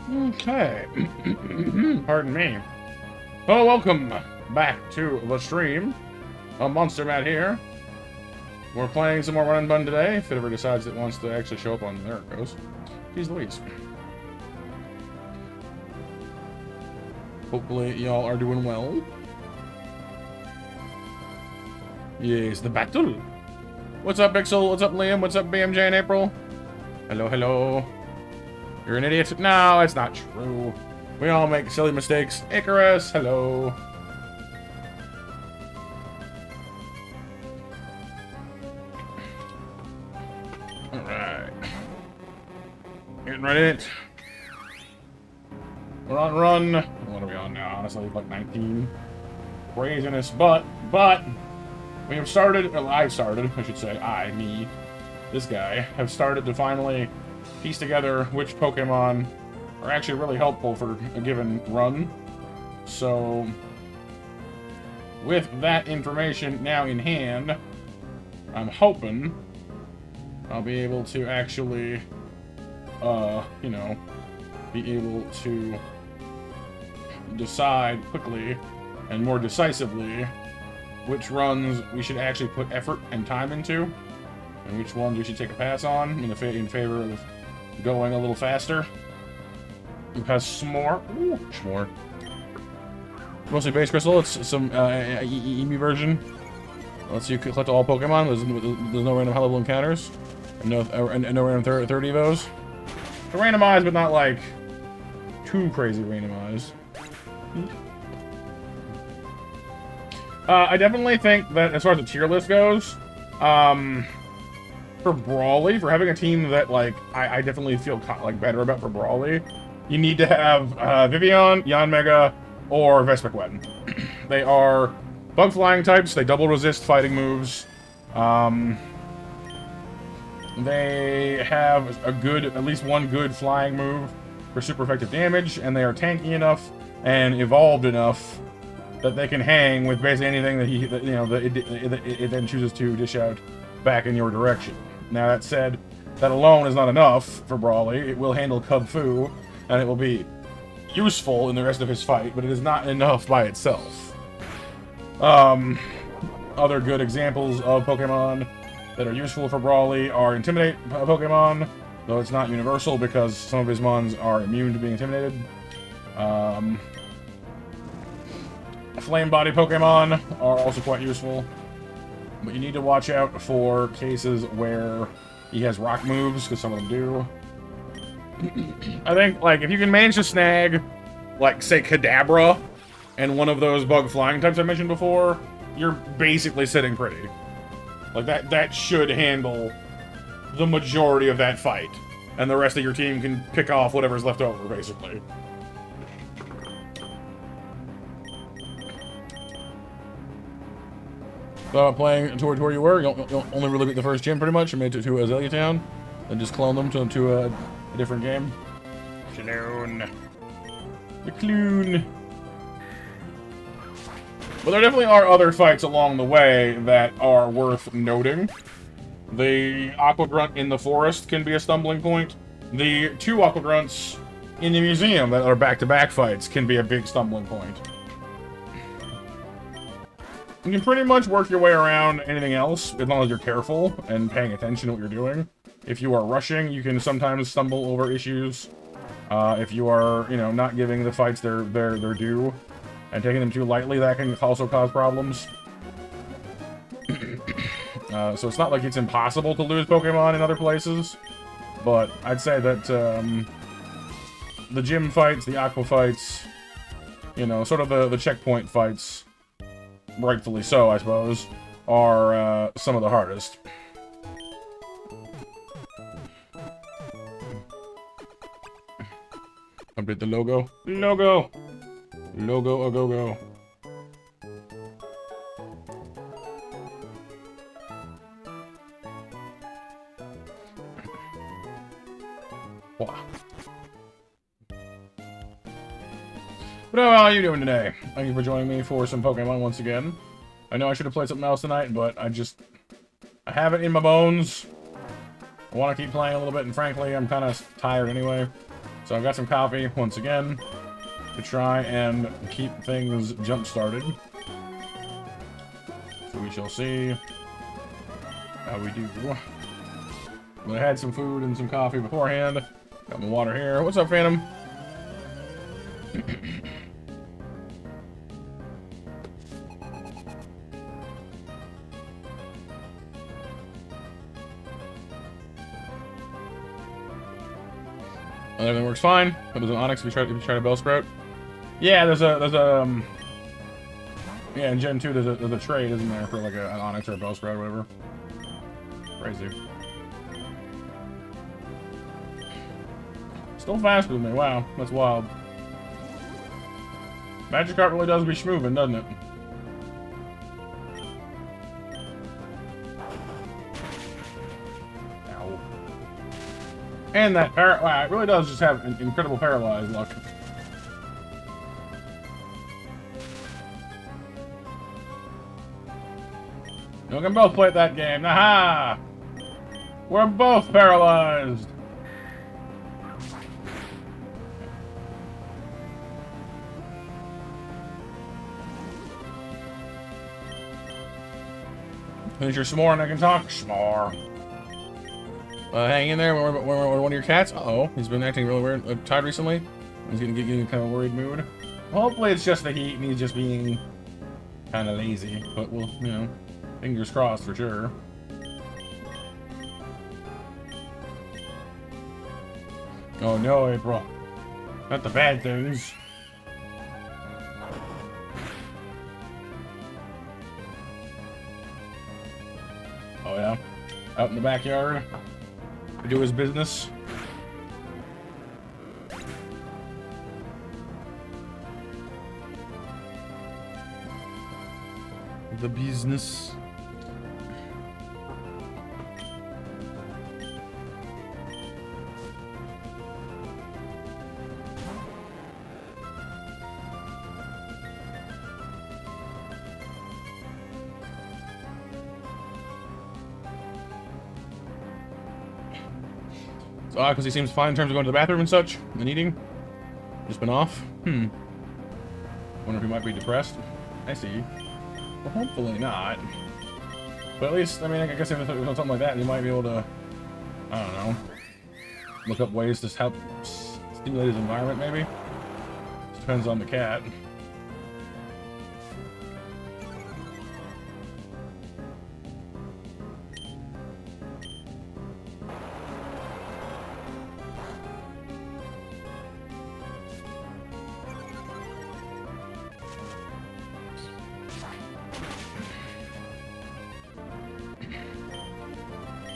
Okay. Pardon me. Well, welcome back to the stream. Monster Matt here. We're playing some more Run Bun today, if it ever decides it wants to actually show up on... There it goes. Jeez Louise. Hopefully y'all are doing well. Yes, the battle. What's up, Pixel? What's up, Liam? What's up, BMJ and April? Hello, hello. You're an idiot. No, it's not true. We all make silly mistakes. Icarus, hello. Alright. Getting right in it. We're on run. What are we on now? Honestly, like 19. Craziness. But, we have started, well, I started, I should say, me, this guy, have started to finally piece together which Pokemon are actually really helpful for a given run. So, with that information now in hand, I'm hoping I'll be able to actually, you know, be able to decide quickly and more decisively which runs we should actually put effort and time into, and which ones we should take a pass on in favor of going a little faster. Because s'more. Ooh, s'more. Mostly base crystal. It's some EMI version. Lets you collect all Pokemon. There's no random high-level encounters. And no random third evos. So randomized, but not like too crazy randomized. I definitely think that as far as the tier list goes, for Brawly, for having a team that, like, I definitely feel, like, better about for Brawly, you need to have Vivian, Yanmega, or Vespiquen. They are bug flying types, they double resist fighting moves. They have a good, at least one good flying move for super effective damage, and they are tanky enough and evolved enough that they can hang with basically anything that it then chooses to dish out back in your direction. Now that said, that alone is not enough for Brawly. It will handle Kung Fu, and it will be useful in the rest of his fight, but it is not enough by itself. Other good examples of Pokemon that are useful for Brawly are Intimidate Pokemon, though it's not universal because some of his mons are immune to being intimidated. Flame Body Pokemon are also quite useful, but you need to watch out for cases where he has rock moves, because some of them do. I think, like, if you can manage to snag, like, say, Kadabra and one of those bug flying types I mentioned before, you're basically sitting pretty. Like, that should handle the majority of that fight. And the rest of your team can pick off whatever's left over, basically. Playing toward where you were, you'll only really beat the first gym, pretty much, and made it to Azalea Town, then just clone them to a different game. Clone. The clone. But there definitely are other fights along the way that are worth noting. The Aqua Grunt in the forest can be a stumbling point. The 2 Aqua Grunts in the museum that are back-to-back fights can be a big stumbling point. You can pretty much work your way around anything else, as long as you're careful and paying attention to what you're doing. If you are rushing, you can sometimes stumble over issues. If you are, not giving the fights their due, and taking them too lightly, that can also cause problems. So it's not like it's impossible to lose Pokemon in other places, but I'd say that the gym fights, the Aqua fights, sort of the checkpoint fights, rightfully so, I suppose, are some of the hardest. Update the logo. Logo! Logo a go-go. Wow. But how are you doing today? Thank you for joining me for some Pokemon once again. I know I should have played something else tonight, but I have it in my bones. I want to keep playing a little bit, and frankly, I'm kind of tired anyway. So I've got some coffee, once again, to try and keep things jump-started. So we shall see how we do. But I had some food and some coffee beforehand. Got my water here. What's up, Phantom? Everything works fine. But there's an Onyx if you try to Bellsprout. Yeah, there's a yeah, in Gen 2 there's a trade, isn't there, for like an Onyx or a Bellsprout or whatever. Crazy. Still faster than me. Wow, that's wild. Magikarp really does be schmoovin', doesn't it? Ow. And that wow, it really does just have an incredible paralyzed luck. We can both play that game. Aha! We're both paralyzed. Finish your s'more and I can talk. S'more. Hang in there. One of your cats. Uh-oh. He's been acting really weird. Tired recently. He's getting in kind of a worried mood. Hopefully it's just the heat and he's just being kind of lazy. But we'll, fingers crossed for sure. Oh no, April. Not the bad things. Oh yeah. Out in the backyard. To do his business. The business. Because he seems fine in terms of going to the bathroom and such, and eating. Just been off. Wonder if he might be depressed. I see. Well, hopefully not. But at least, I mean, I guess if it was something like that, you might be able to, I don't know, look up ways to help stimulate his environment, maybe. Just depends on the cat.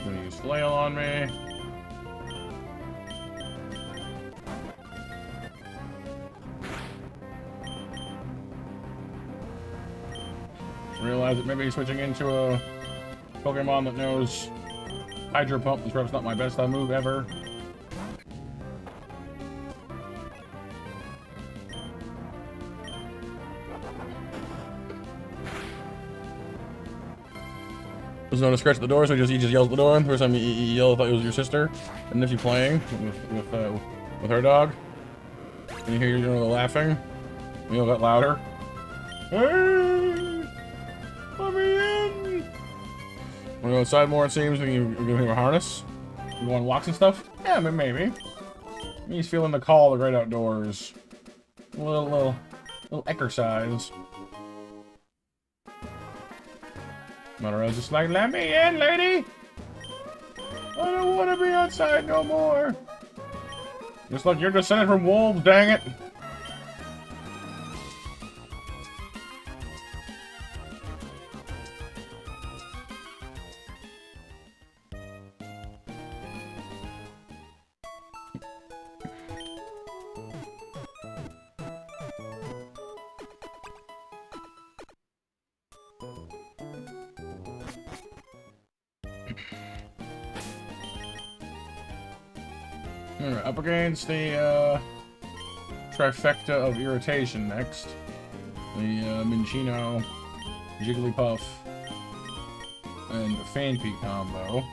Gonna use flail on me. Realize that maybe switching into a Pokemon that knows Hydro Pump is perhaps not my best move ever. There's no one to scratch at the door, so he just yells at the door. The first time he yelled, I thought it was your sister. And if you're playing with her dog, and you hear you're laughing, you yell that louder. Hey, let me in! Wanna go outside more? It seems. We can give him a harness. You go on walks and stuff. Yeah, maybe. He's feeling the call of the great outdoors. A little exercise. Monorail's just like, let me in, lady! I don't want to be outside no more! Just like you're descended from wolves, dang it! Alright, up against the trifecta of irritation next. The Minchino, Jigglypuff, and Fanpy combo.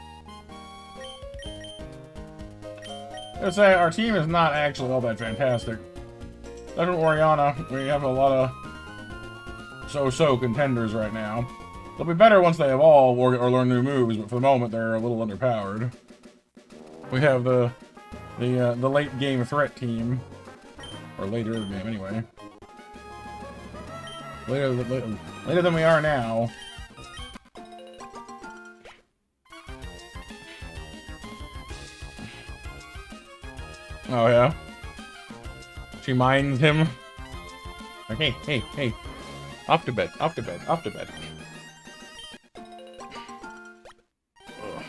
I'd say our team is not actually all that fantastic. Except for Oriana, we have a lot of so-so contenders right now. They'll be better once they evolve or learn new moves, but for the moment they're a little underpowered. We have the late game threat team, or later in the game anyway. Later than we are now. Oh yeah. She minds him. Like, hey, off to bed, off to bed, off to bed. Ugh.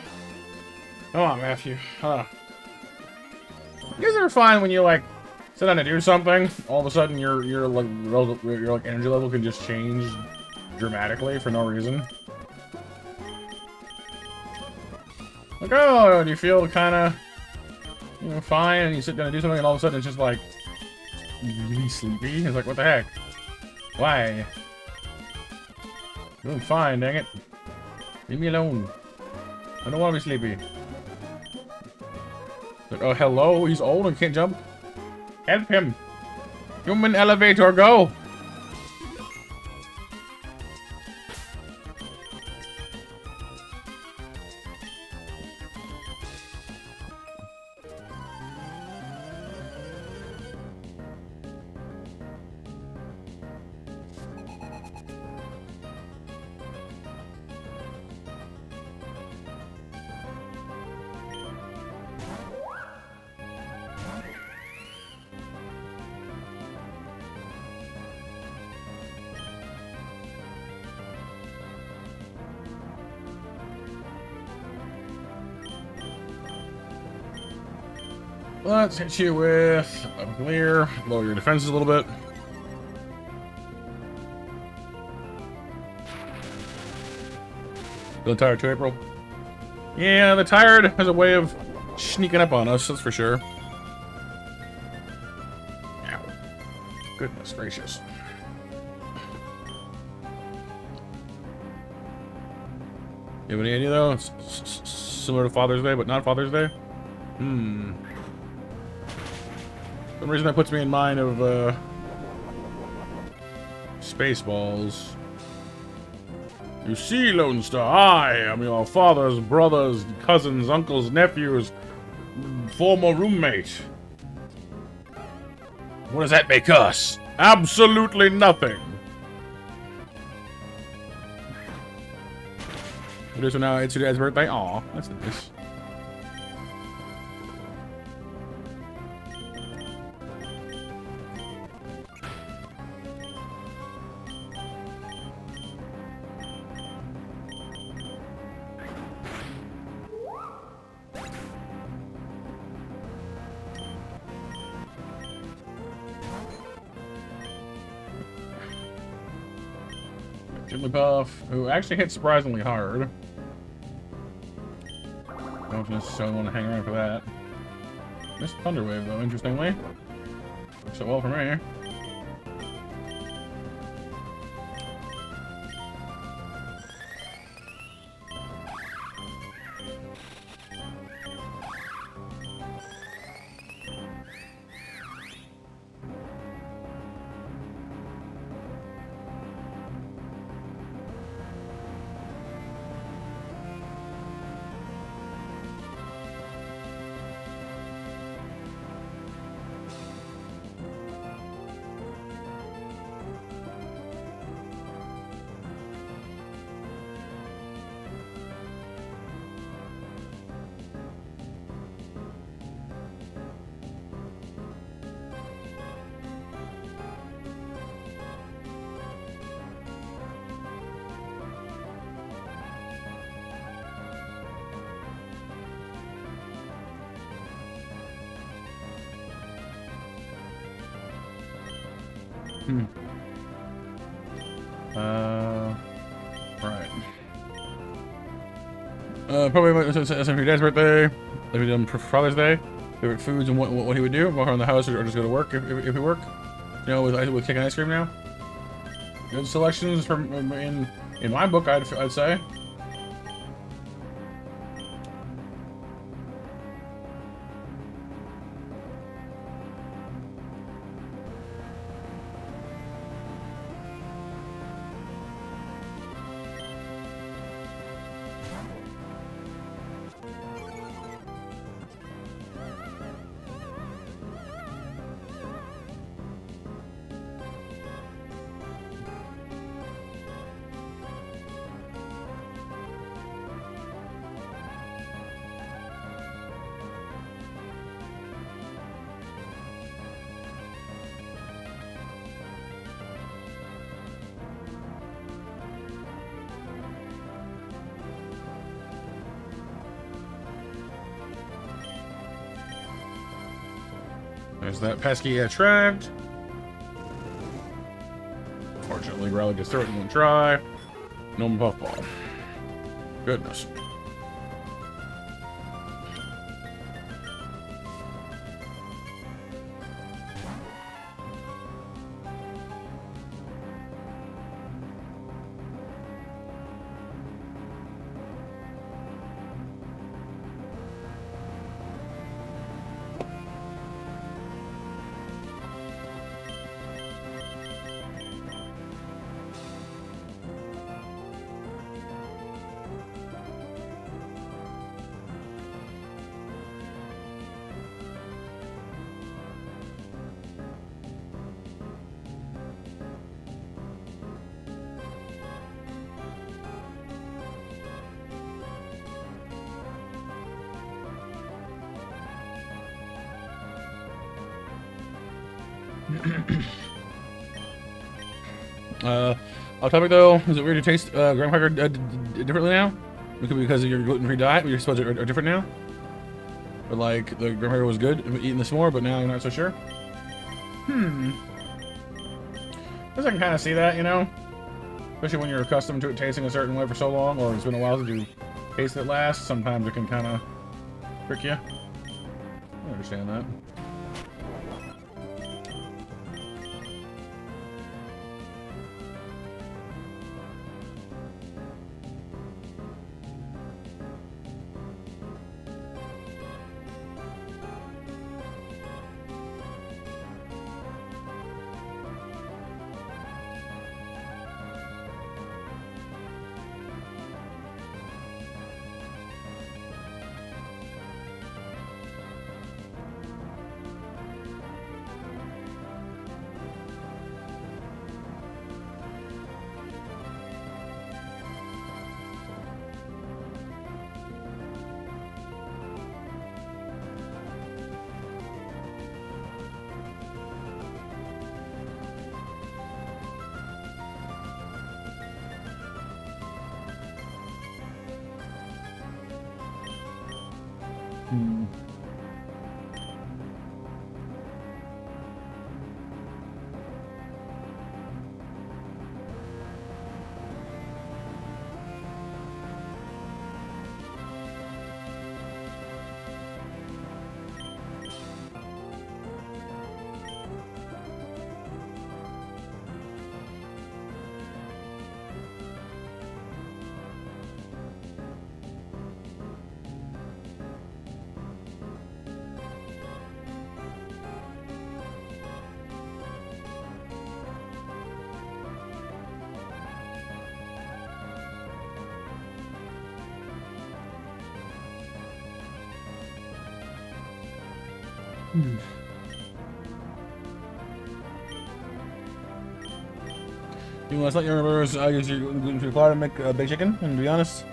Come on, Matthew. You guys ever find when you like sit down to do something, all of a sudden your energy level can just change dramatically for no reason? Like, oh, do you feel kind of fine, and you sit down to do something, and all of a sudden it's just like really sleepy? It's like, what the heck? Why? Doing fine, dang it. Leave me alone. I don't want to be sleepy. Like, oh, hello, he's old and can't jump. Help him. Human elevator, go. Let's hit you with a clear, lower your defenses a little bit. Feeling tired too, April? Yeah, the tired has a way of sneaking up on us, that's for sure. Ow. Goodness gracious. You have any idea though? It's similar to Father's Day, but not Father's Day? Hmm. For some reason that puts me in mind of, Spaceballs. You see, Lone Star, I am your father's brothers, cousins, uncles, nephews, former roommate. What does that make us? Absolutely nothing. So now it's your dad's birthday? Aw, that's nice. Jigglypuff, who actually hit surprisingly hard. Don't necessarily want to hang around for that. Missed Thunder Wave, though, interestingly. Works so well for me. Right. Probably for your dad's birthday, if we did for Father's Day, favorite foods and what he would do, walk around the house or just go to work if he work. You know, with cake and ice cream now. Good selections from in my book, I'd say. There's that pesky attract. Fortunately, Rally gets through it in one try. No puffball. Goodness. Off topic though, is it weird to taste graham cracker differently now? It could be because of your gluten-free diet, but your supposed are different now? But like, the graham cracker was good, eating this more, but now you're not so sure? I guess I can kind of see that, you know? Especially when you're accustomed to it tasting a certain way for so long, or it's been a while since you tasted it last, sometimes it can kind of trick you. I understand that. Hmm. You know, last night you remember was I used gluten-free flour to make baked chicken, and to be honest,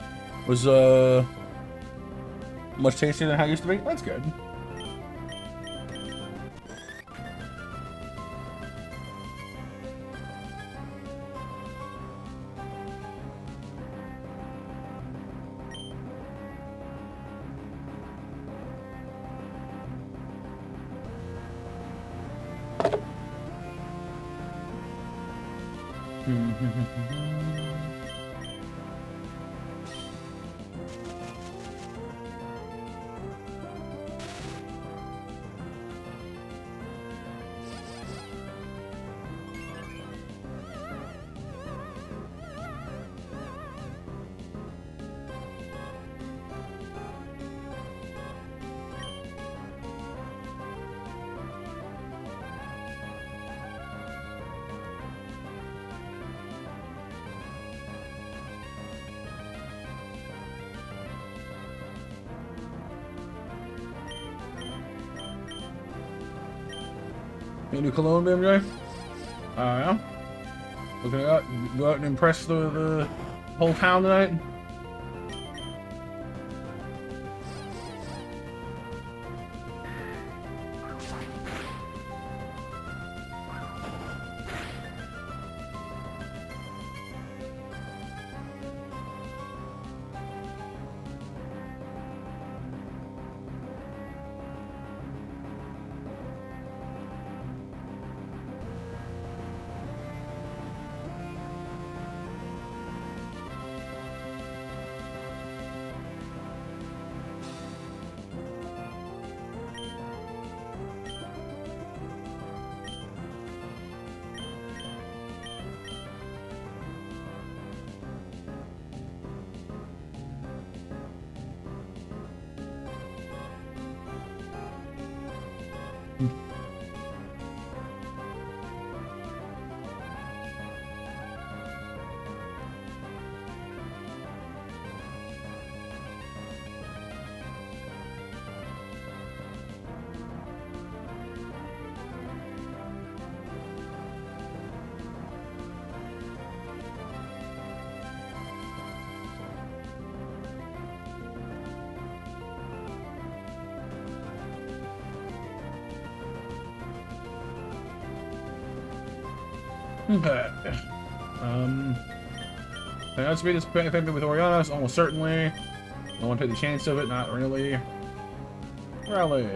was much tastier than how it used to be. That's good. You do cologne, BMJ? Yeah. Looking out, go out and impress the whole town tonight. Okay. Can I speed this family with Oriana? Almost certainly. I want to take the chance of it, not really. Rally.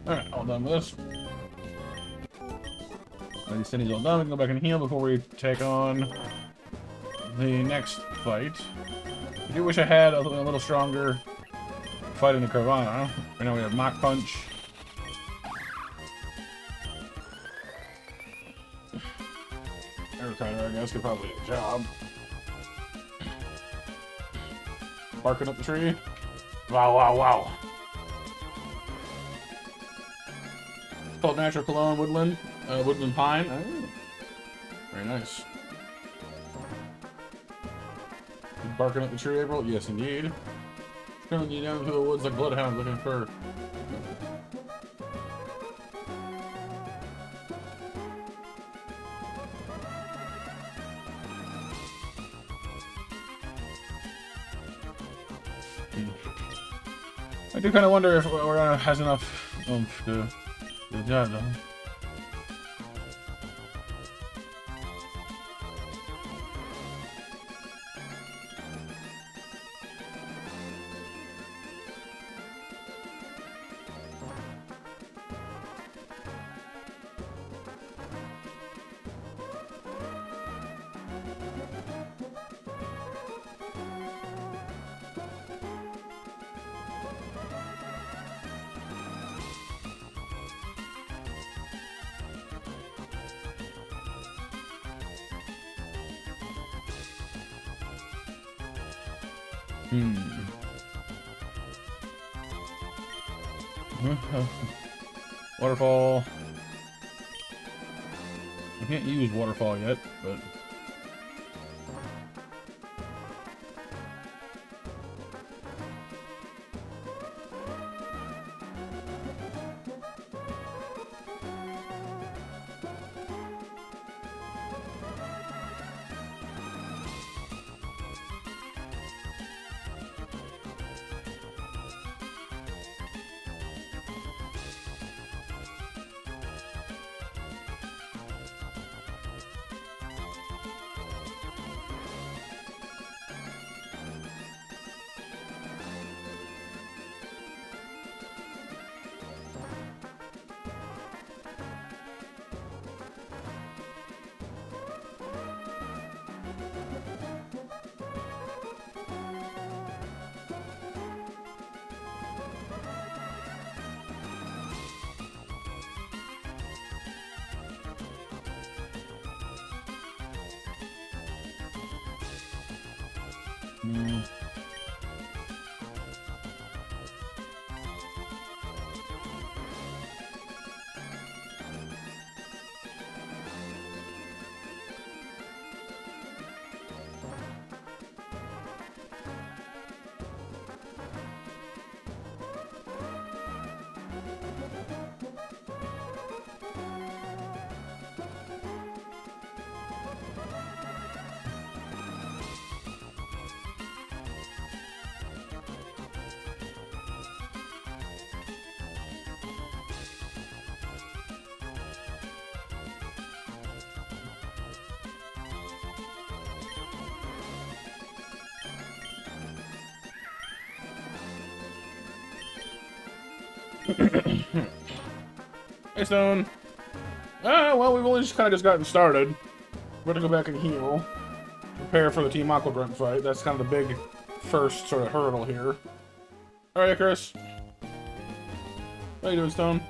Alright, all done with this. These cities all done. We can go back and heal before we take on the next fight. I do wish I had a little stronger fight in the Caravana. Right now we have Mach Punch. Air Cutter, I guess, could probably do the job. Barking up the tree. Wow, wow, wow. It's called Natural Cologne Woodland. Woodland Pine. Oh. Very nice. Barking up the tree, April? Yes, indeed. Turning you down through the woods like bloodhounds looking for. I do kind of wonder if Oriana has enough oomph to Good job, though. Waterfall. I can't use waterfall yet, but... Hey, Stone. Well, we've only just kind of gotten started. We're gonna go back and heal. Prepare for the Team Aqua Grunt fight. That's kind of the big first sort of hurdle here. Alright, Chris. How you doing, Stone?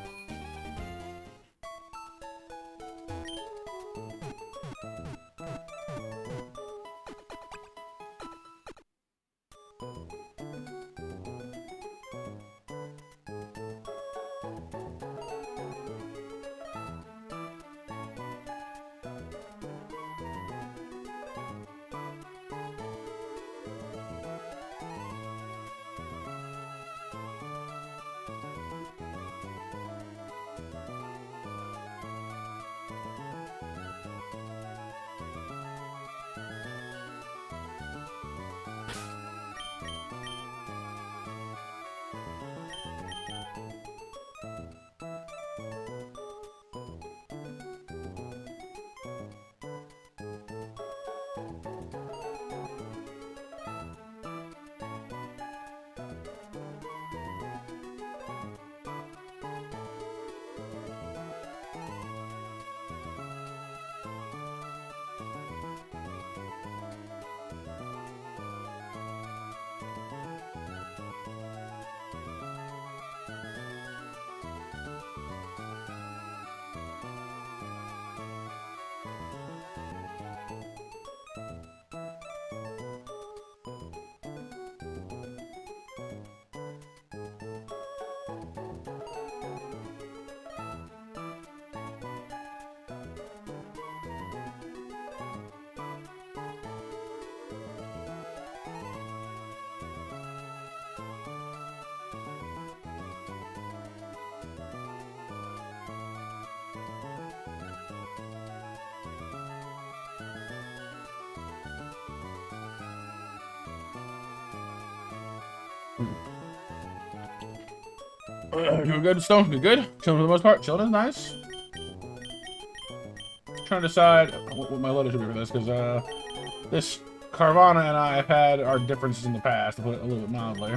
Doing good, Stone. You good? Chilling for the most part. Chilling is nice. Trying to decide what my letter should be for this, because this Carvana and I have had our differences in the past, to put it a little bit mildly.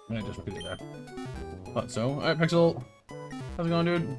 I just repeated that. Thought so. Alright, Pixel. How's it going, dude?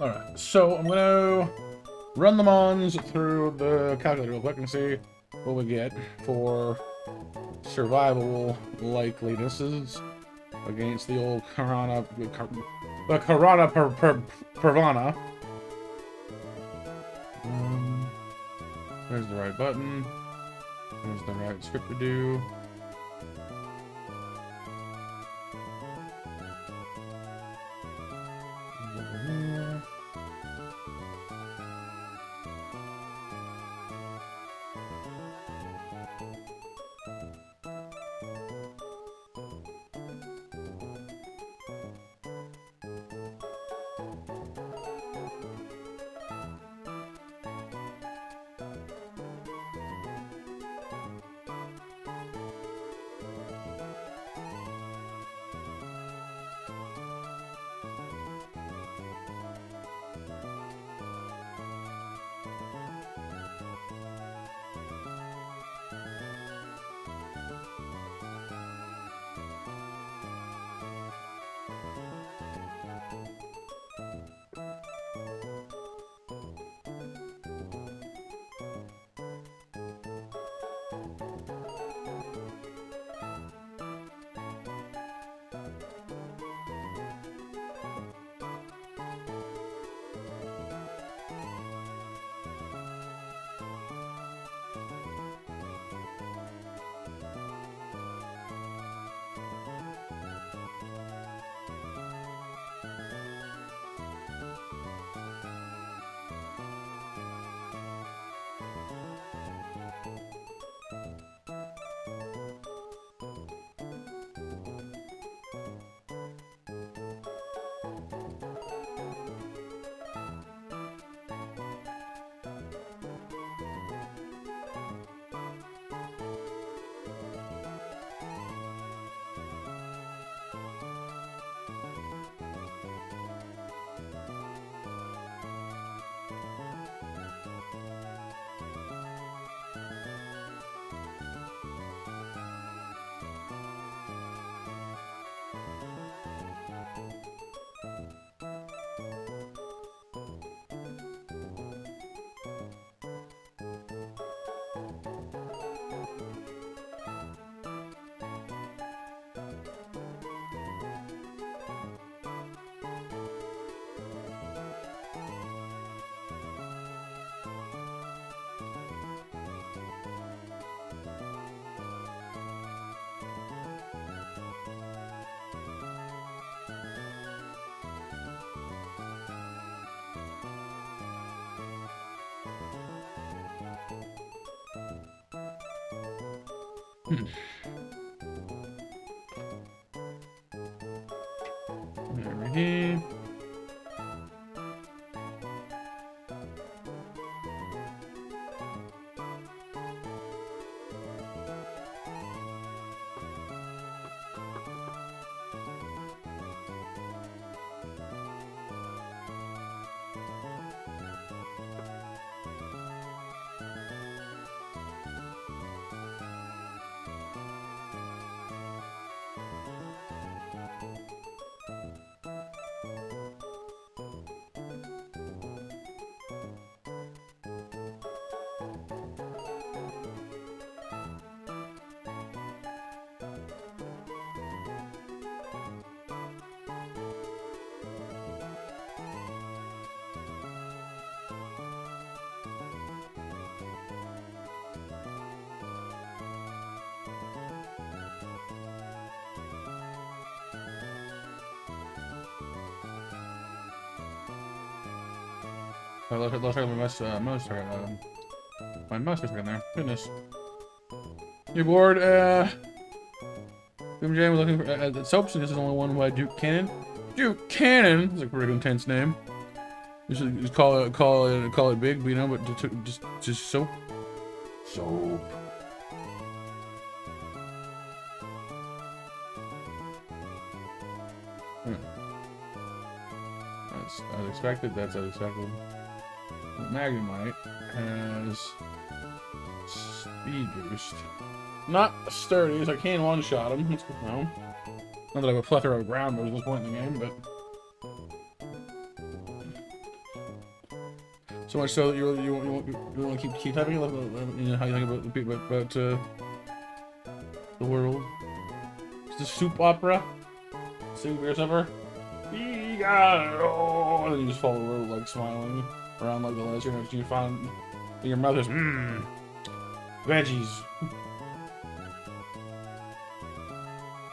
Alright, so I'm gonna run the mons through the calculator real quick and see what we get for survival likelinesses against the old Karana, the Karana Pervana. There's the right button. There's the right script to do. Hmm. Over here. I lost track of my mouse for a second there. Goodness. You're bored? Boom Jam was looking for soaps, and this is only one by Duke Cannon. Duke Cannon is a pretty intense name. You should just call it big, but you know, but just soap. Soap. As expected. That's as expected. Magnemite has speed boost. Not sturdy, so I can one-shot him. That's good to know. Not that I have a plethora of ground moves at this point in the game, but so much so that you want to keep typing. You know how you think about the world. It's the soup opera. Soup or something. And then you just follow the road like smiling around like the last year. You find in your mother's veggies.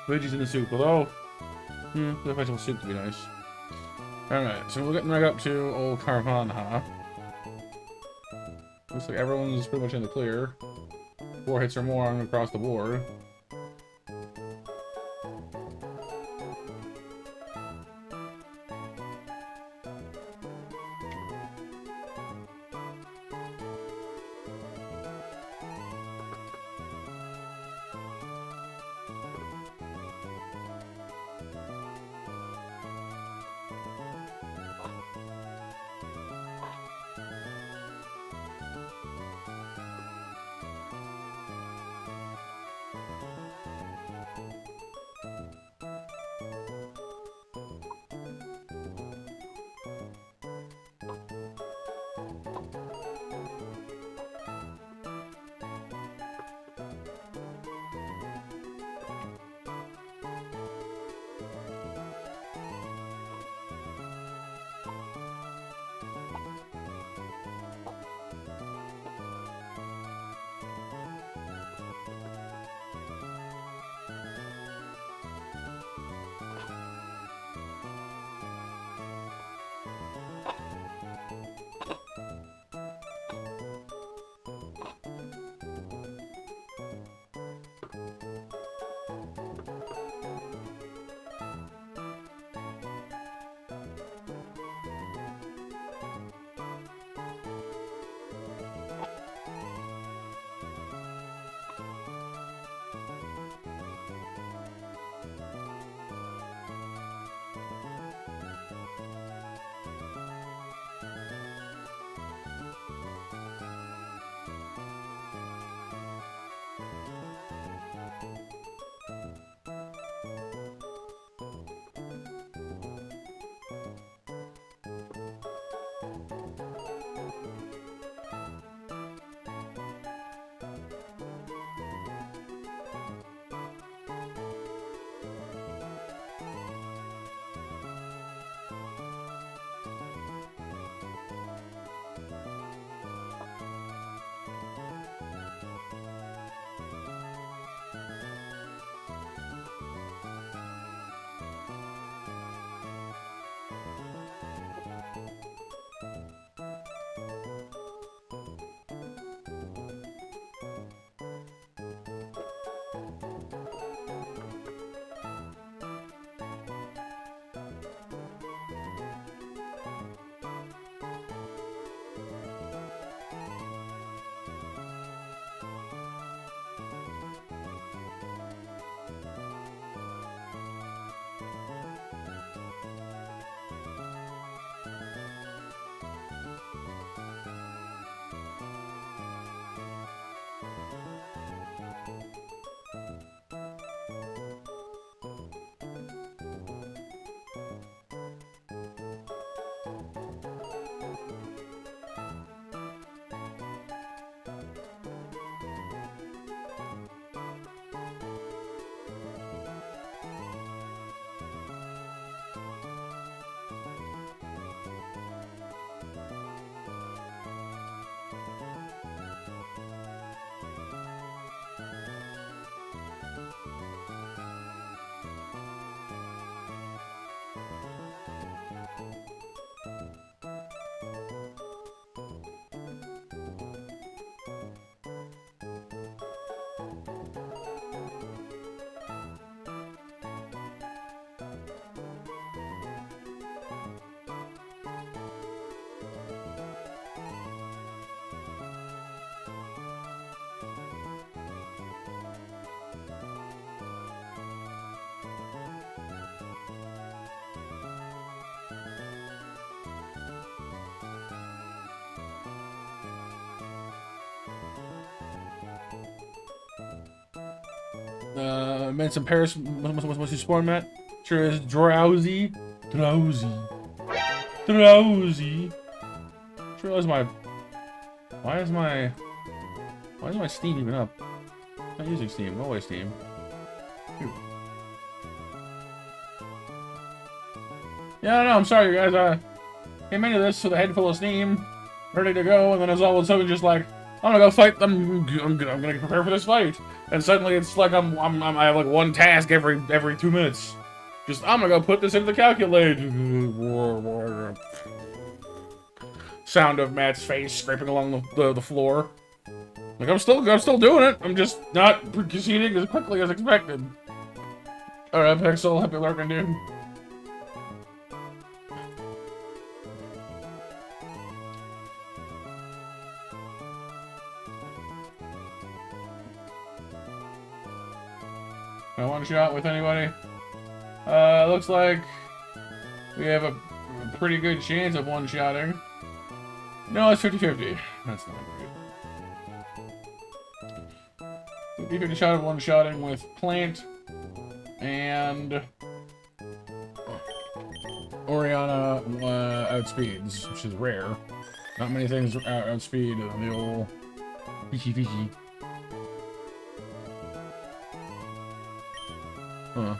Veggies in the soup. Although, the vegetable soup to be nice. Alright, so we're getting right up to old Carvana. Looks like everyone's pretty much in the clear. 4 hits or more across the board. Made some Paris. What's your sport, Matt? Sure is drowsy. Drowsy. Sure is my. Why is my Steam even up? I'm not using Steam. Go away, Steam. Phew. Yeah, I don't know. I'm sorry, you guys. Came into this with a head full of steam, ready to go, and then it's all of a sudden just like, I'm gonna go fight. I'm gonna prepare for this fight, and suddenly it's like I have like one task every 2 minutes. Just I'm gonna go put this into the calculator. Sound of Matt's face scraping along the floor. Like I'm still doing it. I'm just not proceeding as quickly as expected. All right, Pixel, happy lurking, dude. I one shot with anybody. Looks like we have a pretty good chance of one-shotting. No, it's 50-50. That's not great. 50-50 shot of one-shotting with Plant and Oriana outspeeds, which is rare. Not many things outspeed the old fishy. Huh.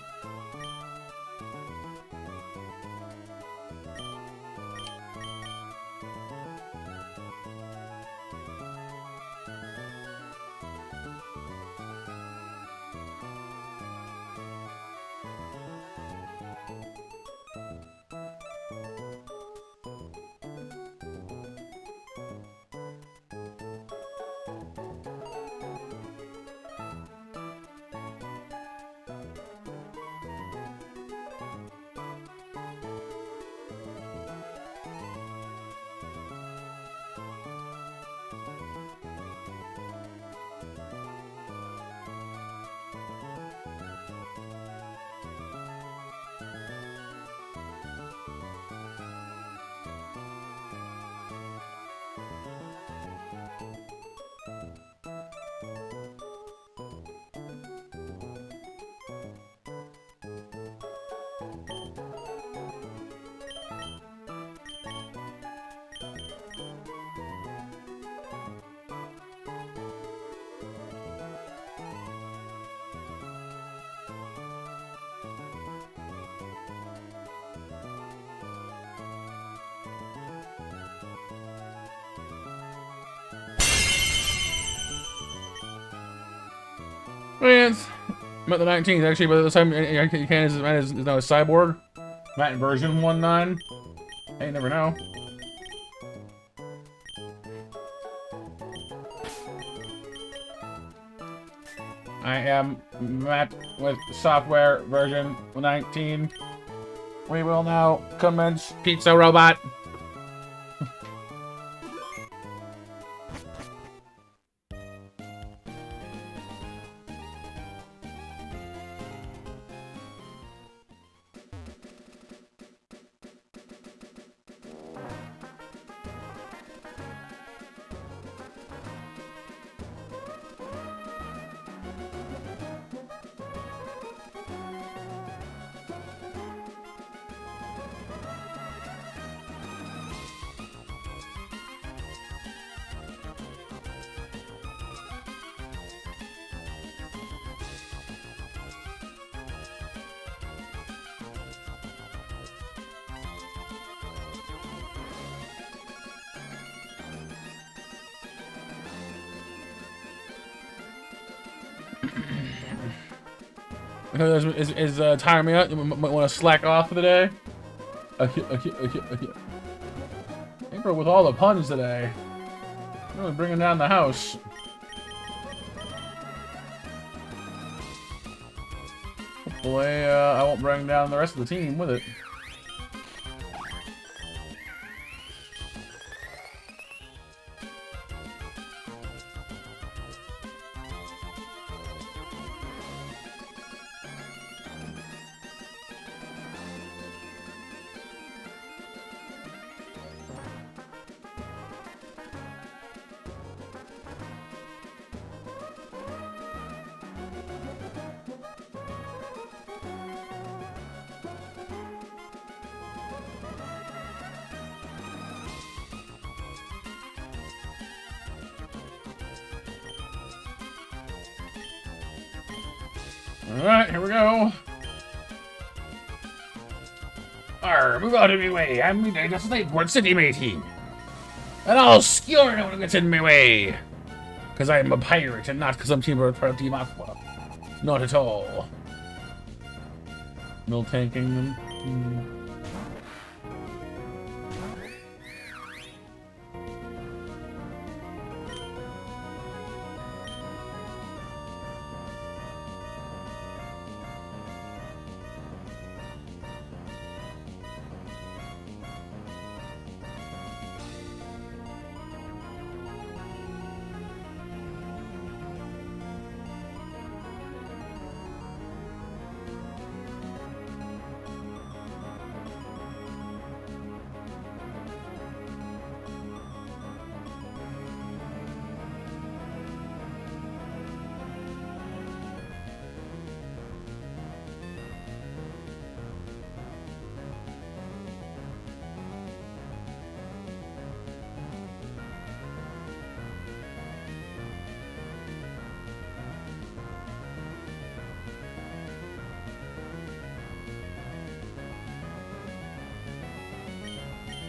Man, I'm at the 19th actually, but this time you can is now a cyborg. Matt in version 1.9. Hey, you never know. I am Matt with software version 19. We will now commence Pizza Robot. Is tiring me out? You might want to slack off for the day. April with all the puns today. Really bringing down the house. Hopefully, I won't bring down the rest of the team with it. Alright, here we go. Arr, move out of my way. I'm in the skateboard city, matey. And I'll skewer anyone who gets in my way. Because I'm a pirate and not because I'm Team Aqua. Not at all. No tanking them.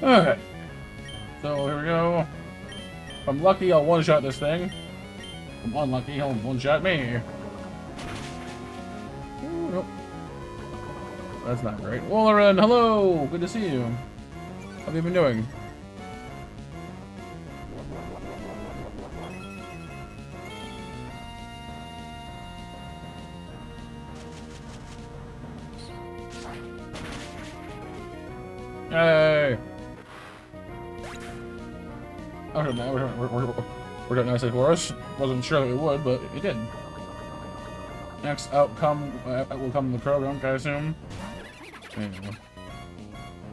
Alright. So here we go. If I'm lucky, I'll one-shot this thing. If I'm unlucky, he'll one-shot me. Ooh, nope. That's not great. Wallerin, hello! Good to see you. How have you been doing? Hey! I don't know. We're doing nicely for us. Wasn't sure that we would, but it did. Next outcome will come in the program, I assume. Anyway.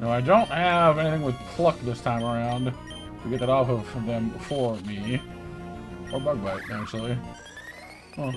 No, I don't have anything with pluck this time around to get that off of them for me. Or bug bite, actually. Oh.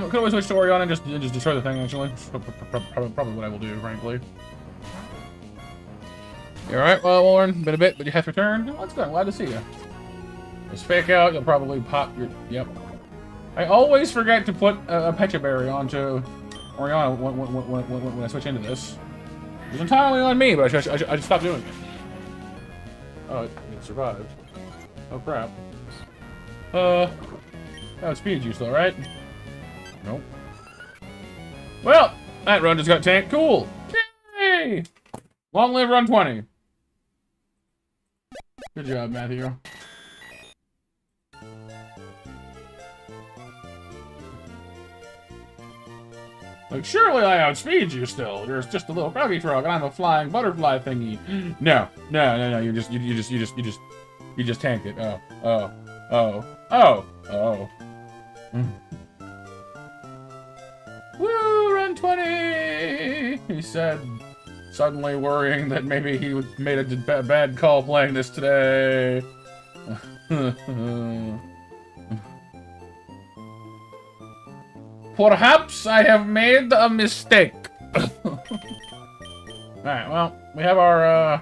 Could always switch to Orion and just destroy the thing, actually. Probably what I will do, frankly. You alright? Well, Warren, been a bit, but you have returned. Well, that's good. I'm glad to see you. Just fake out, you'll probably pop your... Yep. I always forget to put a Pecha Berry onto Oriana when I switch into this. It's entirely on me, but I should stop doing it. Oh, it survived. Oh, crap. That was speed juice, though, right? Nope. Well, that run just got tanked. Cool. Yay! Long live Run 20. Good job, Matthew. Like, surely I outspeed you still. You're just a little froggy frog, and I'm a flying butterfly thingy. No. You just tanked it. Oh. Woo, Run 20! He said, suddenly worrying that maybe he made a bad call playing this today. Perhaps I have made a mistake. Alright, well, we have our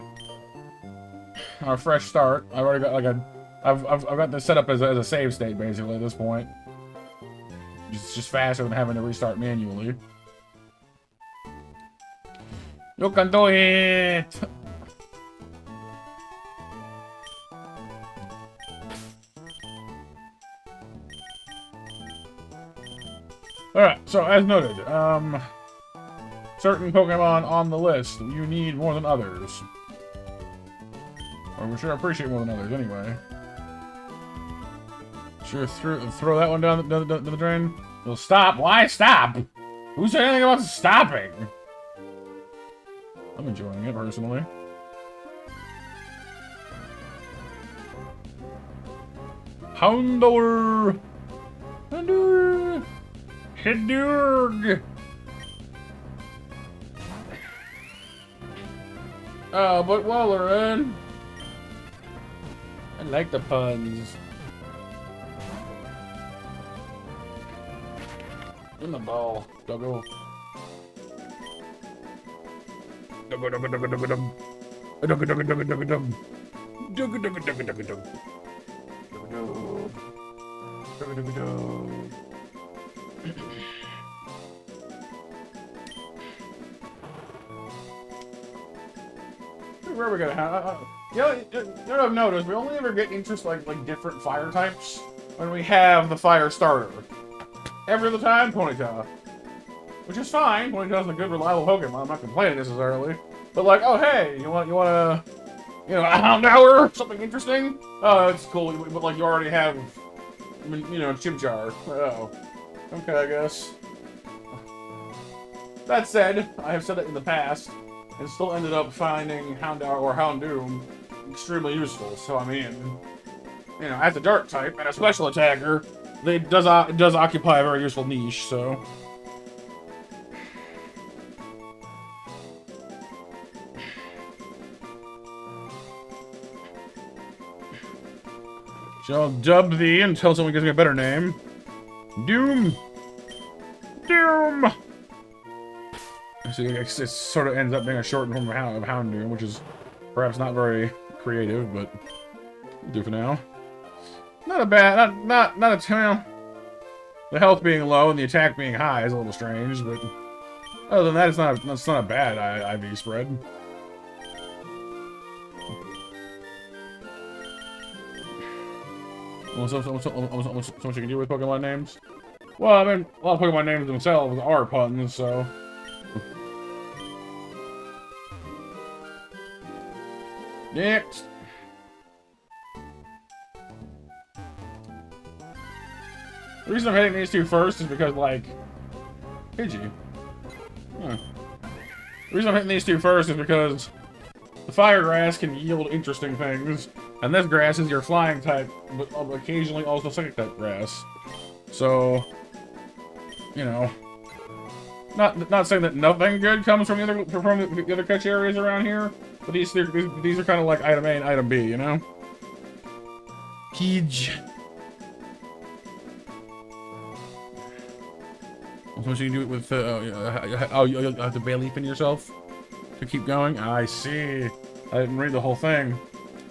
fresh start. I've already got like I've got this set up as a save state basically at this point. It's just faster than having to restart manually. You can do it! Alright, so as noted, certain Pokemon on the list you need more than others. Or we should appreciate more than others, anyway. Sure, throw that one down the drain. You'll stop. Why stop? Who said anything about stopping? I'm enjoying it, personally. Houndour! Houndour! Hidurg! Oh, but while we're in... I like the puns. In the ball. Doggo. Doggo doggo doggo doggo dum. Doggo doggo doggo doggo dum. Doggo doggo doggo doggo dum. Doggo doggo doggo doggo. Where are we gonna have? You know what I've noticed? We only ever get interest like different fire types when we have the fire starter. Every other time, Ponyta. Which is fine. Ponyta's a good, reliable Pokemon. I'm not complaining necessarily. But like, oh hey, you want a Houndour? Something interesting? Oh, it's cool. But like, you already have, Chimchar. Oh, okay, I guess. That said, I have said it in the past, and still ended up finding Houndour or Houndoom extremely useful. So I mean, as a dark type and a special attacker, it does occupy a very useful niche. So. Shall dub thee until someone gives me a better name. Doom! Doom! So it sort of ends up being a shortened form of Houndoom, which is perhaps not very creative, but will do for now. Not a bad, not a well, the health being low and the attack being high is a little strange, but other than that, it's not a bad IV spread. So much you can do with Pokemon names? Well, I mean, a lot of Pokemon names themselves are puns, so... Next! The reason I'm hitting these two first is because, like... Pidgey. Huh. The reason I'm hitting these two first is because the fire grass can yield interesting things, and this grass is your flying type, but occasionally also psychic type grass. So, not saying that nothing good comes from the other catch areas around here, but these are kind of like item A and item B, you know? Pidge. So you can do it with you have to Bayleaf in yourself to keep going. I see. I didn't read the whole thing.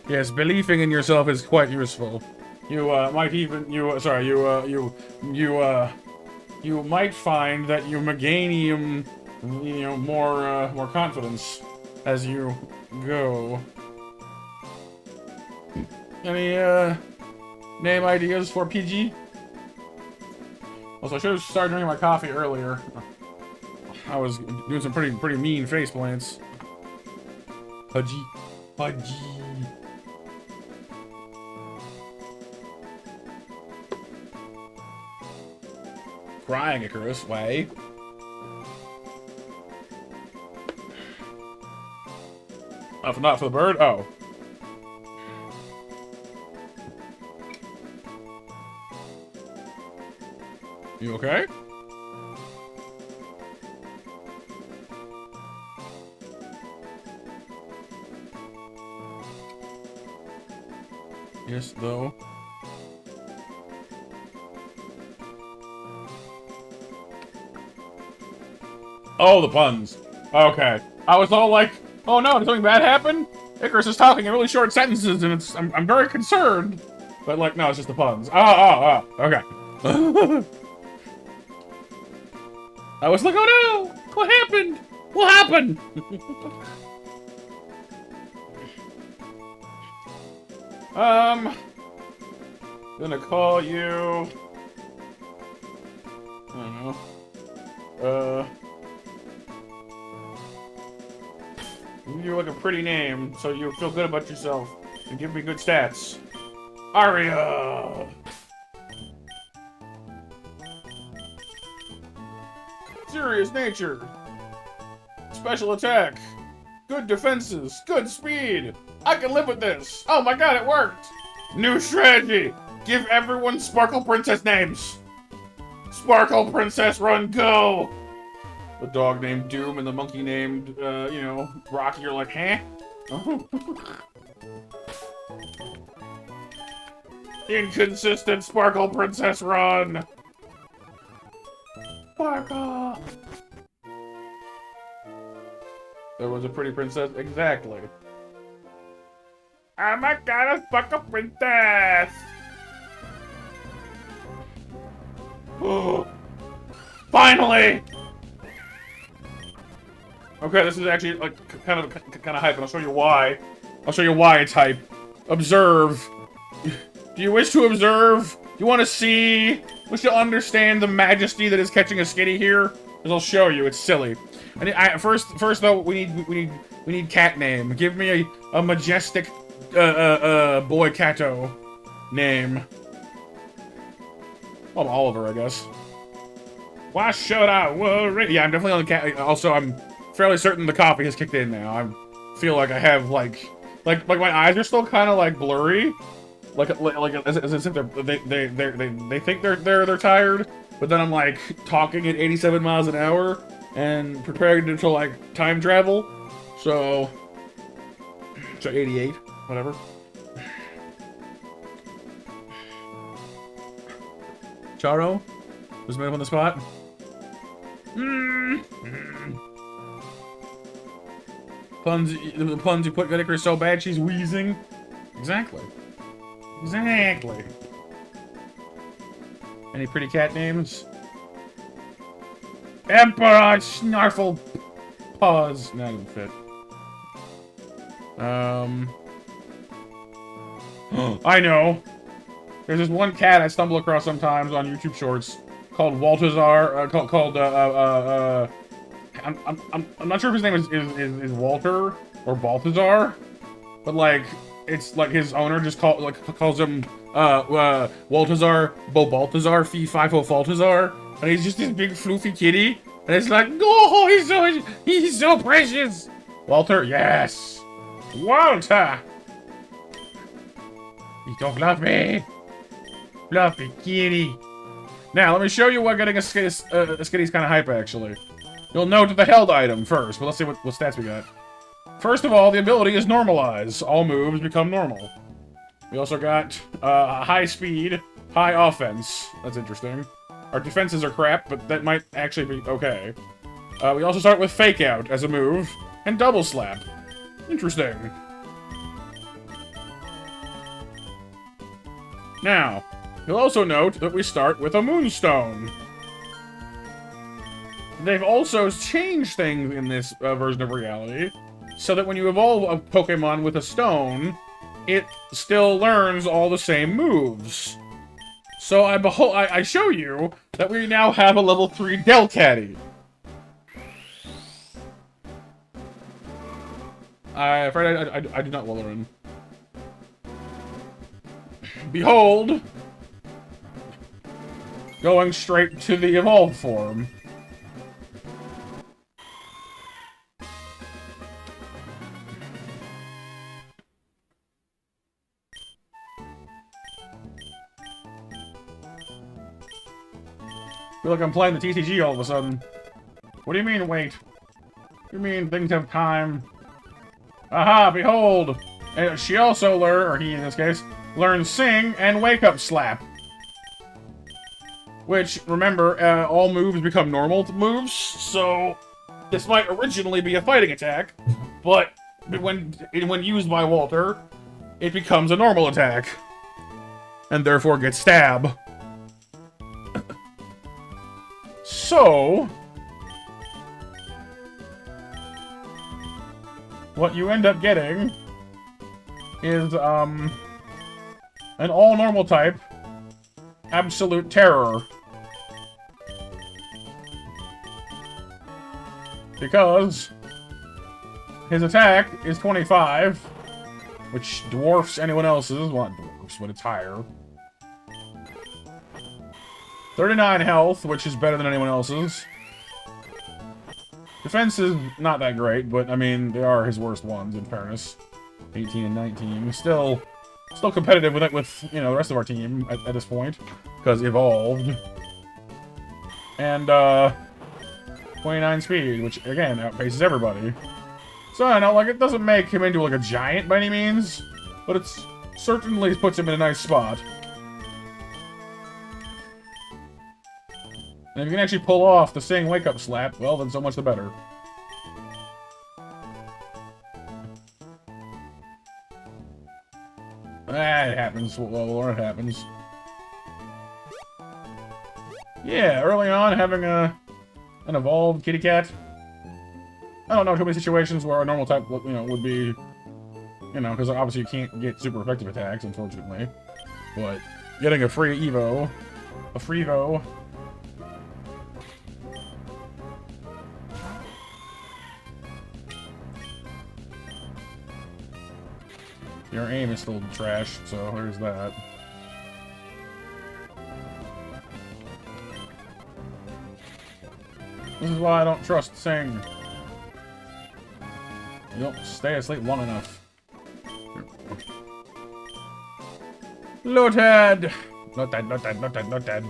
Yes, believing in yourself is quite useful. You might even you might find that you gain more confidence as you go. Any name ideas for PG? Also, I should have started drinking my coffee earlier. I was doing some pretty mean face plants. Pudgy. Crying, Icarus. Way. Not for the bird? Oh. You okay? Yes, though. Oh, the puns. Okay. I was all like, oh no, did something bad happen? Icarus is talking in really short sentences and I'm very concerned. But like, no, it's just the puns. Okay. I was like, oh no! What happened? What happened? Gonna call you... I don't know. Give you like a pretty name, so you feel good about yourself and give me good stats. Aria! Serious nature. Special attack. Good defenses. Good speed. I can live with this. Oh my god, it worked. New strategy. Give everyone Sparkle Princess names. Sparkle Princess Run Go. The dog named Doom and the monkey named, you know, Rocky. You're like, huh? Oh. Inconsistent Sparkle Princess Run. Sparkle. There was a pretty princess. Exactly. Oh my god, a Sparkle Princess. Finally. Okay, this is actually like kind of hype, and I'll show you why. I'll show you why it's hype. Observe. Do you wish to observe? Do you want to see? Wish to understand the majesty that is catching a skitty here? Because I'll show you. It's silly. First though, we need cat name. Give me a majestic boy catto name. Well, Oliver, I guess. Why should I worry? Yeah, I'm definitely on the cat. Also, I'm fairly certain the coffee has kicked in now. I feel like I have like my eyes are still kind of like blurry, like as if they think they're tired, but then I'm like talking at 87 miles an hour and preparing to like time travel, so 88, whatever. Charo was made up on the spot. The puns you put good Icarus so bad she's wheezing. Exactly. Exactly. Any pretty cat names? Emperor Snarfle Paws. That doesn't fit. I know. There's this one cat I stumble across sometimes on YouTube Shorts called Waltazar. I'm not sure if his name is Walter or Balthazar, but like it's like his owner just calls him Waltazar Balthazar Fee Fifo Faltazar, and he's just this big floofy kitty, and it's like, oh, he's so precious. Walter, yes, Walter. You don't love me. Fluffy kitty. Now, let me show you why getting a skitty's kind of hype, actually. You'll note the held item first, but let's see what stats we got. First of all, the ability is Normalize. All moves become normal. We also got high speed, high offense. That's interesting. Our defenses are crap, but that might actually be okay. We also start with Fake Out as a move, and Double Slap. Interesting. Now, you'll also note that we start with a Moonstone. They've also changed things in this version of reality, so that when you evolve a Pokemon with a stone, it still learns all the same moves. So I show you that we now have a level 3 Delcatty. I'm afraid I do not Walrein. Behold! Going straight to the evolved form. I feel like I'm playing the TCG all of a sudden. What do you mean, wait? You mean things have time? Aha, behold! And she also or he in this case, learns Sing and Wake Up Slap. Which, remember, all moves become normal moves, so this might originally be a fighting attack, but when used by Walter, it becomes a normal attack. And therefore gets Stab. So... what you end up getting is, an all-normal type, Absolute Terror. Because his attack is 25, which dwarfs anyone else's. Well, not dwarfs, but it's higher. 39 health, which is better than anyone else's. Defense is not that great, but, I mean, they are his worst ones, in fairness. 18 and 19. Still competitive with you know, the rest of our team at this point, because evolved. And, 29 speed, which, again, outpaces everybody. So, I know, like, it doesn't make him into, like, a giant by any means, but it certainly puts him in a nice spot. And if you can actually pull off the Sing wake-up slap, well, then so much the better. Ah, it happens. Well, it happens. Yeah, early on, having an evolved kitty cat. I don't know too many situations where a normal type, you know, would be, you know, because obviously you can't get super effective attacks, unfortunately. But getting a free Evo, a Freevo. Your aim is still trash, so there's that. This is why I don't trust Sing. You don't stay asleep long enough. Loaded! Not dead.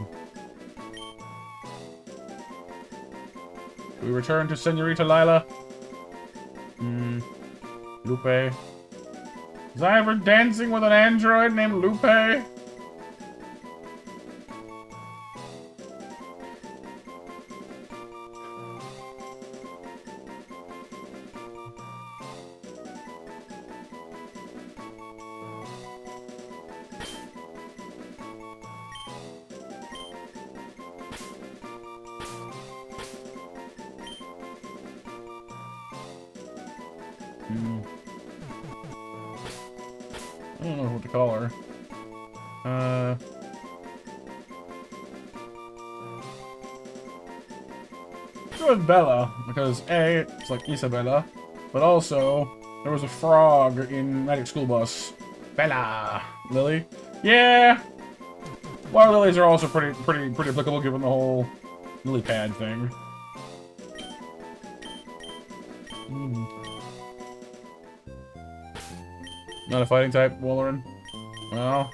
We return to Senorita Lila. Lupe. Was I ever dancing with an android named Lupe? I don't know what to call her. Go with Bella, because A, it's like Isabella, but also, there was a frog in Magic School Bus. Bella! Lily? Yeah! Water lilies are also pretty applicable given the whole lily pad thing. Not a fighting type, Wallerin? Well,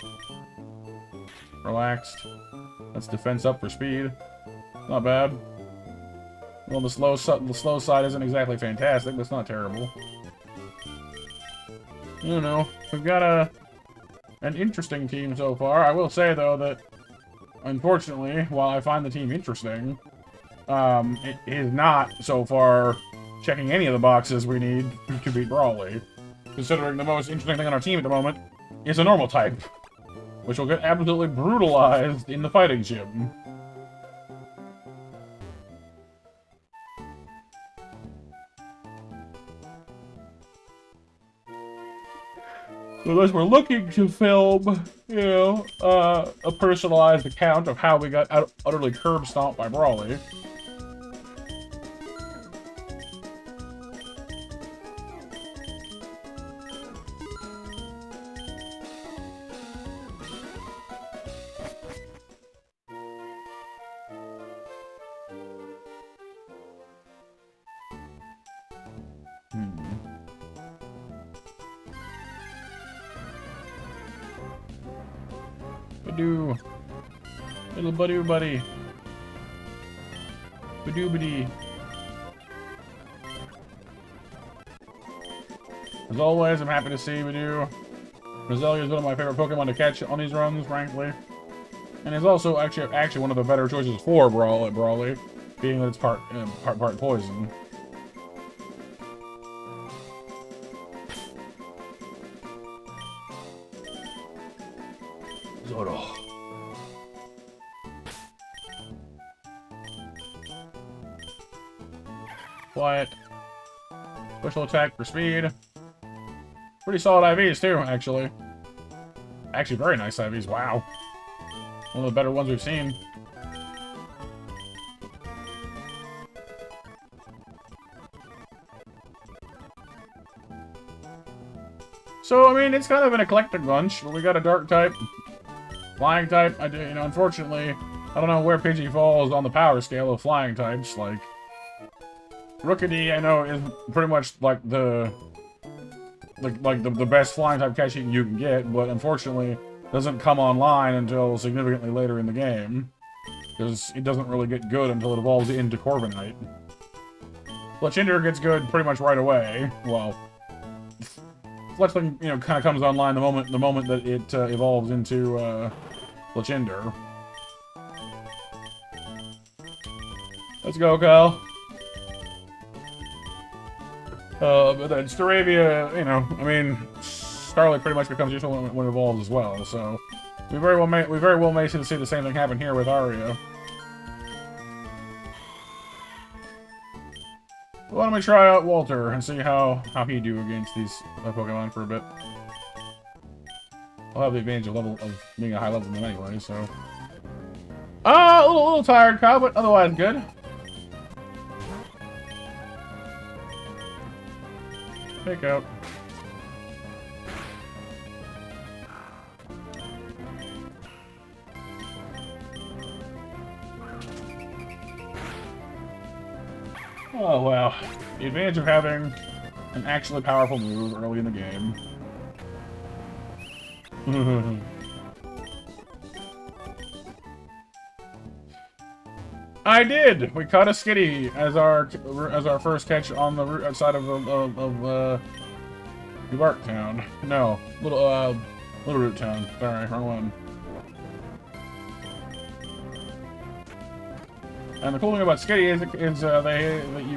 relaxed. That's defense up for speed. Not bad. Well, the slow side isn't exactly fantastic, but it's not terrible. You know, we've got an interesting team so far. I will say though that, unfortunately, while I find the team interesting, it is not so far checking any of the boxes we need to beat Brawly. Considering the most interesting thing on our team at the moment is a normal type, which will get absolutely brutalized in the fighting gym. So as we're looking to film, you know, a personalized account of how we got utterly curb stomped by Brawly. Badoo. Little badoo buddy. Badoo badee. As always, I'm happy to see Badoo. Roselia is one of my favorite Pokemon to catch on these runs, frankly. And is also actually one of the better choices for Brawly, being that it's part poison. Zoro. Quiet. Special attack for speed. Pretty solid IVs, too, actually. Actually, very nice IVs. Wow. One of the better ones we've seen. So, I mean, it's kind of an eclectic bunch. We got a dark type, flying type. You know, unfortunately, I don't know where Pidgey falls on the power scale of flying types. Like, Rookity, I know, is pretty much like the best flying type catch you can get, but unfortunately doesn't come online until significantly later in the game, because it doesn't really get good until it evolves into Corviknight. Fletchinder gets good pretty much right away. Well, Fletchling, you know, kind of comes online the moment that it evolves into Fletchinder. Let's go, Kyle. But then Staravia, you know, I mean, Starlight pretty much becomes useful when it evolves as well. So we very well may see the same thing happen here with Aria. Why don't we try out Walter and see how he do against these Pokemon for a bit. I'll have the advantage of being a high level than anyway. So a little tired, Kyle, but otherwise good. Pick out. Oh, wow. The advantage of having an actually powerful move early in the game. I did! We caught a Skitty as our first catch on the route outside of Bark Town. No, Little Root Town. Sorry, wrong one. And the cool thing about Skitty is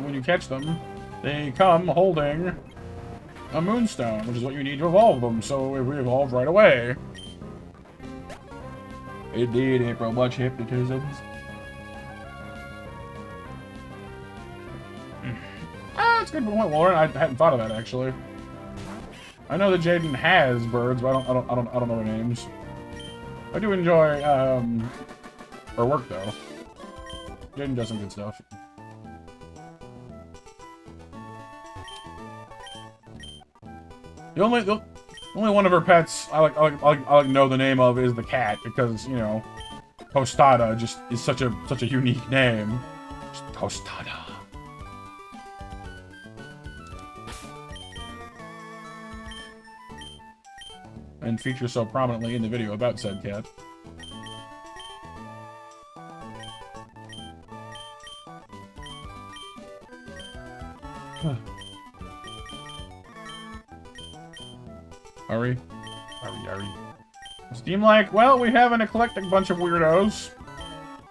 when you catch them, they come holding a Moonstone, which is what you need to evolve them. So we evolved right away. Indeed, April, much hypnotisms. That's a good point, Lauren. I hadn't thought of that actually. I know that Jaden has birds, but I don't know their names. I do enjoy her work though. Jaden does some good stuff. The only one of her pets I like know the name of is the cat, because you know Tostada just is such a unique name. Just Tostada. And features so prominently in the video about said cat. Ari. Steam like, well, we have an eclectic bunch of weirdos.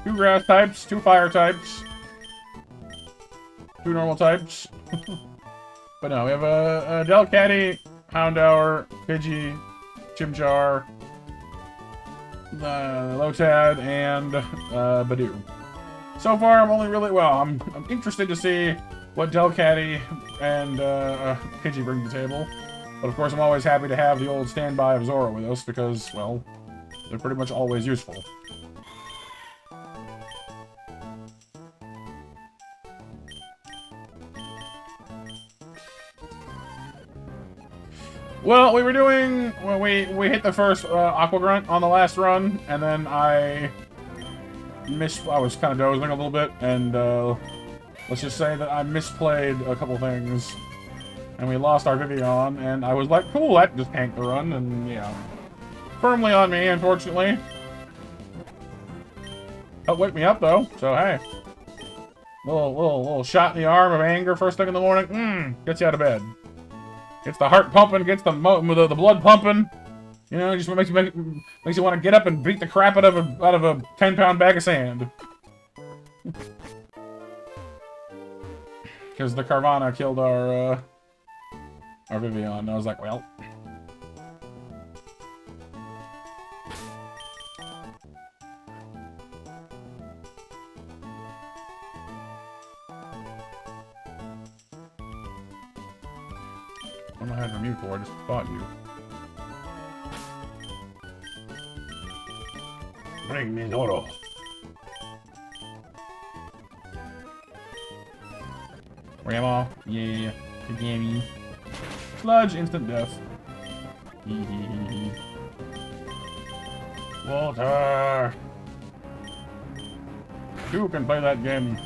2 grass types, 2 fire types, 2 normal types. But no, we have a Delcatty, Houndour, Pidgey, Chimchar, Lotad, and Badoo. So far, I'm interested to see what Delcatty and Pidgey bring to the table. But of course, I'm always happy to have the old standby of Zora with us because, well, they're pretty much always useful. Well, we hit the first Aqua Grunt on the last run, and then I was kind of dozing a little bit, and let's just say that I misplayed a couple things. And we lost our Vivian, and I was like, cool, that just tanked the run, and yeah. Firmly on me, unfortunately. Helped wake me up, though, so hey. Little shot in the arm of anger first thing in the morning. Gets you out of bed. Gets the heart pumping, gets the blood pumping. You know, just makes you want to get up and beat the crap out of a 10-pound bag of sand. Because the Carvana killed our Vivian, and I was like, well. What am I hiding from you for? I just fought you. Bring me Zoro. Grandma, yeah, Gammy. Sludge, instant death. Walter! You can play that game.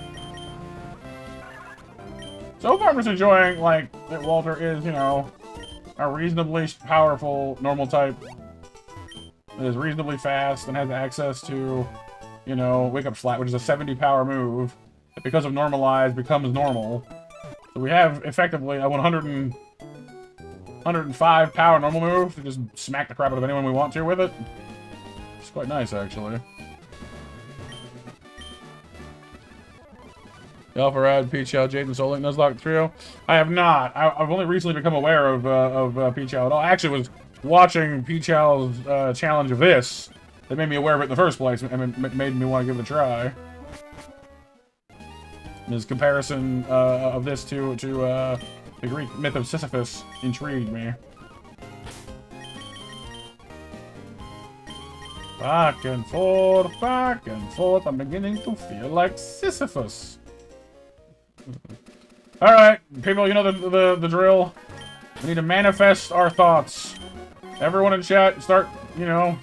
So far, I'm just enjoying, like, that Walter is, you know, a reasonably powerful normal type. That is reasonably fast and has access to, you know, Wake Up Slap, which is a 70 power move. That because of normalized becomes normal. So we have effectively a 105 power normal move to just smack the crap out of anyone we want to with it. It's quite nice, actually. Alpharad, Peach-Chow, Jaden, Soul Link, Nuzlocke Trio. I have not. I've only recently become aware of Peach-Chow at all. I actually was watching Peach-Chow's challenge of this that made me aware of it in the first place and made me want to give it a try. His comparison of this to the Greek myth of Sisyphus intrigued me. Back and forth, I'm beginning to feel like Sisyphus. Alright, people, you know the drill. We need to manifest our thoughts. Everyone in chat, start, you know...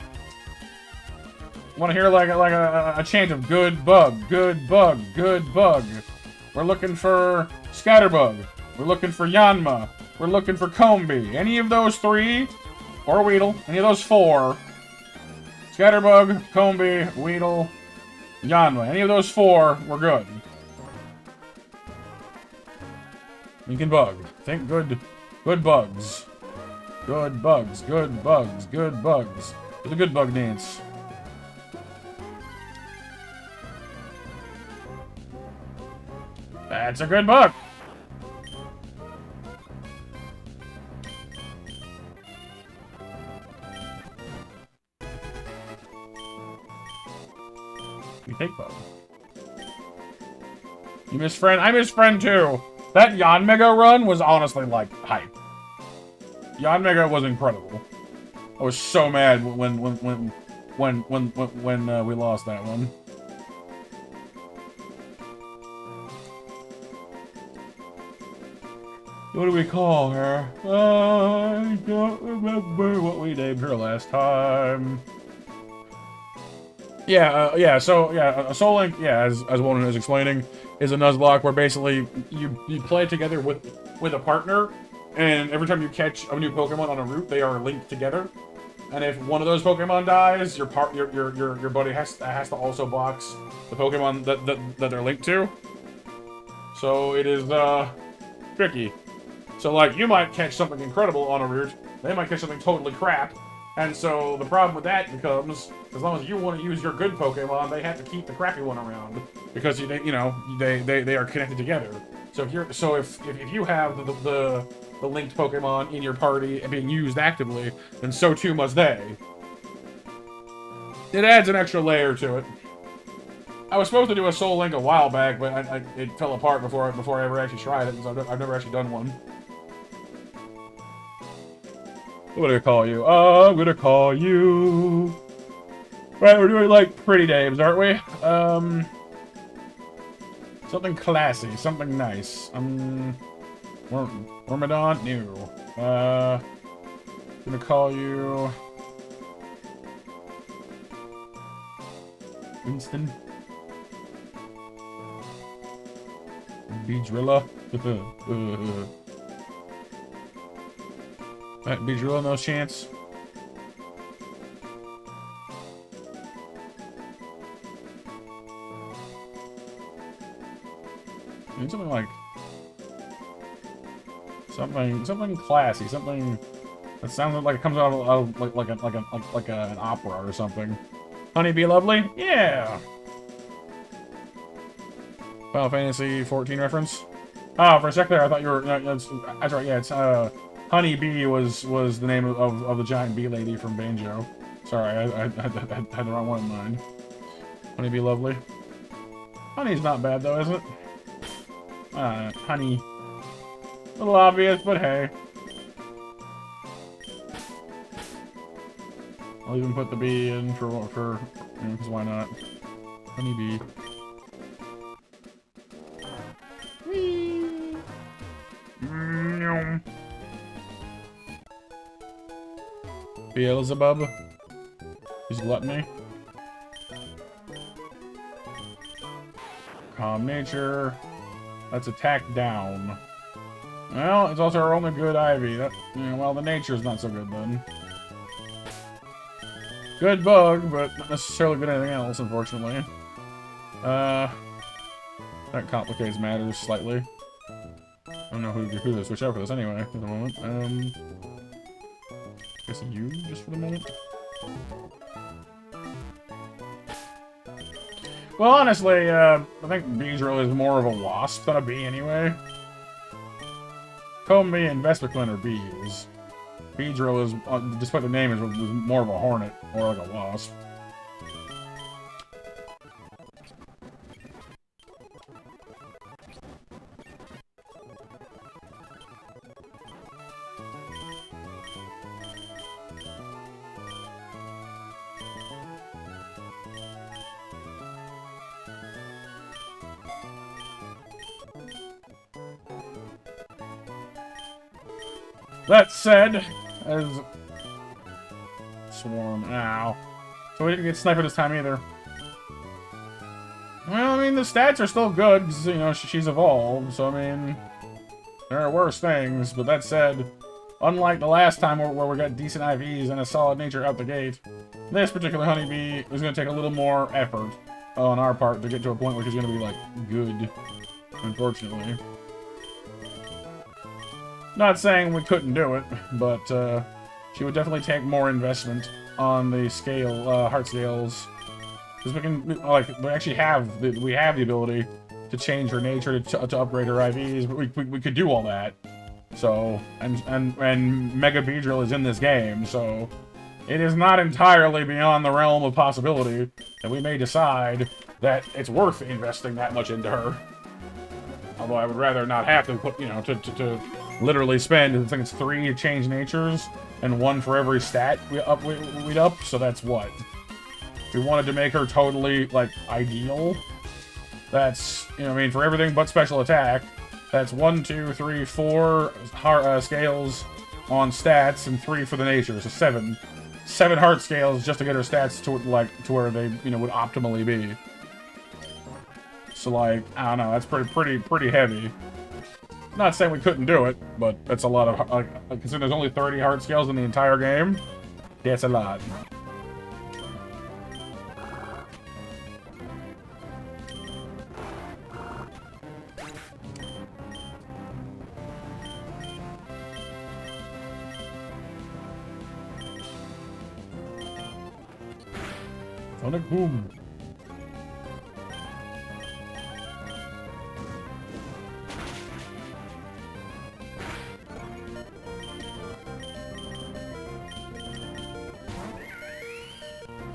want to hear like a chant of good bug, good bug, good bug. We're looking for Scatterbug. We're looking for Yanma. We're looking for Combi. Any of those three, or Weedle, any of those four. Scatterbug, Combi, Weedle, Yanma. Any of those four, we're good. Lincoln Bug. Think good bugs. Good bugs, good bugs, good bugs. It's a good bug dance. That's a good bug. You take bug. You miss friend. I miss friend too. That Yanmega run was honestly like hype. Yanmega was incredible. I was so mad when we lost that one. What do we call her? I don't remember what we named her last time. Yeah, so Soul Link, yeah, as Wonan is explaining, is a Nuzlocke where basically you play together with a partner, and every time you catch a new Pokemon on a route, they are linked together. And if one of those Pokemon dies, your buddy has to also box the Pokemon that they're linked to. So it is tricky. So like you might catch something incredible on a route, they might catch something totally crap. And so the problem with that becomes, as long as you want to use your good Pokemon, they have to keep the crappy one around because they are connected together. So if you have the linked Pokemon in your party and being used actively, then so too must they. It adds an extra layer to it. I was supposed to do a Soul Link a while back, but it fell apart before I ever actually tried it, so I've never actually done one. What do I call you? Oh, I'm gonna call you. Right, we're doing like pretty names, aren't we? Something classy, something nice. Wormadon? No. Gonna call you Winston. Beedrilla. Alright, Beedrilla, no chance. Maybe something like something classy, something that sounds like it comes out of like an opera or something. Honey Be Lovely? Yeah. Final Fantasy 14 reference. Oh, for a sec there, I thought you were. That's right. Yeah, it's Honey Bee was the name of the giant bee lady from Banjo. Sorry, I had the wrong one in mind. Honey Be Lovely. Honey's not bad though, is it? Honey. A little obvious, but hey. I'll even put the bee in for because why not? Honeybee. Whee! Beelzebub. He's gluttony. Calm nature. Let's attack down. Well, it's also our only good Ivy. That, well, the nature's not so good then. Good bug, but not necessarily good at anything else, unfortunately. That complicates matters slightly. I don't know who to switch out for this anyway at the moment. Guess you just for the moment. Well, honestly, I think Beedrill is more of a wasp than a bee anyway. Comb bee and Vesperclin are bees. Beedrill is, despite the name, is more of a hornet or like a wasp. That said, as Swarm, ow. So we didn't get Sniper this time either. Well, I mean, the stats are still good, because, she's evolved, so, I mean, there are worse things, but that said, unlike the last time where we got decent IVs and a solid nature out the gate, this particular honeybee is going to take a little more effort on our part to get to a point which is going to be, like, good, unfortunately. Not saying we couldn't do it, but she would definitely take more investment on the scale, heart scales, because we can, we actually have the ability to change her nature to upgrade her IVs. But we could do all that. So and Mega Beedrill is in this game, so it is not entirely beyond the realm of possibility that we may decide that it's worth investing that much into her. Although I would rather not have to put, to literally spend, I think it's 3 to change natures, and 1 for every stat we'd up, so that's what? If we wanted to make her totally, like, ideal, that's, for everything but special attack, that's 1, 2, 3, 4 scales on stats, and 3 for the nature, so 7. 7 heart scales just to get her stats to where they, would optimally be. So, like, I don't know, that's pretty heavy. Not saying we couldn't do it, but that's a lot of, considering there's only 30 heart scales in the entire game, that's a lot. Sonic Boom.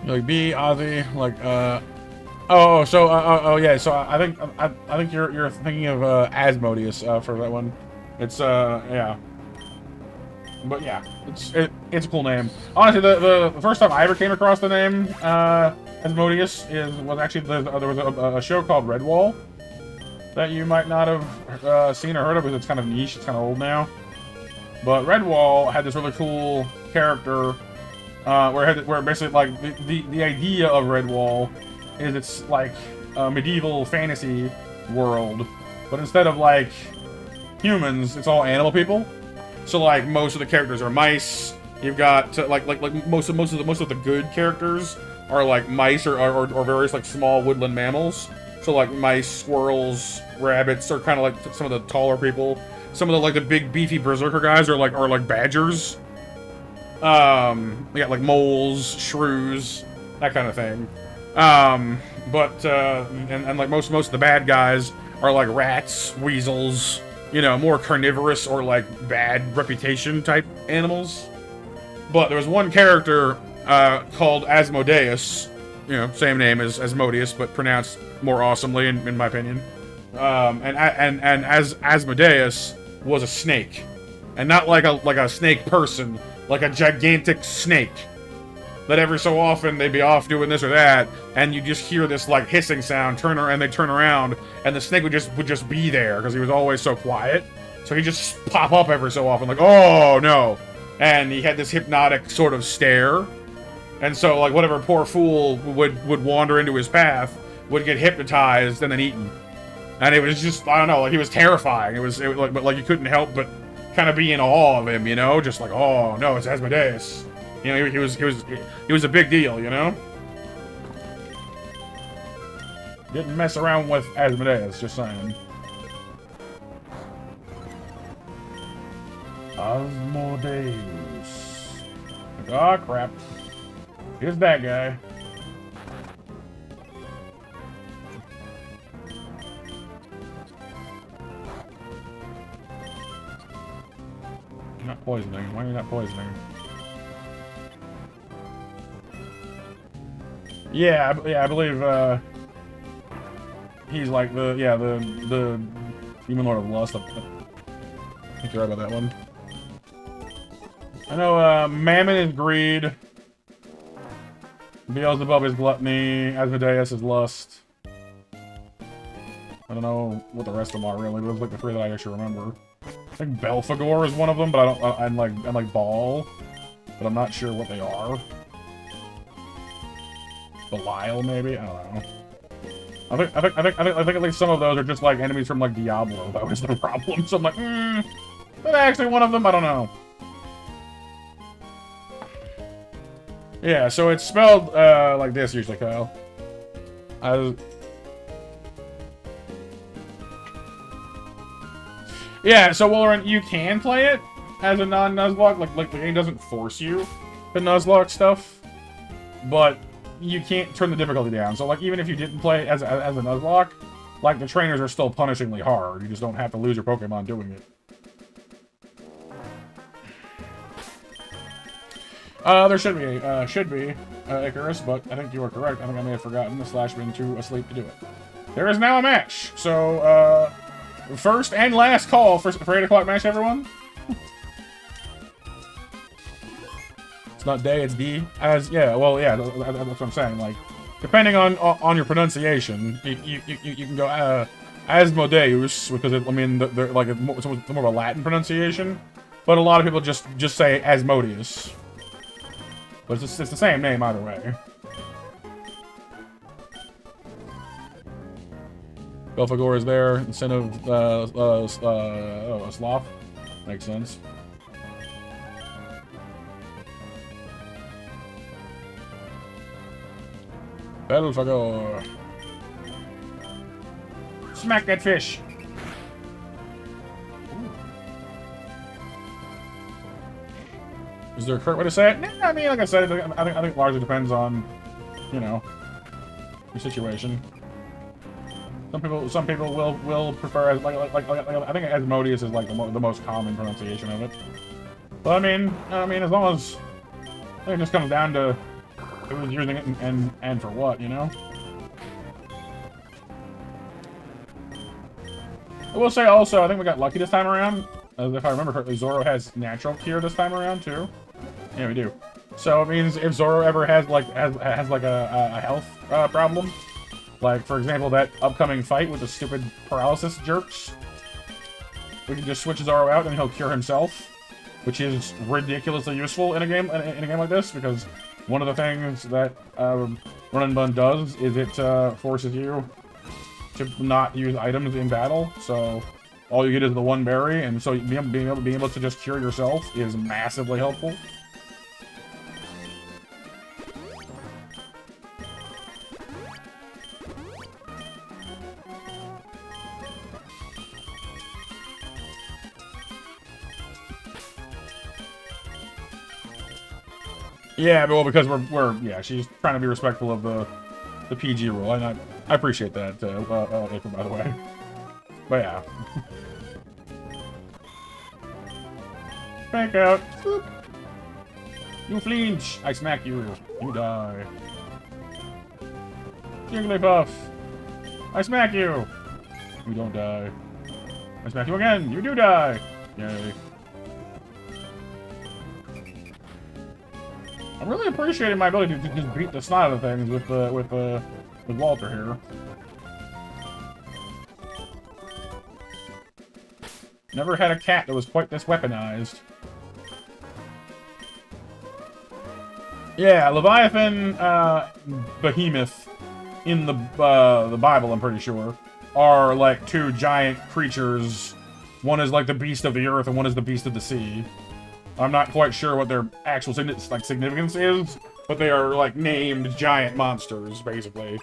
Like B, Ozzy, like oh, yeah. So I think you're thinking of Asmodeus for that one. It's yeah, but yeah, it's a cool name. Honestly, the first time I ever came across the name Asmodeus was actually there was a show called Redwall that you might not have seen or heard of because it's kind of niche. It's kind of old now. But Redwall had this really cool character. Where basically, like, the idea of Redwall is it's like a medieval fantasy world, but instead of, like, humans, it's all animal people. So, like, most of the characters are mice. You've got, like most of the good characters are, like, mice or various, like, small woodland mammals. So, like, mice, squirrels, rabbits are kind of like some of the taller people. Some of the, like, the big, beefy berserker guys are like badgers. Yeah, like moles, shrews, that kind of thing. But like most of the bad guys are like rats, weasels, more carnivorous or like bad reputation type animals. But there was one character, called Asmodeus, same name as Asmodeus, but pronounced more awesomely in my opinion. And as Asmodeus was a snake. And not like a snake person, like a gigantic snake. that every so often they'd be off doing this or that, and you just hear this like hissing sound, and they turn around, and the snake would just be there because he was always so quiet. So he'd just pop up every so often, like, oh no, and he had this hypnotic sort of stare, and so like whatever poor fool would wander into his path would get hypnotized and then eaten, and it was just, I don't know, like he was terrifying. It was like, but like you couldn't help but kind of be in awe of him, you know, just like, oh no, it's Asmodeus. You know, he was a big deal, you know? Didn't mess around with Asmodeus, just saying. Asmodeus. Oh, crap. Here's that guy. You're not poisoning. Why are you not poisoning? Yeah, I believe, he's like the Demon Lord of Lust. I think you're right about that one. I know, Mammon is greed. Beelzebub is gluttony. Asmodeus is lust. I don't know what the rest of them are, really. Those are like the three that I actually remember. I think Belphegor is one of them, but I'm like Baal, but I'm not sure what they are. Belial, maybe? I don't know. I think at least some of those are just like enemies from like Diablo. That was the problem. So I'm like, is that actually one of them? I don't know. Yeah, so it's spelled like this usually, Kyle. Yeah, so Walleran, you can play it as a non-Nuzlocke. Like the game doesn't force you to Nuzlocke stuff, but you can't turn the difficulty down. So like even if you didn't play it as a Nuzlocke, like the trainers are still punishingly hard. You just don't have to lose your Pokemon doing it. There should be Icarus, but I think you are correct. I think I may have forgotten the Slash been too asleep to do it. There is now a match. So first and last call for 8 o'clock match, everyone. It's not day, it's D. Yeah, well, yeah, that's what I'm saying. Like, depending on your pronunciation, you can go Asmodeus, because I mean, they're like it's more of a Latin pronunciation, but a lot of people just say Asmodeus. But it's the same name either way. Belphegor is there instead of a sloth. Makes sense. Belphegor. Smack that fish. Is there a correct way to say it? Nah, I mean, like I said, I think it largely depends on, you know, your situation. Some people will prefer like I think Asmodeus is like the most common pronunciation of it. But I mean as long as I think it just comes down to who's using it and for what, you know. I will say also, I think we got lucky this time around. If I remember correctly, Zoro has natural cure this time around too. Yeah, we do. So it means if Zoro ever has like a health problem, like for example that upcoming fight with the stupid paralysis jerks, we can just switch Zoro out and he'll cure himself, which is ridiculously useful in a game like this, because one of the things that Run Bun does is it forces you to not use items in battle. So all you get is the one berry, and so being able to just cure yourself is massively helpful. Yeah, well, because we're she's trying to be respectful of the PG rule, and I appreciate that, April, by the way. But yeah. Back out. Boop. You flinch. I smack you. You die. Jigglypuff. I smack you. You don't die. I smack you again. You do die. Yay. I'm really appreciating my ability to just beat the snot out of things with Walter here. Never had a cat that was quite this weaponized. Yeah, Leviathan, Behemoth in the Bible, I'm pretty sure, are like two giant creatures. One is like the beast of the earth, and one is the beast of the sea. I'm not quite sure what their actual significance is, but they are like named giant monsters, basically.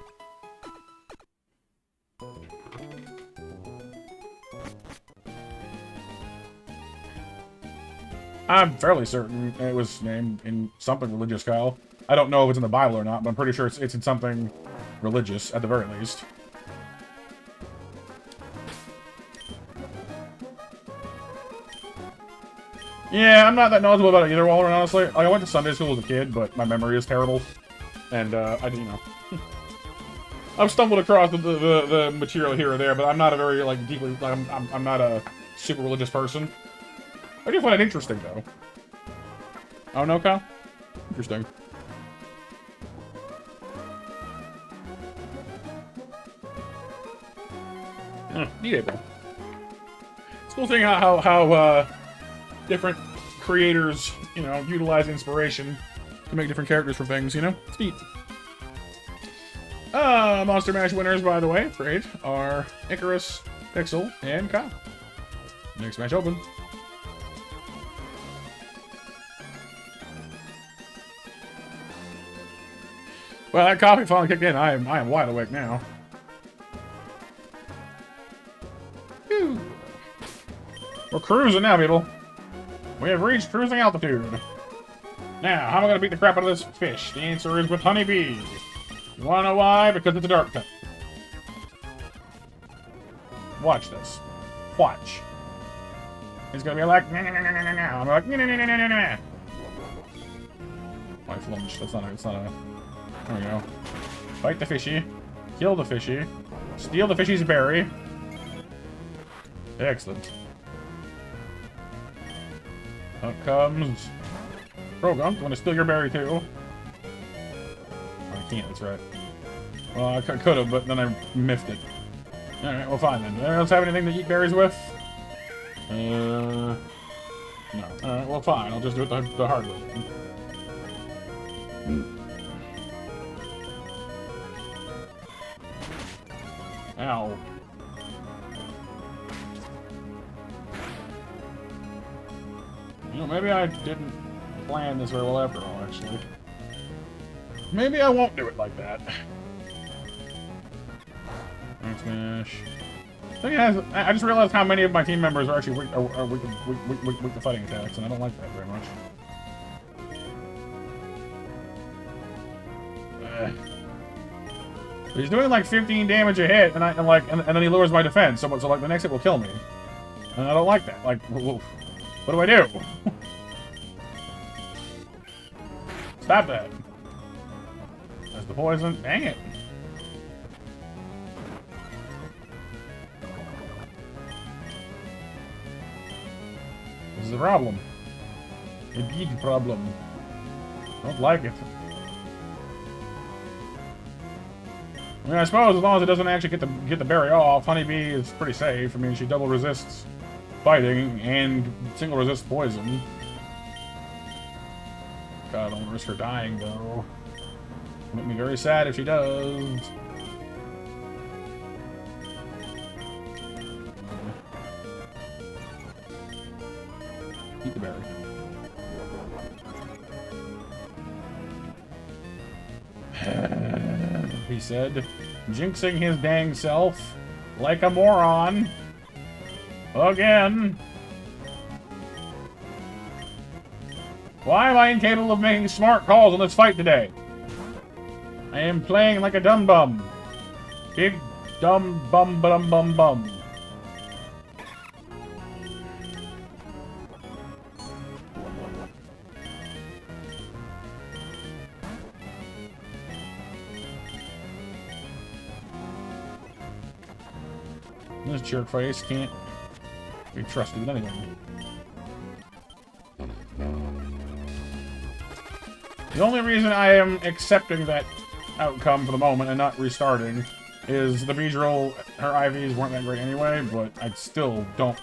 I'm fairly certain it was named in something religious, Kyle. I don't know if it's in the Bible or not, but I'm pretty sure it's in something religious, at the very least. Yeah, I'm not that knowledgeable about it either, Walter, honestly. Like, I went to Sunday school as a kid, but my memory is terrible. And, I you know. I've stumbled across the material here or there, but I'm not a very, like, deeply, like, I'm not a super religious person. I do find it interesting, though. Oh, no, Kyle? Interesting. Neat April. It's a cool thing how different creators, you know, utilize inspiration to make different characters for things, you know? It's neat. Monster Mash winners, by the way, for 8 are Icarus, Pixel, and Kyle. Next match open. Well, that coffee finally kicked in. I am wide awake now. Whew. We're cruising now, people. We have reached cruising altitude. Now, how am I going to beat the crap out of this fish? The answer is with Honeybee. You want to know why? Because it's a dark type. Watch this. Watch. He's going to be like, nah, nah, nah, nah, nah, nah. I'm like, nah, nah, nah, nah, nah, nah. Life lunch. That's not a... There we go. Fight the fishy. Kill the fishy. Steal the fishy's berry. Excellent. Out comes... Krogunk, I'm gonna steal your berry too. Oh, I can't, that's right. Well, I could have, but then I miffed it. Alright, well fine then. Anyone else have anything to eat berries with? No. Alright, well fine, I'll just do it the hard way. Ow. You know, maybe I didn't plan this very well after all, actually. Maybe I won't do it like that. Smash. Thing is, I just realized how many of my team members are actually weak to fighting attacks, and I don't like that very much. He's doing like 15 damage a hit, and then he lowers my defense, so like the next hit will kill me, and I don't like that. Like, what do I do? Stop that! That's the poison. Dang it! This is a problem. A big problem. Don't like it. I mean, I suppose as long as it doesn't actually get the berry off, Honeybee is pretty safe. I mean, she double resists fighting and single resists poison. God, I don't want to risk her dying though. It'll make me very sad if she does. Eat the berry. He said, jinxing his dang self like a moron. Again. Why am I incapable of making smart calls on this fight today? I am playing like a dumb bum. Big dumb bum bum bum bum. This jerk face can't be trusted with anything. The only reason I am accepting that outcome for the moment and not restarting is the Beedrill, her IVs weren't that great anyway, but I still don't...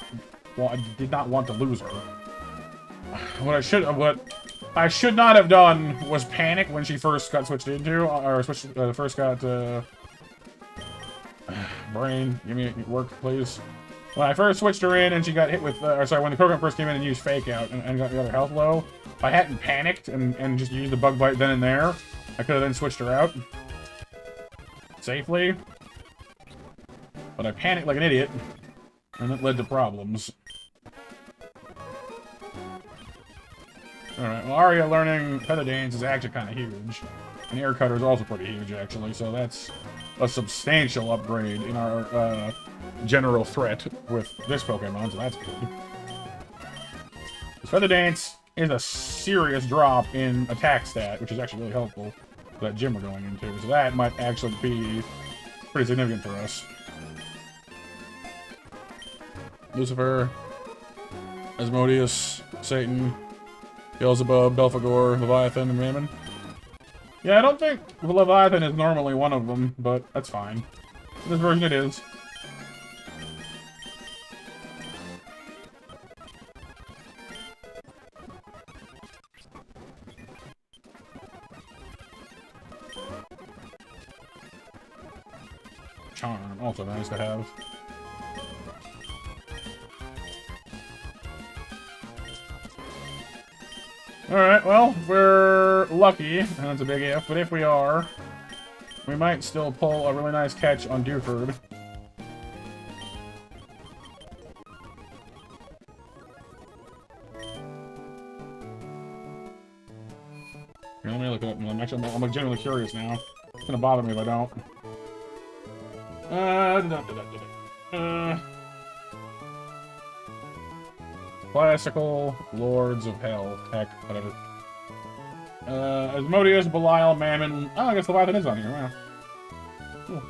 Well, I did not want to lose her. What I should not have done was panic when she first got switched into, or first got, brain, give me work, please. When I first switched her in and she got hit with, or sorry, when the program first came in and used Fake Out and got the other health low, if I hadn't panicked and just used the Bug Bite then and there, I could have then switched her out safely. But I panicked like an idiot, and it led to problems. Alright, well, Arya learning Feather Dance is actually kind of huge. And Air Cutter is also pretty huge, actually, so that's a substantial upgrade in our general threat with this Pokemon, so that's good. Feather Dance is a serious drop in attack stat, which is actually really helpful for that gym we're going into, so that might actually be pretty significant for us. Lucifer, Asmodeus, Satan, Beelzebub, Belphegor, Leviathan, and Mammon. Yeah, I don't think Leviathan is normally one of them, but that's fine. In this version it is. Charm, also nice to have. Alright, well, if we're lucky, and that's a big if, but if we are, we might still pull a really nice catch on Dewford. Here, let me look it up. I'm genuinely curious now. It's gonna bother me if I don't. Classical Lords of Hell. Heck, whatever. Asmodeus, Belial, Mammon. Oh, I guess Leviathan is on here. Wow. Cool.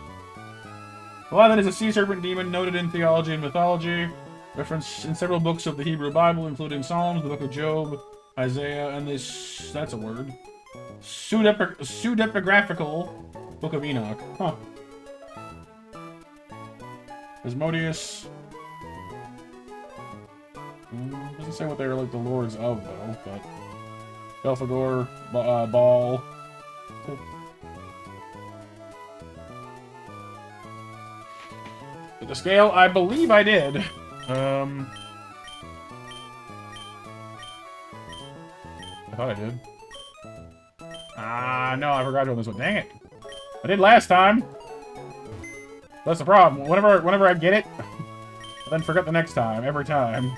Leviathan is a sea serpent demon noted in theology and mythology. Referenced in several books of the Hebrew Bible, including Psalms, the Book of Job, Isaiah, and this... that's a word. Pseudepigraphical Book of Enoch. Huh. Asmodeus... doesn't say what they're like the lords of, though, but... Belphegor, Ball... Cool. With the scale, I believe I did. I thought I did. Ah, no, I forgot to do this one. Dang it. I did last time. That's the problem. Whenever I get it, I then forget the next time, every time.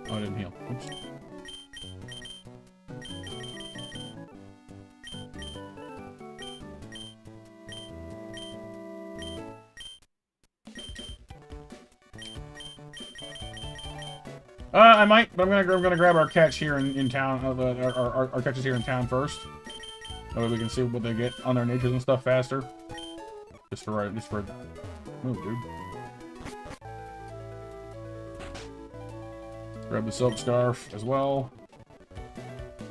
Oh, I didn't heal. Oops. I might, but I'm gonna grab our catch here in town. Our catches here in town first. That way we can see what they get on their natures and stuff faster. Just for move, dude. Grab the Silk Scarf as well.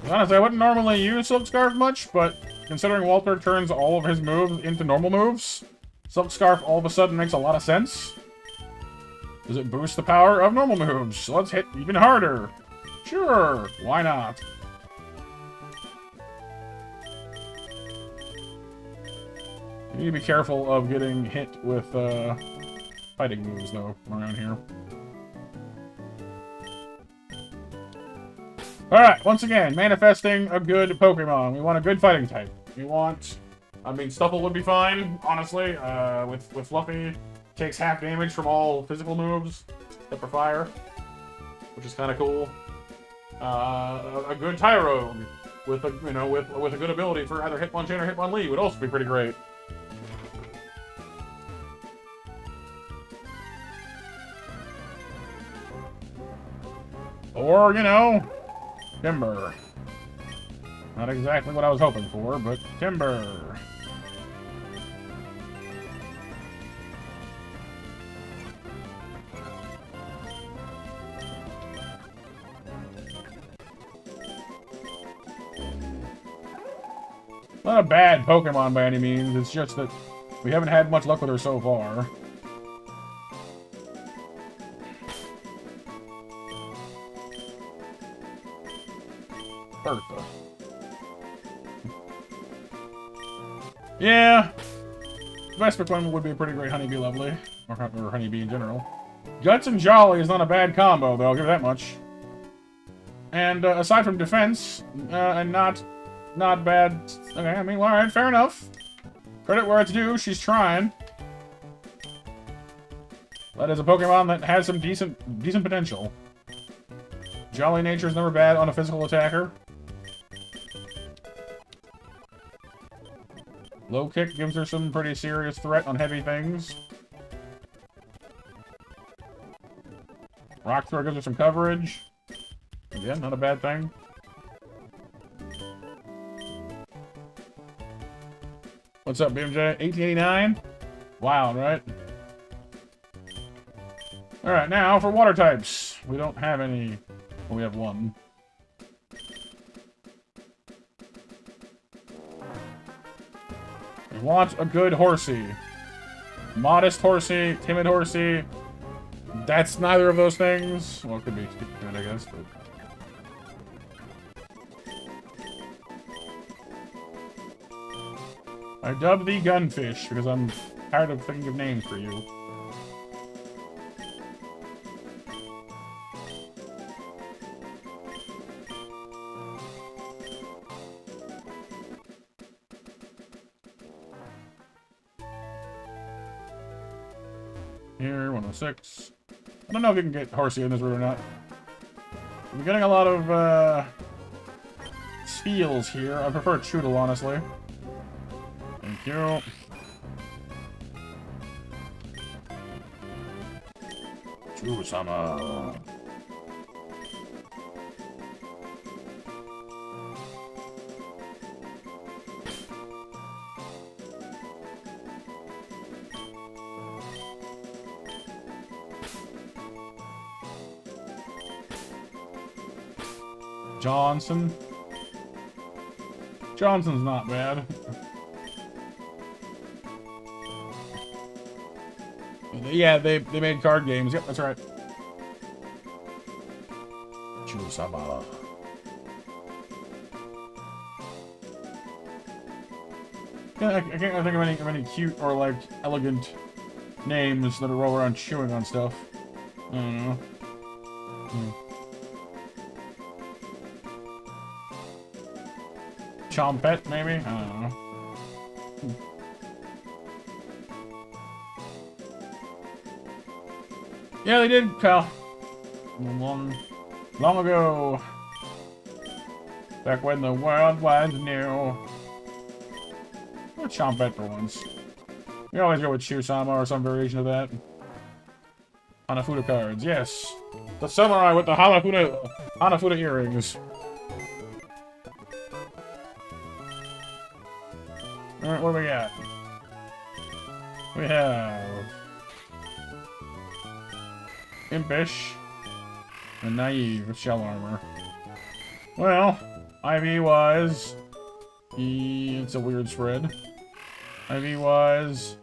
Honestly, I wouldn't normally use Silk Scarf much, but considering Walter turns all of his moves into normal moves, Silk Scarf all of a sudden makes a lot of sense. Does it boost the power of normal moves? So let's hit even harder. Sure, why not? You need to be careful of getting hit with fighting moves, though, around here. Alright, once again, manifesting a good Pokemon. We want a good fighting type. We want... I mean, Stuffle would be fine, honestly. With Fluffy, takes half damage from all physical moves, except for fire, which is kind of cool. A good Tyrogue with a with a good ability for either Hitmonchan or Hitmonlee would also be pretty great. Or, you know, Timber. Not exactly what I was hoping for, but Timber. Not a bad Pokemon by any means, it's just that we haven't had much luck with her so far. Bertha. Yeah. Vespiquen would be a pretty great Honeybee lovely. Or Honeybee in general. Guts and Jolly is not a bad combo, though, I'll give that much. And aside from defense, and not bad... Okay, I mean, alright, fair enough. Credit where it's due, she's trying. That is a Pokemon that has some decent potential. Jolly nature is never bad on a physical attacker. Low kick gives her some pretty serious threat on heavy things. Rock throw gives her some coverage. Again, not a bad thing. What's up, BMJ? 1889? Wild, right? Alright, now for water types. We don't have any... Well, we have one. We want a good horsey. Modest horsey, timid horsey. That's neither of those things. Well, it could be timid, I guess, but... I dubbed thee Gunfish because I'm tired of thinking of names for you. Here, 106. I don't know if you can get horsey in this route or not. I'm getting a lot of steals here. I prefer Choodle, honestly. Thank you. Chusama. Johnson. Johnson's not bad. Yeah, they made card games. Yep, that's right. Chusama. I can't think of any cute or like elegant names that roll around chewing on stuff. I don't know. Chompette, maybe? I don't know. Yeah, they did, pal. Long ago. Back when the world was new. Or Chompette for once. We always go with Chusama or some variation of that. Hanafuda cards, yes. The samurai with the Hanafuda earrings. Alright, what do we got? We have... Impish. And Naive with Shell Armor. Well, IV-wise... It's a weird spread. IV-wise...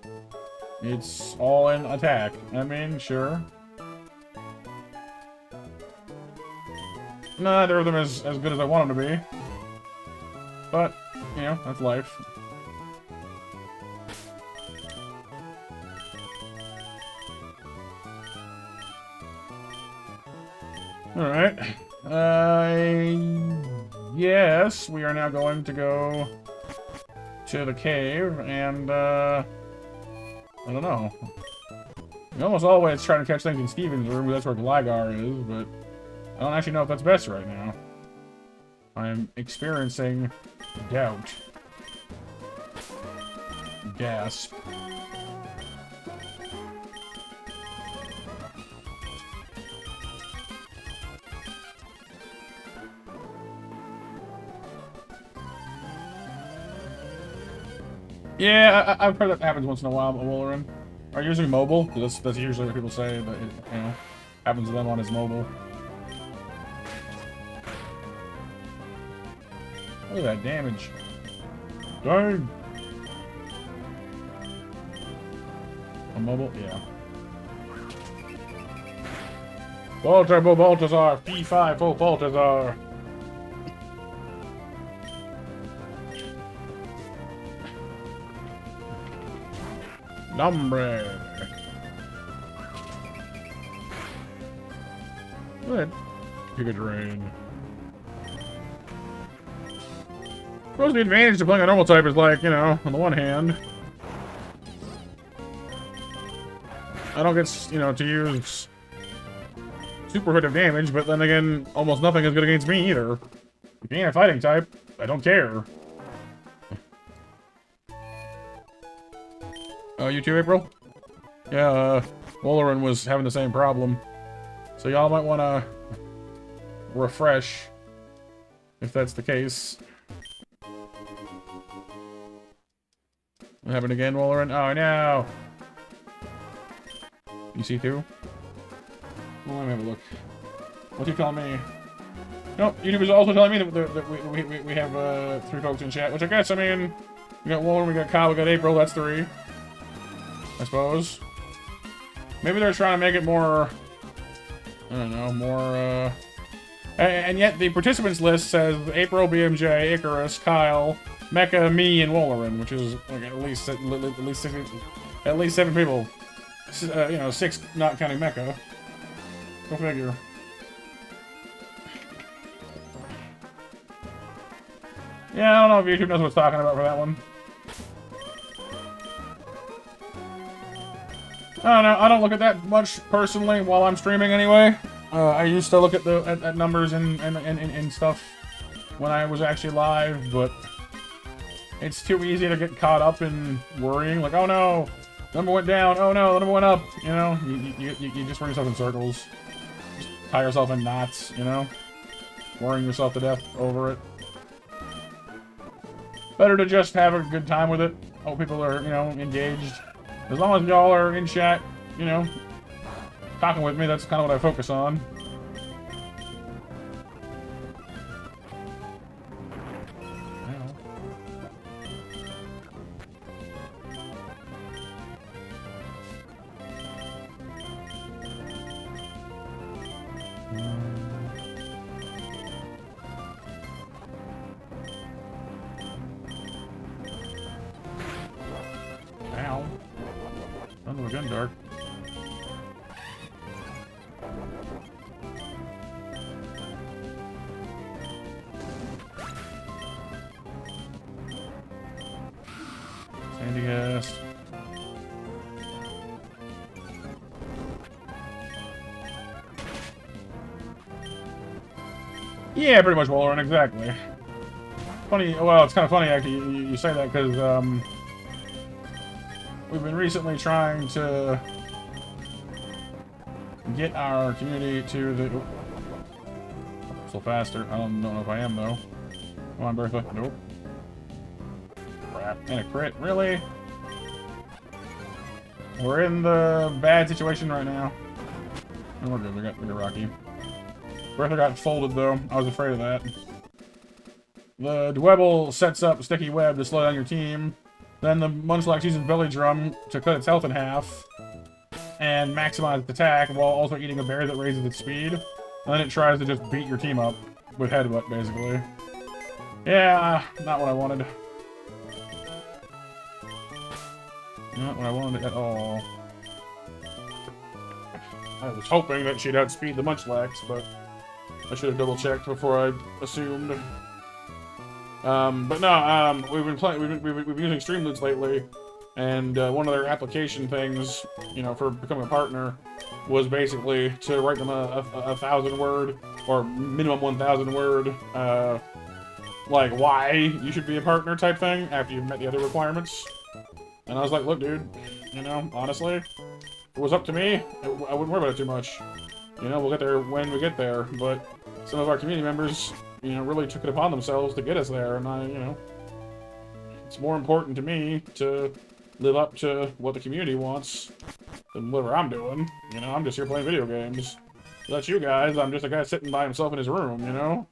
It's all in attack. I mean, sure. Neither of them is as good as I want them to be. But, you know, that's life. Alright. Yes, we are now going to go to the cave, and, I don't know. We almost always try to catch things in Steven's room, that's where Gligar is, but I don't actually know if that's best right now. I'm experiencing doubt. Gasp. Yeah, I've heard that happens once in a while, but Woolerin. Are you using mobile? That's usually what people say, that it, you know, happens to them on his mobile. Look at that damage. Dang. A mobile? Yeah. Full turbo Baltazar. P5 full Baltazar. Nombre. Good. Giga Drain. I suppose the advantage to playing a normal type is like, you know, on the one hand, I don't get, you know, to use super effective damage, but then again, almost nothing is good against me either. If you ain't a fighting type, I don't care. Oh, you too, April? Yeah, Woloran was having the same problem. So y'all might want to refresh, if that's the case. What happened again, Woloran? Oh, no! You see through? Well, let me have a look. What's he telling me? No, YouTube is also telling me that we have 3 folks in chat, which I guess, I mean, we got Woloran, we got Kyle, we got April, that's 3. I suppose. Maybe they're trying to make it more, I don't know, more, and yet the participants list says April, BMJ, Icarus, Kyle, Mecha, me, and Woloran, which is like at least 7 people. You know, 6 not counting Mecha. Go figure. Yeah, I don't know if YouTube knows what it's talking about for that one. I don't know. I don't look at that much personally while I'm streaming anyway. I used to look at the at numbers and stuff when I was actually live, but it's too easy to get caught up in worrying. Like, oh no, number went down. Oh no, the number went up. You know, you just run yourself in circles. Just tie yourself in knots. You know, worrying yourself to death over it. Better to just have a good time with it. Hope people are, you know, engaged. As long as y'all are in chat, you know, talking with me, that's kind of what I focus on. Ow. Under the gun dark. Sandy Gast. Yeah, pretty much Woloran, exactly. Funny, well, it's kind of funny actually you say that because we've been recently trying to get our community to the... Oh, still faster. I don't know if I am, though. Come on, Bertha. Nope. Crap. And a crit. Really? We're in the bad situation right now. Oh, we're good. We got Rocky. Bertha got folded, though. I was afraid of that. The Dwebble sets up Sticky Web to slow down your team. Then the Nuzlocke uses Belly Drum to cut its health in half and maximize its attack while also eating a berry that raises its speed. And then it tries to just beat your team up with Headbutt, basically. Yeah, not what I wanted. Not what I wanted at all. I was hoping that she'd outspeed the Munchlax, but I should have double-checked before I assumed. But no, we've been playing. We've been using Streamloots lately, and one of their application things, you know, for becoming a partner, was basically to write them a 1,000-word or minimum 1,000-word, like why you should be a partner type thing after you've met the other requirements. And I was like, look, dude, you know, honestly, if it was up to me, I wouldn't worry about it too much. You know, we'll get there when we get there. But some of our community members, you know, really took it upon themselves to get us there, and you know, it's more important to me to live up to what the community wants than whatever I'm doing. You know, I'm just here playing video games. That's you guys. I'm just a guy sitting by himself in his room, you know?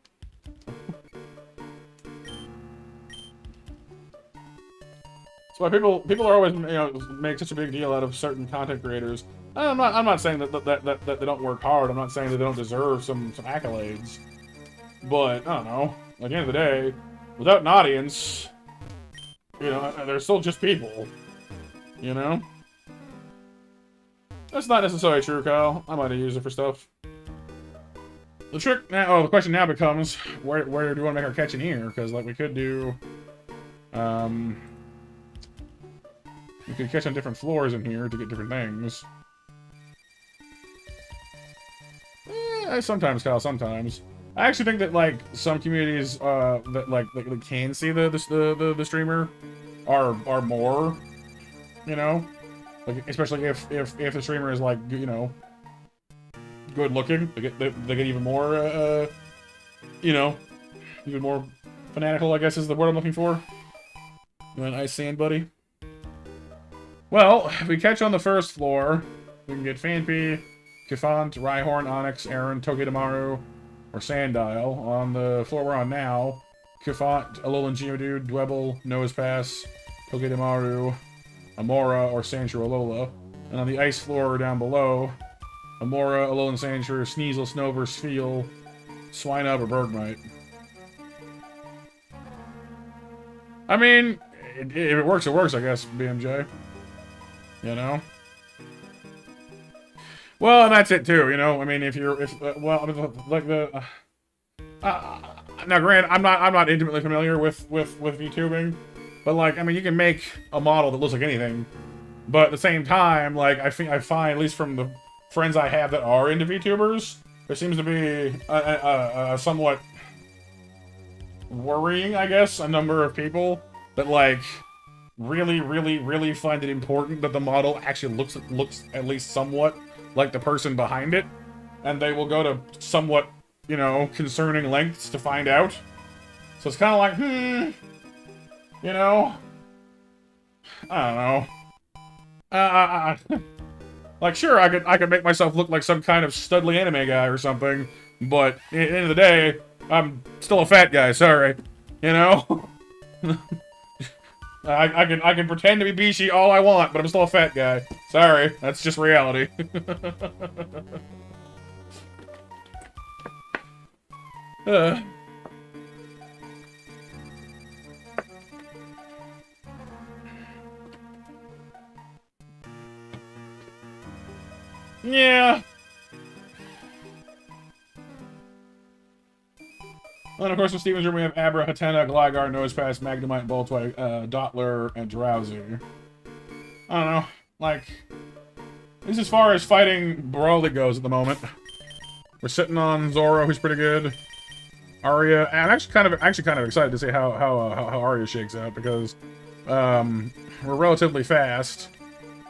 why people are always, you know, make such a big deal out of certain content creators. I'm not saying that they don't work hard. I'm not saying that they don't deserve some accolades. But I don't know. At the end of the day, without an audience, you know, they're still just people. You know? That's not necessarily true, Kyle. I might have used it for stuff. The trick now, the question now becomes, where do we want to make our catch in here? Because, like, we could do, we could catch on different floors in here to get different things. Sometimes, Kyle, sometimes. I actually think that, like, some communities, that can see the streamer are more, you know? Like, especially if the streamer is, like, you know, good looking, they get even more, you know, even more fanatical, I guess is the word I'm looking for. You want ice sand, buddy? Well, if we catch on the first floor, we can get Fanpy, Kifant, Rhyhorn, Onyx, Aaron, Togedemaru, or Sandile. On the floor we're on now, Kifant, Alolan Geodude, Dwebble, Nosepass, Togedemaru, Amora, or Sandshrew Alola. And on the ice floor down below, Amora, Alolan Sandshrew, Sneasel, Snover, Spheal, Swinub, or Bergmite. I mean, if it works, I guess, BMJ. You know? Well, and that's it too, you know? I mean, well, I mean, like the... now, granted, I'm not intimately familiar with VTubing, but, like, I mean, you can make a model that looks like anything, but at the same time, like, I find, at least from the friends I have that are into VTubers, there seems to be a somewhat worrying, I guess, a number of people that, like, really find it important that the model actually looks at least somewhat like the person behind it, and they will go to somewhat, you know, concerning lengths to find out. So it's kind of like, you know, I don't know. Like, sure, I could make myself look like some kind of studly anime guy or something, but at the end of the day, I'm still a fat guy. Sorry, you know. I can pretend to be Bishi all I want, but I'm still a fat guy. Sorry, that's just reality. Yeah. And of course, in Steven's room, we have Abra, Hatena, Gligar, Nosepass, Magnemite, Boltway, Dottler, and Drowsy. I don't know. Like, this is as far as fighting Brawly goes at the moment. We're sitting on Zoro, who's pretty good. Arya, and I'm actually kind of excited to see how Arya shakes out, because we're relatively fast,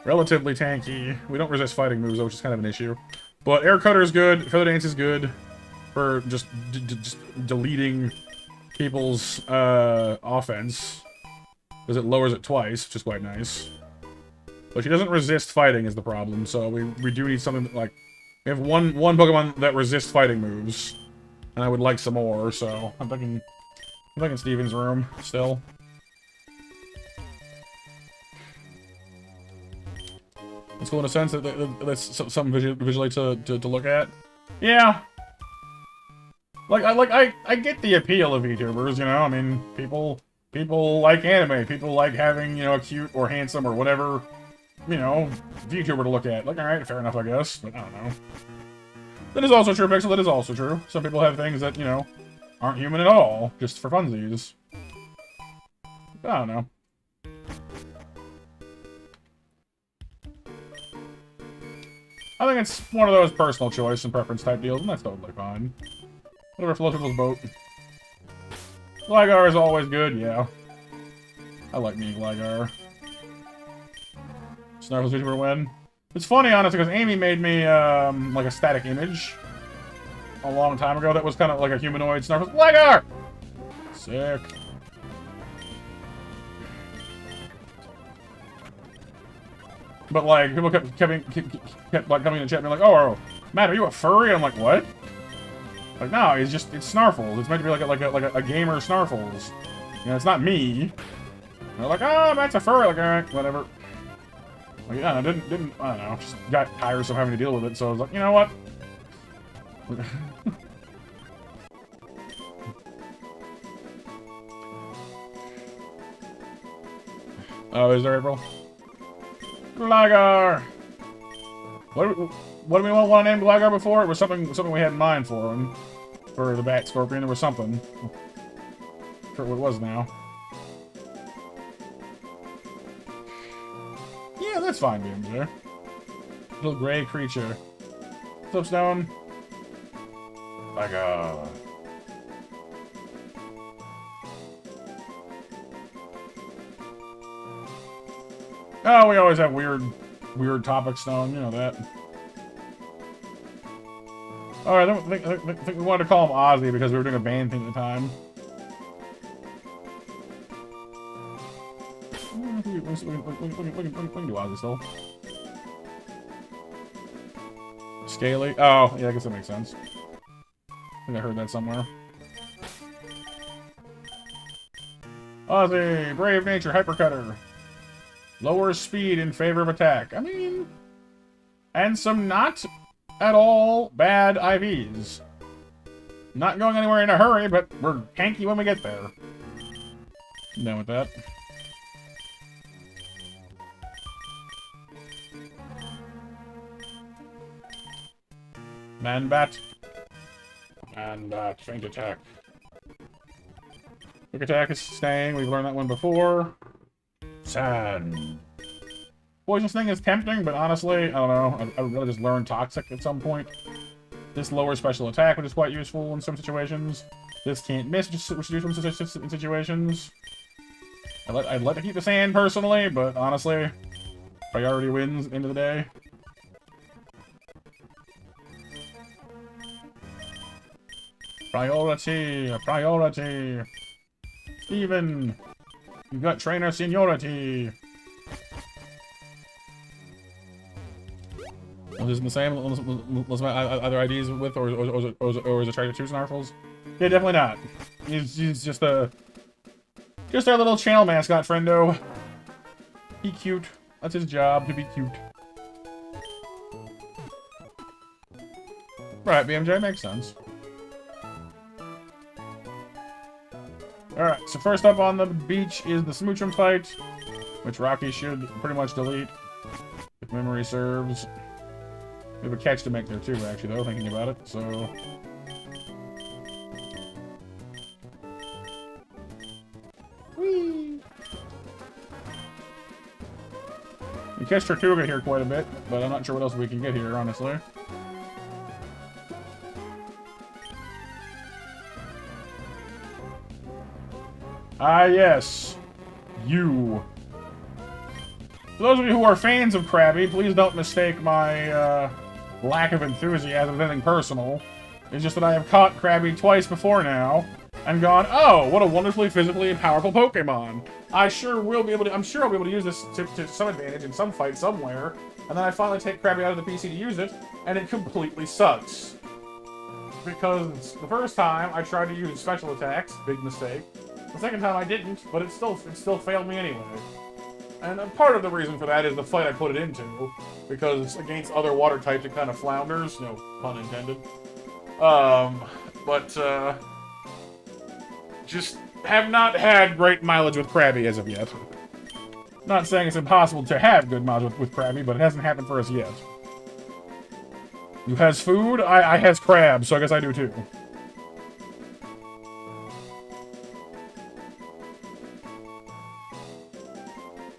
relatively tanky. We don't resist fighting moves, though, which is kind of an issue. But Air Cutter is good. Feather Dance is good for just deleting people's offense, because it lowers it twice, which is quite nice. But she doesn't resist fighting is the problem, so we do need something that, like, we have one Pokemon that resists fighting moves, and I would like some more, so I'm thinking Steven's room still. It's cool in a sense that that's something visually to look at. Yeah. I get the appeal of VTubers, you know. I mean, people like anime. People like having, you know, a cute or handsome or whatever, you know, VTuber to look at. Like, all right, fair enough, I guess. But I don't know. That is also true, Pixel. That is also true. Some people have things that, you know, aren't human at all, just for funsies. I don't know. I think it's one of those personal choice and preference type deals, and that's totally fine. Whatever floats people's boat. Gligar is always good, yeah. I like me Gligar. Snarfle's VTuber win. It's funny, honestly, because Amy made me, like a static image a long time ago that was kind of like a humanoid Snarfle's Gligar! Sick. But, like, people kept like, coming in the chat and being like, oh, Matt, are you a furry? And I'm like, what? Like, no, it's Snarfles. It's meant to be like a gamer Snarfles. You know, it's not me. They're like, oh, that's a furry. Like, alright, whatever. Like, yeah, I didn't, I don't know, just got tiresome having to deal with it, so I was like, you know what? Oh, is there April? Gligar! What do we want to name Gligar before? It was something we had in mind for him. For the Bat Scorpion, there was something. I forget what it was now. Yeah, that's fine, BMJ. Little gray creature. Soapstone. Gligar. Oh, we always have weird topics, Stone. You know that. Alright, I think we wanted to call him Ozzy because we were doing a band thing at the time. We can do Ozzy still. Scaly? Oh, yeah, I guess that makes sense. I think I heard that somewhere. Ozzy, Brave Nature, Hypercutter. Lower speed in favor of attack. I mean, and some not at all bad IVs. Not going anywhere in a hurry, but we're tanky when we get there. I'm done with that. Man-Bat. Man-Bat, faint attack. Quick attack is staying. We've learned that one before. Sad. Poisonous thing is tempting, but honestly, I don't know. I would rather just learn Toxic at some point. This lowers special attack, which is quite useful in some situations. This can't miss, which is useful in situations. I'd like to keep the sand personally, but honestly, priority wins end of the day. Priority, priority. Steven, you've got trainer seniority. Is it the same? Other IDs with, or is it try to choose Snarfles? Yeah, definitely not. He's just our little channel mascot, friendo. Be cute. That's his job, to be cute. Right, BMJ makes sense. Alright, so first up on the beach is the Smoochum fight, which Rocky should pretty much delete, if memory serves. We have a catch to make there too, actually, though, thinking about it, so... Whee! We catch Tortuga here quite a bit, but I'm not sure what else we can get here, honestly. Ah, yes. You. For those of you who are fans of Krabby, please don't mistake my, lack of enthusiasm as anything personal. It's just that I have caught Krabby twice before now, and gone, oh, what a wonderfully physically powerful Pokemon. I'm sure I'll be able to use this to some advantage in some fight somewhere, and then I finally take Krabby out of the PC to use it, and it completely sucks. Because the first time I tried to use special attacks, big mistake. The second time I didn't, but it still failed me anyway. And part of the reason for that is the fight I put it into, because against other water types it kind of flounders, no pun intended. Just have not had great mileage with Krabby as of yet. Not saying it's impossible to have good mileage with Krabby, but it hasn't happened for us yet. You has food, I has crab, so I guess I do too.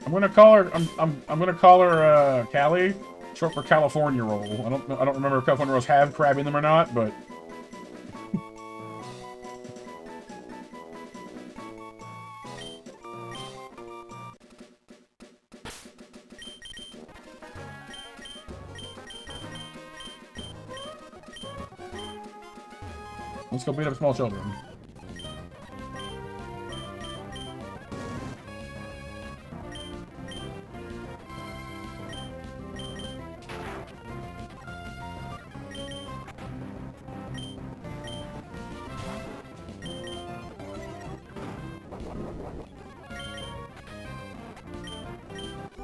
I'm gonna call her Callie, short for California Roll. I don't remember if California Rolls have crab in them or not, but let's go beat up small children.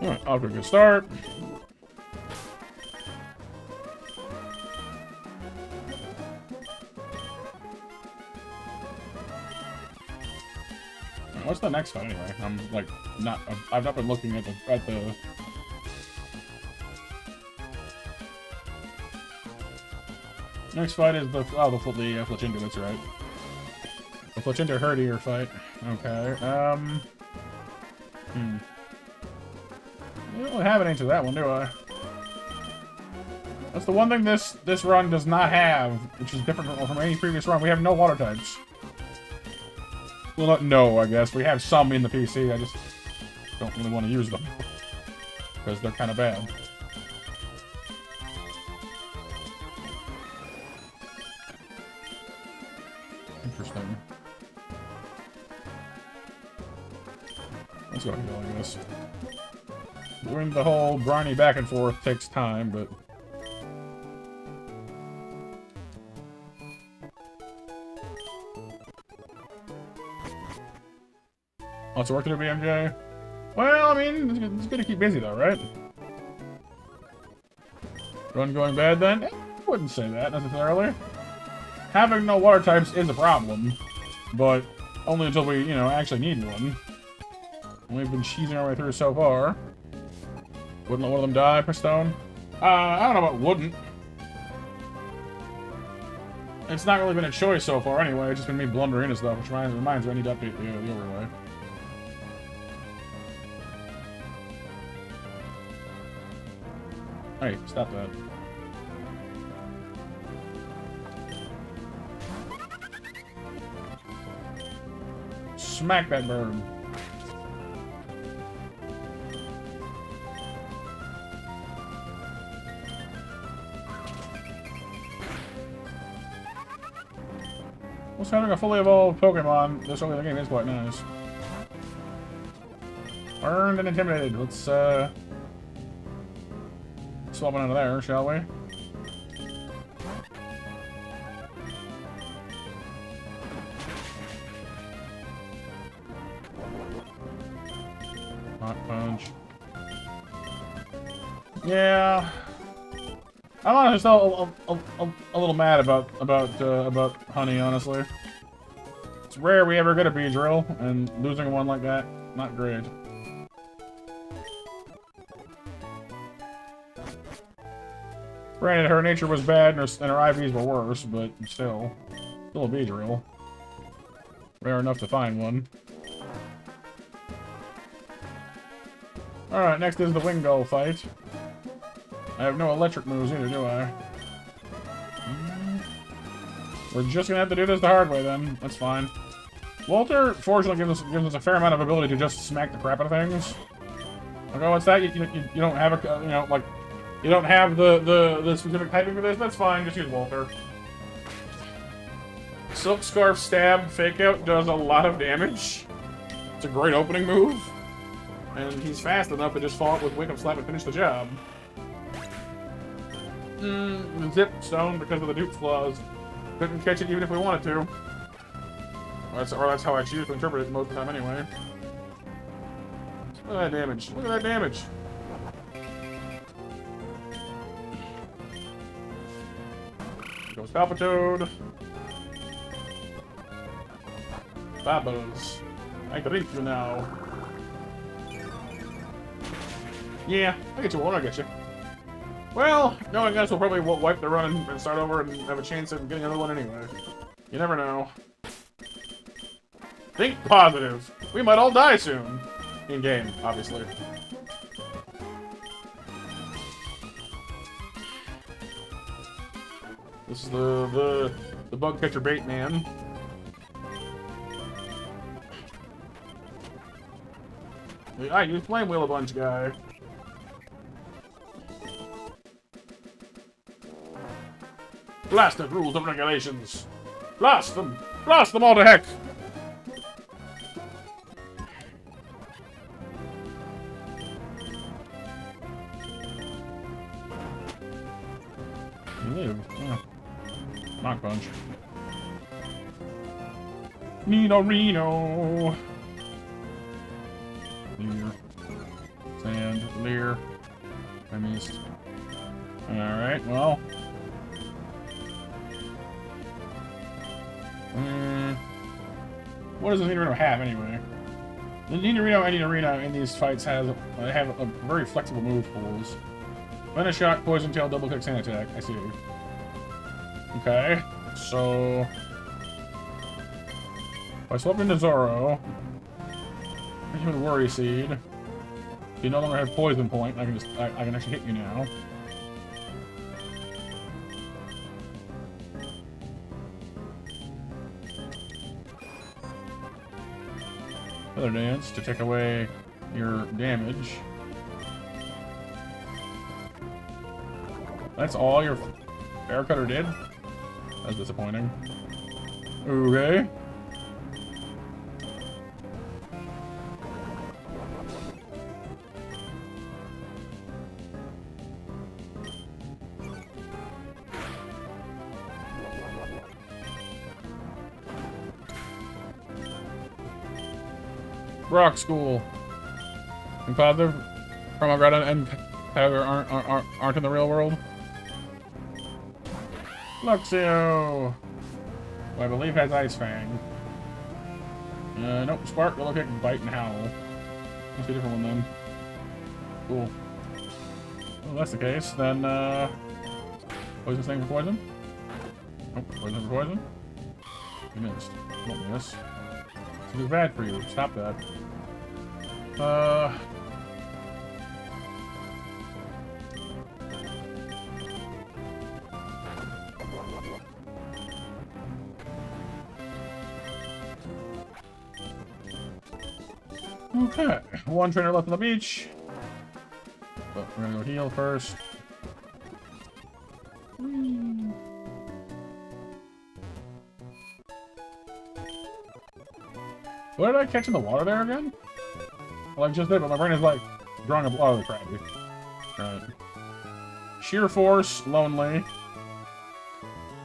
Alright, off to a good start. What's the next fight anyway? I'm like I've not been looking at the next fight is the Fletchinder, that's right. The Fletchinder Herdier fight. Okay. I don't have an answer to that one, do I? That's the one thing this run does not have, which is different from any previous run. We have no water types. Well, not no, I guess. We have some in the PC, I just don't really want to use them. Because they're kind of bad. Interesting. Let's go heal, I guess. Doing the whole briny back and forth takes time, but... Lots of work to do, BMJ? Well, I mean, it's good to keep busy, though, right? Run going bad, then? I wouldn't say that, necessarily. Having no water types is a problem, but only until we, you know, actually need one. And we've been cheesing our way through so far. Wouldn't let one of them die per stone? I don't know about wouldn't. It's not really been a choice so far anyway, it's just been me blundering into stuff, which reminds me I need to update the overlay. Hey, stop that. Smack that bird. What's having a fully evolved Pokemon this early in the game is quite nice. Burned and intimidated. Let's swap it out of there, shall we? Hot punch. Yeah. I'm honestly still a little mad about Honey, honestly. It's rare we ever get a Beedrill, and losing one like that, not great. Granted, her nature was bad and her IVs were worse, but still a Beedrill. Rare enough to find one. Alright, next is the Wingull fight. I have no electric moves either, do I? We're just gonna have to do this the hard way then. That's fine. Walter, fortunately, gives us a fair amount of ability to just smack the crap out of things. Okay, what's that? You don't have a, you know, like, you don't have the specific typing for this? That's fine, just use Walter. Silk Scarf Stab Fake Out does a lot of damage. It's a great opening move. And he's fast enough to just follow up with Wake Up Slap and finish the job. The Zip Stone, because of the dupe flaws, couldn't catch it even if we wanted to. Or that's how I choose to interpret it most of the time anyway. Look at that damage. Look at that damage. Here goes Palpitoad. Babas. I can reach you now. Yeah, I get you one, I get you. Well, knowing us, we'll probably wipe the run and start over and have a chance of getting another one anyway. You never know. Think positive. We might all die soon. In-game, obviously. This is the bug catcher bait man. I use Flame Wheel a bunch, guy. Blast the rules and regulations. Blast them! Blast them all to heck! Live. Oh. Knock punch. Nino. Here. Sand. dear. I missed. Alright, well. What does the Nidorino have, anyway? The Nidorino in these fights have a very flexible move pools. Venom Shock, Poison Tail, Double Kick, Sand Attack. I see. Okay, so... if I swap into Zoro, I hit with Worry Seed. You no longer have Poison Point. I can actually hit you now. Feather Dance to take away your damage. That's all your Bear Cutter did? That's disappointing. Okay. Rock School. And positive Promograta and Powder aren't in the real world. Luxio, who I believe has Ice Fang. Nope. Spark, Yellow Kick, Bite, and Howl. Must be a different one then. Cool. Well, if that's the case, then Poison Sting for poison? Nope. Poison for poison? You missed. Don't miss. It's bad for you. Stop that. Okay. One trainer left on the beach. But we're gonna go heal first. What did I catch in the water there again? Well, I just did, but my brain is like drawing a blow. Oh, crappy. Right. Sheer Force, Lonely.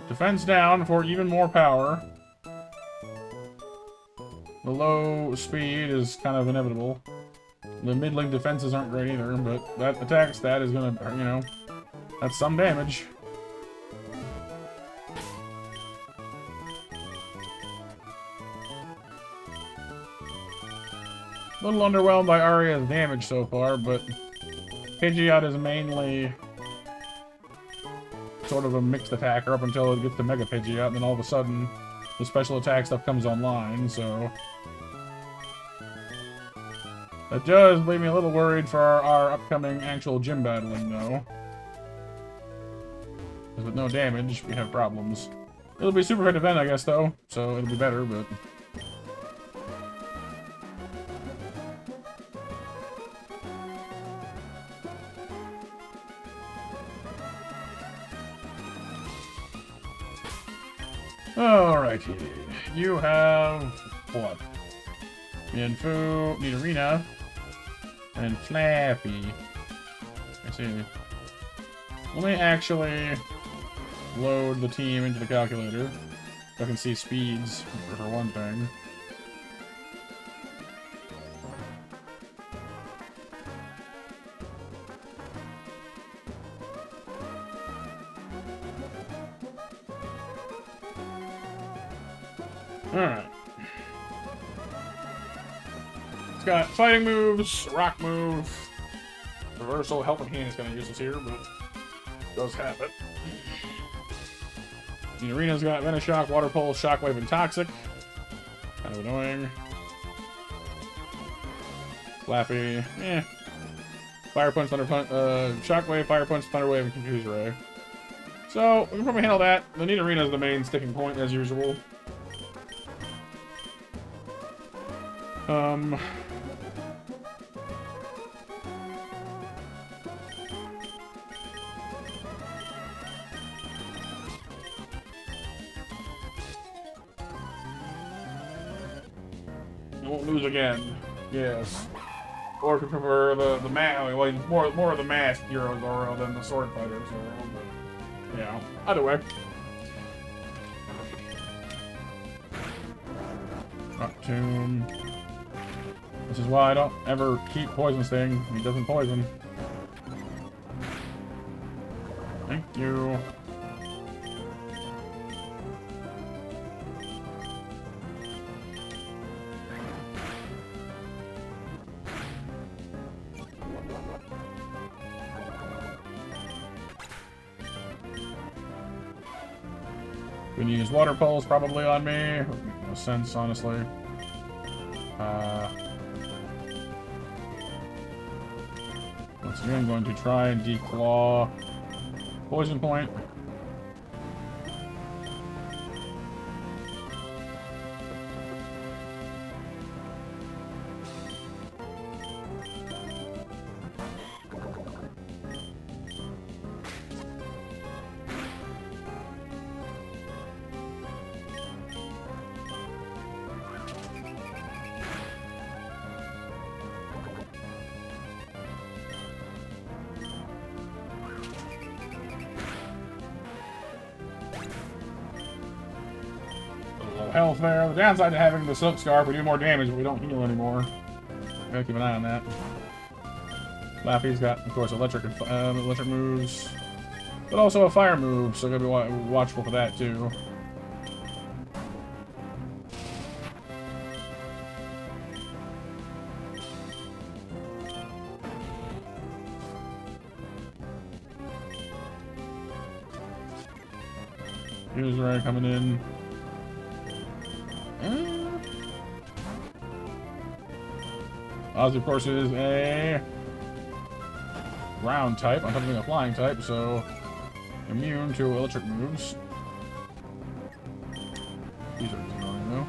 Defense down for even more power. The low speed is kind of inevitable. The middling defenses aren't great either, but that attack stat is gonna, you know, that's some damage. A little underwhelmed by Arya's damage so far, but Pidgeot is mainly sort of a mixed attacker up until it gets to Mega Pidgeot, and then all of a sudden the special attack stuff comes online, so... that does leave me a little worried for our upcoming actual gym battling, though. Because with no damage, we have problems. It'll be super effective then, I guess, though, so it'll be better, but... Alrighty. You have... what? Mienfoo, Nidorina, and Flappy. I see. Let me actually load the team into the calculator. So I can see speeds, for one thing. Alright. It's got fighting moves, rock move, reversal, helping hand is going to use this here, but it does have it. Nidorina's got Venom Shock, Water Pulse, Shockwave, and Toxic. Kind of annoying. Flappy, eh. Fire Punch, Thunder Punch, Shockwave, Fire Punch, Thunder Wave, and Confuse Ray. So, we can probably handle that. The Nidorina is the main sticking point, as usual. You won't lose again. Yes. Or if you prefer the well, more of the masked hero Zoro than the sword fighter Zoro, but yeah. Either way. Tomb. This is why I don't ever keep Poison Sting. He doesn't poison. Thank you. We need his water pulse probably on me. Makes no sense, honestly. Once again, I'm going to try and declaw poison point. Health there. The downside to having the Silk Scarf, we do more damage, but we don't heal anymore. Gotta keep an eye on that. Lappy's got, of course, electric moves, but also a fire move, so gotta be watchful for that too. Here's Ray coming in. Ozzy, of course, is a ground type. I'm something a flying type, so immune to electric moves. These are annoying, though.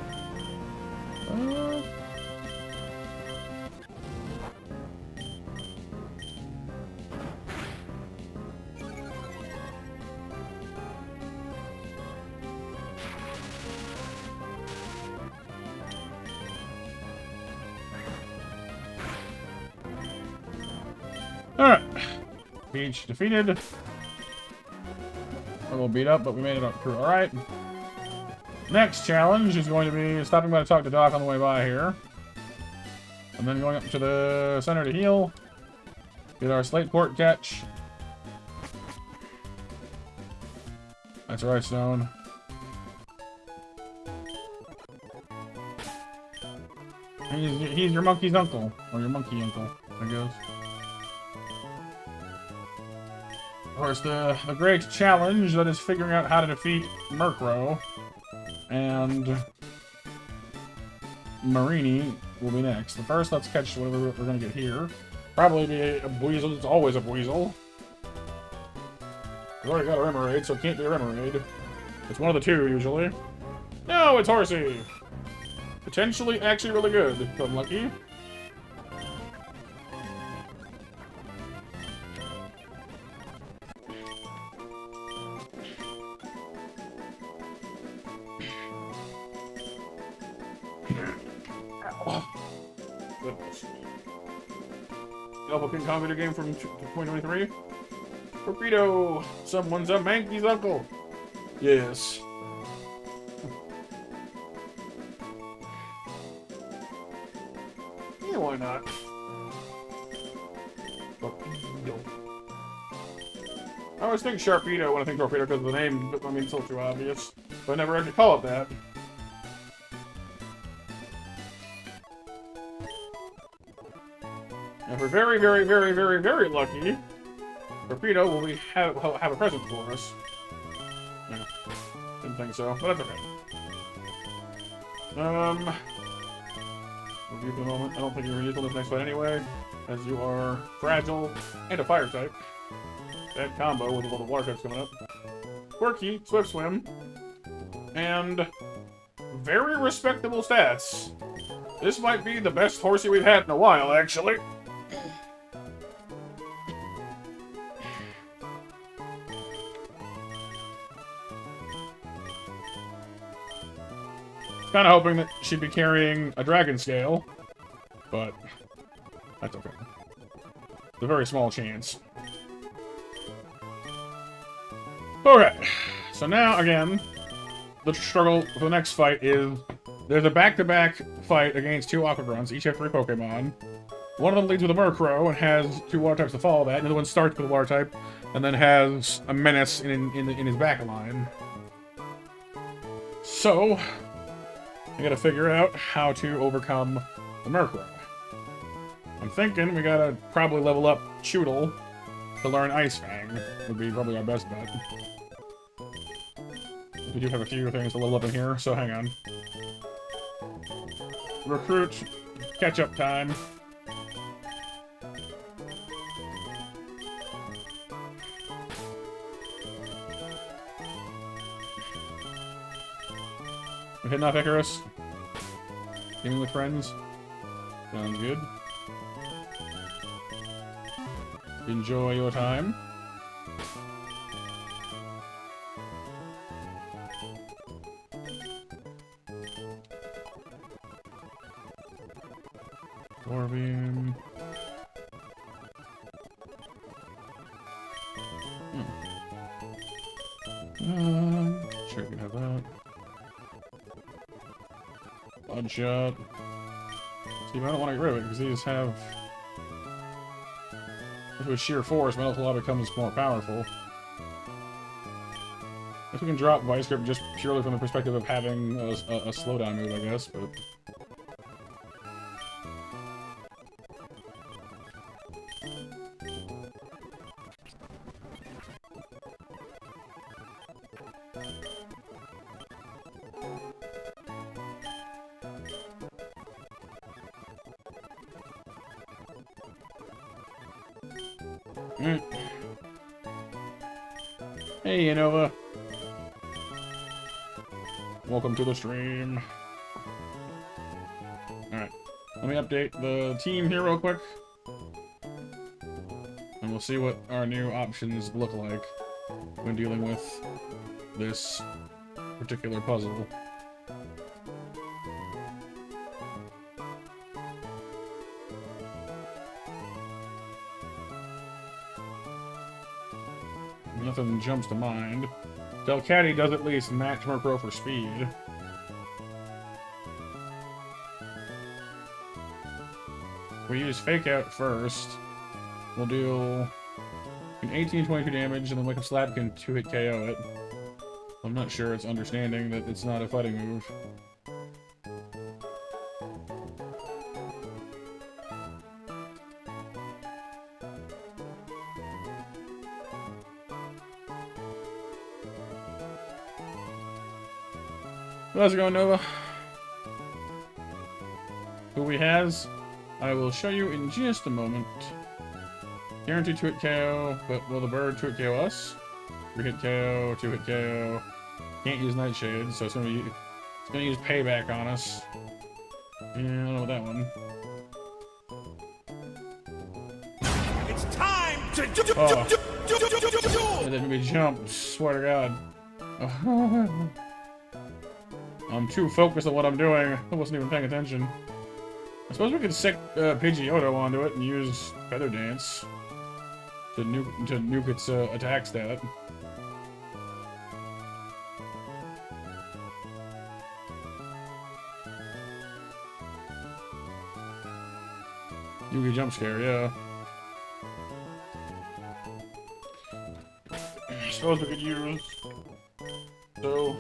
Alright. Peach defeated. A little beat up, but we made it up through. Alright. Next challenge is going to be stopping by to talk to Doc on the way by here. And then going up to the center to heal. Get our Slate Port catch. That's right, Stone. He's your monkey's uncle. Or your monkey uncle, I guess. Of course, the great challenge that is figuring out how to defeat Murkrow. And Marini will be next. But first, let's catch whatever we're going to get here. Probably be a Weasel. It's always a Weasel. We've already got a Remoraid, so it can't be a Remoraid. It's one of the two, usually. No, it's Horsey! Potentially actually really good, if I'm lucky. Alpha King Kong video game from 2023. Torpedo! Someone's a Mankey's uncle! Yes. Yeah, why not? Torpedo. I always think Sharpedo when I think Torpedo because of the name, I mean, it's so too obvious. But I never actually call it that. If we're very, very, very, very, very lucky, Torpedo will have a present for us. Yeah, didn't think so, but that's okay. Review for the moment. I don't think you're going to use this next fight anyway, as you are fragile and a fire type. That combo with a little water types coming up. Quirky, Swift Swim, and very respectable stats. This might be the best Horsey we've had in a while, actually. Kind of hoping that she'd be carrying a dragon scale, but that's okay. It's a very small chance. Okay, so now again, the struggle for the next fight is there's a back-to-back fight against two Aqua Grunts. Each have 3 Pokemon. One of them leads with a Murkrow and has 2 water types to follow that. Another one starts with a water type, and then has a menace in his back line. So, I gotta figure out how to overcome the Murkrow. I'm thinking we gotta probably level up Choodle to learn Ice Fang. Would be probably our best bet. We do have a few things to level up in here, so hang on. Recruit, catch-up time. We're hitting off Icarus. Gaming with friends. Sounds good. Enjoy your time. Orbeam. Sure, you can have that. Blood shot. See, I don't want to get rid of it because these have. With sheer force, my Law becomes more powerful. If we can drop Vice Grip just purely from the perspective of having a slowdown move, I guess, but. Hey, Innova. Welcome to the stream. Alright. Let me update the team here real quick. And we'll see what our new options look like when dealing with this particular puzzle. Nothing jumps to mind. Delcatty does at least match Murkrow for speed. We use Fake Out first. We'll deal 18-22 damage, and then Wake Up Slap can 2-hit KO it. I'm not sure it's understanding that it's not a fighting move. How's it going, Nova? Who we has, I will show you in just a moment. Guaranteed 2-hit KO, but will the bird 2-hit KO us? 3-hit KO, 2-hit KO. Can't use Nightshade, so it's gonna use Payback on us. Yeah, I don't know about that one. It's time to It made me jump, swear to God. I'm too focused on what I'm doing. I wasn't even paying attention. I suppose we could sick Pidgeotto onto it and use Feather Dance to nuke its attack stat. Yugi jump scare, yeah. I suppose we could use. So,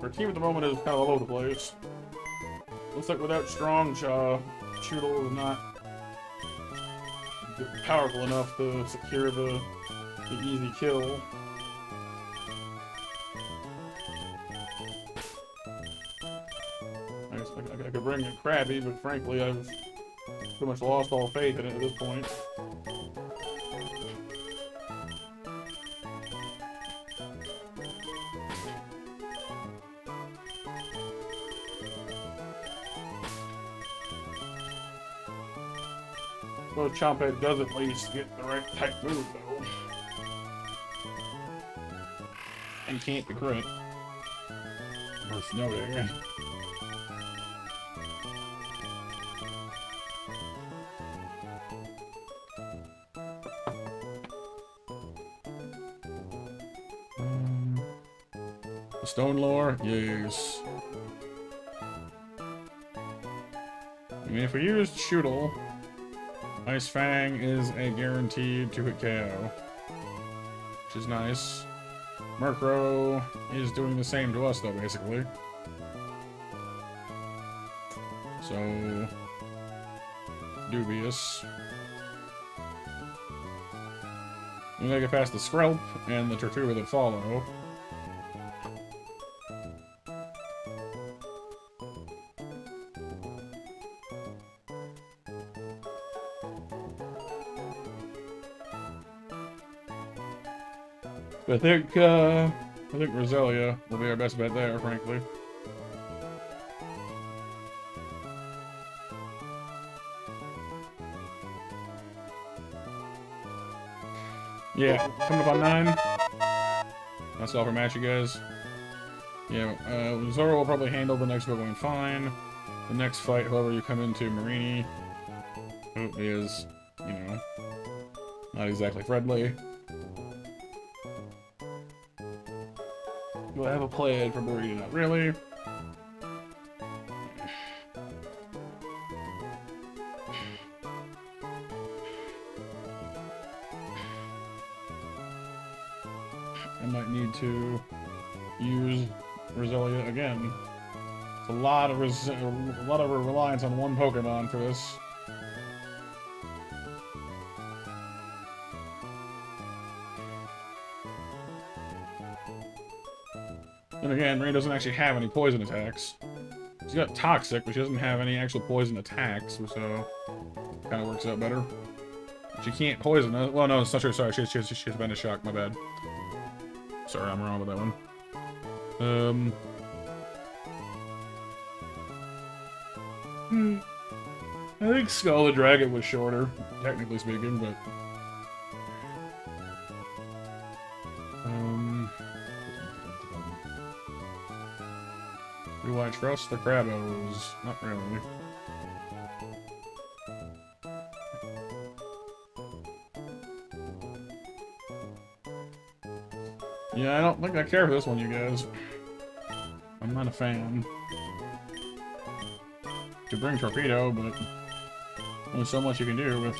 our team at the moment is kind of all over the place. Looks like without Strong Jaw, Choodle is not powerful enough to secure the easy kill. I guess I could bring a Krabby, but frankly, I've pretty much lost all faith in it at this point. Well, Chomphead does at least get the right type move, though. And can't be crit. Worth noting. The Stone Lore? Yes. I mean, if we used Choodle, Ice Fang is a guaranteed 2-hit KO. which is nice. Murkrow is doing the same to us, though, basically. So, dubious. We gotta get past the Skrelp and the Tortuga that follow. But I think Roselia will be our best bet there, frankly. Yeah, coming up on 9. That's all for match, you guys. Yeah, Zoro will probably handle the next Pokemon fine. The next fight, however, you come into Marini, who is, you know, not exactly friendly. Do I have a plan for Marini? Not really. I might need to use Roselia again. It's a lot of reliance on one Pokemon for this. And again, Marie doesn't actually have any poison attacks. She's got Toxic, but she doesn't have any actual poison attacks, so kind of works out better. She can't poison us. Well, no, it's not true. Sorry, she's been a shock. My bad. Sorry, I'm wrong with that one. I think Skull the Dragon was shorter, technically speaking, but do I trust the Crabos? Not really. Yeah, I don't think I care for this one, you guys. I'm not a fan. To bring Torpedo, but only so much you can do with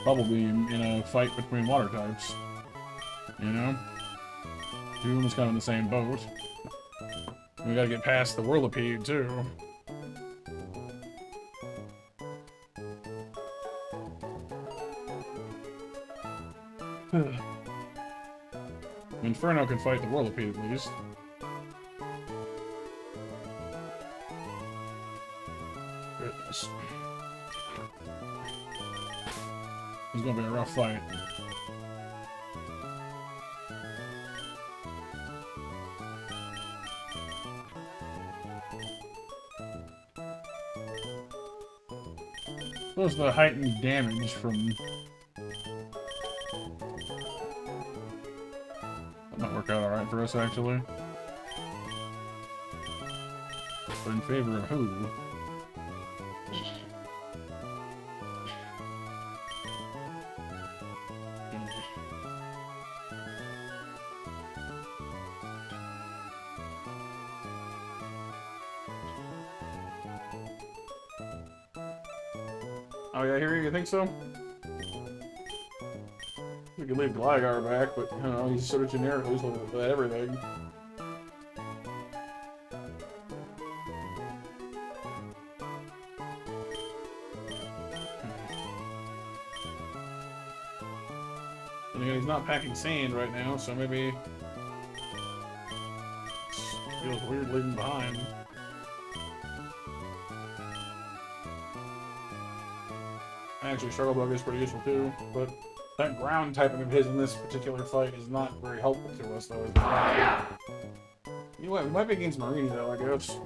Bubble Beam in a fight between water types. You know? Doom is kind of in the same boat. We gotta get past the Whirlipede, too. Inferno can fight the Whirlipede, at least. Goodness. It's gonna be a rough fight. What's the heightened damage from... That might work out alright for us, actually. But in favor of who? Oh yeah, here you think so? We could leave Gligar back, but you know, he's sort of generic with everything. And again, he's not packing sand right now, so maybe it feels weird leaving behind. Actually, Struggle Bug is pretty useful too, but that ground typing of his in this particular fight is not very helpful to us, though. You know what? We might be against Marini, though, I guess.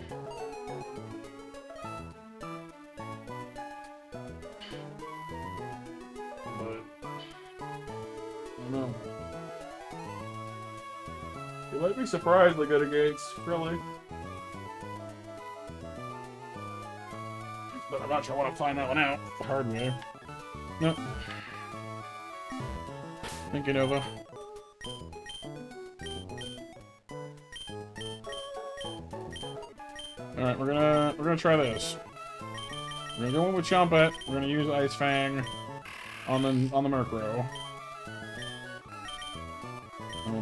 But I don't know. You might be surprisingly good against, really. But I'm not sure I want to find that one out the hard way. Nope. Thank you, Nova. Alright, we're gonna try this. We're gonna go in with Chompet. We're gonna use Ice Fang on the Murkrow.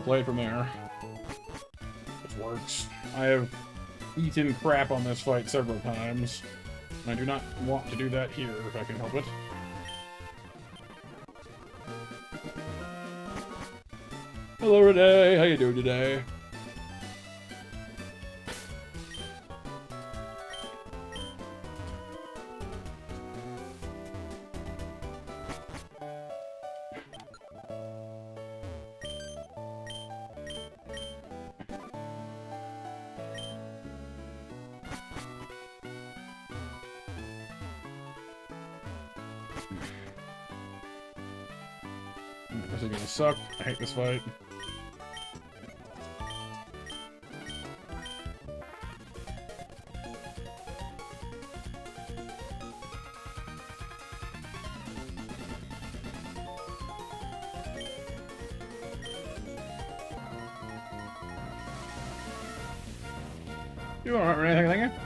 we'll play it from there. Which works. I have eaten crap on this fight several times. I do not want to do that here if I can help it. Hello, Renee. How you doing today? This is gonna suck. I hate this fight. You alright or anything, thank you?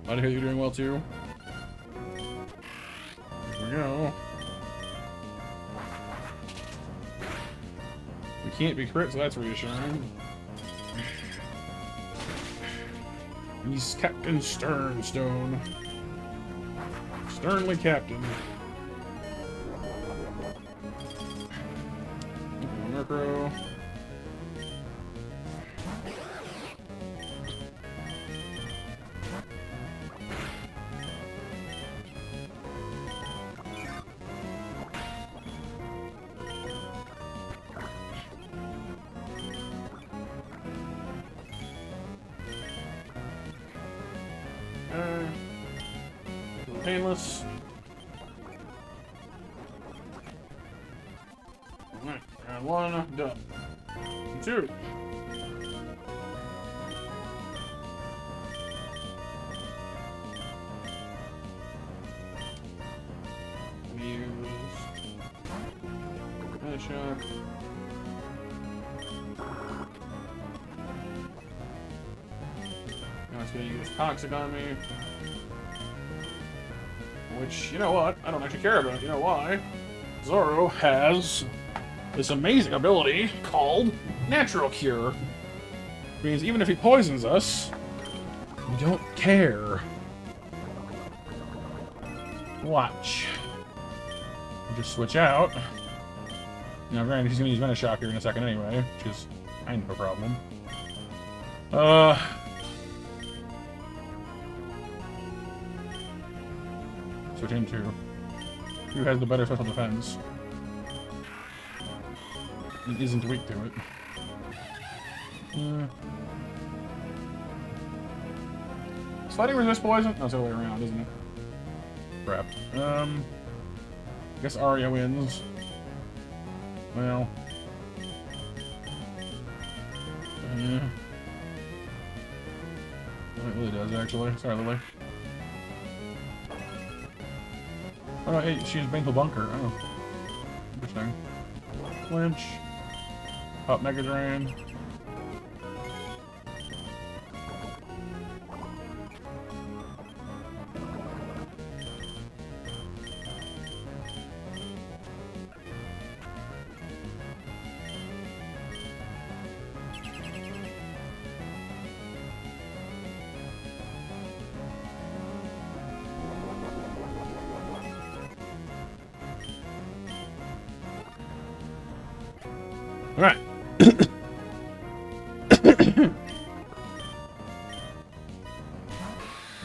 Glad to hear you're doing well too. Here we go. We can't be crit, so that's reassuring. He's Captain Sternstone. Sternly Captain. Murkrow. Painless. Alright, round one, done. Round two. Shot. Now it's gonna use Toxic on me. Which, you know what? I don't actually care about. You know why? Zoro has this amazing ability called Natural Cure. Which means even if he poisons us, we don't care. Watch. We'll just switch out. Now, granted, he's gonna use Venoshock here in a second anyway, which is kind of a problem. Switch into who has the better special defense. He isn't weak to it. Is fighting resist poison? No, it's the other way around, isn't it? Crap. I guess Arya wins. Well. Yeah. It really does, actually. Sorry, Lily. Oh no, hey, she's Bangle Bunker. Oh. Interesting. Flinch. Pop Mega Drain. Alright.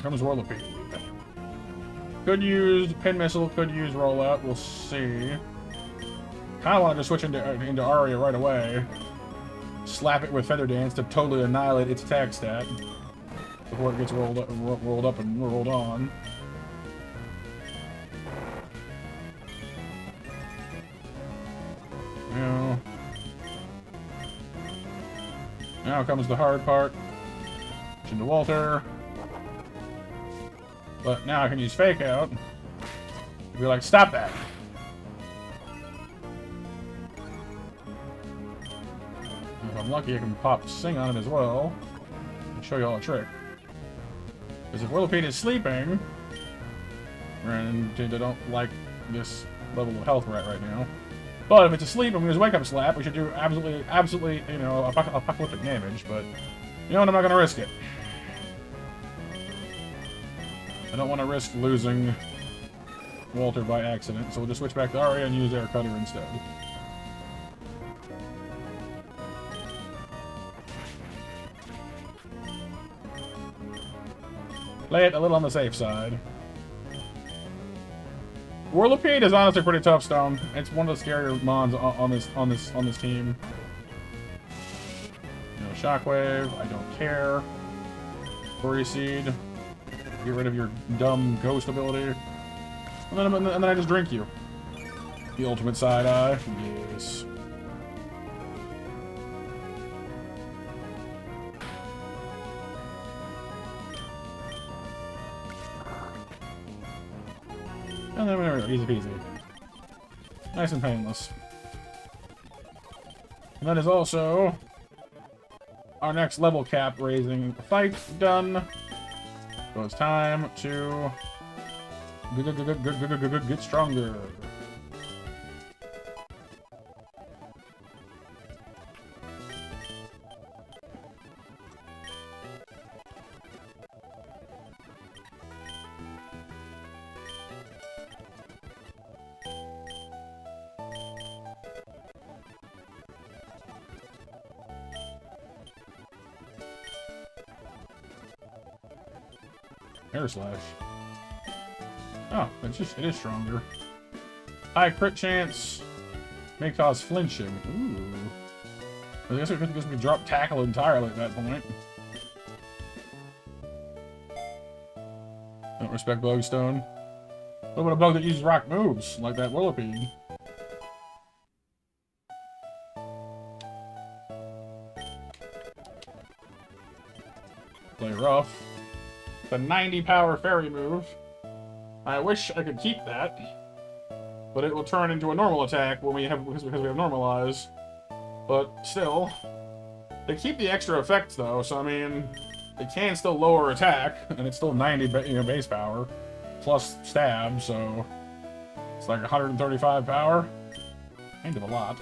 Comes Whirlpool. Could use Pin Missile, could use Rollout, we'll see. Kinda wanted to switch into Aria right away. Slap it with Feather Dance to totally annihilate its attack stat before it gets rolled up and rolled on. Now comes the hard part. Into Walter. But now I can use Fake Out. To be like, stop that! If I'm lucky, I can pop Sing on it as well. And show you all a trick. Because if Whirlpool is sleeping, and they don't like this level of health we're at right now, But if it's asleep and we just wake up slap, we should do absolutely, you know, apocalyptic damage. But you know what? I'm not gonna risk it. I don't want to risk losing Walter by accident, so we'll just switch back to Arya and use Air Cutter instead. Play it a little on the safe side. Whirlipede is honestly pretty tough, Stone. It's one of the scarier mons on this team. You know, Shockwave, I don't care. Furry Seed, get rid of your dumb ghost ability. And then I just drink you. The ultimate side eye. Yes. And then there we go. Easy peasy. Nice and painless. And that is also our next level cap raising fight done. So it's time to get stronger. Air slash. Oh, it is stronger. High crit chance. May cause flinching. Ooh. I guess we drop tackle entirely at that point. Don't respect Bugstone. What about a bug that uses rock moves, like that Whirlipede? Play rough. The 90 power fairy move. I wish I could keep that, but it will turn into a normal attack when we have because we have normalize. But still, they keep the extra effects though, so I mean, they can still lower attack, and it's still 90 base power plus stab, so it's like 135 power. Kind of a lot.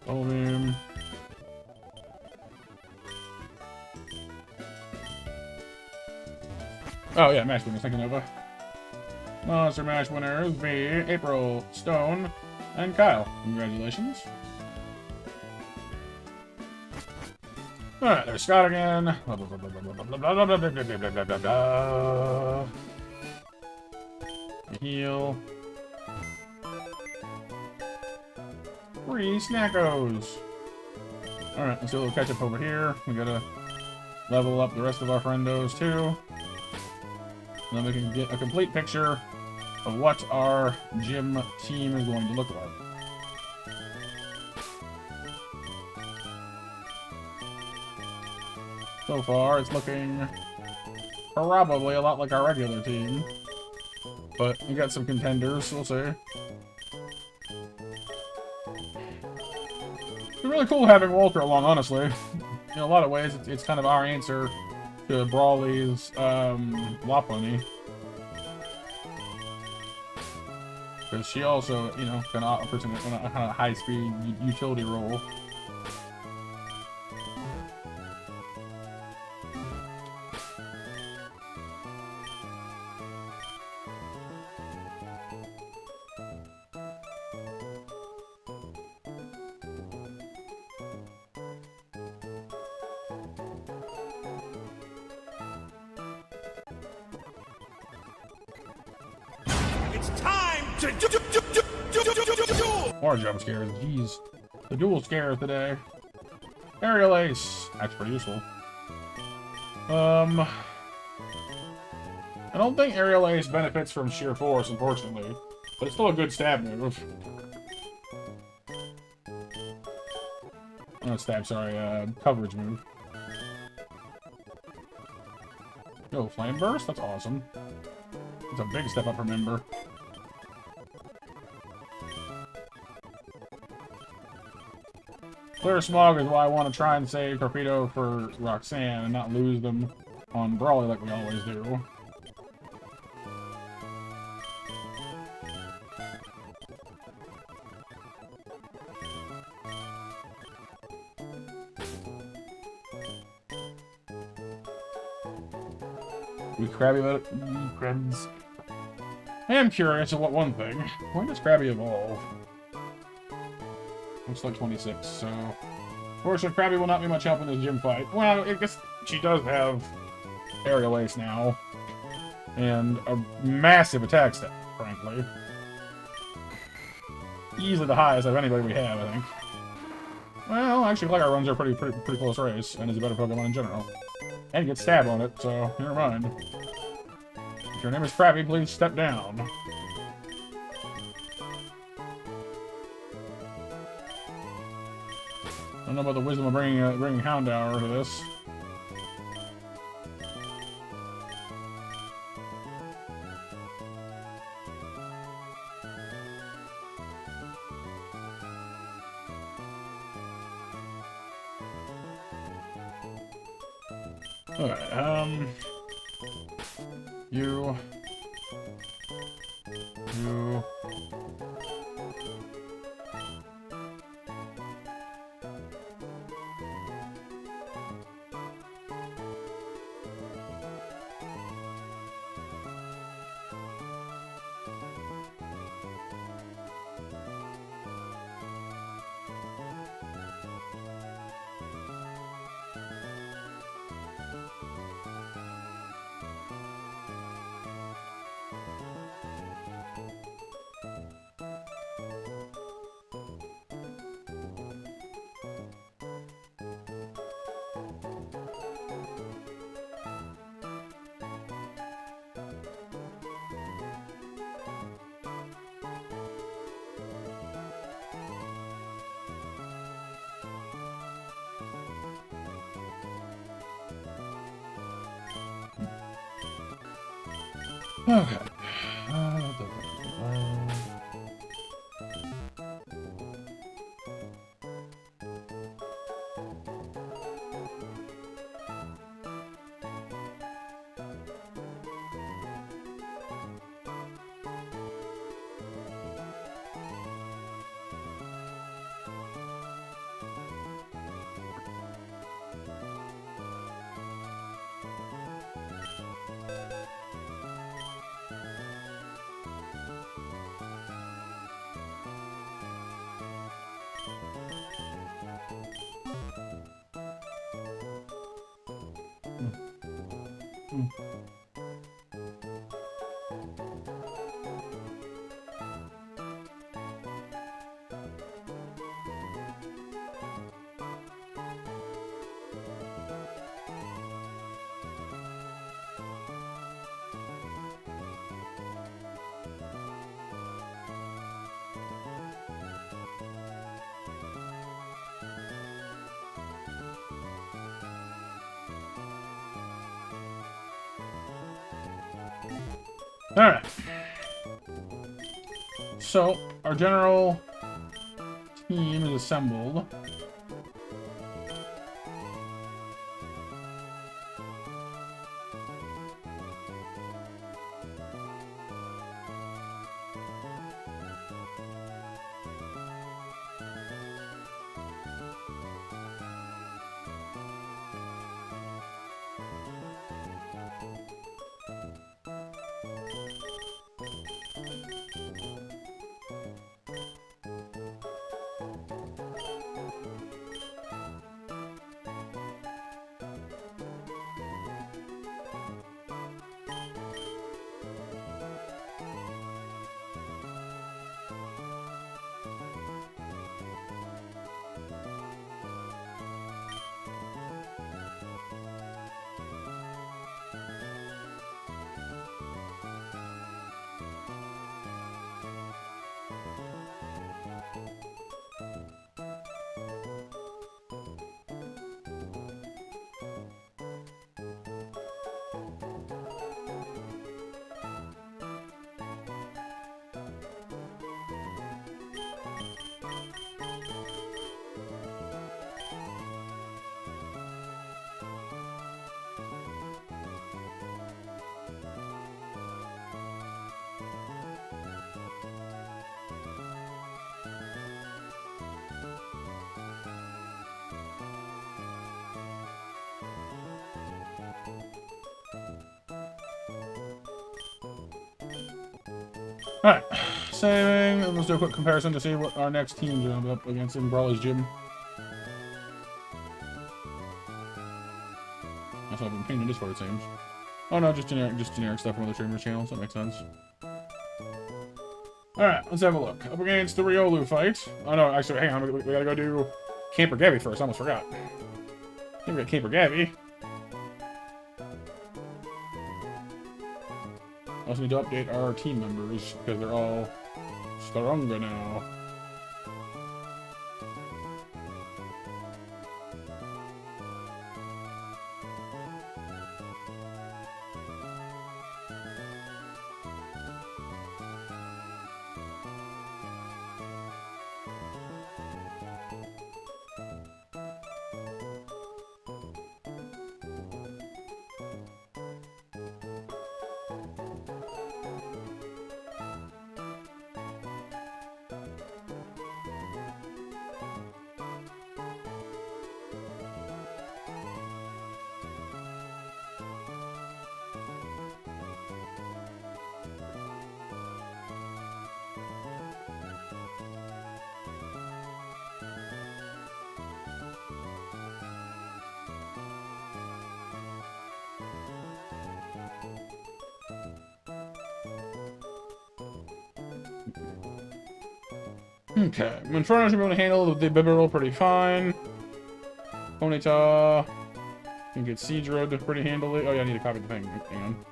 Volume. Oh yeah, match winners, thank you, Nova. Monster match winners be April, Stone, and Kyle. Congratulations. Alright, there's Scott again. Heal. Free snackos. Alright, let's do a little catch up over here. We gotta level up the rest of our friendos too. And then we can get a complete picture of what our gym team is going to look like. So far, it's looking probably a lot like our regular team. But we got some contenders, we'll see. It's really cool having Walter along, honestly. In a lot of ways, it's kind of our answer to Brawley's Lopunny. Because she also, you know, can offer some kind of high-speed utility role. It's time to do. More jump scares, jeez. The dual scares today. Aerial Ace. That's pretty useful. I don't think Aerial Ace benefits from sheer force, unfortunately. But it's still a good stab move. Not stab, sorry, coverage move. Yo, Flame Burst? That's awesome. It's a big step up from Ember. Clear Smog is why I want to try and save Torpedo for Roxanne and not lose them on Brawley like we always do. We Krabby about it? Krabs. I am curious of what one thing. When does Krabby evolve? Looks like 26, so... Fortunately, Krabby will not be much help in this gym fight. Well, I guess she does have Aerial Ace now. And a massive attack step, frankly. Easily the highest of anybody we have, I think. Well, actually, like our runs are pretty close race, and is a better Pokemon in general. And gets stab on it, so never mind. If your name is Krabby, please step down. I don't know about the wisdom of bringing Houndour to this. Alright, you... Okay. Alright. So, our general team is assembled. Alright, saving. Let's do a quick comparison to see what our next team's end up against in Brawly's Gym. That's what I've been painting Discord, it seems. Oh no, just generic stuff from other streamers' channels. That makes sense. Alright, let's have a look. Up against the Riolu fight. Oh no, actually, hang on. We gotta go do Camper Gabby first. I almost forgot. I think we got Camper Gabby. I also need to update our team members because they're all stronger now. Okay, Inferno should be able to handle the Bibarel pretty fine. Ponyta can get Seadra to pretty handily. Oh yeah, I need to copy the thing. Hang on.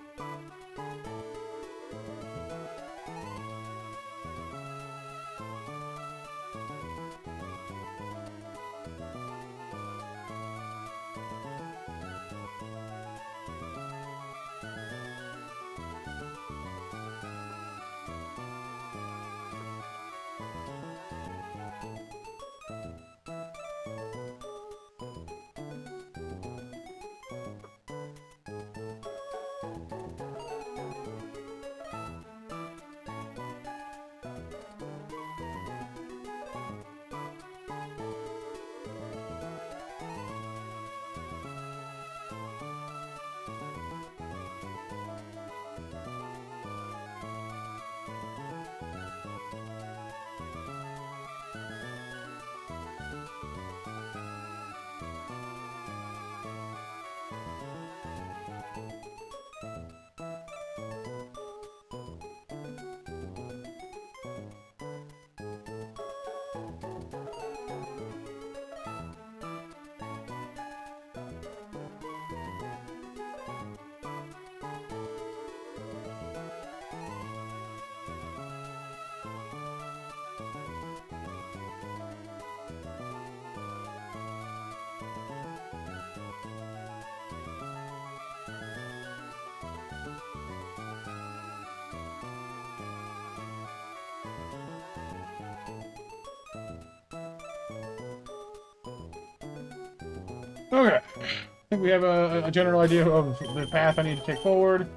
Okay. I think we have a general idea of the path I need to take forward.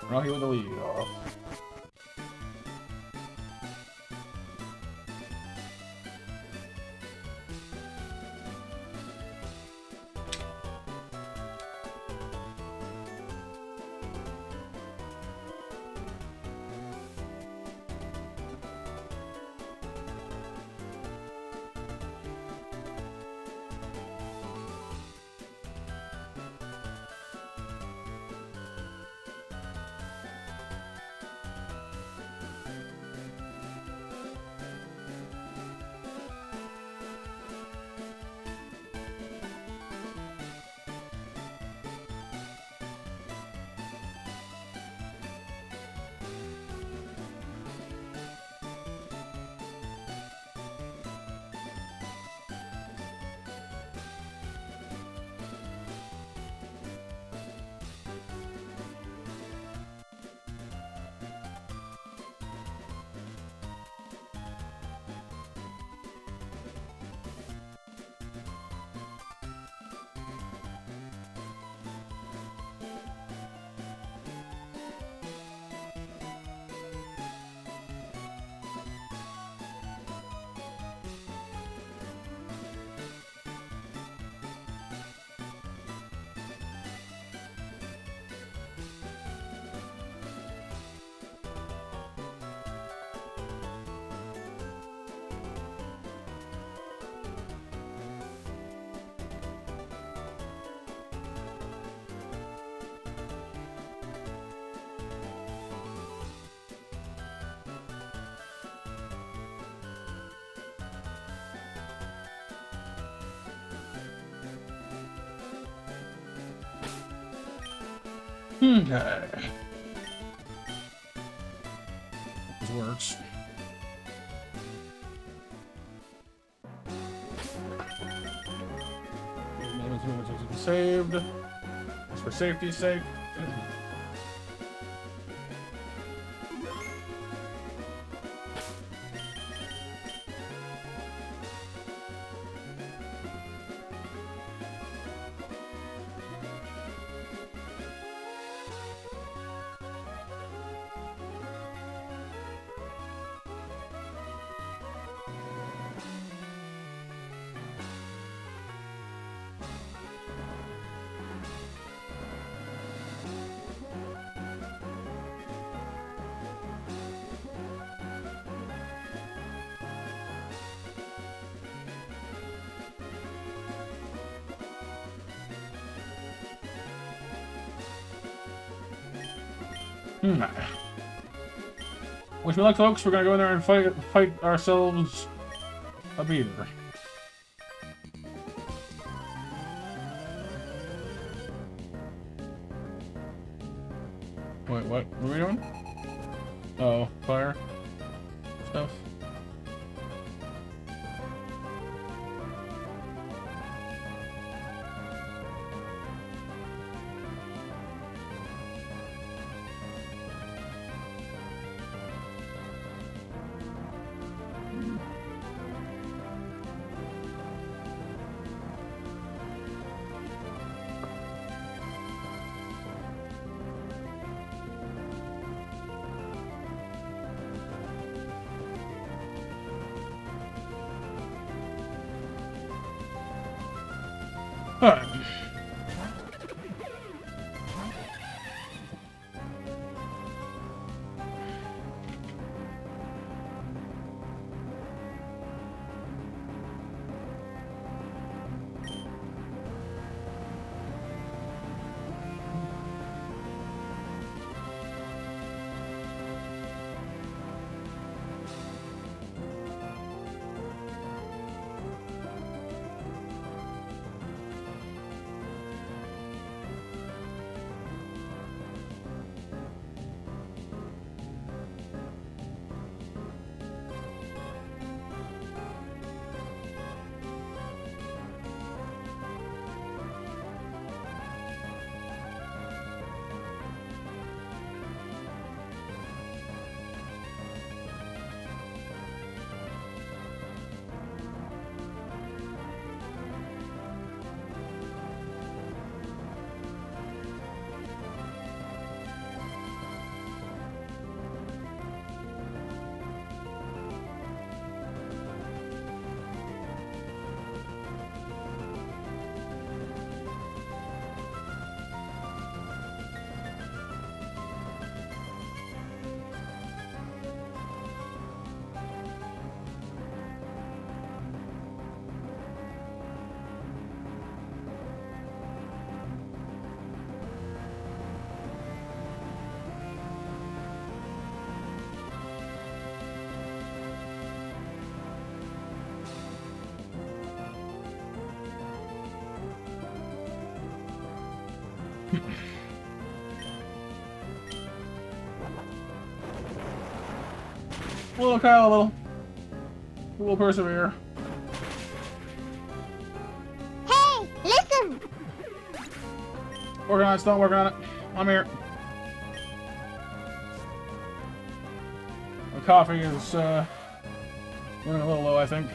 Rocky with the lead off. Okay. This works. Saved. Just for safety's sake. Wish me luck, folks. We're gonna go in there and fight ourselves a beaver. Wait, what? What are we doing? Oh, fire stuff. Alright. Little Kyle, a little persevere. Hey, listen! Working on it, still working on it. I'm here. My coffee is running a little low, I think.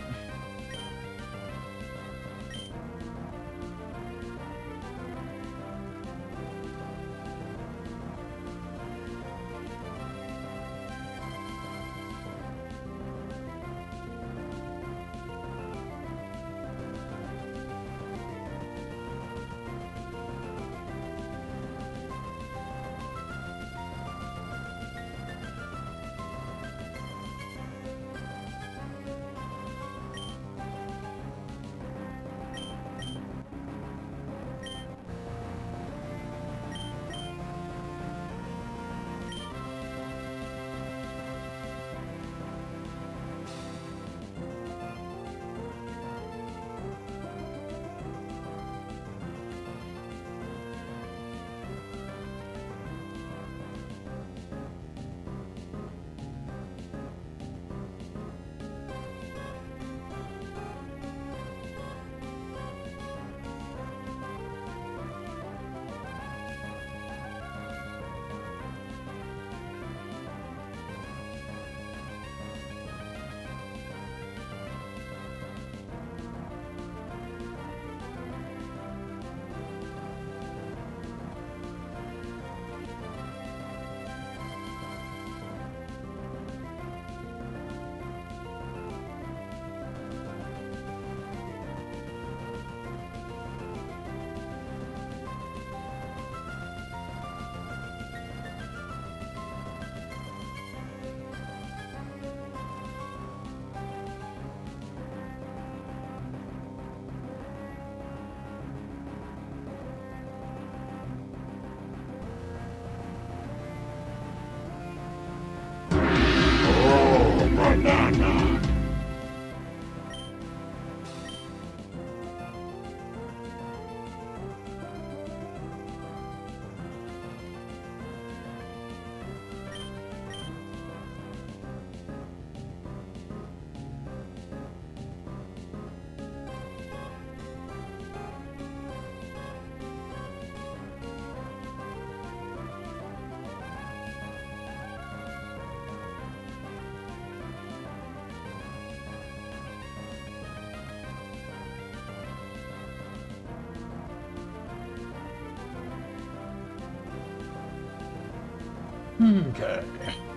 Okay.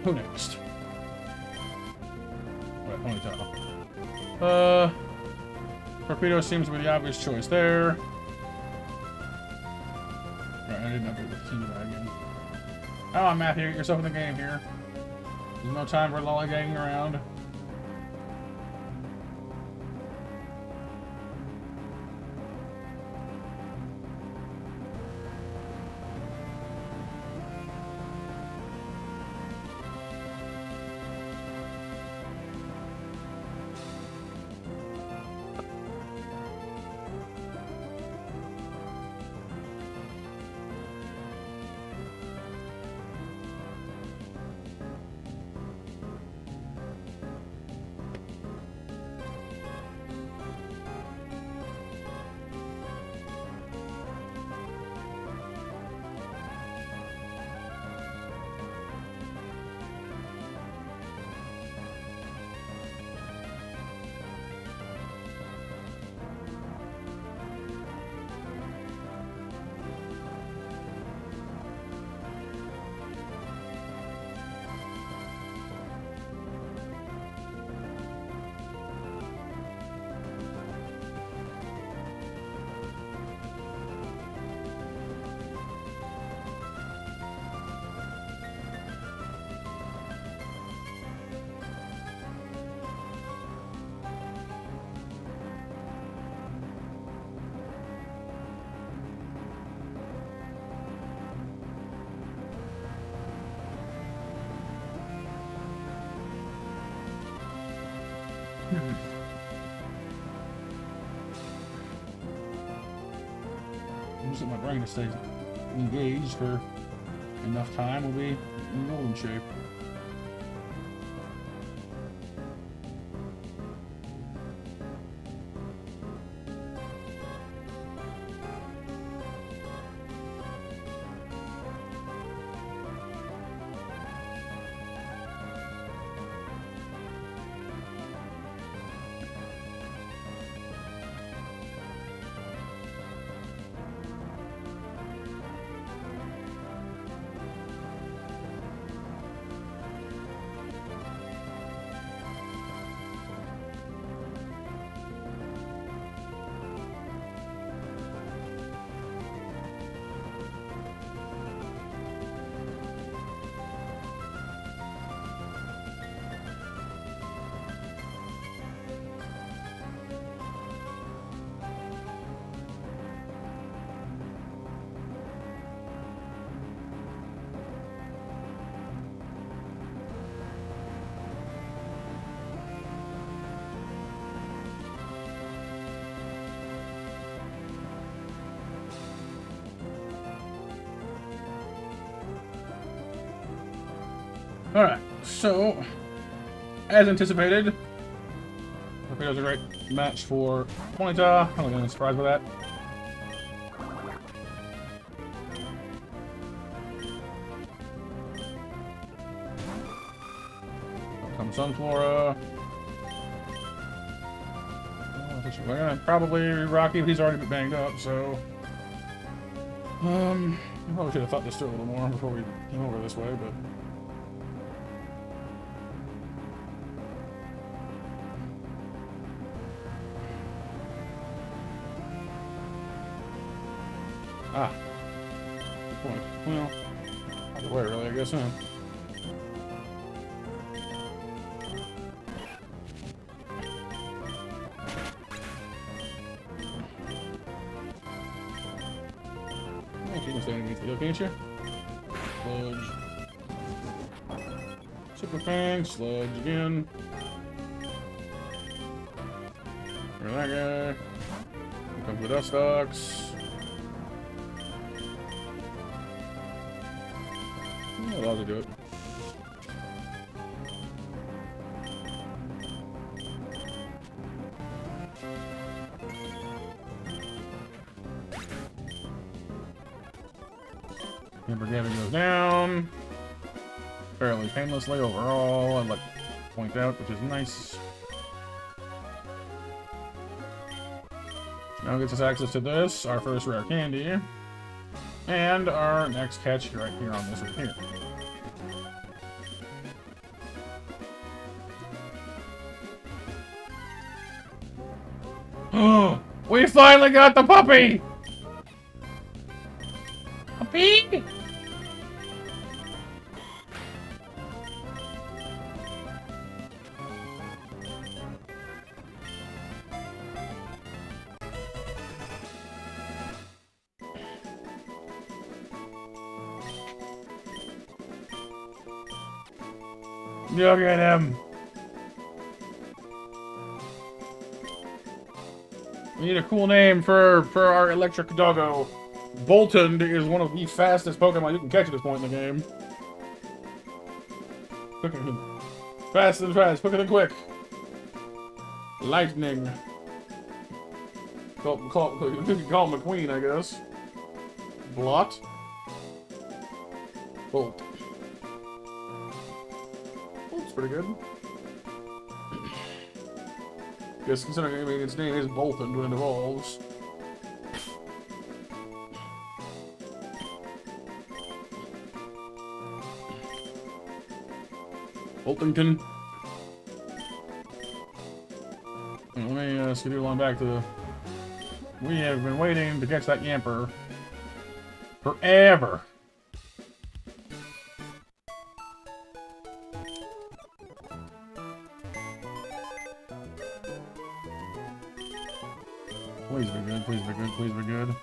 Who next? Wait, Ponytail. Torpedo seems to be the obvious choice there. Right, I didn't update the key again. Come on, Matthew, get yourself in the game here. There's no time for lollygagging around. Just let my brain to stay engaged for enough time, we'll be in golden shape. Alright, so, as anticipated, Torpedo's a great match for Ponyta. I'm not really surprised by that. Up comes Sunflora. Probably Rocky, but he's already been banged up, so... I probably should have thought this through a little more before we came over this way, but... Ah. Good point. Well, either way, really, I guess, huh? You can stand against the hill, can't you? Sludge. Super Fang, Sludge again. Where's that guy? Here comes the Dustox. Yeah, I'll do it. Amber Gavin goes down. Fairly painlessly overall, I'd like to point out, which is nice. Now gets us access to this, our first rare candy. And our next catch right here on this one here. Oh, we finally got the puppy! Puppy! Look at him! We need a cool name for our electric doggo. Bolton is one of the fastest Pokemon you can catch at this point in the game. Quicker than fast and fast, quicker than quick. Lightning. You can call him a queen, I guess. Blot. Bolt. Bolt's pretty good. Guess considering its name is Bolton when it evolves. Boltington. Let me skedaddle on back to the... We have been waiting to catch that Yamper forever. Please be good, please be good, please be good.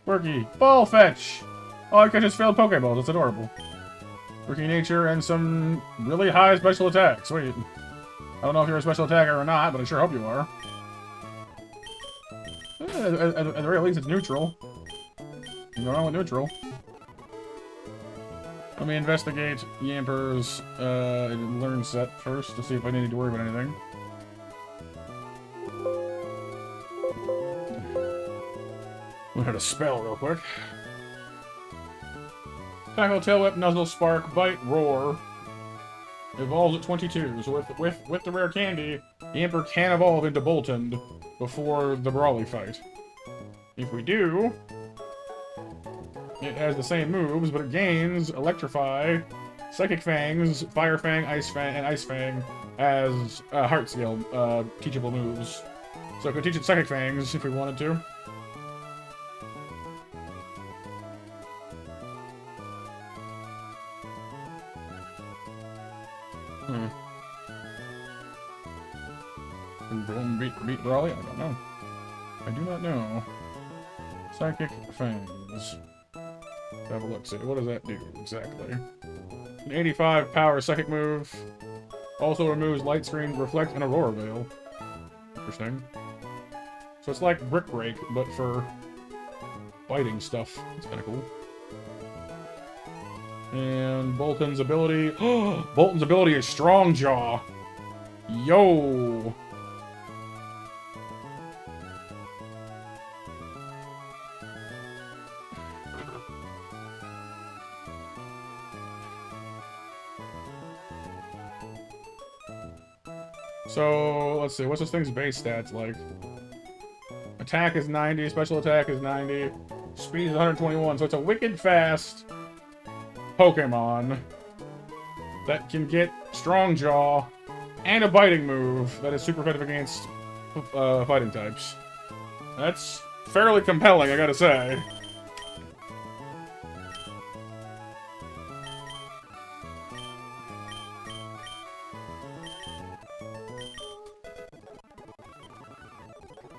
Quirky, ball fetch! Oh, I catches failed Pokeballs, that's adorable. Quirky nature and some really high special attacks. Sweet. I don't know if you're a special attacker or not, but I sure hope you are. At the very least, it's neutral. Nothing wrong with neutral. Let me investigate Yamper's learn set first to see if I need to worry about anything. We had a spell real quick. Tackle, Tail Whip, Nuzzle, Spark, Bite, Roar. Evolves at 22. So with the rare candy, Yamper can evolve into Bolton before the Brawly fight. If we do, it has the same moves, but it gains Electrify, Psychic Fangs, Fire Fang, Ice Fang, and Ice Fang as Heart Scale teachable moves. So it could teach it Psychic Fangs if we wanted to. Beat Brawly? I don't know. I do not know. Psychic Fangs. Have a look, see. What does that do exactly? An 85 power psychic move. Also removes Light Screen, Reflect, and Aurora Veil. Interesting. So it's like Brick Break, but for fighting stuff. It's kind of cool. And Bolton's ability... Oh! Bolton's ability is Strong Jaw! Yo! So, let's see, what's this thing's base stats like? Attack is 90, special attack is 90, speed is 121, so it's a wicked fast Pokemon that can get Strong Jaw and a biting move that is super effective against fighting types. That's fairly compelling, I gotta say.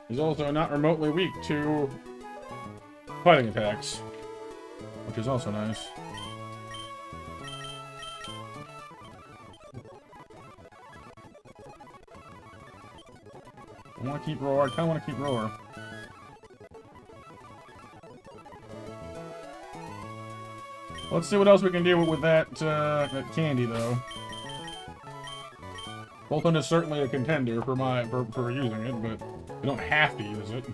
He's also not remotely weak to fighting attacks, which is also nice. I want to keep Roar. I kind of want to keep Roar. Let's see what else we can do with that candy, though. Bolton is certainly a contender for using it, but you don't have to use it.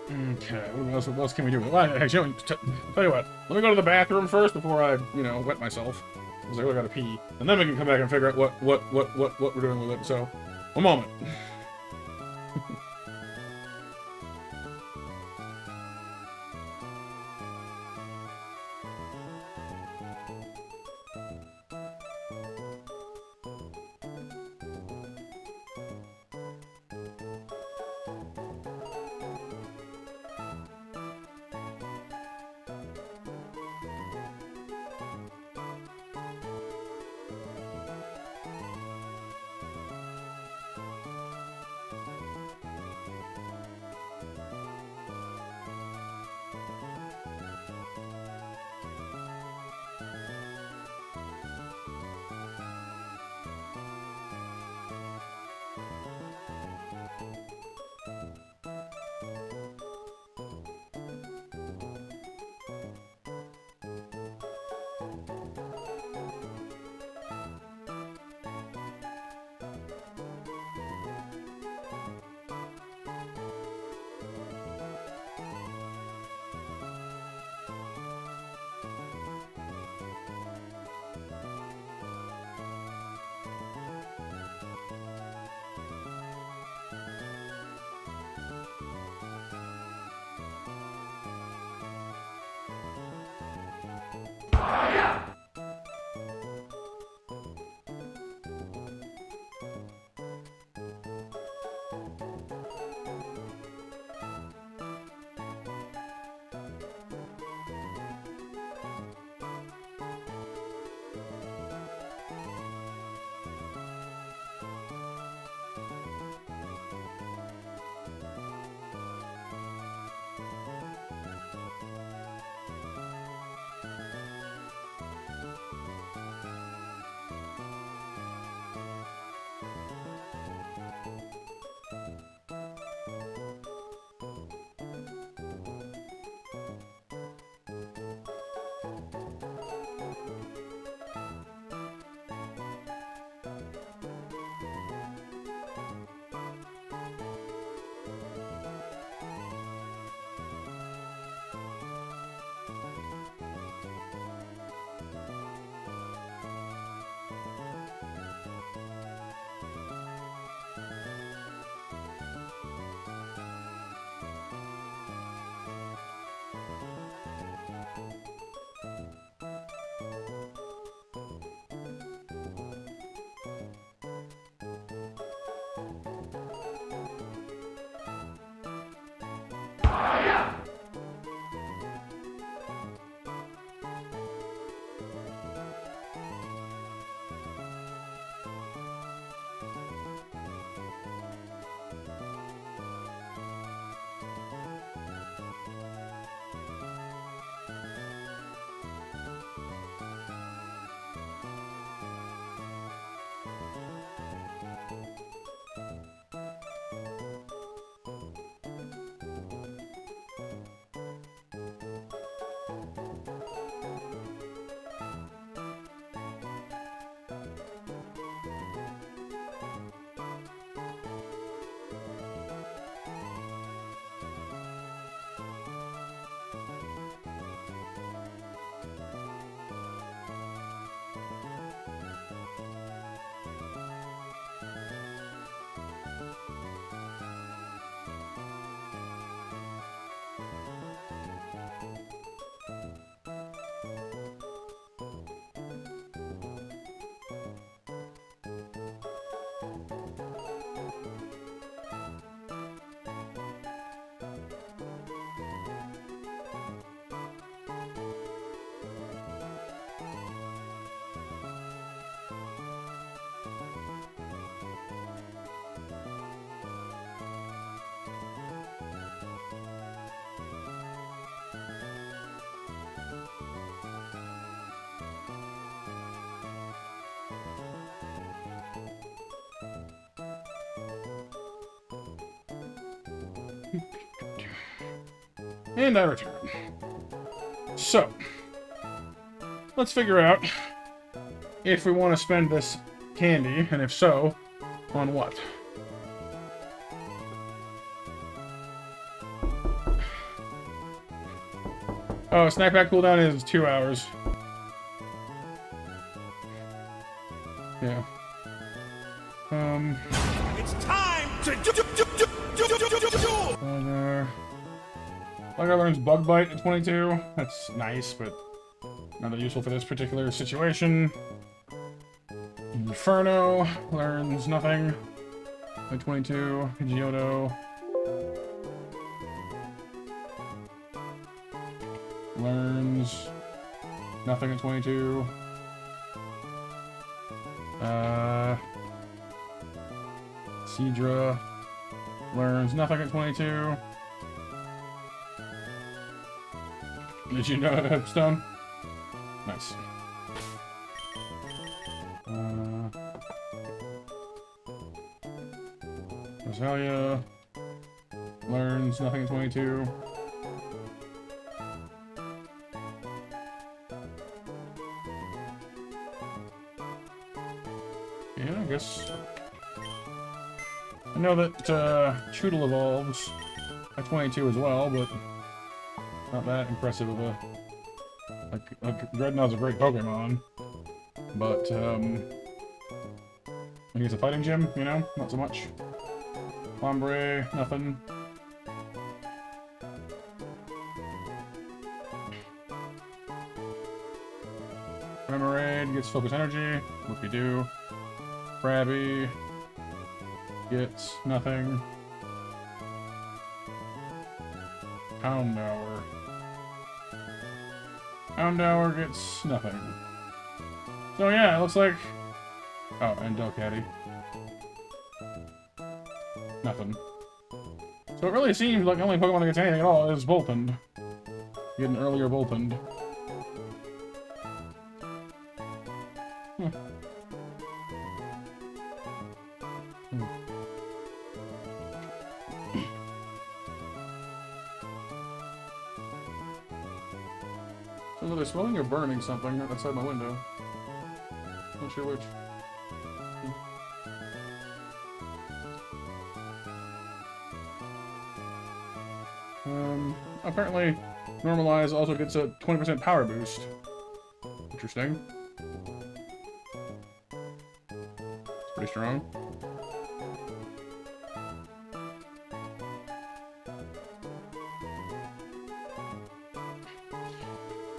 Okay, what else can we do? Well, actually, tell you what. Let me go to the bathroom first before I, wet myself. Because I really gotta pee. And then we can come back and figure out what we're doing with it. So, one moment. And I return. So, let's figure out if we want to spend this candy, and if so, on what? Oh, snack pack cooldown is 2 hours. Yeah. It's time to There. Bugger learns Bug Bite at 22. That's nice, but not that useful for this particular situation. Inferno learns nothing at 22. Giotto learns nothing at 22. Cedra learns nothing at 22. Did you know that, Stone? Nice. Rosalia learns nothing at 22. Yeah, I guess. I know that Choodle evolves at 22 as well, but not that impressive of a. Like Dreadnought's a great Pokemon, but I think it's a fighting gym, you know, not so much. Flambre, nothing. Remoraid gets focus energy. Whoopie-doo. Krabby gets nothing. Houndour. Houndour gets nothing. So yeah, it looks like... Oh, and Delcatty. Nothing. So it really seems like the only Pokemon that gets anything at all is Volpend. Get an earlier Volpend. So they're smelling or burning something outside my window. Not sure which. Apparently, Normalize also gets a 20% power boost. Interesting. It's pretty strong.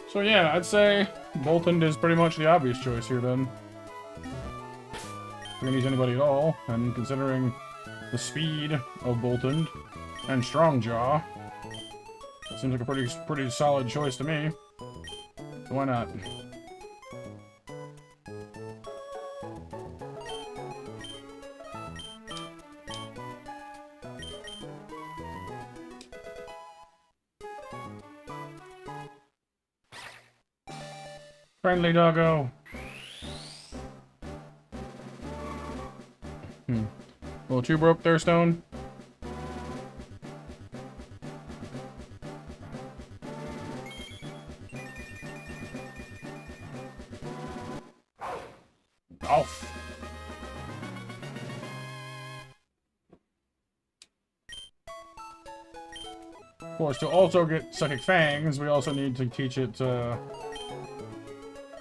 So yeah, I'd say Boltund is pretty much the obvious choice here then. If we're gonna use anybody at all, and considering the speed of Boltund and Strong Jaw, seems like a pretty solid choice to me. So why not? Friendly doggo. Little too broke there, Stone. Off. Of course, to also get Psychic Fangs, we also need to teach it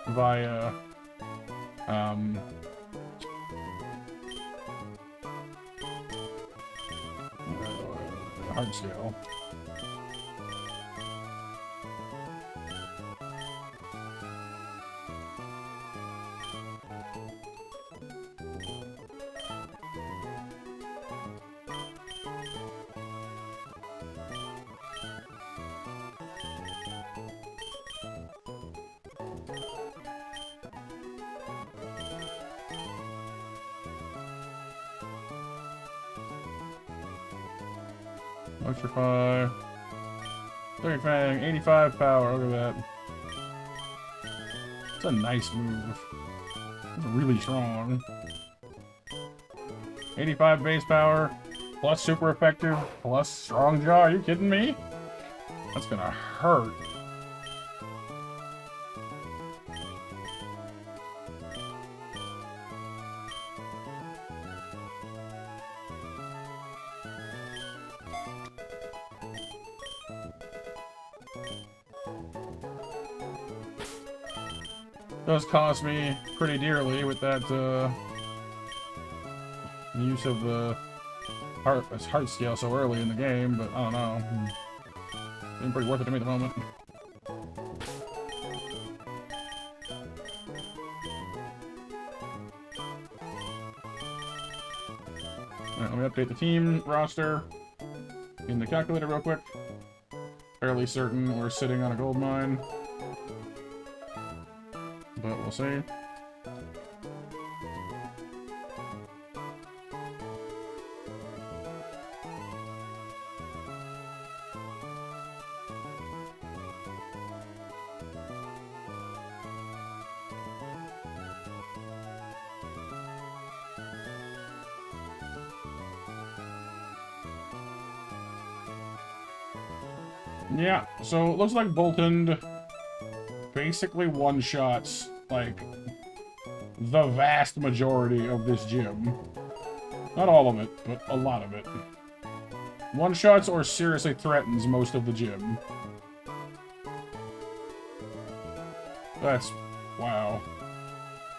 via hard scale. Electrify. Psychic Fang, 85 power, look at that. It's a nice move. It's really strong. 85 base power, plus super effective, plus strong jaw. Are you kidding me? That's gonna hurt. Does cost me pretty dearly with that use of the heart scale so early in the game, but I don't know. Seems pretty worth it to me at the moment. Alright, let me update the team roster in the calculator real quick. Fairly certain we're sitting on a gold mine, but we'll see. Yeah, so it looks like Bolton basically one-shots, like, the vast majority of this gym. Not all of it, but a lot of it. One-shots or seriously threatens most of the gym. That's... wow.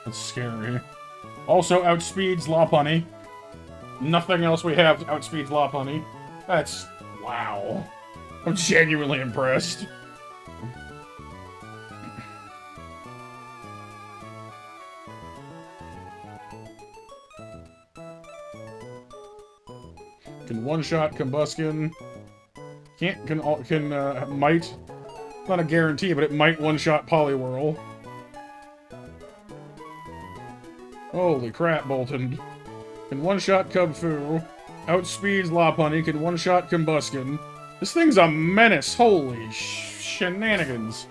That's scary. Also outspeeds Lopunny. Nothing else we have outspeeds Lopunny. That's... wow. I'm genuinely impressed. Can one-shot Combuskin. Might. Not a guarantee, but it might one-shot Poliwhirl. Holy crap, Bolton. Can one-shot Cubfu. Outspeeds Lopunny. Can one-shot Combuskin. This thing's a menace. Holy shenanigans.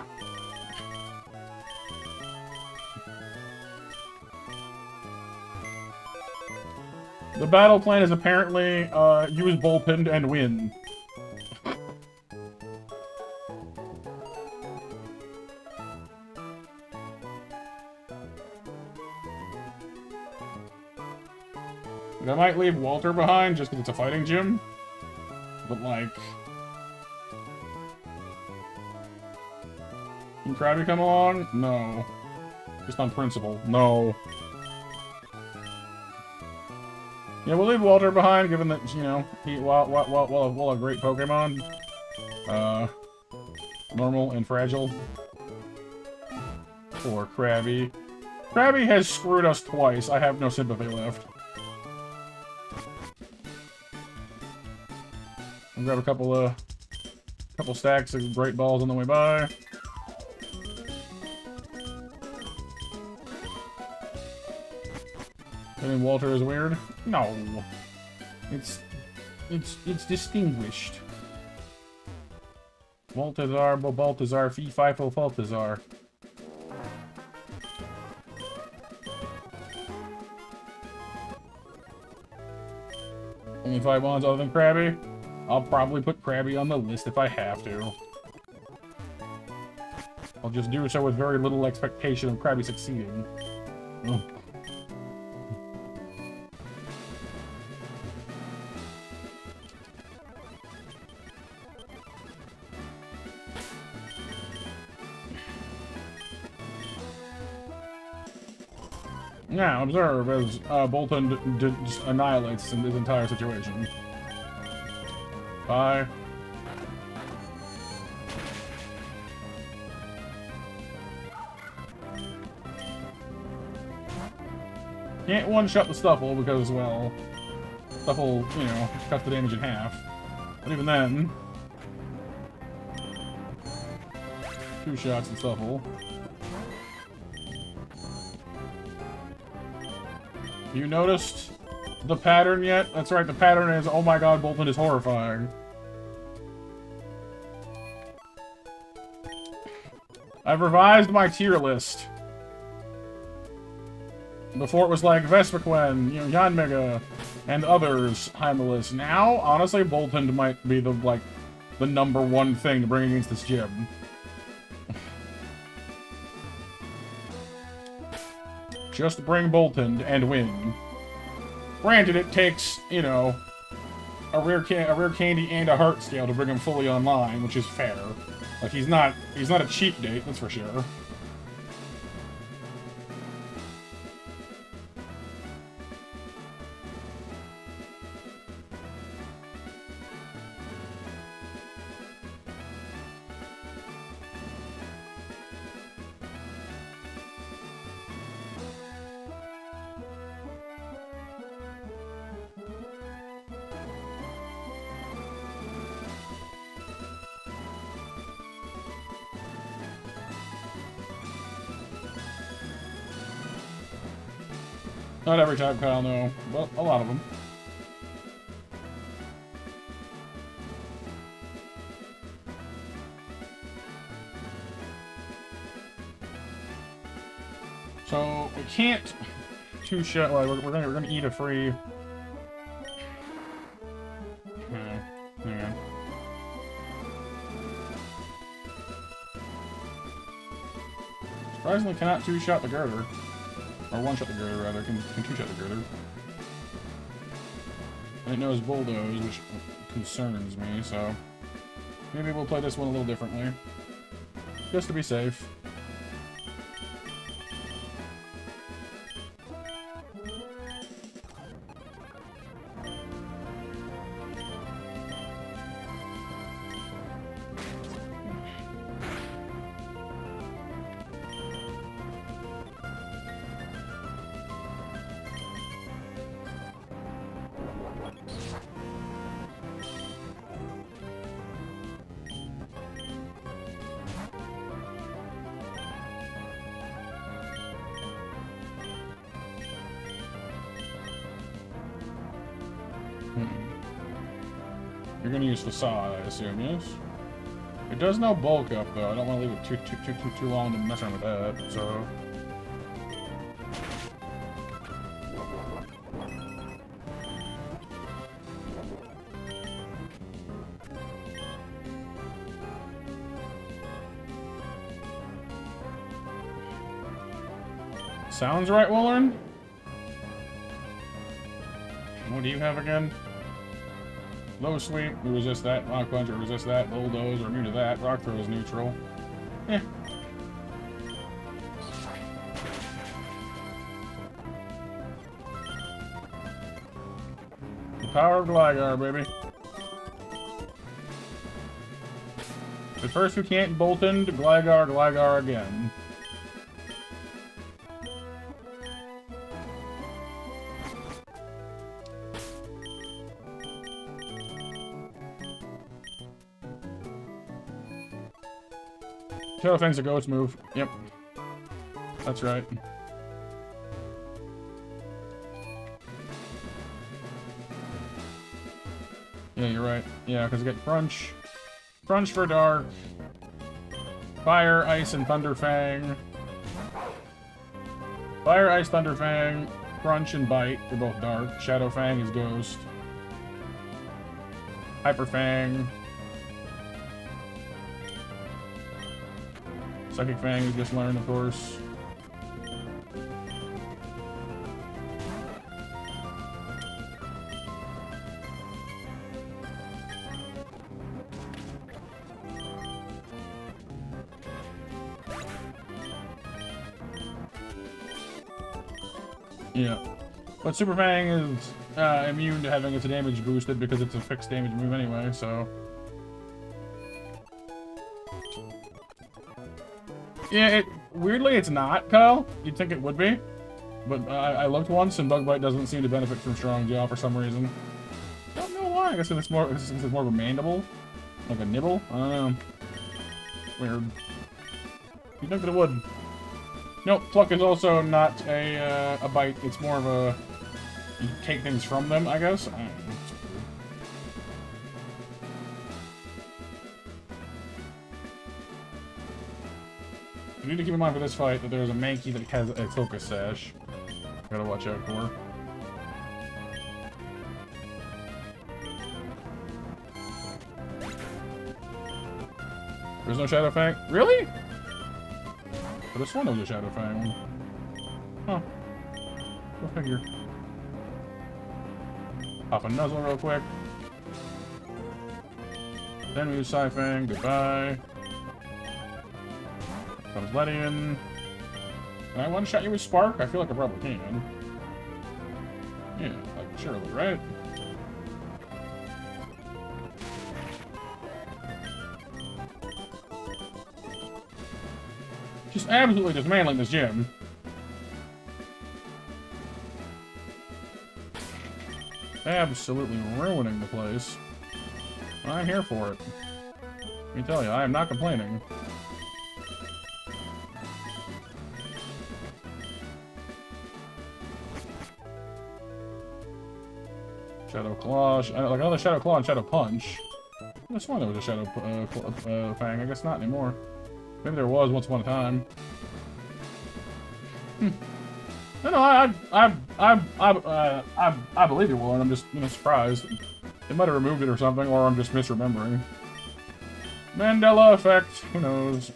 The battle plan is apparently, use Bullpen and win. And I might leave Walter behind just because it's a fighting gym. But, like... Can Krabby come along? No. Just on principle. No. Yeah, we'll leave Walter behind, given that, you know, we'll have great Pokemon. Normal and fragile. Poor Krabby. Krabby has screwed us twice. I have no sympathy left. I'll grab a couple stacks of Great Balls on the way by. I mean, Walter is weird? No. It's distinguished. Baltazar, Baltazar, Fee, Fifo, Baltazar. Only 5 bonds other than Krabby? I'll probably put Krabby on the list if I have to. I'll just do so with very little expectation of Krabby succeeding. Oh. Now, observe as Bolton just annihilates in this entire situation. Bye. Can't one-shot the Stuffle because, well, Stuffle, you know, cuts the damage in half. But even then... 2 shots at Stuffle. You noticed the pattern yet? That's right, the pattern is, oh my god, Bolton is horrifying. I've revised my tier list. Before it was like Vespiquen, you know, Yanmega, and others high on the list. Now, honestly, Boltund might be the #1 thing to bring against this gym. Just bring Boltund and win. Granted, it takes, you know, a rare candy and a heart scale to bring him fully online, which is fair. Like, he's not a cheap date, that's for sure. Not every type, Kyle, no. But a lot of them. So we can't two-shot. Like we're gonna eat a free. Hang on. Surprisingly, cannot two-shot the girder. Or one-shot the girder, rather. Can two-shot the girder. And it knows bulldoze, which concerns me, so... Maybe we'll play this one a little differently. Just to be safe. You're gonna use facade, I assume, yes? It does no bulk up though. I don't want to leave it too long to mess around with that, so. Sounds right, Woolen? What do you have again? Low sweep, we resist that. Rock punch, we resist that. Bulldoze, we're immune to that. Rock throw is neutral. Eh. The power of Gligar, baby. The first who can't Boltund, Gligar again. Shadow Fang's a ghost move. Yep. That's right. Yeah, you're right. Yeah, because you get Crunch. Crunch for Dark. Fire, Ice, and Thunder Fang. Fire, Ice, Thunder Fang. Crunch and Bite. They're both Dark. Shadow Fang is Ghost. Hyper Fang. Psychic Fang is just learned, of course. Yeah. But Super Fang is immune to having its damage boosted because it's a fixed damage move anyway, so... Yeah, weirdly it's not, Kyle. You'd think it would be. But I looked once and Bug Bite doesn't seem to benefit from Strong Jaw for some reason. Don't know why. I guess it's more of a mandible. Like a nibble? I don't know. Weird. You'd think that it would. Nope, Pluck is also not a bite. It's more of a... You take things from them, I guess? I don't know. You need to keep in mind for this fight that there's a Mankey that has a Focus Sash. Gotta watch out for. There's no Shadow Fang? Really? But this one was a Shadow Fang. Huh. Go figure. Pop a Nuzzle real quick. Then we use Sci-Fang. Goodbye. Comes Ledian. Can I one-shot you with Spark? I feel like I probably can. Yeah, like, surely, right? Just absolutely dismantling this gym. Absolutely ruining the place. I'm here for it. Let me tell you, I am not complaining. Shadow Claw, like another Shadow Claw and Shadow Punch. I just sworn there was a Shadow Fang. I guess not anymore. Maybe there was once upon a time. No, I believe it will, and I'm just, surprised. They might have removed it or something, or I'm just misremembering. Mandela effect. Who knows?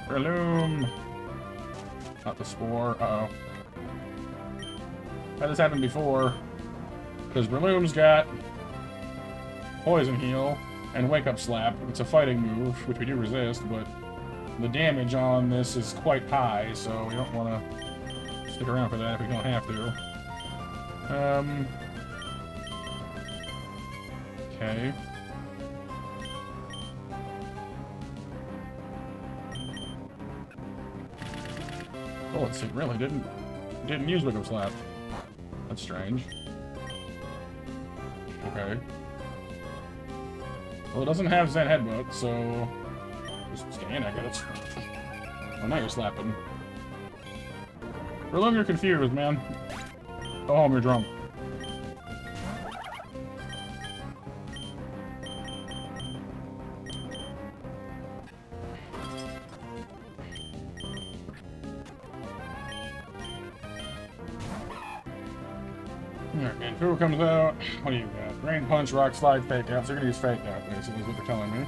Breloom. Not the Spore. Uh-oh. Had this happened before. Because Breloom's got Poison Heal and Wake Up Slap. It's a fighting move, which we do resist, but the damage on this is quite high, so we don't want to stick around for that if we don't have to. Okay. Oh, let's see. Really didn't use Wake Up Slap. That's strange. Okay. Well, it doesn't have Zen Headbutt, so just scan, I guess. Oh, now you're slapping. Breloom, you're confused, man. Go home, you're drunk. Alright, and who comes out? What do you got? Rain Punch, Rock Slide, Fake Out. So you're gonna use Fake Out, basically, is what they're telling me.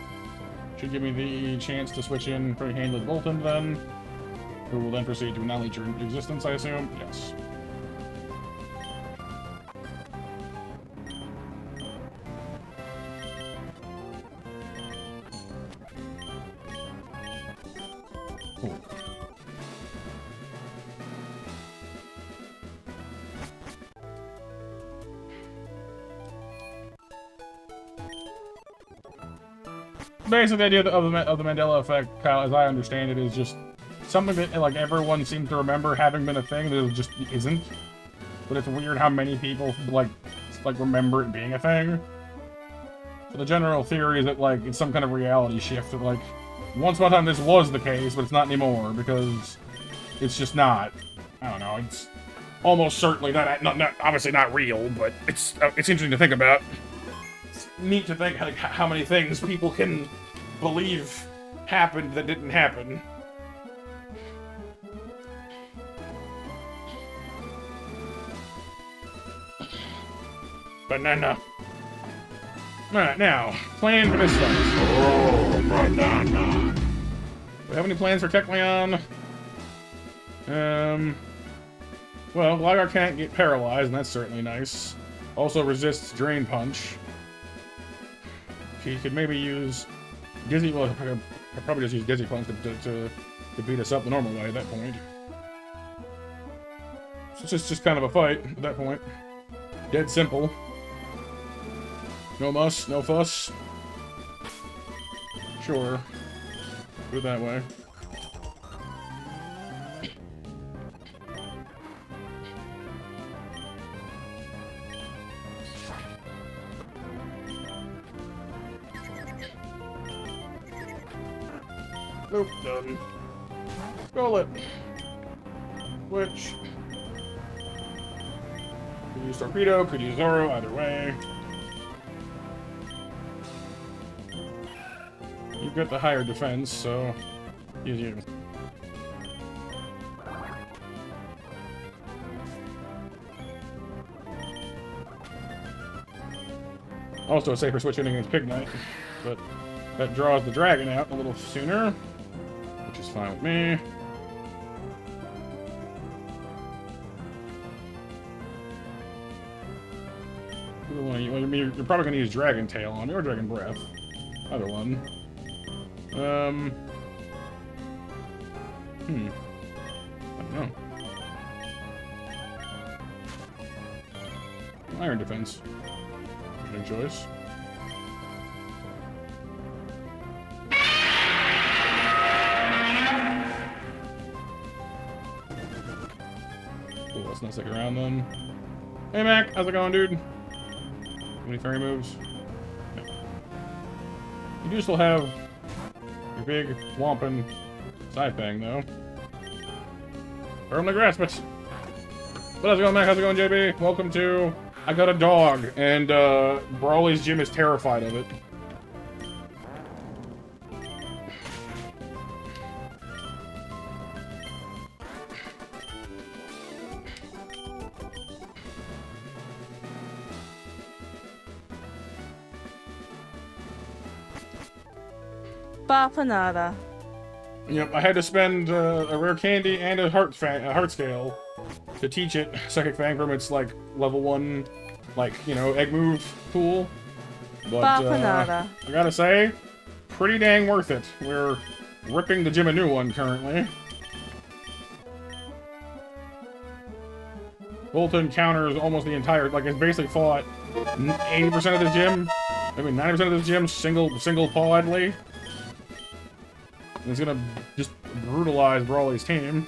Should give me the chance to switch in pretty handily Bolton then. Who will then proceed to annihilate your existence, I assume? Yes. Cool. Basically, the idea of the Mandela effect, Kyle, as I understand it, is just something that like everyone seems to remember having been a thing that it just isn't. But it's weird how many people like remember it being a thing. So the general theory is that like it's some kind of reality shift. That like once upon a time this was the case, but it's not anymore because it's just not. I don't know. It's almost certainly not obviously not real, but it's interesting to think about. It's neat to think like how many things people can believe happened that didn't happen. Banana. Alright, now, plan for this fight. Oh, banana. Do we have any plans for Tekleon? Well, Gligar can't get paralyzed, and that's certainly nice. Also resists Drain Punch. He could maybe use Dizzy, well, I'll probably just use Dizzy Punch to beat us up the normal way at that point. So it's just kind of a fight at that point. Dead simple. No muss, no fuss. Sure. Do it that way. Nope, done. Roll it. Switch. Could use Torpedo, could use Zoro, either way. You've got the higher defense, so use you. Also a safer switch in against Pig Knight, but That draws the dragon out a little sooner, which is fine with me. You're probably going to use Dragon Tail on me, or Dragon Breath. Either one. I don't know. Iron Defense. Good choice. Cool, let's not stick around then. Hey Mac, how's it going, dude? Any fairy moves? No. You do still have your big whomping side thing, though. Firmly grasp it. But how's it going, Mac? How's it going, JB? Welcome to I Got a Dog, and Brawly's gym is terrified of it. Bapanada. Yep, I had to spend a rare candy and a heart scale to teach it Psychic Fang from its like level 1, like, you know, egg move tool. But Bapanada. I gotta say, pretty dang worth it. We're ripping the gym a new one currently. Bolton counters almost the entire, like, it's basically fought 80% of the gym, maybe 90% of the gym single-pawedly. And it's gonna just brutalize Brawly's team.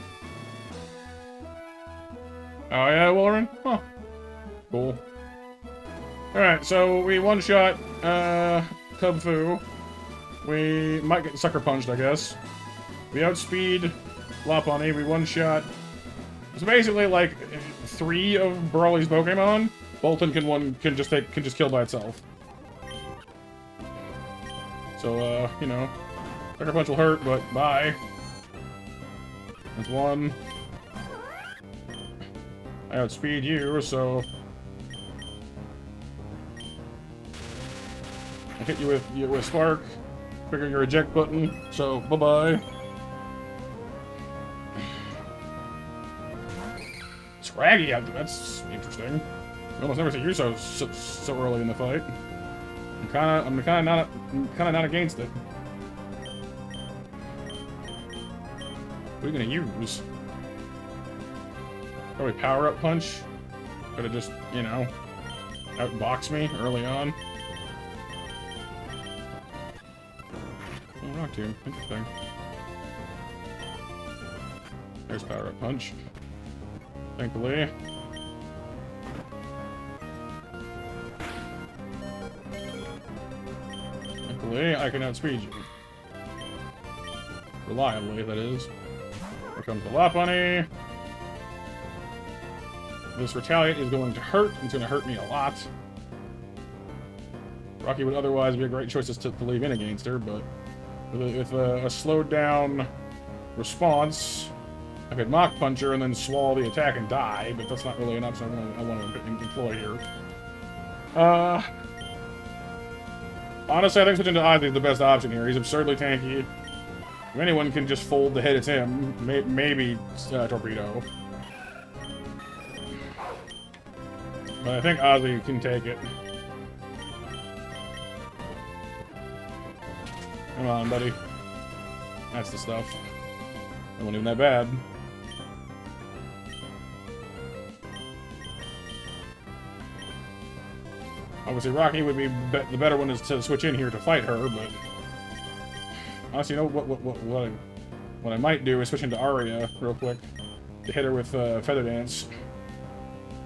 Oh yeah, Wolverine? Huh. Cool. Alright, so we one-shot Cub Fu. We might get sucker punched, I guess. We outspeed Lopunny. We one-shot. It's basically like 3 of Brawly's Pokemon. Bolton can just kill by itself. So you know, Sucker Punch will hurt, but bye. That's 1. I outspeed you, so I hit you with Spark. Trigger your eject button. So bye bye. Scraggy, that's interesting. I almost never see you so early in the fight. I'm kind of not against it. What are you gonna use? Probably Power Up Punch. Could have just, you know, outbox me early on. Oh, Rock Tomb. Interesting. There's Power Up Punch. Thankfully. Thankfully, I can outspeed you. Reliably, that is. Here comes the Lopunny. This Retaliate is going to hurt. It's going to hurt me a lot. Rocky would otherwise be a great choice to leave in against her, but with a slowed down response, I could Mach Punch her and then swallow the attack and die, but that's not really an option I want to employ here. Honestly, I think switching to Ozzy is the best option here. He's absurdly tanky. If anyone can just fold the hit, it's him. Maybe Torpedo. But I think Ozzy can take it. Come on, buddy. That's the stuff. It wasn't even that bad. Obviously, Rocky would be the better one is to switch in here to fight her, but honestly, you know what I might do is switch into Aria real quick to hit her with Feather Dance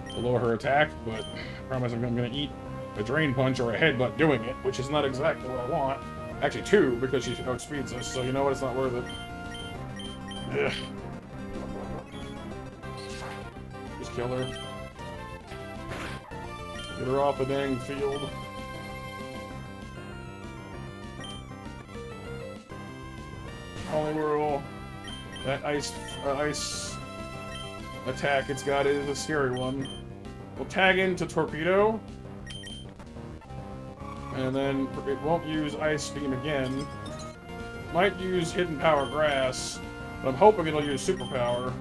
to lower her attack. But I promise I'm gonna eat a Drain Punch or a Headbutt doing it, which is not exactly what I want. Actually, 2 because she outspeeds us. So you know what? It's not worth it. Ugh. Just kill her. Get her off the dang field. Only rule, that ice attack it's got is a scary one. We'll tag into Torpedo. And then it won't use Ice Beam again. Might use Hidden Power Grass. But I'm hoping it'll use Superpower.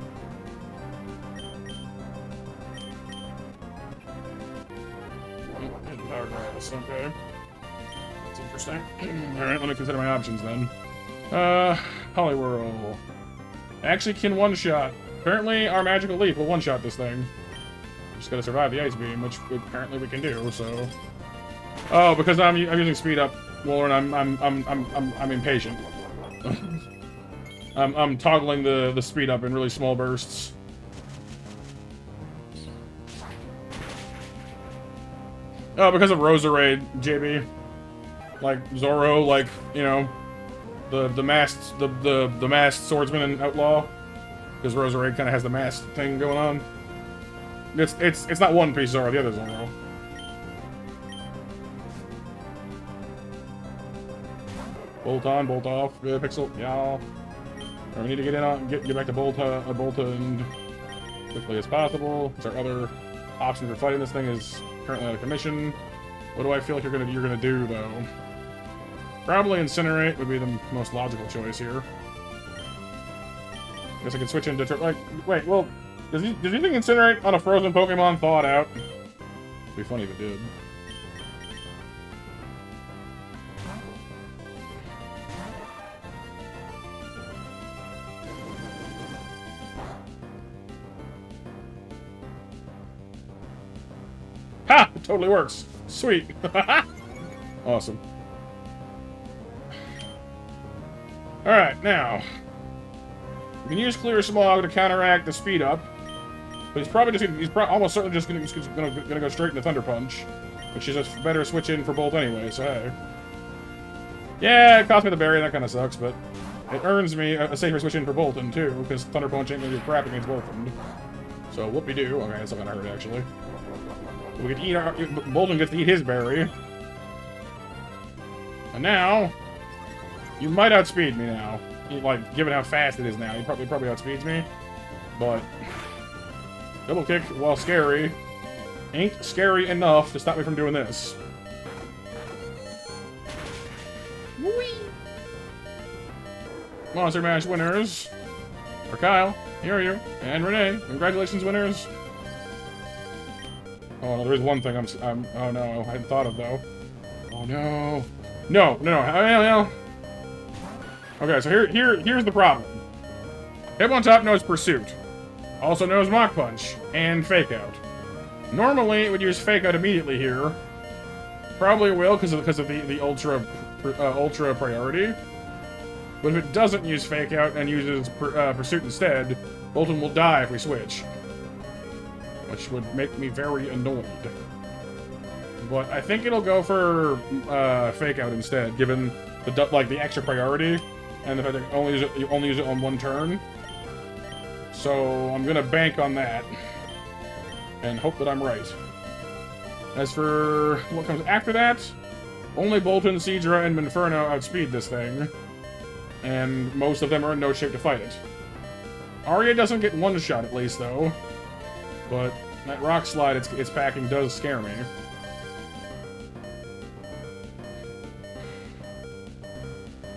Hidden Power Grass, okay. That's interesting. Alright, let me consider my options then. Poliwhirl. Actually can one-shot. Apparently our Magical Leaf will one-shot this thing. Just gotta survive the Ice Beam, which apparently we can do, so... Oh, because I'm using Speed Up, Lauren, I'm impatient. I'm toggling the Speed Up in really small bursts. Oh, because of Roserade, JB. Like Zoro, like, you know, the masked swordsman and outlaw. Because Roserade kind of has the masked thing going on. It's not One Piece Zoro, the other Zoro. Bolt on, bolt off, Pixel, yeah. We need to get in on, get back to Bolton quickly as possible. Because our other option for fighting this thing is currently out of commission. What do I feel like you're gonna do though? Probably Incinerate would be the most logical choice here. Guess I can switch into like wait, well, does he think Incinerate on a frozen Pokemon thawed out? It'd be funny if it did. Ha! It totally works. Sweet. Awesome. Alright, now. We can use Clear Smog to counteract the Speed Up. But he's almost certainly just gonna go straight into Thunder Punch. Which is a better switch in for Bolt anyway, so hey. Yeah, it cost me the berry, that kinda sucks, but it earns me a safer switch in for Bolton too, because Thunder Punch ain't gonna do crap against Bolton. So whoop-de-doo. Okay, that's not gonna hurt actually. We get to eat our... Bolton gets to eat his berry. And now... You might outspeed me now. Like, given how fast it is now. He probably outspeeds me. But... Double kick, while scary, ain't scary enough to stop me from doing this. Whee! Monster Mash winners are Kyle, here are you, and Renee. Congratulations, winners. Oh, no, there is one thing oh no, I hadn't thought of, though. Oh, no. No. Okay, so here's the problem. Hitmontop knows Pursuit. Also knows Mach Punch. And Fake Out. Normally, it would use Fake Out immediately here. Probably will, because of the ultra priority. But if it doesn't use Fake Out and uses Pursuit instead, Bolton will die if we switch. Which would make me very annoyed. But I think it'll go for Fake Out instead, given the extra priority and the fact that you only use it on one turn. So I'm gonna bank on that and hope that I'm right. As for what comes after that, only Bolton, Seadra, and Minferno outspeed this thing, and most of them are in no shape to fight it. Arya doesn't get one shot at least though. But that Rock Slide it's packing does scare me.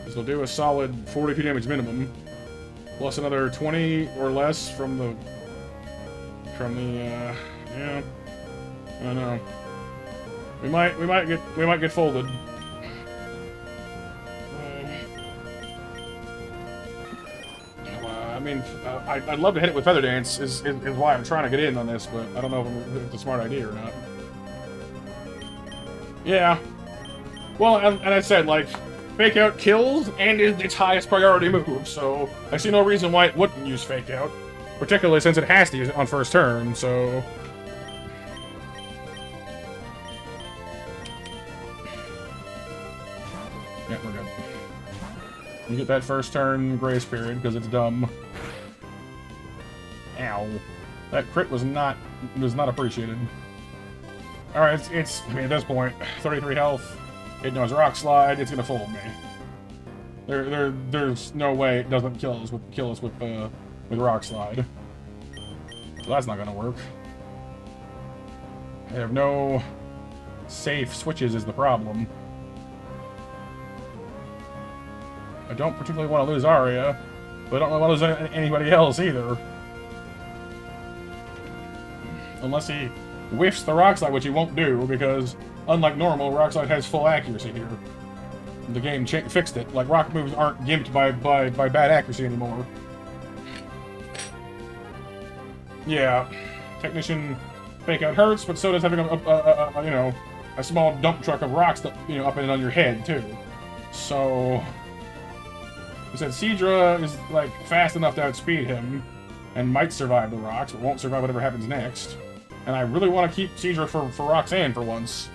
This will do a solid 42 damage minimum, plus another 20 or less from the yeah. I don't know. We might get folded. I mean, I'd love to hit it with Feather Dance, is why I'm trying to get in on this, but I don't know if it's a smart idea or not. Yeah. Well, and I said, like, Fake Out kills and is its highest priority move, so I see no reason why it wouldn't use Fake Out. Particularly since it has to use it on first turn, so... Yeah, we're good. You get that first turn grace period, because it's dumb. Ow. That crit was not appreciated. Alright, I mean, at this point, 33 health. It knows Rock Slide, it's gonna fold me. There's no way it doesn't kill us with Rock Slide. So that's not gonna work. I have no safe switches is the problem. I don't particularly want to lose Arya, but I don't really want to lose anybody else either. Unless he whiffs the rock slide, which he won't do, because unlike normal, rock slide has full accuracy here. The game fixed it. Like, rock moves aren't gimped by bad accuracy anymore. Yeah, Technician fake out hurts, but so does having a small dump truck of rocks that, up and on your head too. So I said Seadra is like fast enough to outspeed him and might survive the rocks, but won't survive whatever happens next. And I really want to keep Seadra for Roxanne for once.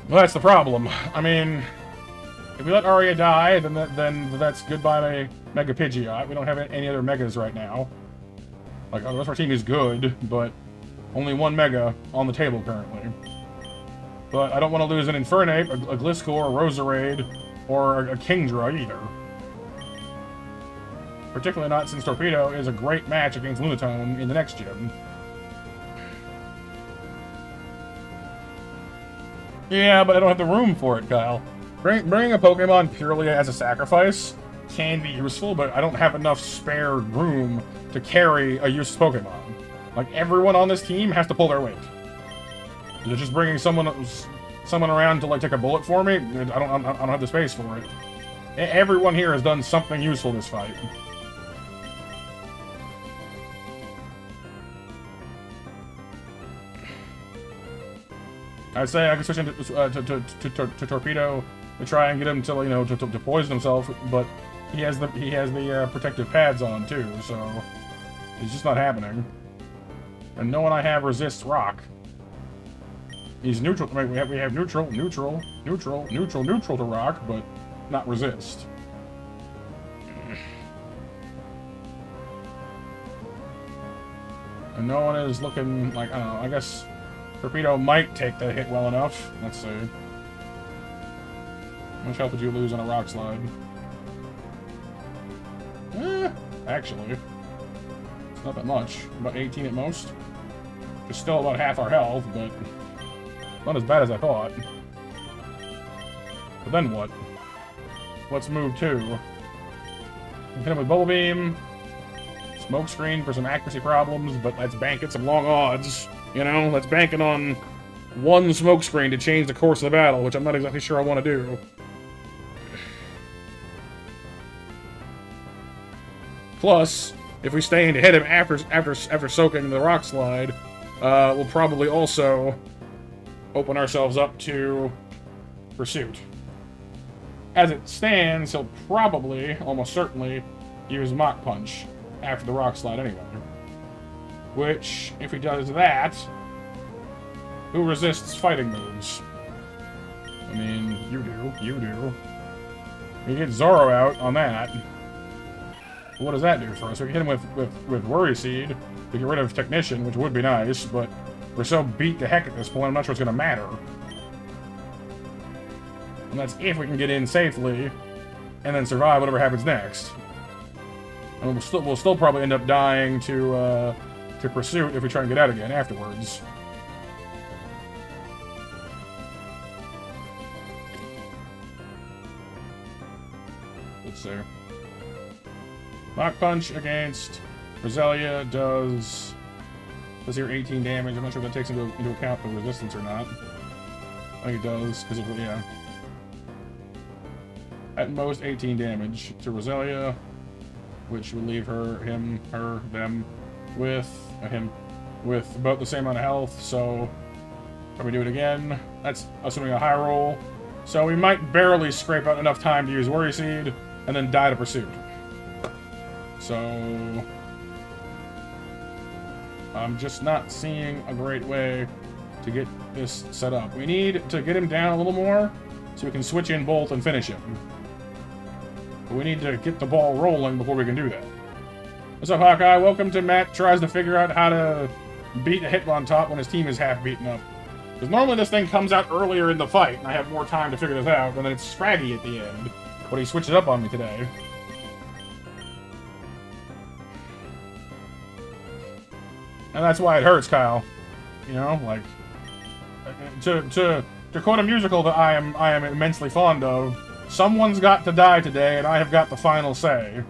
Well, that's the problem. I mean, if we let Arya die, then that's goodbye Mega Pidgeot. We don't have any other Megas right now. Like, the rest of our team is good, but only one Mega on the table currently. But I don't want to lose an Infernape, a Gliscor, a Roserade, or a Kingdra either. Particularly not since Torpedo is a great match against Lunatone in the next gym. Yeah, but I don't have the room for it, Kyle. Bringing a Pokemon purely as a sacrifice can be useful, but I don't have enough spare room to carry a useless Pokemon. Like, everyone on this team has to pull their weight. Is it just bringing someone around to, like, take a bullet for me? I don't have the space for it. Everyone here has done something useful this fight. I'd say I could switch into to Torpedo to try and get him to poison himself, but he has the protective pads on too, so it's just not happening. And no one I have resists rock. He's neutral. I mean, we have neutral to rock, but not resist. And no one is looking like, I don't know, I guess Torpedo might take the hit well enough. Let's see. How much health did you lose on a rock slide? Actually, it's not that much. About 18 at most. Just still about half our health, but not as bad as I thought. But then what? What's move 2? Hit him with Bubble Beam. Smoke Screen for some accuracy problems, but let's bank it some long odds. Let's bank it on one Smoke Screen to change the course of the battle, which I'm not exactly sure I want to do. Plus, if we stay in to hit him after soaking the rock slide, we'll probably also open ourselves up to Pursuit. As it stands, he'll probably, almost certainly, use Mach Punch after the rock slide anyway. Which, if he does that, who resists fighting moves? I mean, you do. We get Zoro out on that. What does that do for us? We can hit him with Worry Seed to get rid of Technician, which would be nice, but we're so beat to heck at this point, I'm not sure it's going to matter. And that's if we can get in safely, and then survive whatever happens next. And we'll still probably end up dying to Pursuit if we try and get out again afterwards. Let's see. Mach Punch against Roselia does here 18 damage. I'm not sure if that takes into account the resistance or not. I think it does, because of, yeah. At most 18 damage to Roselia, which would leave them with about the same amount of health, so can we do it again? That's assuming a high roll. So we might barely scrape out enough time to use Worry Seed, and then die to Pursuit. So I'm just not seeing a great way to get this set up. We need to get him down a little more so we can switch in Bolt and finish him. But we need to get the ball rolling before we can do that. What's up, Hawkeye? Welcome to Matt Tries to Figure Out How to Beat a Hitmontop when his team is half beaten up. Because normally this thing comes out earlier in the fight, and I have more time to figure this out, and then it's Scraggy at the end. But he switched it up on me today. And that's why it hurts, Kyle. To quote a musical that I am immensely fond of, Someone's got to die today, and I have got the final say.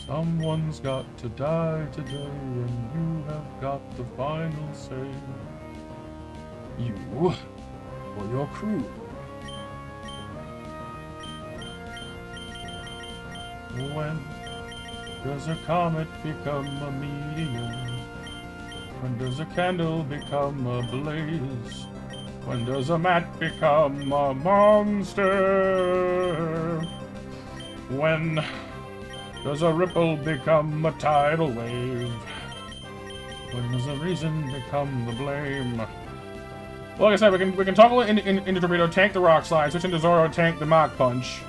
Someone's got to die today, and you have got the final say. You or your crew. When does a comet become a meteor? When does a candle become a blaze? When does a mat become a monster? When does a ripple become a tidal wave? When does a reason become the blame? Well, like I said, we can toggle it into Torpedo, tank the Rock Slide, switch into Zoro, tank the Mach Punch.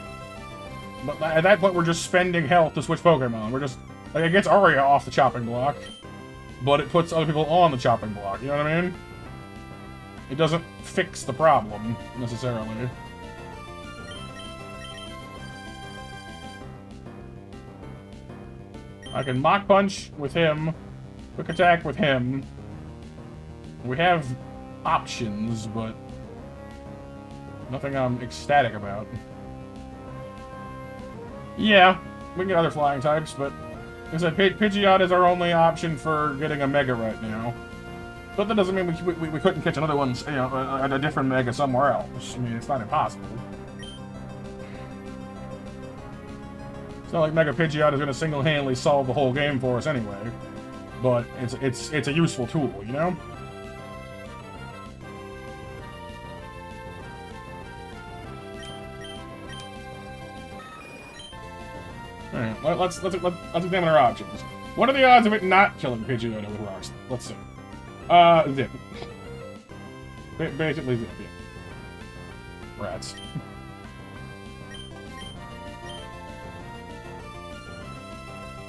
But at that point, we're just spending health to switch Pokemon. We're just... Like, it gets Arya off the chopping block, but it puts other people on the chopping block, you know what I mean? It doesn't fix the problem, necessarily. I can Mach Punch with him, Quick Attack with him. We have options, but nothing I'm ecstatic about. Yeah, we can get other flying types, but like I said, Pidgeot is our only option for getting a Mega right now. But that doesn't mean we couldn't catch another one, you know, a different Mega somewhere else. I mean, it's not impossible. It's not like Mega Pidgeot is going to single-handedly solve the whole game for us anyway. But it's a useful tool, you know? Alright, let's examine our options. What are the odds of it not killing Pidgeotto with rocks? Let's see. Zip. Basically zip, yeah. Rats.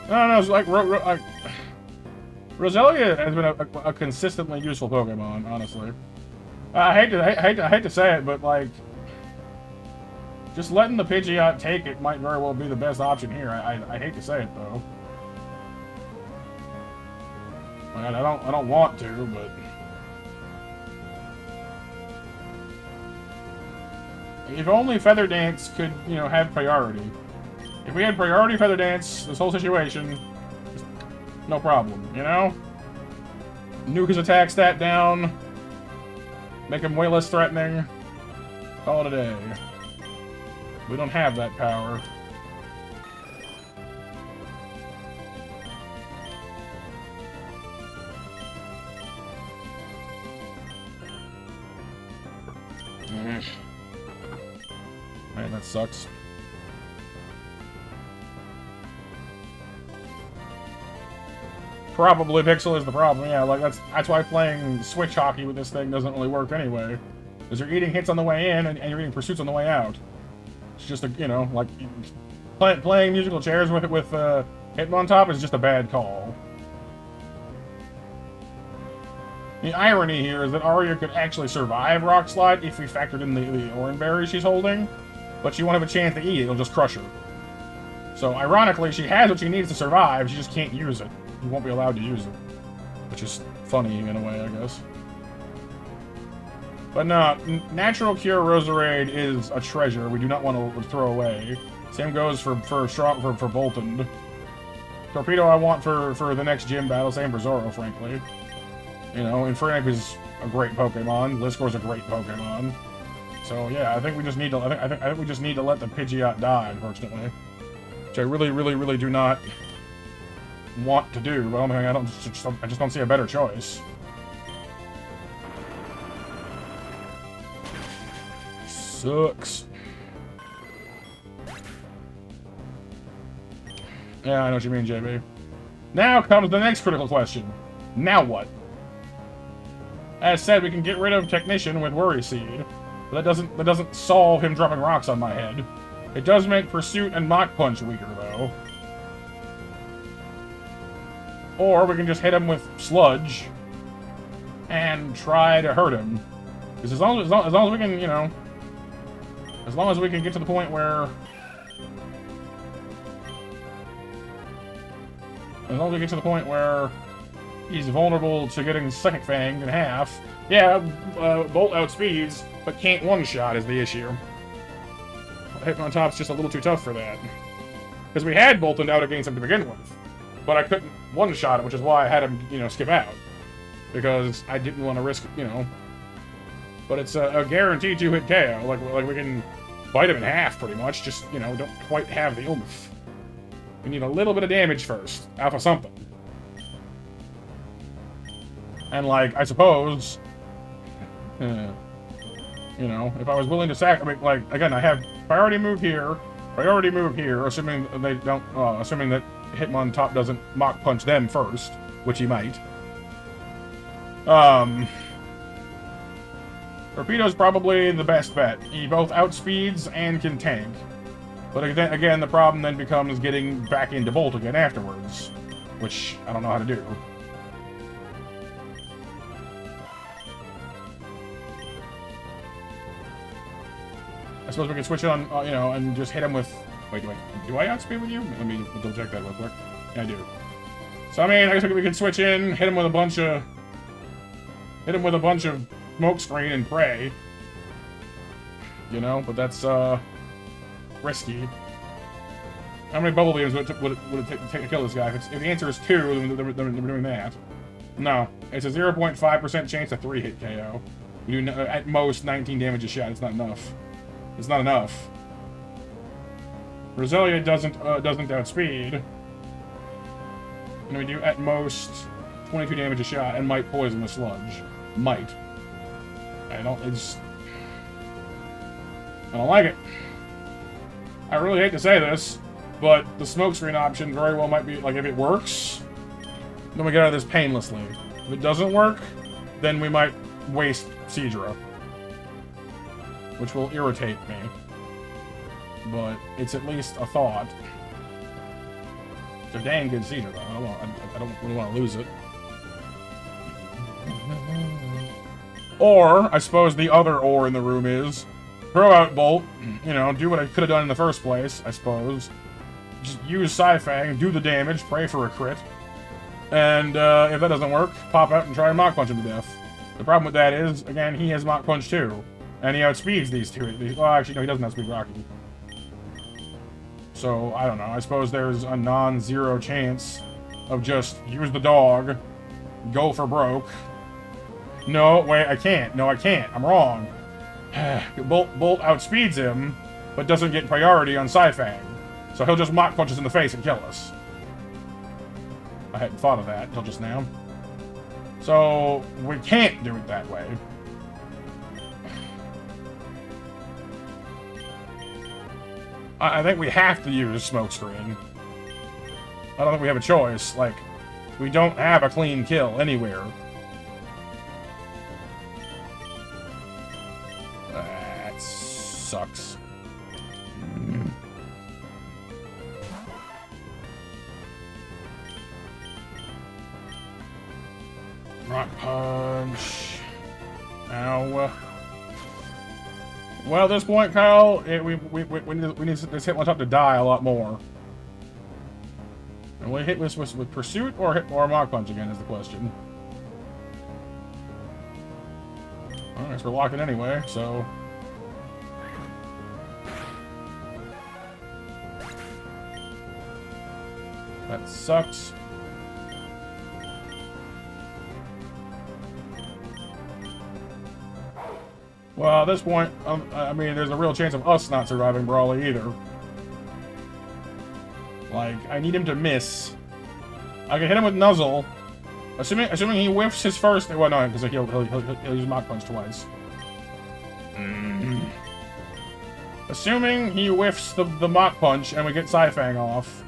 I don't know, it's like, Roselia has been a consistently useful Pokemon, honestly. I hate to say it, but like, just letting the Pidgeot take it might very well be the best option here. I hate to say it though. Like, I don't want to, but if only Feather Dance could, you know, have priority. If we had priority Feather Dance, this whole situation, no problem, you know? Nuke his attack stat down, make him way less threatening, call it a day. We don't have that power. Man, that sucks. Probably Pixel is the problem, yeah, like that's why playing Switch hockey with this thing doesn't really work anyway. Because you're eating hits on the way in and you're eating pursuits on the way out. It's just a, you know, like, playing musical chairs with Hitmontop is just a bad call. The irony here is that Arya could actually survive Rock Slide if we factored in the orange berry she's holding, but she won't have a chance to eat it, it'll just crush her. So, ironically, she has what she needs to survive, she just can't use it. You won't be allowed to use it. Which is funny in a way, I guess. But no, Natural Cure Roserade is a treasure we do not want to throw away. Same goes for Boltund. Torpedo I want for the next gym battle, same for Zoro, frankly. You know, Infernape is a great Pokemon, Liscor's a great Pokemon. So yeah, I think we just need to I think we just need to let the Pidgeot die, unfortunately. Which I really do not want to do, but I just don't see a better choice. Sucks. Yeah, I know what you mean, JB. Now comes the next critical question. Now what? As said, we can get rid of Technician with Worry Seed, but that doesn't solve him dropping rocks on my head. It does make Pursuit and Mach Punch weaker, though. Or we can just hit him with Sludge and try to hurt him. Because as long as we can, you know, as long as we can get to the point where... As long as we get to the point where He's vulnerable to getting second fanged in half. Yeah, Bolt outspeeds, but can't one-shot is the issue. Hitmontop's just a little too tough for that. Because we had Bolted out against him to begin with. But I couldn't one-shot him, which is why I had him, you know, skip out. Because I didn't want to risk, you know. But it's a guaranteed 2-hit KO. Like we can bite him in half, pretty much. Just, you know, don't quite have the oomph. We need a little bit of damage first. Alpha something. And, like, I suppose... you know, if I was willing to I mean, like, again, I have priority move here, assuming they don't, assuming that Hitmontop doesn't Mach Punch them first, which he might. Torpedo's probably the best bet. He both outspeeds and can tank. But again, the problem then becomes getting back into Bolt again afterwards, which I don't know how to do. I suppose we can switch it on, you know, and just hit him with... Wait, do I outspeed with you? Let me double check that real quick. Yeah, I do. So, I mean, I guess we can switch in, hit him with a bunch of... smoke screen and pray. You know, but that's, risky. How many bubble beams would it take to kill this guy? If the answer is 2, then we're doing that. No. It's a 0.5% chance to 3-hit KO. We do, at most, 19 damage a shot. It's not enough. It's not enough. Roselia doesn't outspeed. And we do at most 22 damage a shot and might poison the sludge. Might. I don't like it. I really hate to say this, but the smokescreen option very well might be, like, if it works, then we get out of this painlessly. If it doesn't work, then we might waste Seadra, which will irritate me. But it's at least a thought. It's a dang good Seadra, though. I don't really want to lose it. Or, I suppose the other or in the room is, throw out Bolt, you know, do what I could have done in the first place, I suppose. Just use Sci-Fang, do the damage, pray for a crit. And, if that doesn't work, pop out and try and Mach Punch him to death. The problem with that is, again, he has Mach Punch too. And he outspeeds these two. Well, actually, no, he doesn't outspeed Rocky. So, I don't know. I suppose there's a non-zero chance of just use the dog, go for broke. No, wait, I can't. No, I can't. I'm wrong. Bolt outspeeds him, but doesn't get priority on Sci-Fang. So he'll just Mach Punch us in the face and kill us. I hadn't thought of that until just now. So, we can't do it that way. I think we have to use Smokescreen. I don't think we have a choice. Like, we don't have a clean kill anywhere. That sucks. Rock Punch. Ow. Well, at this point, Kyle, we need this Hitmontop to die a lot more. And will we hit this with Pursuit or Mach Punch again is the question. Well, I guess we're locking anyway, so... That sucks. Well, at this point, I mean, there's a real chance of us not surviving Brawly either. Like, I need him to miss. I can hit him with Nuzzle. Assuming he whiffs his first... Well, no, because he'll use Mach Punch twice. Assuming he whiffs the Mach Punch and we get Sci-Fang off,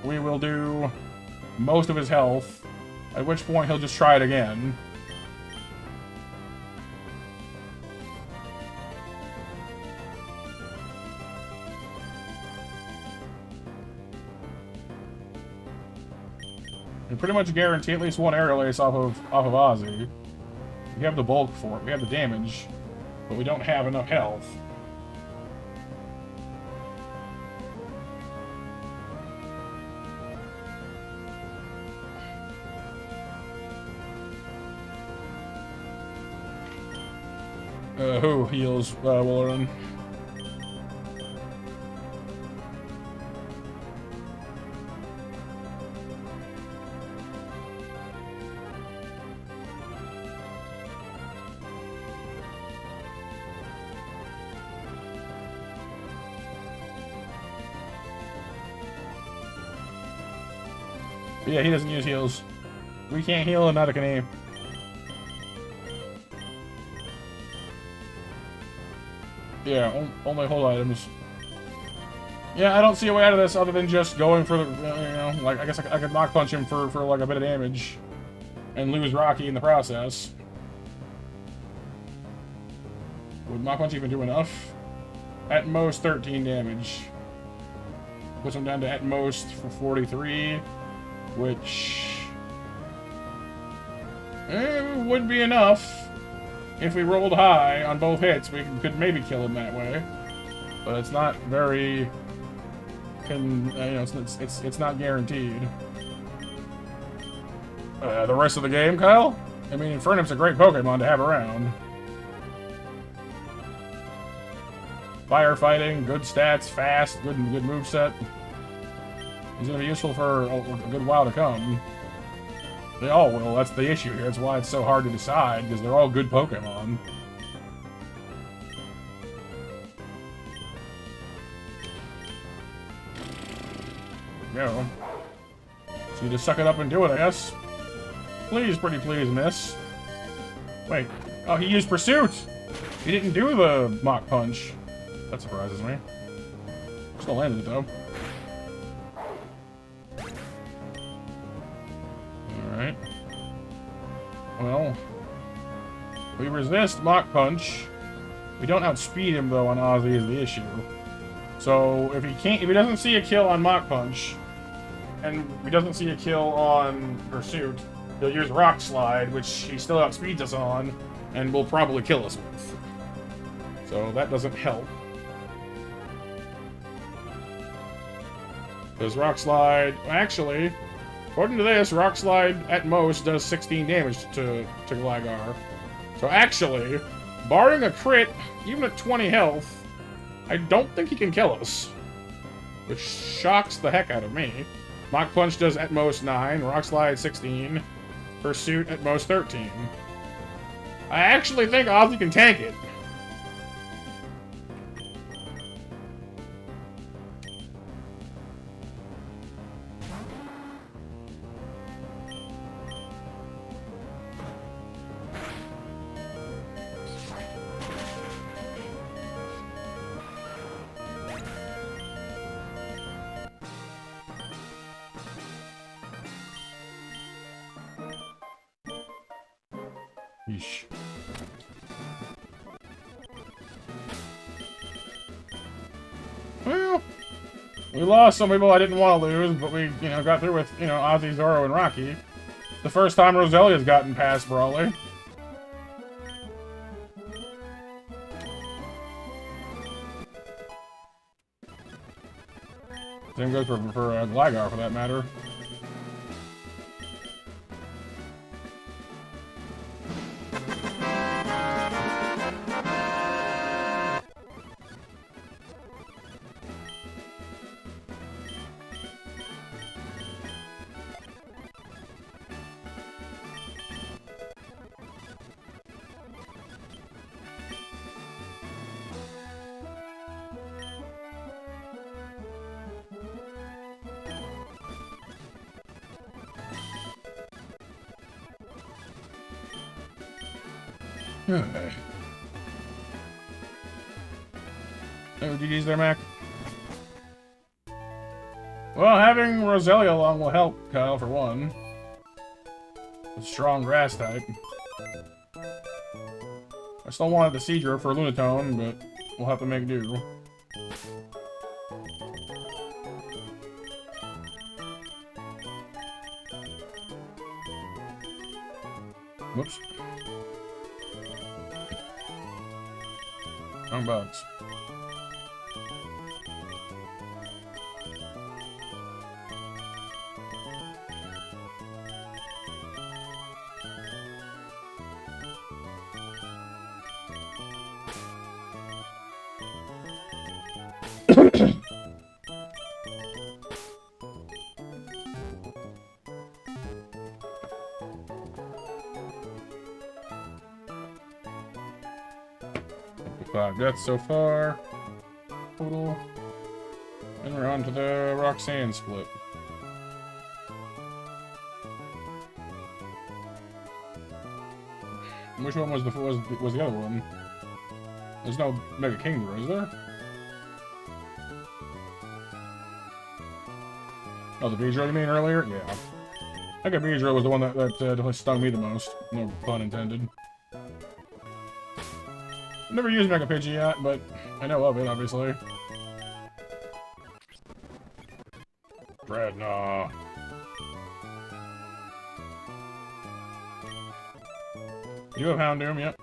we will do most of his health, at which point he'll just try it again. We pretty much guarantee at least one aerial ace off of Ozzy. We have the bulk for it, we have the damage, but we don't have enough health. Who heals Woolerin? Yeah, he doesn't use heals. We can't heal and neither can he. Yeah, only hold items. Yeah, I don't see a way out of this other than just going for the, you know, like, I guess I could Mach Punch him for like a bit of damage. And lose Rocky in the process. Would Mach Punch even do enough? At most 13 damage. Puts him down to at most for 43. Which would be enough if we rolled high on both hits. We could maybe kill him that way, but it's not very. You know, it's not guaranteed. The rest of the game, Kyle. I mean, Infernum's a great Pokemon to have around. Firefighting, good stats, fast, good moveset. He's going to be useful for a good while to come. They all will. That's the issue here. That's why it's so hard to decide, because they're all good Pokemon. Go. So you just suck it up and do it, I guess. Please, pretty please, miss. Wait. Oh, he used Pursuit! He didn't do the Mach Punch. That surprises me. Still landed it, though. Alright. Well, we resist Mach Punch. We don't outspeed him though on Ozzy is the issue. So if he doesn't see a kill on Mach Punch, and he doesn't see a kill on Pursuit, he'll use Rock Slide, which he still outspeeds us on, and will probably kill us with. So that doesn't help. Does Rock Slide actually? According to this, Rock Slide at most does 16 damage to Gligar. So actually, barring a crit, even at 20 health, I don't think he can kill us. Which shocks the heck out of me. Mach Punch does at most 9, Rock Slide 16, Pursuit at most 13. I actually think Ozzy can tank it. Yeesh. Well, we lost some people I didn't want to lose, but we, got through with, Ozzy, Zoro, and Rocky. The first time Roselia's gotten past Brawley. Same goes for Gligar, for that matter. Okay. No GG's there, Mac. Well, having Roselia along will help, Kyle, for one. A strong grass type. I still wanted the Seadra for Lunatone, but we'll have to make do. Whoops. Wrong bugs. 5 deaths so far. Total. And we're on to the Roxanne split. Which one was the other one? There's no Mega Kingdra, is there? Oh, the Beedrill you mean earlier? Yeah. I think Beedrill was the one that stung me the most. No pun intended. Never used Mega Pidgeot, but I know of it, obviously. Dreadnought. You have Houndoom, yep.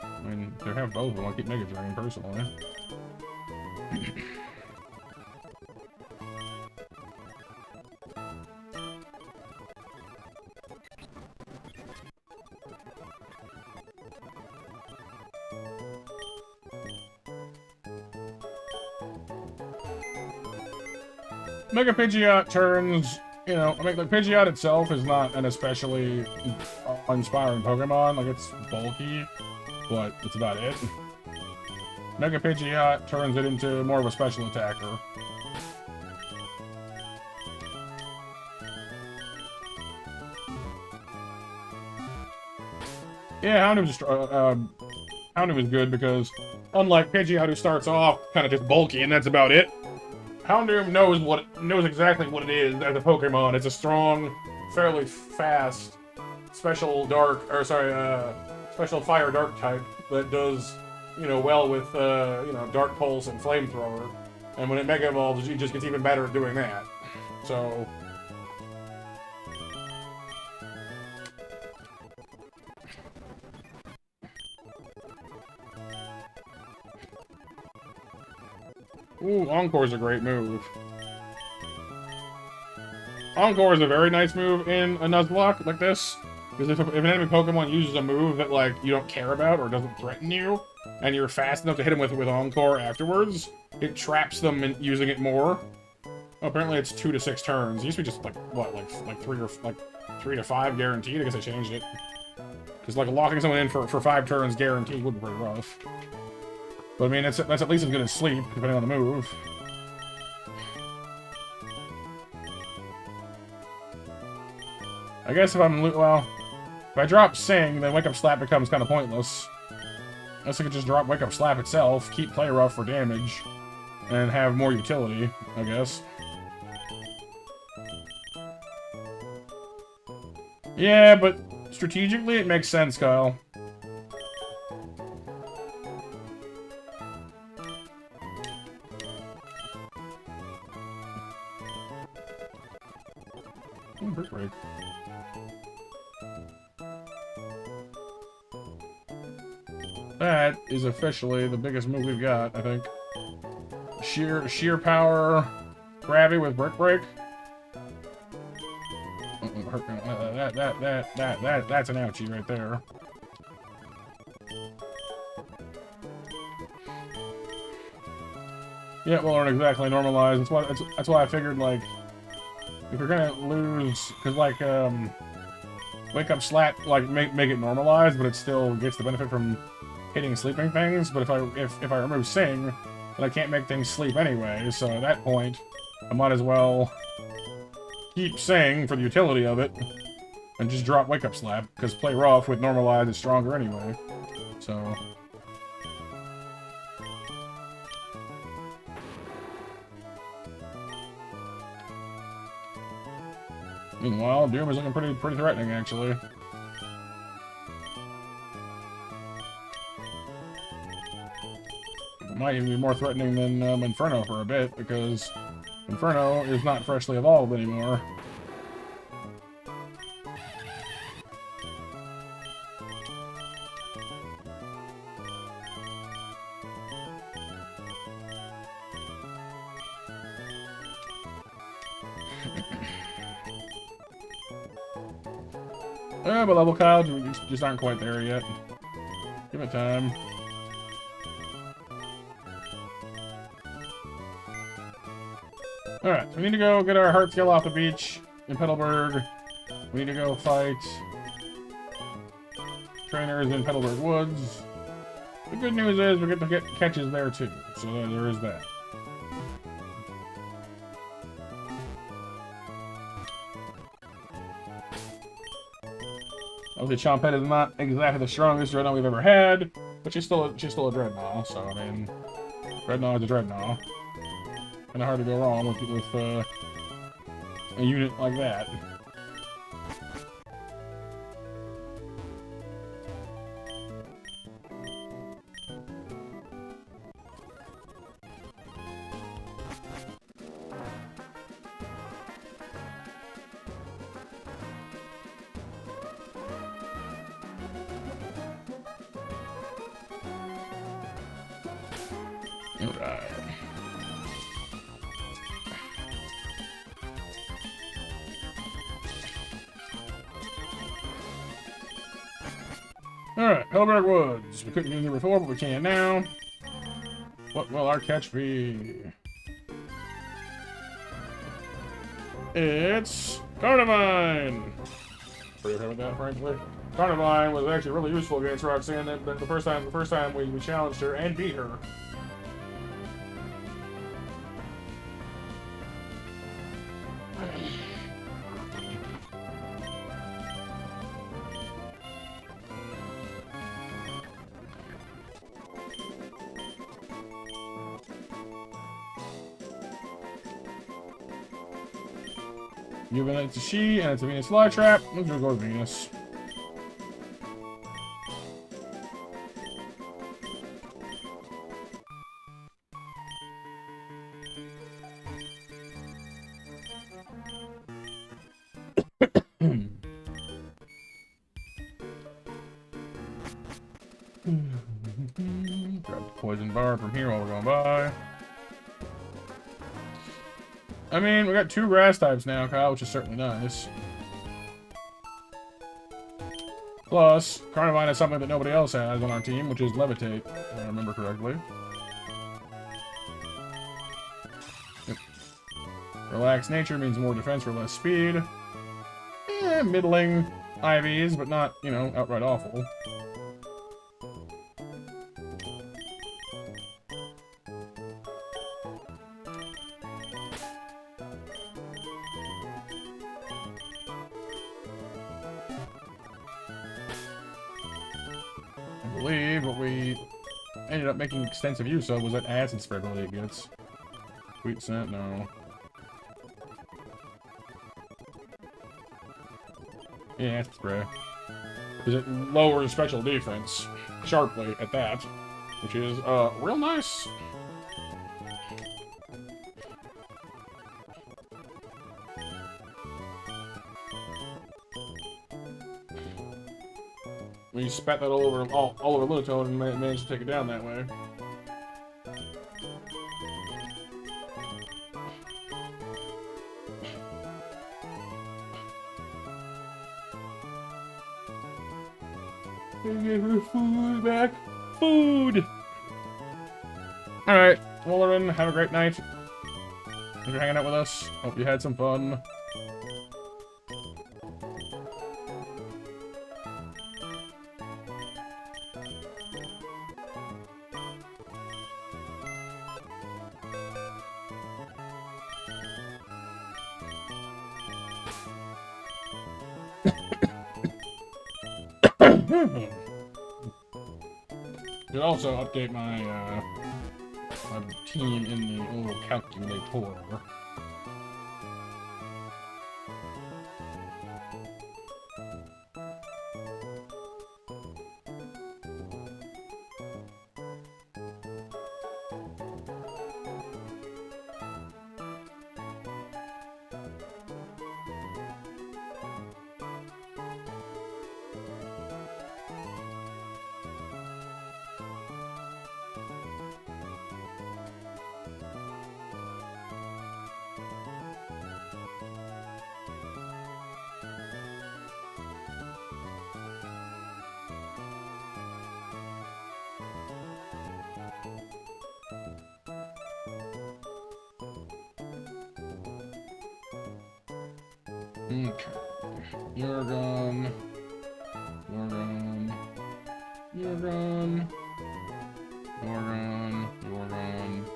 I mean, they have both of them. I'll keep Mega Drain personally. Mega Pidgeot turns, you know, I mean, like, Pidgeot itself is not an especially inspiring Pokemon. Like, it's bulky, but that's about it. Mega Pidgeot turns it into more of a special attacker. Yeah, Houndoom is good because, unlike Pidgeot, who starts off kind of just bulky and that's about it, Houndoom knows exactly what it is as a Pokemon. It's a strong, fairly fast, special fire dark type that does, you know, well with, you know, Dark Pulse and Flamethrower. And when it Mega Evolves, it just gets even better at doing that. So... Ooh, Encore's a great move. Encore is a very nice move in a Nuzlocke like this. Because if an enemy Pokemon uses a move that, like, you don't care about or doesn't threaten you, and you're fast enough to hit him with Encore afterwards, it traps them in using it more. Oh, apparently it's 2 to 6 turns. It used to be just, like, what, like 3 to 5 guaranteed? I guess I changed it. Because, like, locking someone in for 5 turns guaranteed would be pretty rough. But, I mean, that's at least as good as Sleep, depending on the move. I guess if if I drop Sing, then Wake Up Slap becomes kind of pointless. Unless I could just drop Wake Up Slap itself, keep Play Rough for damage, and have more utility, I guess. Yeah, but strategically it makes sense, Kyle. Brick Break. That is officially the biggest move we've got, I think. Sheer power, Gravity with Brick Break. That's an ouchie right there. Yeah, well, aren't exactly normalized. That's why I figured, like, if you're gonna lose, because, like, Wake Up Slap, like, make it normalized, but it still gets the benefit from hitting sleeping things. But if I remove Sing, then I can't make things sleep anyway. So at that point, I might as well keep Sing for the utility of it, and just drop Wake Up Slap, because Play Rough with normalized is stronger anyway. So. Meanwhile, Doom is looking pretty threatening, actually. Might even be more threatening than Inferno for a bit, because Inferno is not freshly evolved anymore. But level cows just aren't quite there yet. Give it time. Alright, so we need to go get our heart skill off the beach in Petalburg. We need to go fight trainers in Petalburg Woods. The good news is we get to get catches there too, so there is that. Obviously, Chompette is not exactly the strongest Dreadnought we've ever had, but she's still a Dreadnought. So I mean, Dreadnought is a Dreadnought. Kind of hard to go wrong with a unit like that. Alright. Alright, Hellberg Woods. We couldn't do it before, but we can now. What will our catch be? It's Carnivine! Pretty okay with that, frankly. Carnivine was actually really useful against Roxanne the first time we challenged her and beat her. Given it's a she and it's a Venus flytrap, I'm gonna go with Venus. Grab the poison bar from here while we're going by. I mean, we got 2 grass types now, Kyle, which is certainly nice. Plus, Carnivine has something that nobody else has on our team, which is Levitate, if I remember correctly. Yep. Relaxed nature means more defense for less speed. Middling IVs, but not, you know, outright awful. I believe what we ended up making extensive use of was that acid spray ability it gets. Sweet scent, no. Yeah, acid spray. Because it lowers special defense sharply at that, which is real nice. We spat that all over Lunatone and managed to take it down that way. Give her food back. Food! Alright, Wollerin, have a great night. Thanks for hanging out with us. Hope you had some fun. Could also update my my team in the little calculator. Okay. You're gone. You're gone. You're gone. You're gone. You're gone. You're gone.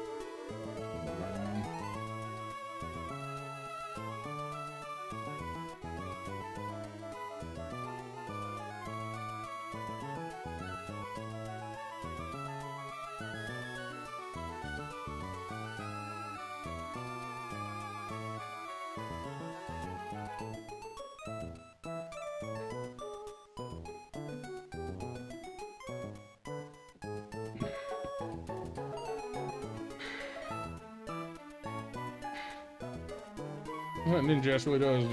That ninja really does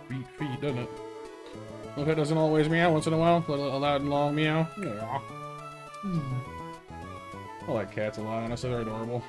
beat feet, doesn't it? Well, if it doesn't always meow once in a while, let a loud and long meow. Yeah. I like cats a lot, honestly, they're adorable.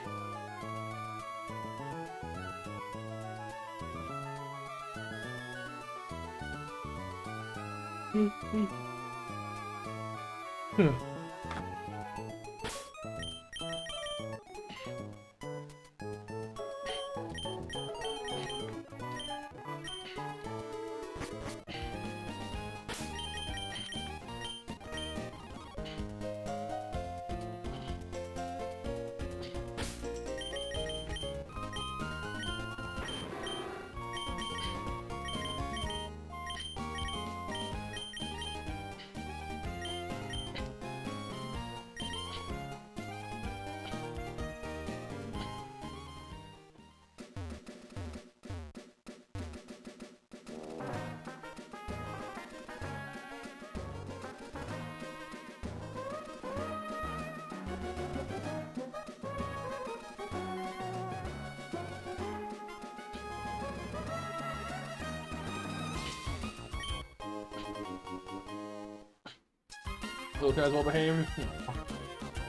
Little guy's well behaved.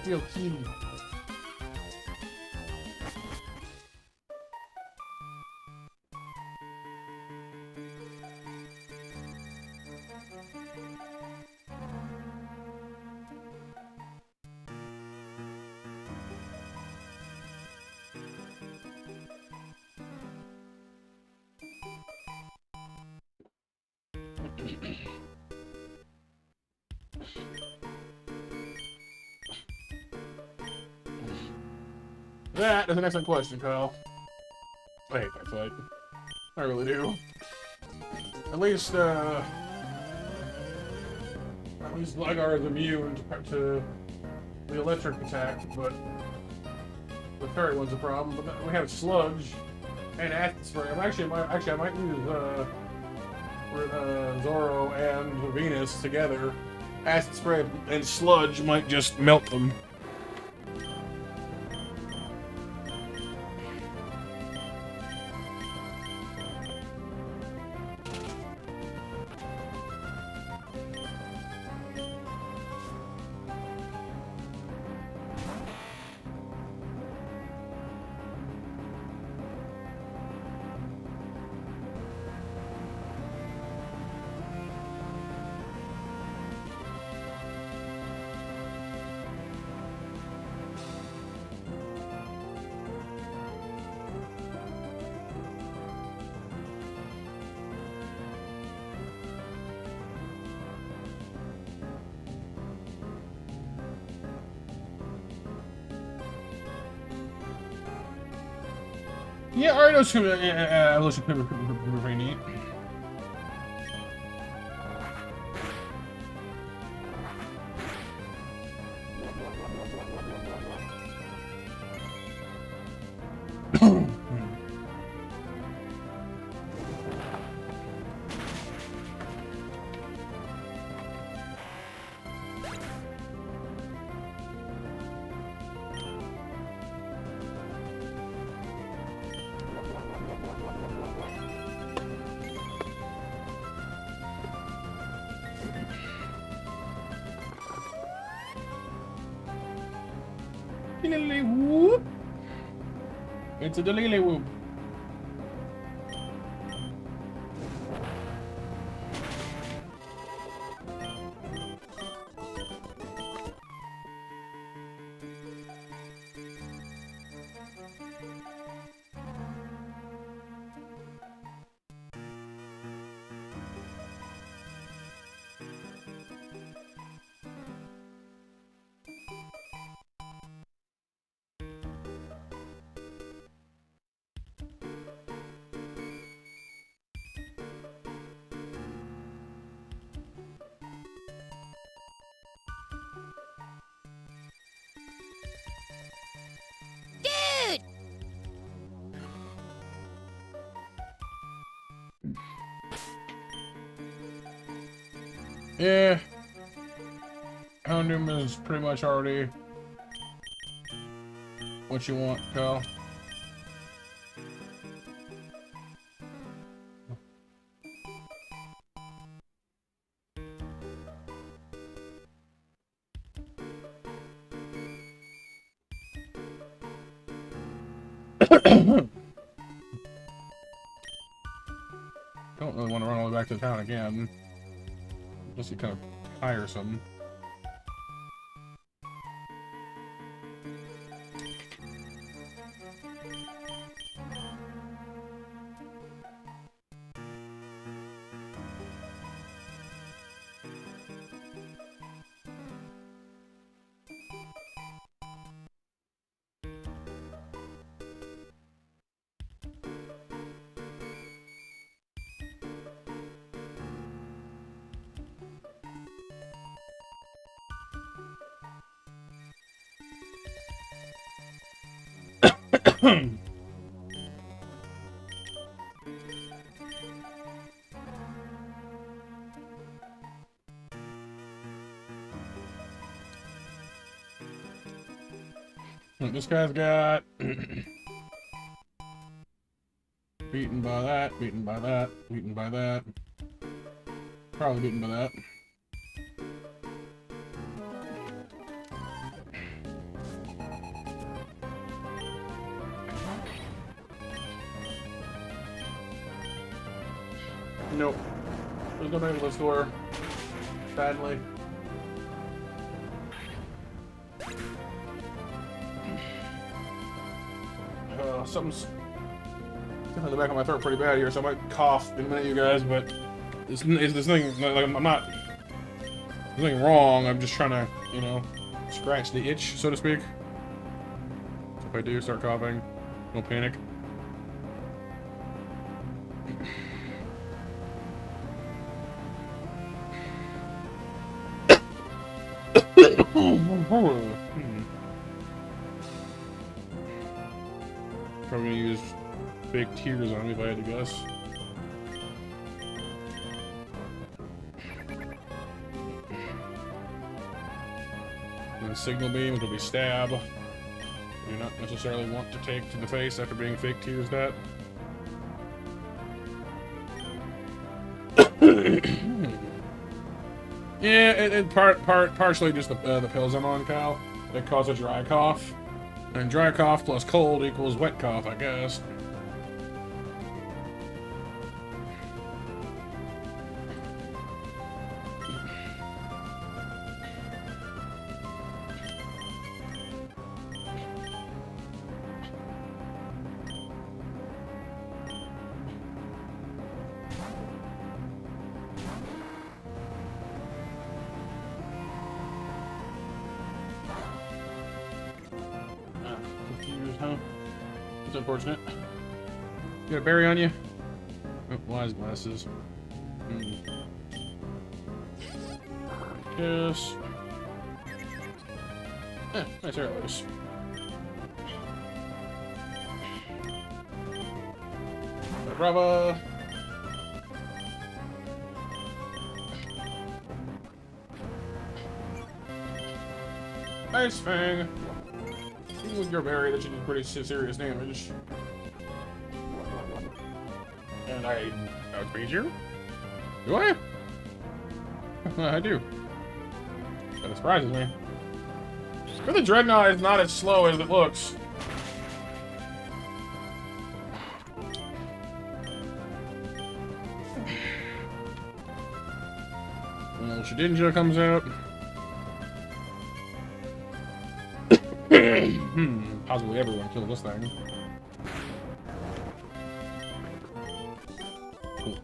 Real cute. That is an excellent question, Kyle. I hate that fight. I really do. At least Lygar is immune to the electric attack, but the fairy one's a problem. But we have Sludge and Acid Spray. I might use Zoro and Venus together. Acid Spray and Sludge might just melt them. Yeah, alright, that's evolution could be very neat. Whoop. It's a delele whoop. Yeah. Houndoom is pretty much already what you want, Kyle. Don't really want to run all the way back to town again. Just be kind of tiresome. This guy's got beaten by that, beaten by that, beaten by that. Probably beaten by that. Nope. There's no able to score. Sadly. Something's in the back of my throat pretty bad here, so I might cough in a minute, you guys, but this thing, like, I'm not, there's nothing wrong, I'm just trying to, you know, scratch the itch, so to speak. So if I do start coughing, no panic. Probably gonna use big tears on me if I had to guess. And the signal beam, which will be stab. You do not necessarily want to take to the face after being fake tears that. Yeah, it partially just the pills I'm on, Kyle, that cause a dry cough. And dry cough plus cold equals wet cough, I guess. Huh? It's unfortunate. You got a berry on you? Oh, wise glasses. Yes. Nice arrows. Brava! Nice fang! Even with your berry, that should do pretty serious damage. And I outspeed you? Do I? I do. That surprises me. But the Dreadnought is not as slow as it looks. Well, Shedinja comes out. Possibly everyone killed this thing. Cool.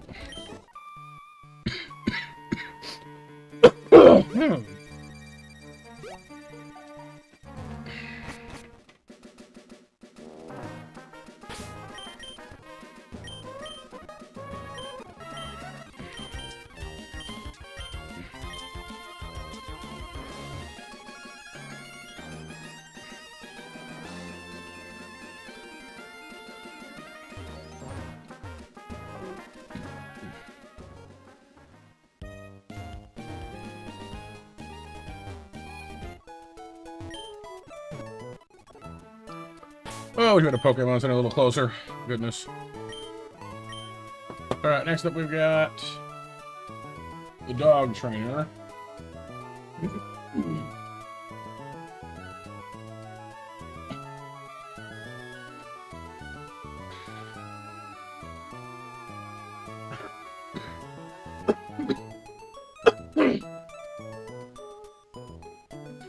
Oh, we got a Pokemon Center a little closer. Goodness. Alright, next up we've got the dog trainer.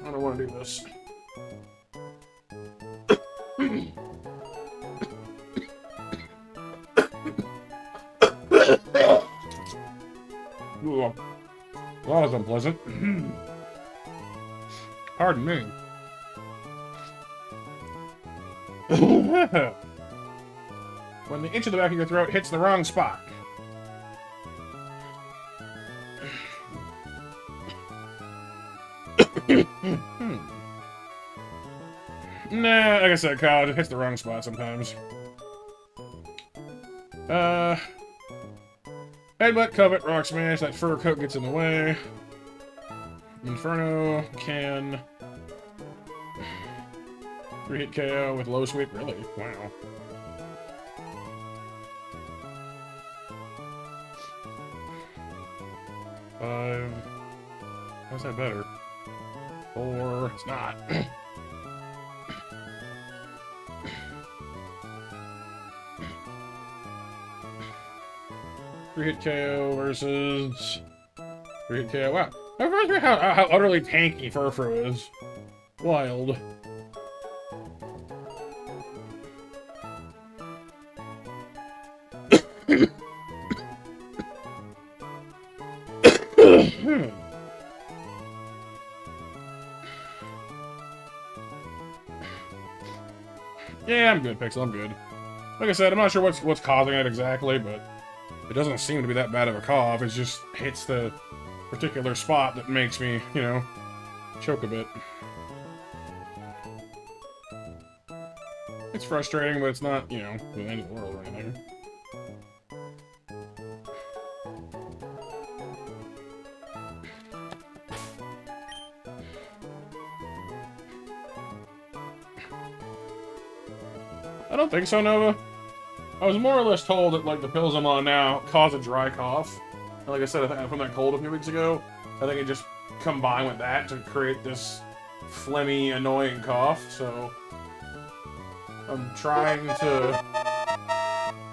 I don't want to do this. Ooh, that was unpleasant. Pardon me. When the itch of the back of your throat hits the wrong spot. Nah, like I said, Kyle, it hits the wrong spot sometimes. Headbutt, covet, rock smash, that fur coat gets in the way. Inferno can 3-hit KO with low sweep, really? Wow. How's that better? 4, it's not. Three-hit KO versus 3-hit KO. Wow. That reminds me how utterly tanky Furfur is. Wild. Yeah, I'm good, Pixel. I'm good. Like I said, I'm not sure what's causing it exactly, but it doesn't seem to be that bad of a cough. It just hits the particular spot that makes me, you know, choke a bit. It's frustrating, but it's not, you know, the end of the world or anything. I don't think so, Nova. I was more or less told that, like, the pills I'm on now cause a dry cough. And like I said, I think from that cold a few weeks ago, I think it just combined with that to create this phlegmy, annoying cough, so I'm trying to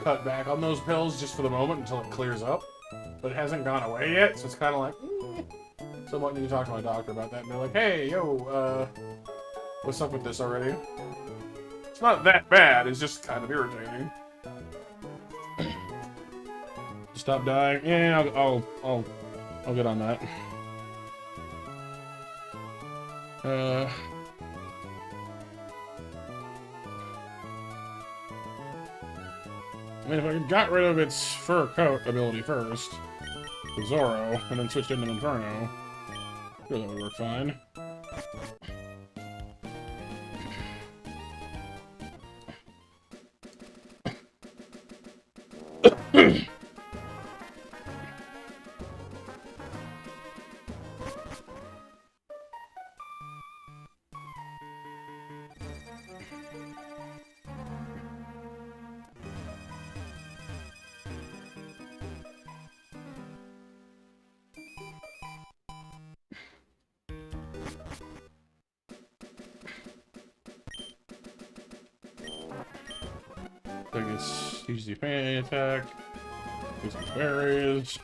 cut back on those pills just for the moment until it clears up. But it hasn't gone away yet, so it's kind of like, So I might need to talk to my doctor about that and be like, hey, yo, what's up with this already? It's not that bad, it's just kind of irritating. Stop dying? Yeah, I'll get on that. I mean, if I got rid of its fur coat ability first, with Zoro, and then switched into Inferno, sure that would work fine. I guess use the fan attack. Use these berries.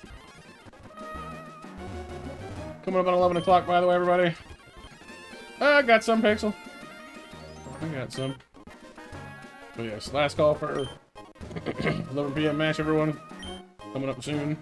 Coming up on 11 o'clock, by the way, everybody. I got some, Pixel. I got some. But yes, last call for 11 p.m. match, everyone. Coming up soon.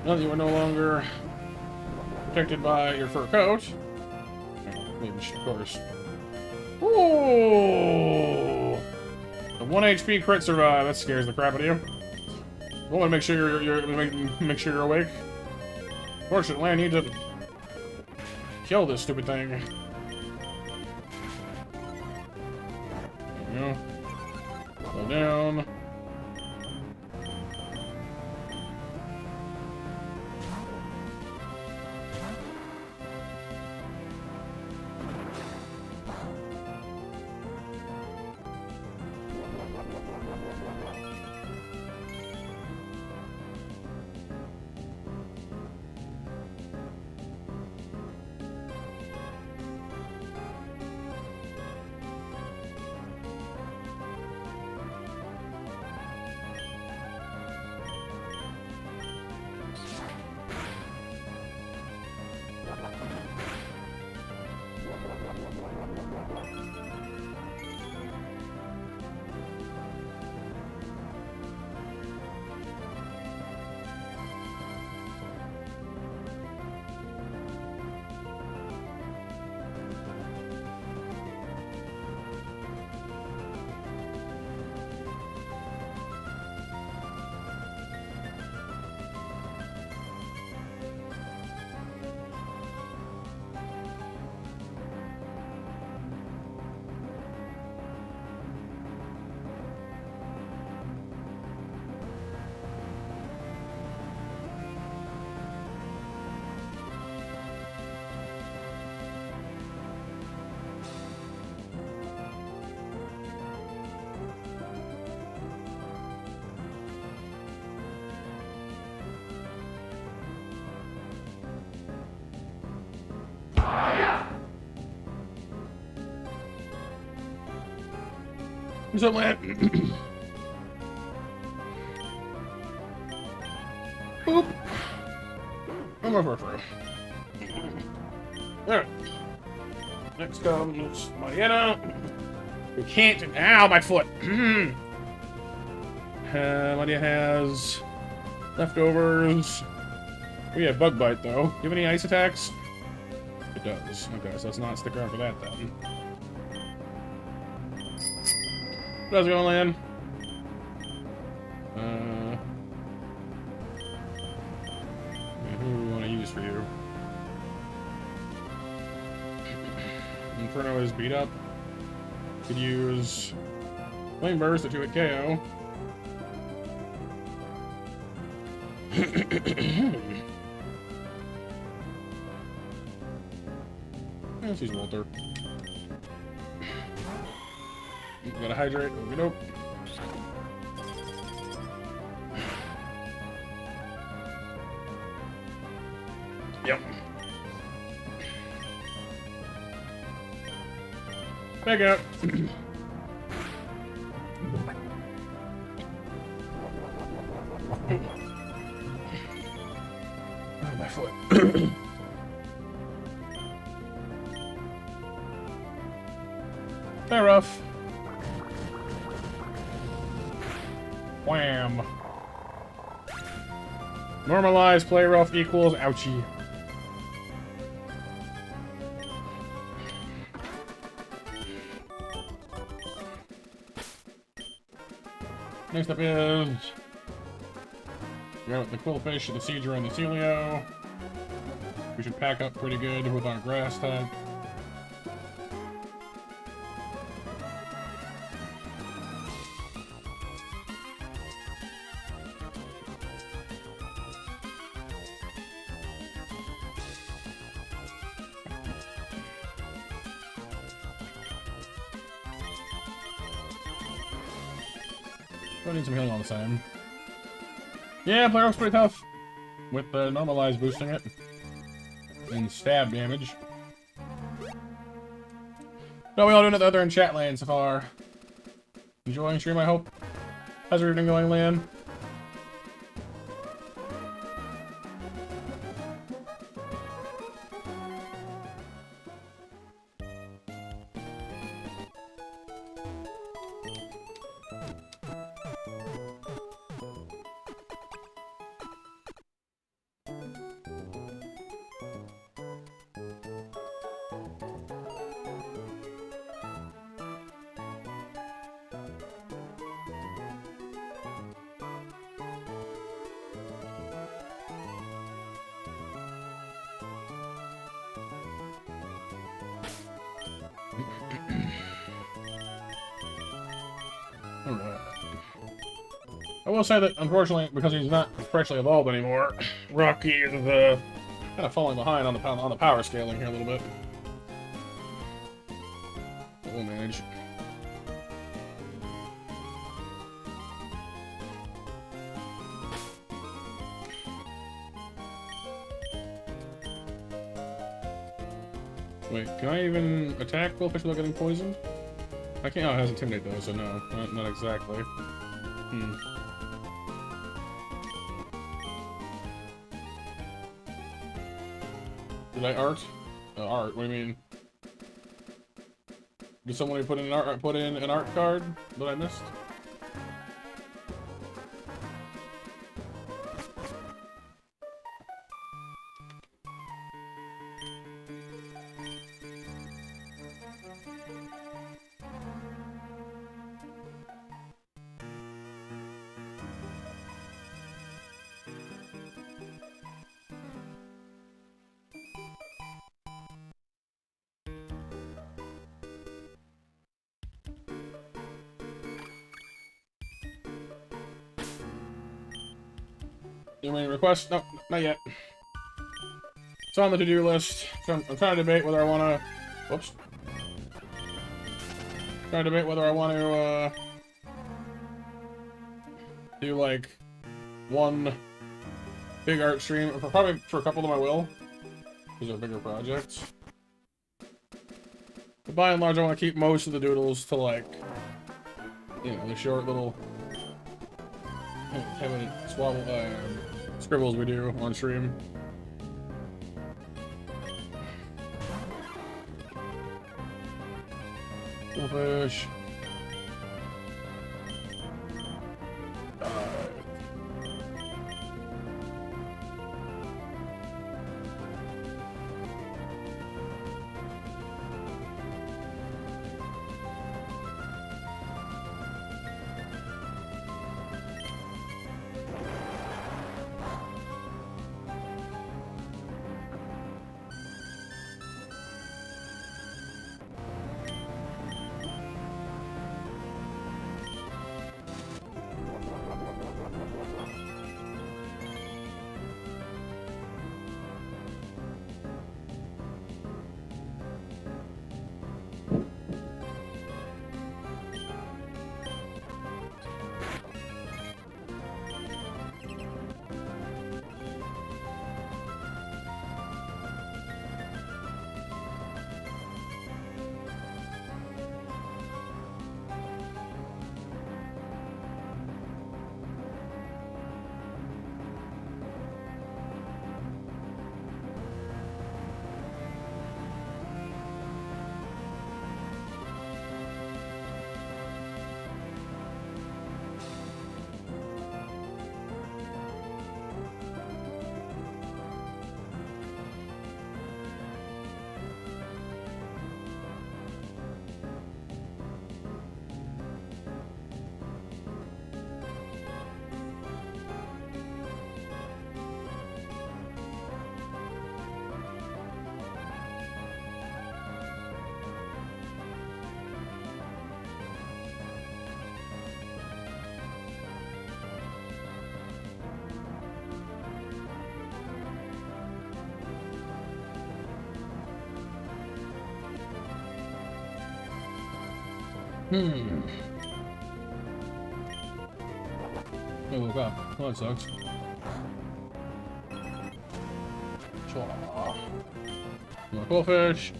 Now that you are no longer protected by your fur coat. Maybe, of course. Ooh! A 1 HP crit survive. That scares the crap out of you. I want to make sure make sure you're awake. Fortunately, I need to kill this stupid thing. There we go. Slow down. What's up, lad? Boop. I'm over for it. Alright. Next comes Marietta. We can't. Ow, my foot. Maria has leftovers. We have bug bite though. Do you have any ice attacks? It does. Okay, so let's not stick around for that then. How's it going, Lan? Who do we want to use for you? Inferno is beat up. Could use Flame Burst to 2-hit KO. Let's use Walter. Gotta hydrate. Okay, nope. Yep. Back up. Oh, my foot. They're rough. Wham. Normalize play rough equals ouchie. Next up is we got the Quillfish, the Seedra, and the Celio. We should pack up pretty good with our grass type. I need some healing all the time. Yeah, play roug's pretty tough. With the normalize boosting it. And stab damage. No, we all doing it other in chat land so far. Enjoying stream, I hope. How's your evening going, Lan? Alright. I will say that, unfortunately, because he's not freshly evolved anymore, Rocky is kind of falling behind on the power scaling here a little bit. But we'll manage. Wait, can I even attack Quillfish without getting poisoned? I can't. Oh, it has Intimidate though, so no, not exactly. Did I art? Art? What do you mean? Did someone put in an art card that I missed? Any requests? No, not yet. It's on the to-do list. I'm trying to debate whether I want to... Whoops. Trying to debate whether I want to, do, like, one big art stream. Probably for a couple of them I will. These are bigger projects. But by and large, I want to keep most of the doodles to, like, you know, the short little... scribbles we do on stream. Goldfish. Oh god, oh, that sucks. More Quillfish.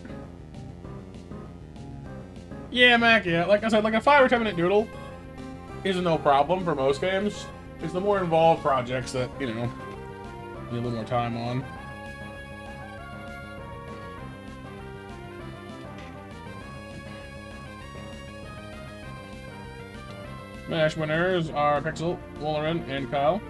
Yeah, Mac, yeah. Like I said, like a 5 or 10 minute doodle is no problem for most games. It's the more involved projects that, you know, need a little more time on. Smash winners are Pixel, Wollerin, and Kyle.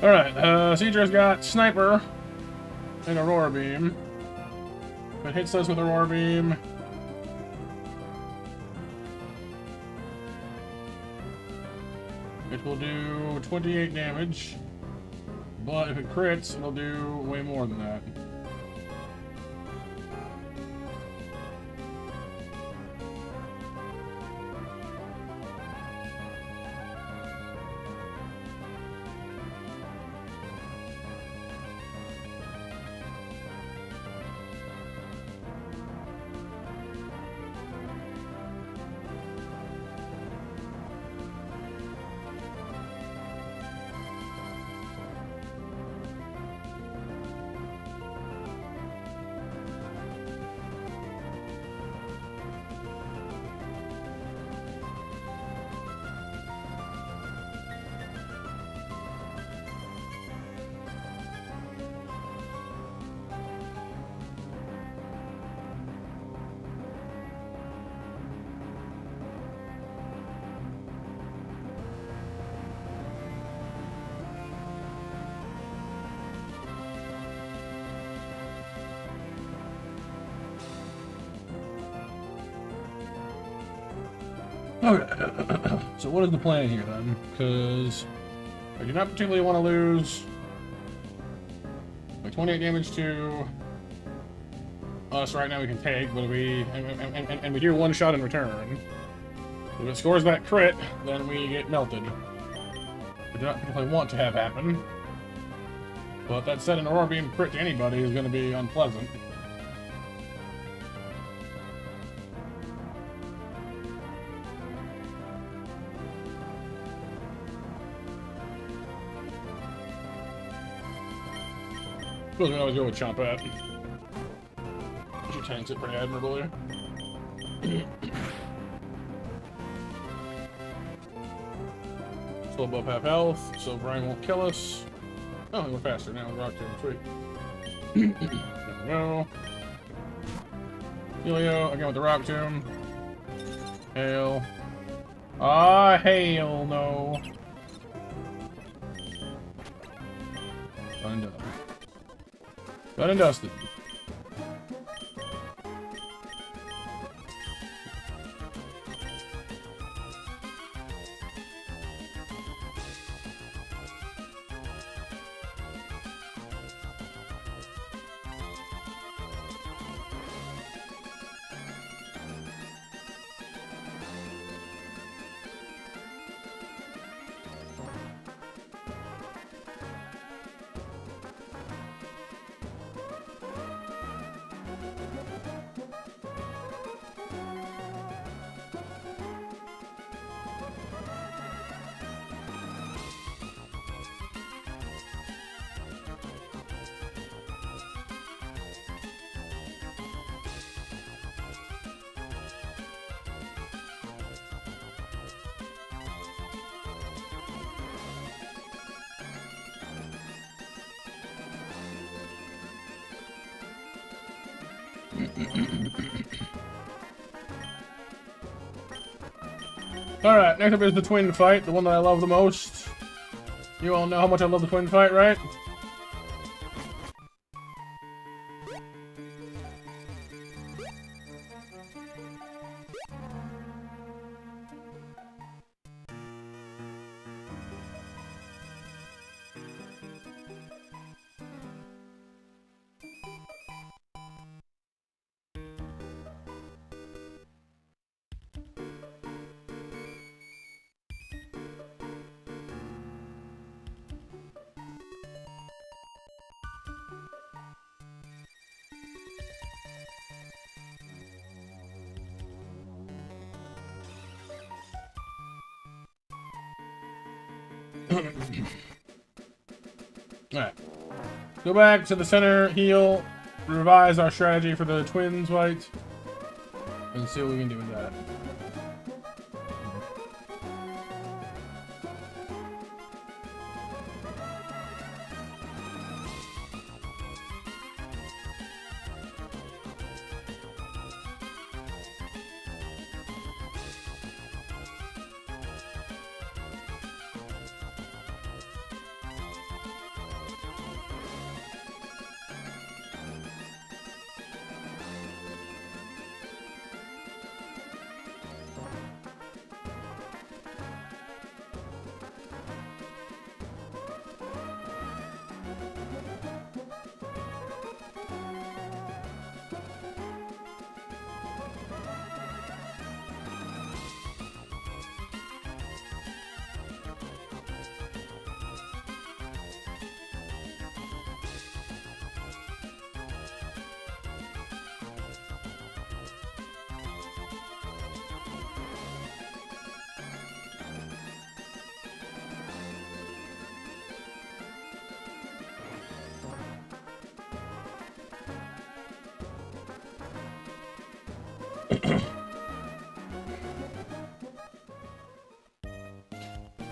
Alright, Cedra's got Sniper and Aurora Beam. If it hits us with Aurora Beam, it will do 28 damage. But if it crits, it'll do way more than that. Okay, so what is the plan here then? Because I do not particularly want to lose like 28 damage to us right now. We can take, but if we and we do one shot in return. If it scores that crit, then we get melted. I do not particularly want to have happen. But that said, an Aurora Beam crit to anybody is going to be unpleasant. I suppose we can always go with Chompette. She tanks it pretty admirably. Still above half health, so Brian won't kill us. Oh, we're faster now with Rock Tomb. Sweet. There we go. Helio, again with the Rock Tomb. Hail. Ah, hail no. Done and done. Done and dusted. Alright, next up is the twin fight, the one that I love the most. You all know how much I love the twin fight, right? Alright. Go back to the center, heal, revise our strategy for the twins fight, and see what we can do with that.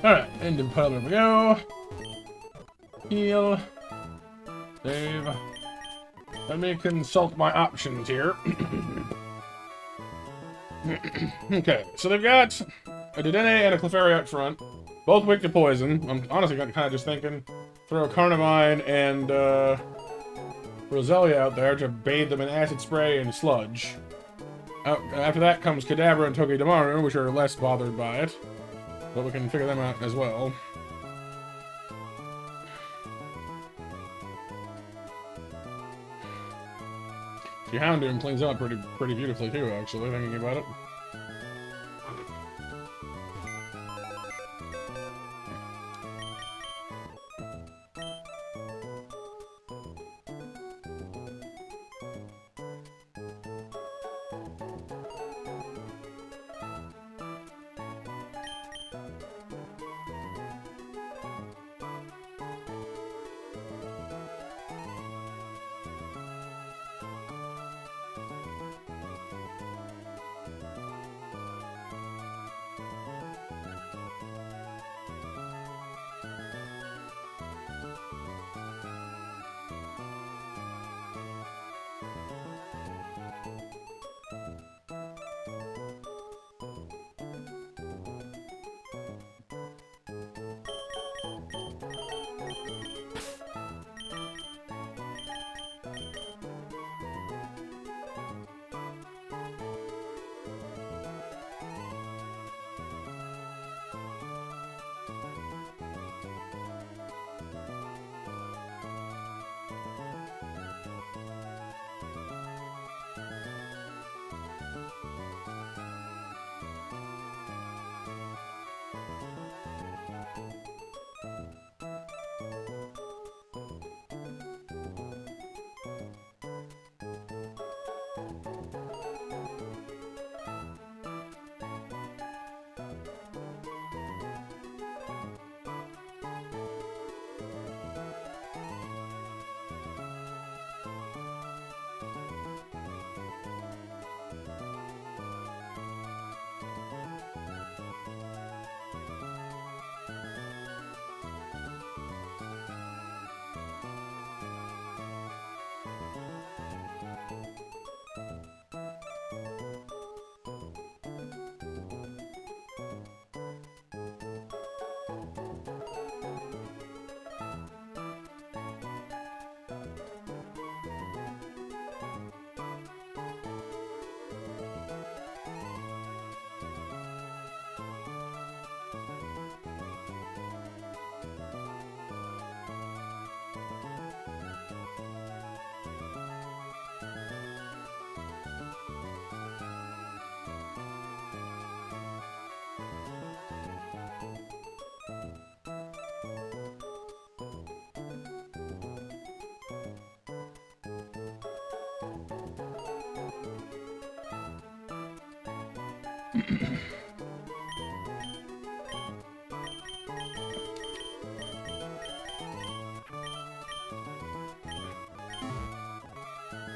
Alright, into the puddle, there we go. Heal. Save. Let me consult my options here. Okay, so they've got a Dedenne and a Clefairy out front. Both weak to poison. I'm honestly kind of just thinking throw a Carnivine and Roselia out there to bathe them in acid spray and sludge. After that comes Kadabra and Togedemaru, which are less bothered by it. But we can figure them out as well. The Houndoom cleans up pretty beautifully too, actually, thinking about it.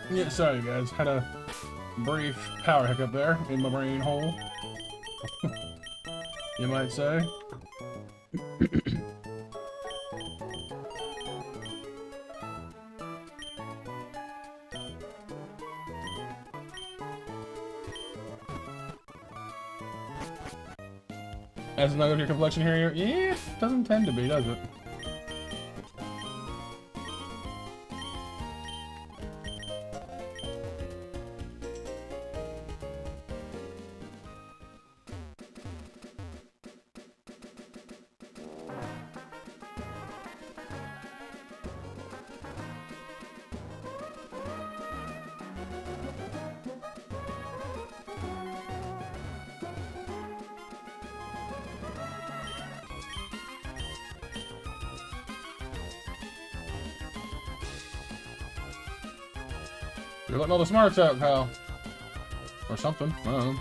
Yeah, sorry guys, had a brief power hiccup there in my brain hole. You might say. As another of your complexion here, yeah, it doesn't tend to be, does it? You're letting all the smarts out, pal. Or something. I don't know.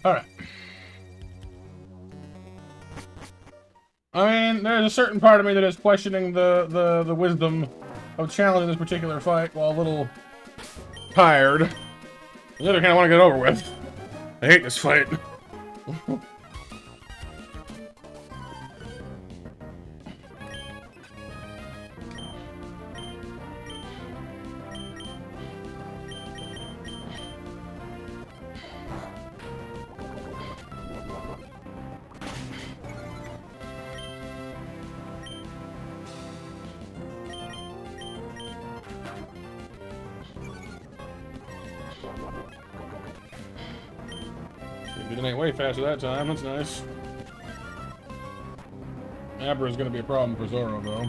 Alright. I mean, there's a certain part of me that is questioning the wisdom of challenging this particular fight while a little tired. The other hand, I want to get it over with. I hate this fight. Did it way faster that time, that's nice. Abra is going to be a problem for Zoro, though.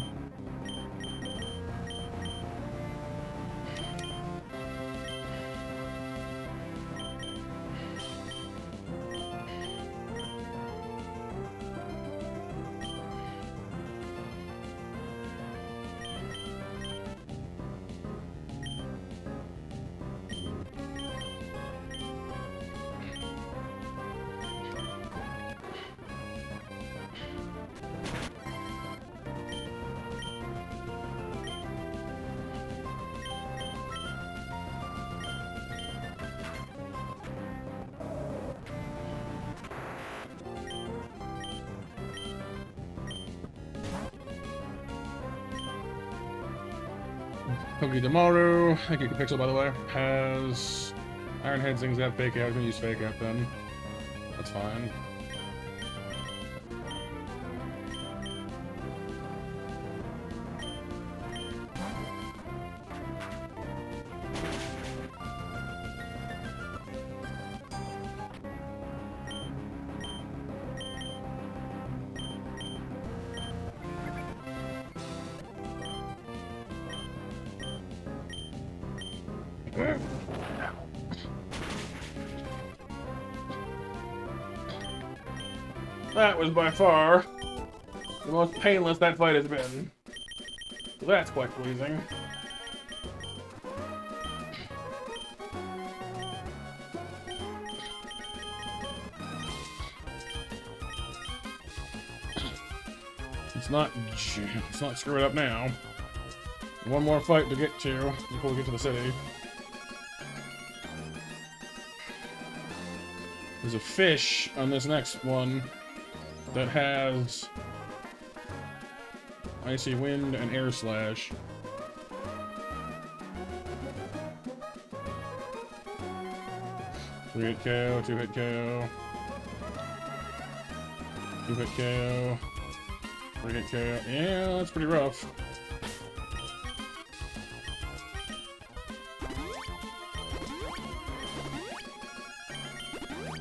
Demaru, thank you, Pixel, by the way, has Ironhead things that fake out. I was gonna use fake out then. That's fine. That was by far the most painless that fight has been. So that's quite pleasing. Let's not screw it up now. One more fight to get to before we get to the city. There's a fish on this next one that has Icy Wind and Air Slash. Three-hit KO, two-hit KO. Two-hit KO. Three-hit KO. Yeah, that's pretty rough.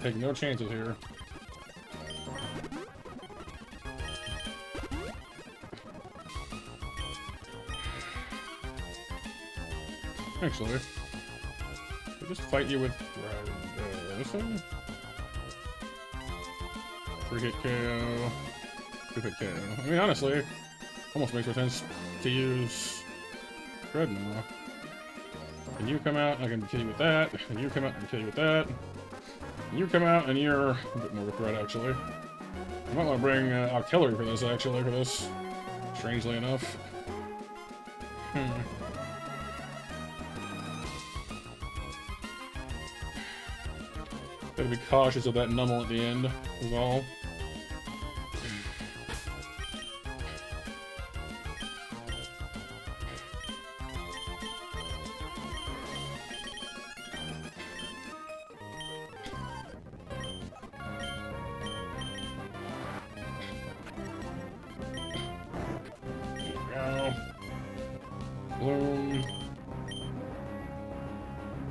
Taking no chances here. Actually, we'll just fight you with this one. Three-hit KO, two-hit KO. I mean, honestly, almost makes more sense to use Dreadnought. Can you come out? I can kill you with that. Can you come out? I can kill you with that. You come out, and you're a bit more of a threat, actually. I might want to bring artillery for this, actually, for this. Strangely enough. Gotta be cautious of that nummel at the end, is all. Bloom,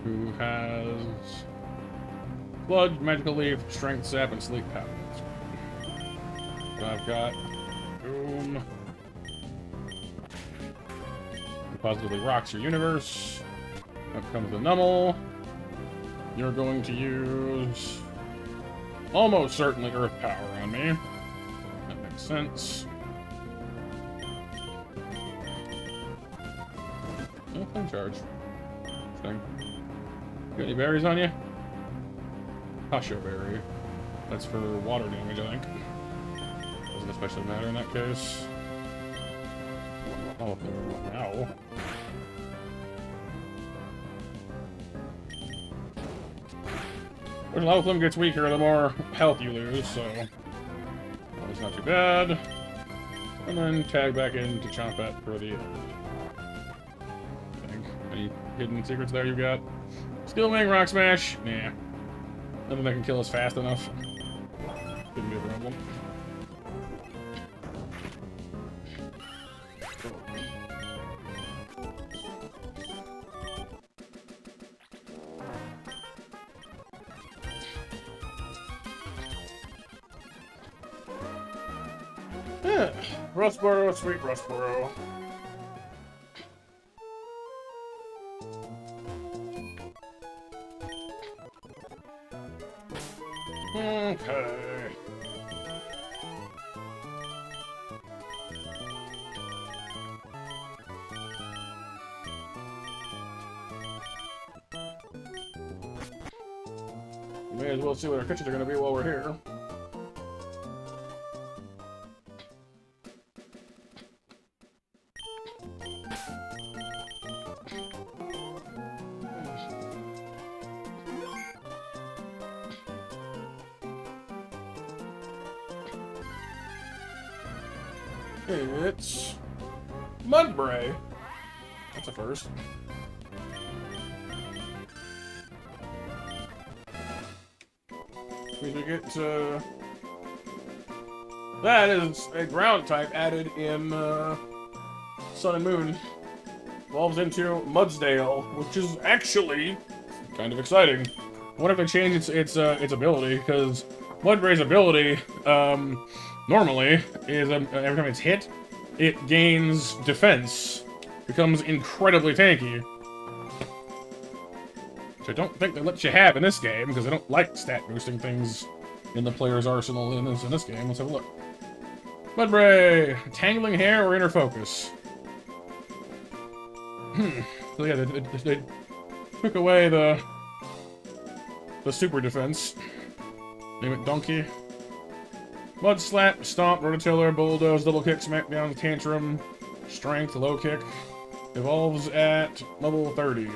who has Blood, Magical Leaf, Strength Sap, and Sleep Powder. So I've got Boom. Positively rocks your universe. Up comes the Nummel. You're going to use almost certainly Earth Power on me. That makes sense. Oh, flame charge. Interesting. Got any berries on you? Pasho berry. That's for water damage, I think. Doesn't especially matter in that case. Oh, ow. When level flame gets weaker, the more health you lose, so it's not too bad. And then tag back in to chomp at for the end. Any hidden secrets there you got? Skill Wing, Rock Smash? Nah. Nothing that can kill us fast enough. Couldn't be a problem. Yeah. Rustboro, sweet Rustboro. Okay. May as well see what our kitchens are going to be while we're here. It's Mudbray. That's a first. We get that is a ground type added in Sun and Moon. Evolves into Mudsdale, which is actually kind of exciting. I wonder if they change its ability, because Mudbray's ability normally is every time it's hit, it gains defense, becomes incredibly tanky. Which I don't think they let you have in this game, because I don't like stat boosting things in the player's arsenal in this game. Let's have a look. Mudbray! Tangling Hair or Inner Focus? So yeah, they took away the super defense. Name it Donkey. Mud Slap, Stomp, Rototiller, Bulldoze, Double Kick, Smackdown, Tantrum, Strength, Low Kick. Evolves at level 30.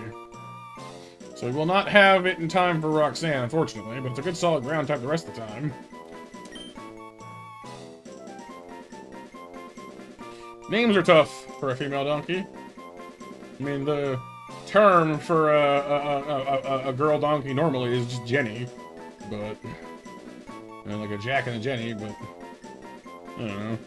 So we will not have it in time for Roxanne, unfortunately, but it's a good solid ground type the rest of the time. Names are tough for a female donkey. I mean, the term for a girl donkey normally is just Jenny, but... And like a Jack and a Jenny, but... I don't know.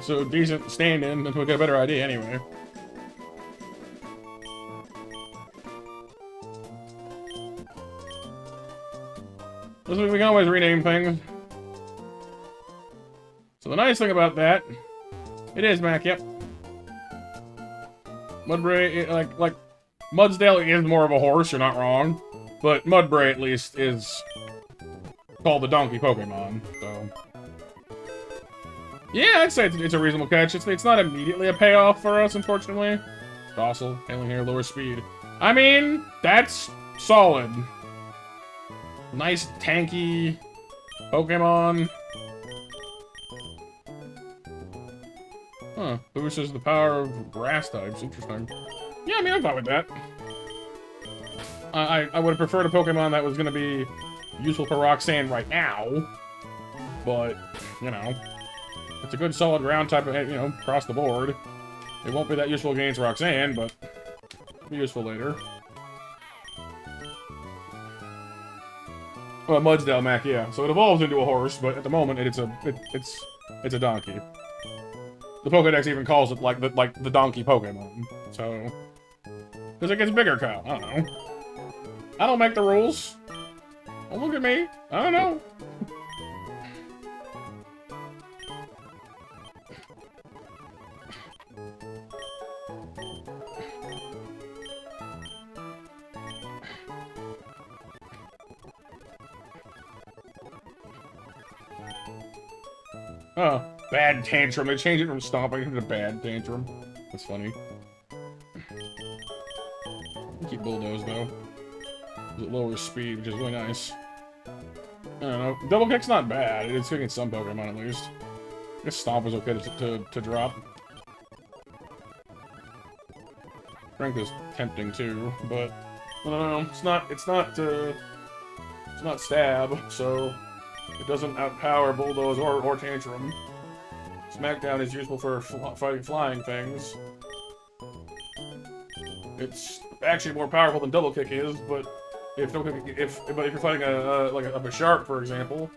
So decent stand-in until we get a better idea anyway. Listen, we can always rename things. So the nice thing about that, it is Mac, yep. Mudbray, like Mudsdale is more of a horse, you're not wrong. But Mudbray, at least, is called the Donkey Pokemon, so... Yeah, I'd say it's a reasonable catch. It's not immediately a payoff for us, unfortunately. Docile, hailing hair, lower speed. I mean, that's solid. Nice, tanky Pokemon. Huh. Boosts the power of grass types. Interesting. Yeah, I mean, I'm fine with that. I would have preferred a Pokemon that was going to be useful for Roxanne right now. But, you know, it's a good solid ground type, you know, across the board. It won't be that useful against Roxanne, but it'll be useful later. Well, Mudsdale Mac, yeah. So it evolves into a horse, but at the moment it's a donkey. The Pokédex even calls it like the donkey Pokemon. So, because it gets bigger, Kyle. I don't know. I don't make the rules. Don't look at me. I don't know. Oh, bad tantrum. They changed it from stomping to bad tantrum. That's funny. Keep Bulldoze, though. It lowers speed, which is really nice. I don't know. Double Kick's not bad. It's getting some Pokemon, at least. I guess Stomp is okay to drop. Strength is tempting, too, but... I don't know. It's not Stab, so... It doesn't outpower Bulldoze or Tantrum. Smackdown is useful for fighting flying things. It's actually more powerful than Double Kick is, but if you're fighting a Bisharp, for example,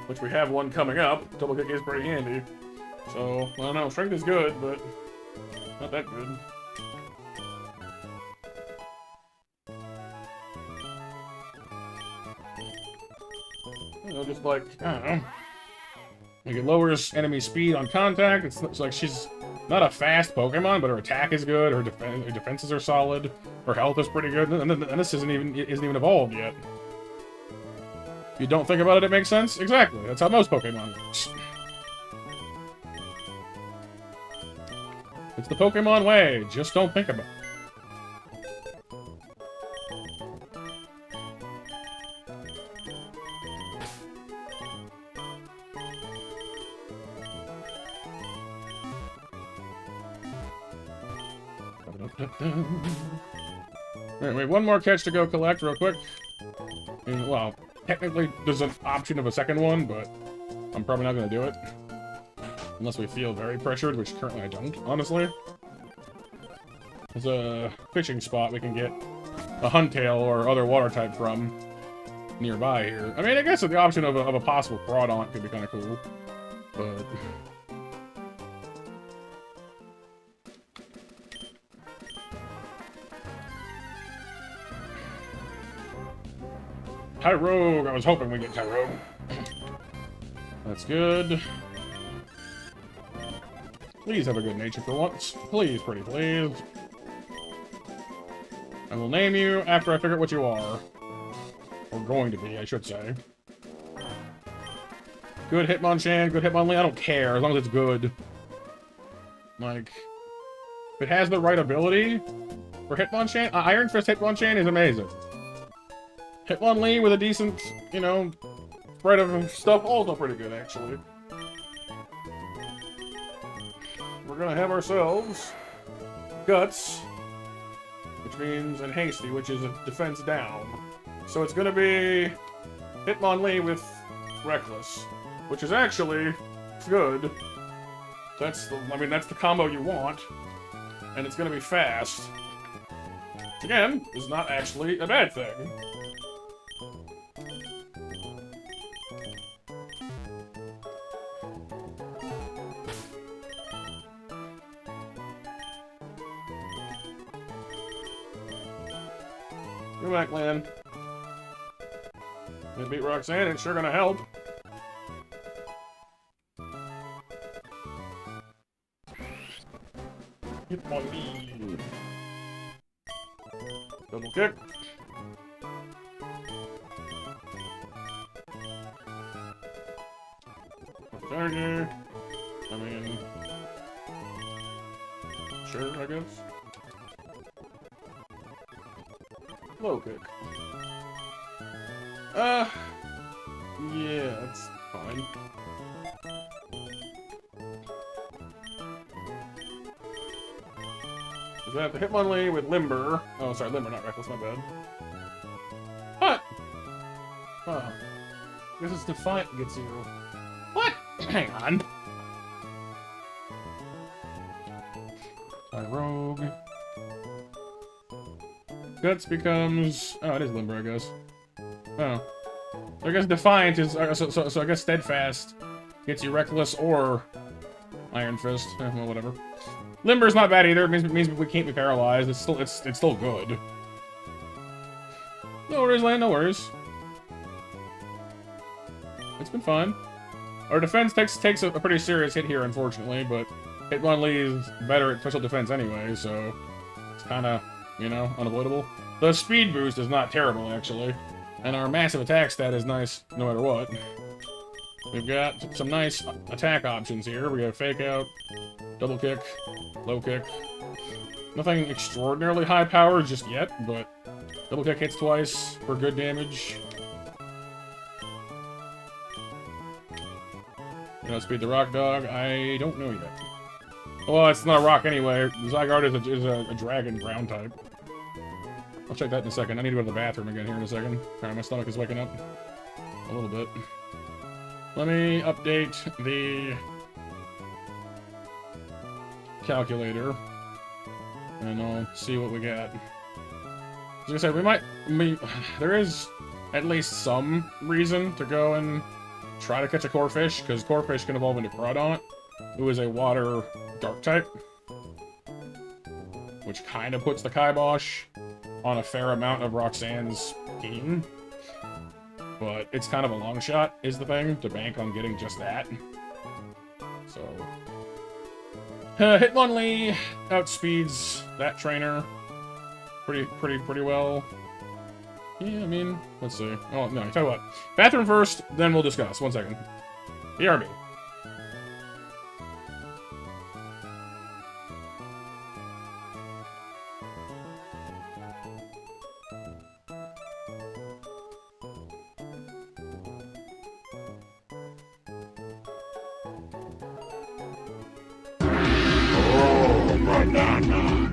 which we have one coming up, Double Kick is pretty handy. So I don't know. Strength is good, but not that good. You know, just like, I don't know. Like it lowers enemy speed on contact. It's like she's not a fast Pokemon, but her attack is good. Her defenses are solid. Her health is pretty good. And this isn't even evolved yet. If you don't think about it, it makes sense. Exactly. That's how most Pokemon works. It's the Pokemon way. Just don't think about it. Alright, we have one more catch to go collect real quick. And, well, technically there's an option of a second one, but I'm probably not going to do it. Unless we feel very pressured, which currently I don't, honestly. There's a fishing spot we can get a Huntail or other water type from nearby here. I mean, I guess the option of a possible Groudon could be kind of cool, but... Tyrogue! I was hoping we'd get Tyrogue. That's good. Please have a good nature for once. Please, pretty please. I will name you after I figure out what you are. Or going to be, I should say. Good Hitmonchan, good Hitmonlee, I don't care, as long as it's good. Like, if it has the right ability for Hitmonchan, Iron Fist Hitmonchan is amazing. Hitmonlee with a decent, you know, spread of stuff, also pretty good, actually. We're gonna have ourselves Guts, which means, and Hasty, which is a defense down. So it's gonna be Hitmonlee with Reckless, which is actually good. That's the combo you want, and it's gonna be fast. Which, again, is not actually a bad thing. Come back, Lan. Gonna beat Roxanne, it's sure gonna help. Hitmonlee. Double kick. Turkey. I mean, sure, I guess. Low kick. Yeah, that's fine. Is that the Hitmonlee with Limber? Oh, sorry, Limber, not Reckless, my bad. What? Oh. This is Defiant gets you. What? Hang on. Rogue. Guts becomes... Oh, it is Limber, I guess. Oh. So I guess Defiant is... So I guess Steadfast gets you Reckless or Iron Fist. Well, whatever. Limber's not bad either. It means we can't be paralyzed. It's still good. No worries, Land. No worries. It's been fun. Our defense takes a pretty serious hit here, unfortunately, but Hitmonlee is better at special defense anyway, so it's kind of, you know, unavoidable. The speed boost is not terrible, actually, and our massive attack stat is nice no matter what. We've got some nice attack options here. We got Fake Out, Double Kick, Low Kick. Nothing extraordinarily high power just yet, but Double Kick hits twice for good damage. You know, Speed the Rock Dog? I don't know yet. Well, it's not a rock anyway. Zygarde is a dragon ground type. I'll check that in a second. I need to go to the bathroom again here in a second. Alright, my stomach is waking up a little bit. Let me update the calculator, and I'll see what we got. As I say, there is at least some reason to go and try to catch a Corphish, because Corphish can evolve into Crawdaunt, who is a water dark type, which kind of puts the kibosh on a fair amount of Roxanne's team. But it's kind of a long shot, is the thing, to bank on getting just that. So... Hitmonlee outspeeds that trainer pretty well. Yeah, I mean, let's see. Oh, no, tell you what. Bathroom first, then we'll discuss. 1 second. BRB. Banana.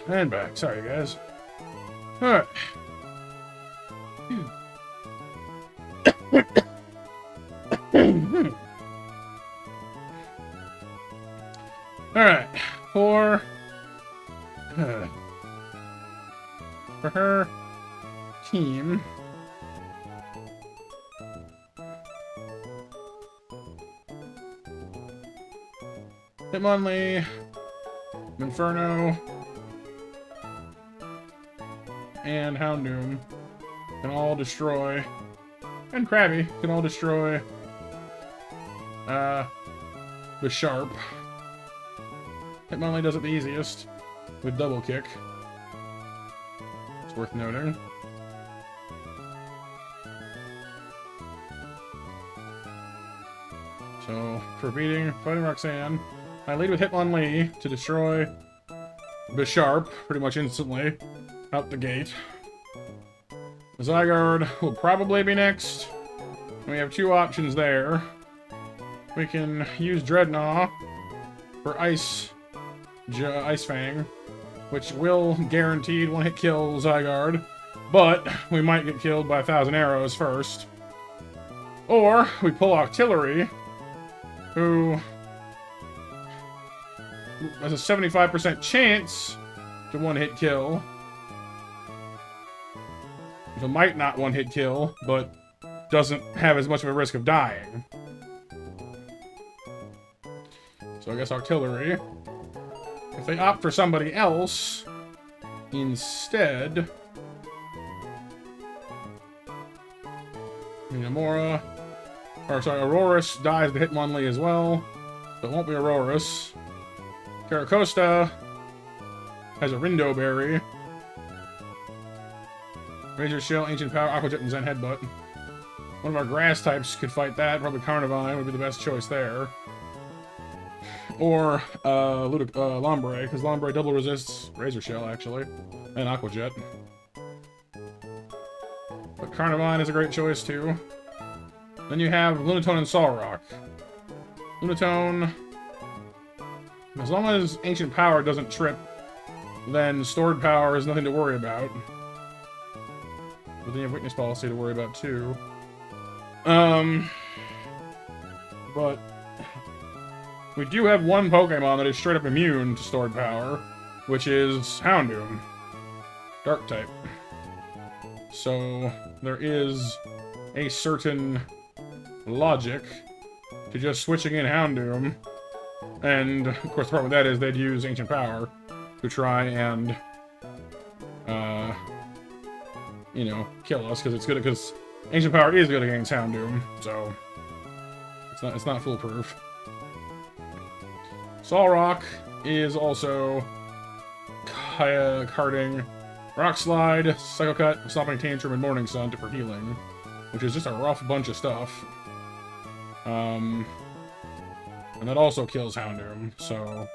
And back. Sorry, guys. Alright. Alright. For her team. Hitmonlee, Inferno, and Houndoom can all destroy, and Krabby can all destroy the Sharp. Hitmonlee does it the easiest with double kick. It's worth noting. So, for fighting Roxanne, I lead with Hitmonlee to destroy Bisharp pretty much instantly out the gate. Zygarde will probably be next. We have two options there. We can use Dreadnought for Ice Fang, which will guaranteed one-hit kill Zygarde, but we might get killed by 1,000 arrows first. Or we pull Octillery, who has a 75% chance to one-hit kill. So might not one-hit kill, but doesn't have as much of a risk of dying. So I guess Octillery. If they opt for somebody else instead, Minamora, or sorry, Aurorus dies to Hitmonlee as well, so it won't be Aurorus. Caracosta has a Rindo Berry. Razor Shell, Ancient Power, Aqua Jet, and Zen Headbutt. One of our grass types could fight that. Probably Carnivine would be the best choice there. Or Lombre, because Lombre double resists Razor Shell, actually. And Aqua Jet. But Carnivine is a great choice, too. Then you have Lunatone and Solrock. Lunatone, as long as Ancient Power doesn't trip, then Stored Power is nothing to worry about. But then you have Weakness Policy to worry about, too. But we do have one Pokemon that is straight up immune to Stored Power, which is Houndoom. Dark type. So there is a certain logic to just switching in Houndoom. And, of course, the problem with that is they'd use Ancient Power to try and, you know, kill us, because it's good, because Ancient Power is good against Houndoom, so it's not foolproof. Solrock is also carding Rock Slide, Psycho Cut, Stomping Tantrum, and Morning Sun for healing, which is just a rough bunch of stuff. And that also kills Houndoom, so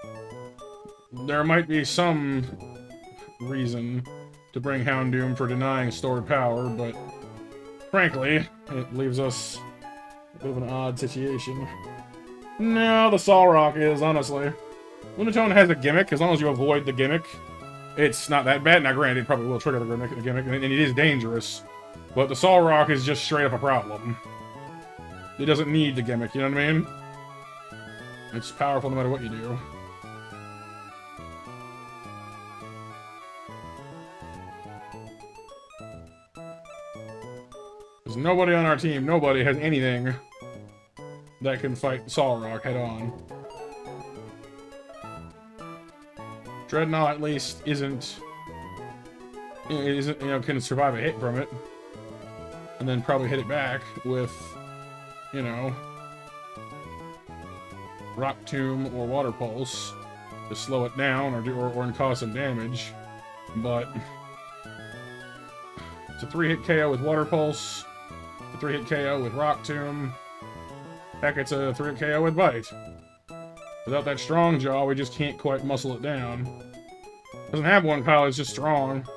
there might be some reason to bring Houndoom for denying Stored Power, but frankly, it leaves us a bit of an odd situation. No, the Solrock is, honestly. Lunatone has a gimmick. As long as you avoid the gimmick, it's not that bad. Now, granted, it probably will trigger the gimmick, and it is dangerous. But the Solrock is just straight up a problem. It doesn't need the gimmick, you know what I mean? It's powerful no matter what you do. There's nobody on our team, nobody has anything that can fight Solrock head on. Dreadnought at least isn't, you know, can survive a hit from it. And then probably hit it back with, you know, Rock Tomb or Water Pulse to slow it down or cause some damage. But it's a 3-hit KO with Water Pulse, a 3-hit KO with Rock Tomb. Heck, it's a 3-hit KO with Bite. Without that Strong Jaw, we just can't quite muscle it down. Doesn't have one power, it's just strong.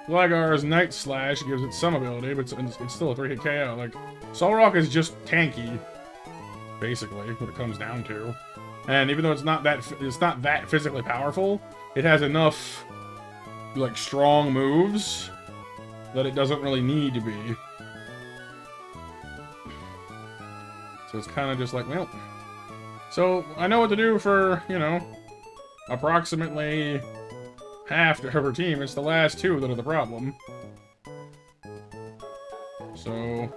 Gligar's Night Slash gives it some ability, but it's still a 3-hit KO. Like, Solrock is just tanky, basically, what it comes down to. And even though it's not that physically powerful, it has enough like strong moves that it doesn't really need to be. So it's kind of just like, well, so I know what to do for, you know, approximately half of her team. It's the last two that are the problem. So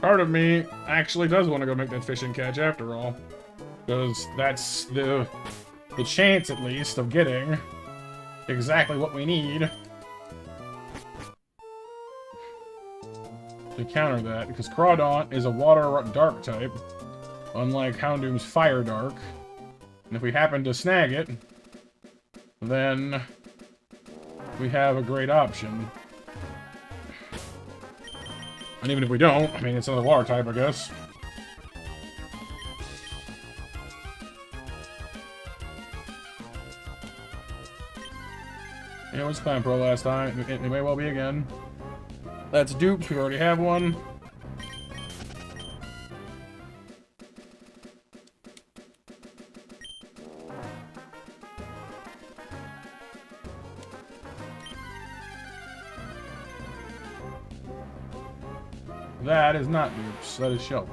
part of me actually does want to go make that fishing catch after all, because that's the chance, at least, of getting exactly what we need to counter that, because Crawdaunt is a water dark type, unlike Houndoom's fire dark. And if we happen to snag it, then we have a great option. And even if we don't, I mean, it's another water type, I guess. Yeah, it was Clan Pro last time. It may well be again. That's dupes. We already have one. That is not dupes. That is shell.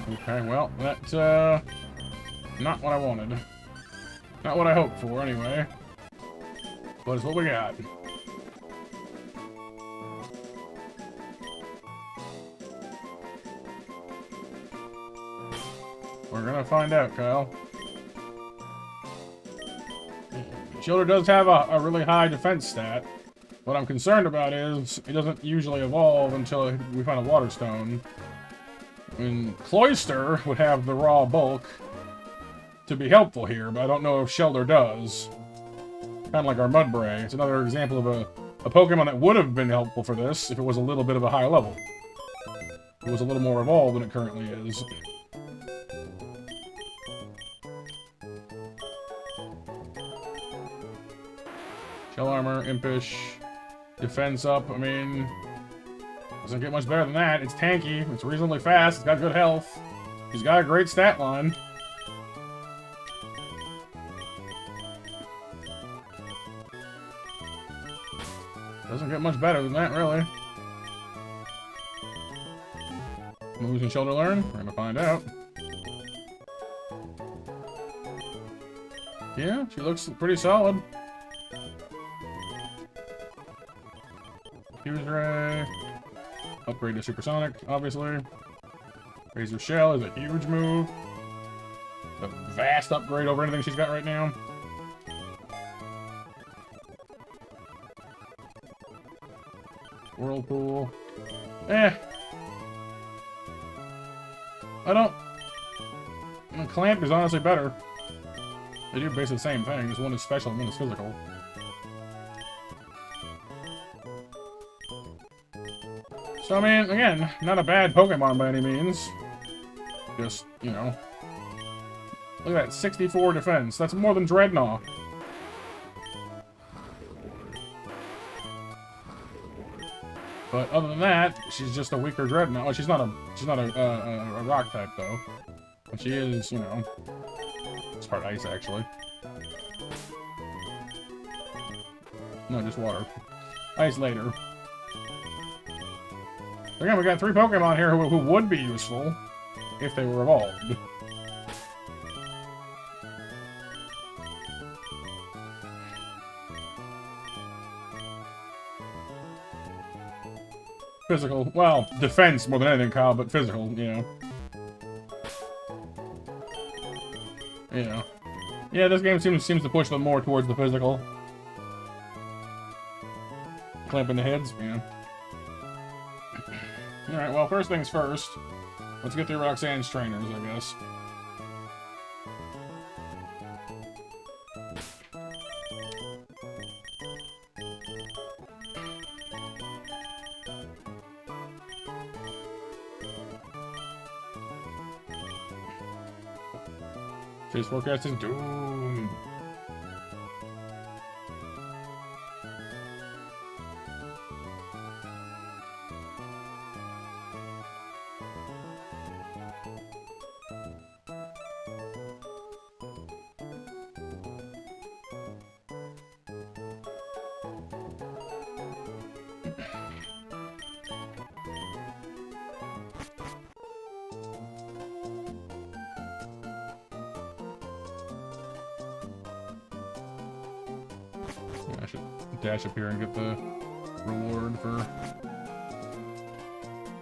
Okay, well, that's not what I wanted. Not what I hoped for, anyway. But it's what we got. We're gonna find out, Kyle. Shielder does have a really high defense stat. What I'm concerned about is it doesn't usually evolve until we find a water stone. And Cloyster would have the raw bulk to be helpful here, but I don't know if Shelder does. Kind of like our Mudbray. It's another example of a Pokemon that would have been helpful for this if it was a little bit of a higher level. If it was a little more evolved than it currently is. Shell armor, impish, defense up. I mean, doesn't get much better than that. It's tanky, it's reasonably fast, it's got good health. He's got a great stat line. Doesn't get much better than that, really. Moves and Shoulder Learn? We're gonna find out. Yeah, she looks pretty solid. Fuse Ray. Upgrade to Supersonic, obviously. Razor Shell is a huge move. A vast upgrade over anything she's got right now. Whirlpool. I don't... Clamp is honestly better. They do basically the same thing. Just one is special and one is physical. So, I mean, again, not a bad Pokemon by any means. Just, you know. Look at that, 64 defense. That's more than Dreadnought. But other than that, she's just a weaker Dreadnought. Well, she's not a rock type though. But she is, you know, it's part ice actually. No, just water. Ice later. Again, we got 3 Pokemon here who would be useful if they were evolved. Physical. Well, defense more than anything, Kyle, but physical, you know. You know. Yeah, this game seems to push them more towards the physical. Clamping the heads, yeah. Alright, well, first things first. Let's get through Roxanne's trainers, I guess. Face forecast is doomed. I should dash up here and get the reward for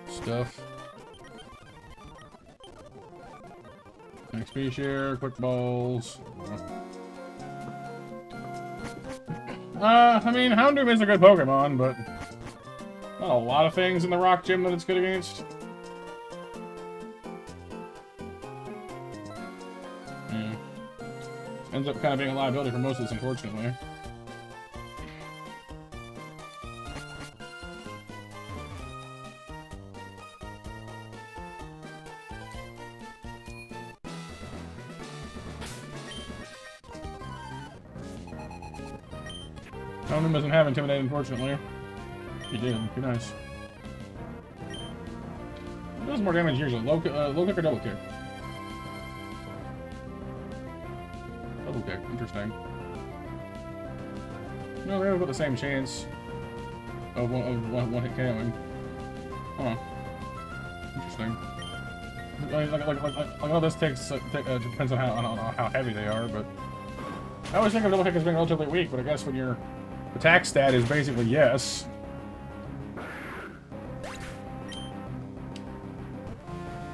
stuff. XP share, quick balls. I mean, Houndoom is a good Pokemon, but not a lot of things in the Rock Gym that it's good against. Yeah. Ends up kind of being a liability for most of this, unfortunately. Houndoom doesn't have Intimidate, unfortunately. He did. Be nice. It does more damage usually. Low kick or double kick? Double kick. Interesting. No, they have about the same chance of one hit KOing. Huh. Interesting. Like all this takes depends on how heavy they are, but I always think of double kick as being relatively weak, but I guess when your attack stat is basically yes.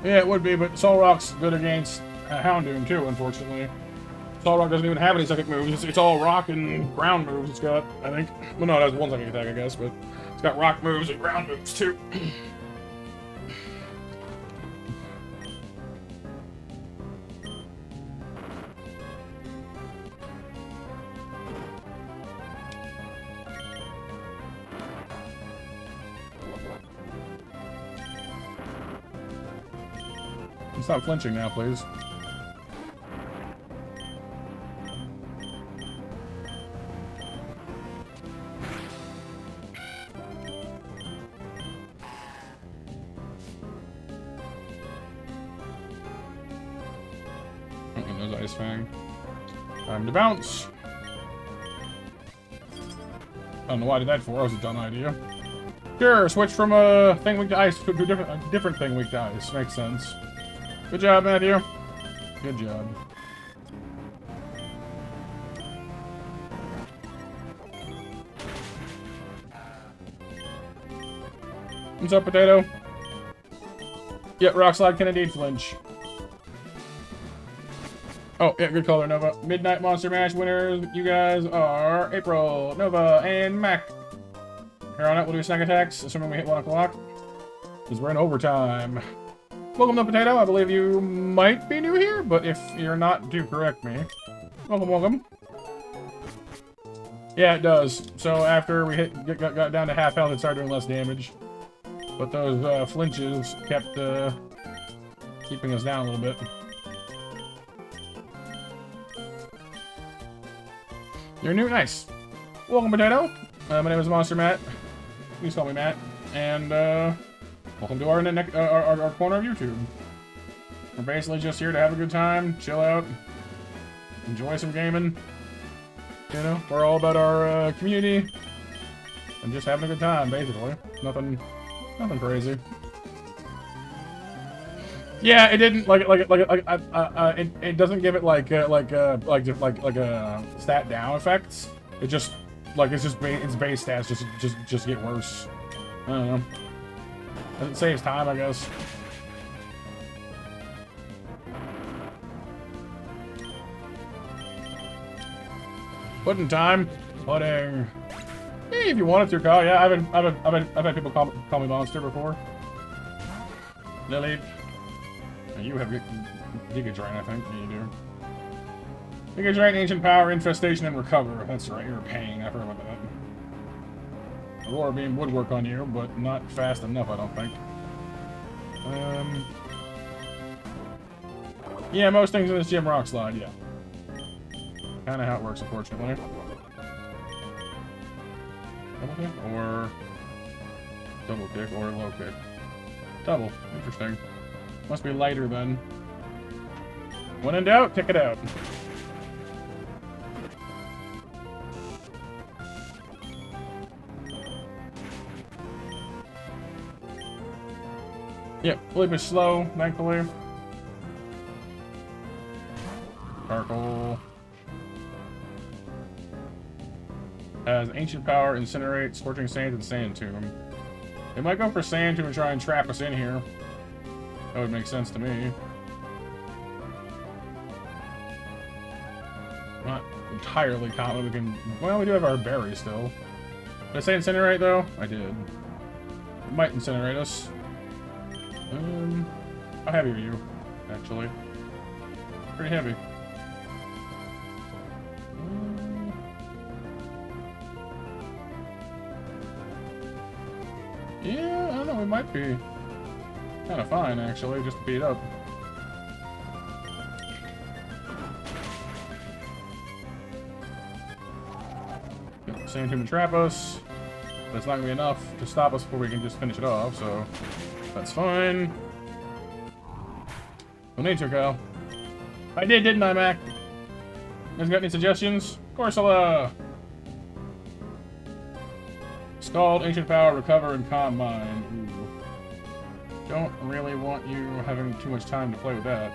Yeah, it would be, but Solrock's good against Houndoom too, unfortunately. Solrock doesn't even have any psychic moves. It's all rock and ground moves it's got, I think. Well, no, it has one psychic attack, I guess, but it's got rock moves and ground moves too. Stop flinching now, please. There's Ice Fang. Time to bounce. I don't know why I did that for. That was a dumb idea. Sure, switch from a thing weak to ice to a different thing weak to ice. Makes sense. Good job, Matthew. Good job. What's up, Potato? Yeah, Rock Slide can indeed flinch. Oh, yeah, good color, Nova. Midnight Monster Mash winners, you guys are April, Nova, and Mac. Here on out, we'll do snack attacks, assuming we hit 1 o'clock. Because we're in overtime. Welcome to Potato. I believe you might be new here, but if you're not, do correct me. Welcome, welcome. Yeah, it does. So after we got down to half health, it started doing less damage. But those flinches kept keeping us down a little bit. You're new? Nice. Welcome, Potato. My name is Monster Matt. Please call me Matt. And welcome to our corner of YouTube. We're basically just here to have a good time, chill out, enjoy some gaming. You know, we're all about our community and just having a good time, basically. Nothing crazy. Yeah, it didn't it doesn't give it like a stat down effects. It just its base stats just get worse. I don't know. It saves time, I guess. Pudding time. Pudding. Hey, if you wanted to, Kyle. Yeah, I've had people call me Monster before. Lily. You have Giga Drain, I think. Yeah, you do. Giga Drain, Ancient Power, Infestation, and Recover. That's right, you're a pain. I forgot about that. Aurora Beam would work on you, but not fast enough, I don't think. Yeah, most things in this gym Rock Slide, yeah. Kinda how it works, unfortunately. Double kick, or double kick, or low kick. Double. Interesting. Must be lighter then. When in doubt, kick it out. Yep, a little bit slow, thankfully. Sparkle. has Ancient Power, Incinerate, Scorching Sands, and Sand Tomb. They might go for Sand Tomb and try and trap us in here. That would make sense to me. Not entirely confident we can... Well, we do have our berry still. Did I say Incinerate, though? I did. It might Incinerate us. How heavy are you, actually? Pretty heavy. Yeah, I don't know, we might be kind of fine, actually, just to beat up. Sand Tomb to trap us. But it's not going to be enough to stop us before we can just finish it off, so that's fine. No need to, Kyle. I did, didn't I, Mac? You guys got any suggestions? Corsola! Scald, Ancient Power, Recover, and Calm Mind. Ooh. Don't really want you having too much time to play with that.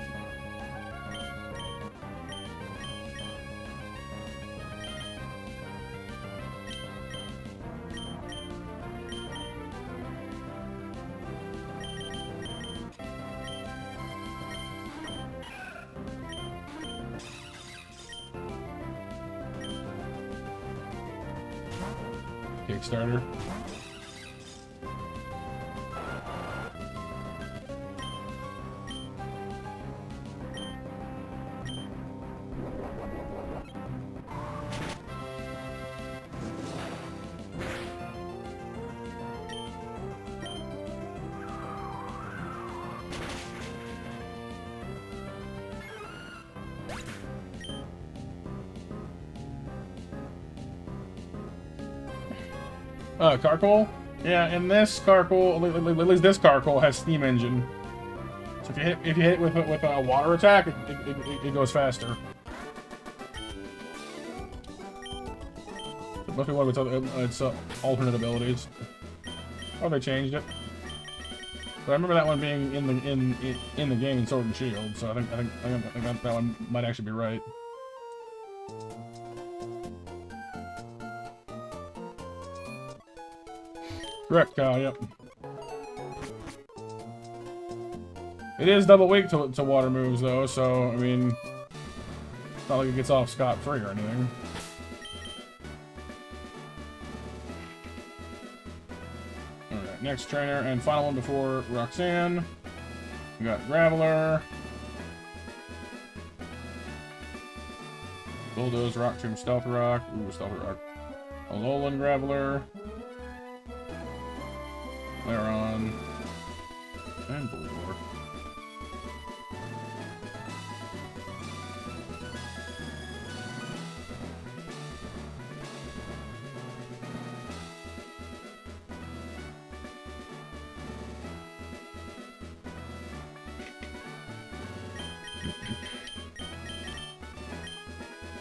Kickstarter. Carcoal? Yeah, in this Carcoal, at least this Carcoal has Steam Engine. So if you hit it with a water attack, it goes faster. It must be one of its alternate abilities. Oh, they changed it. But I remember that one being in the game in Sword and Shield, so I think that one might actually be right. Correct, Kyle, yep. It is double weak to water moves, though, so, I mean, it's not like it gets off scot-free or anything. Alright, next trainer, and final one before Roxanne. We got Graveler. Bulldoze, Rock Tomb, Stealth Rock. Ooh, Stealth Rock. Alolan Graveler. Laron, and Bulldor.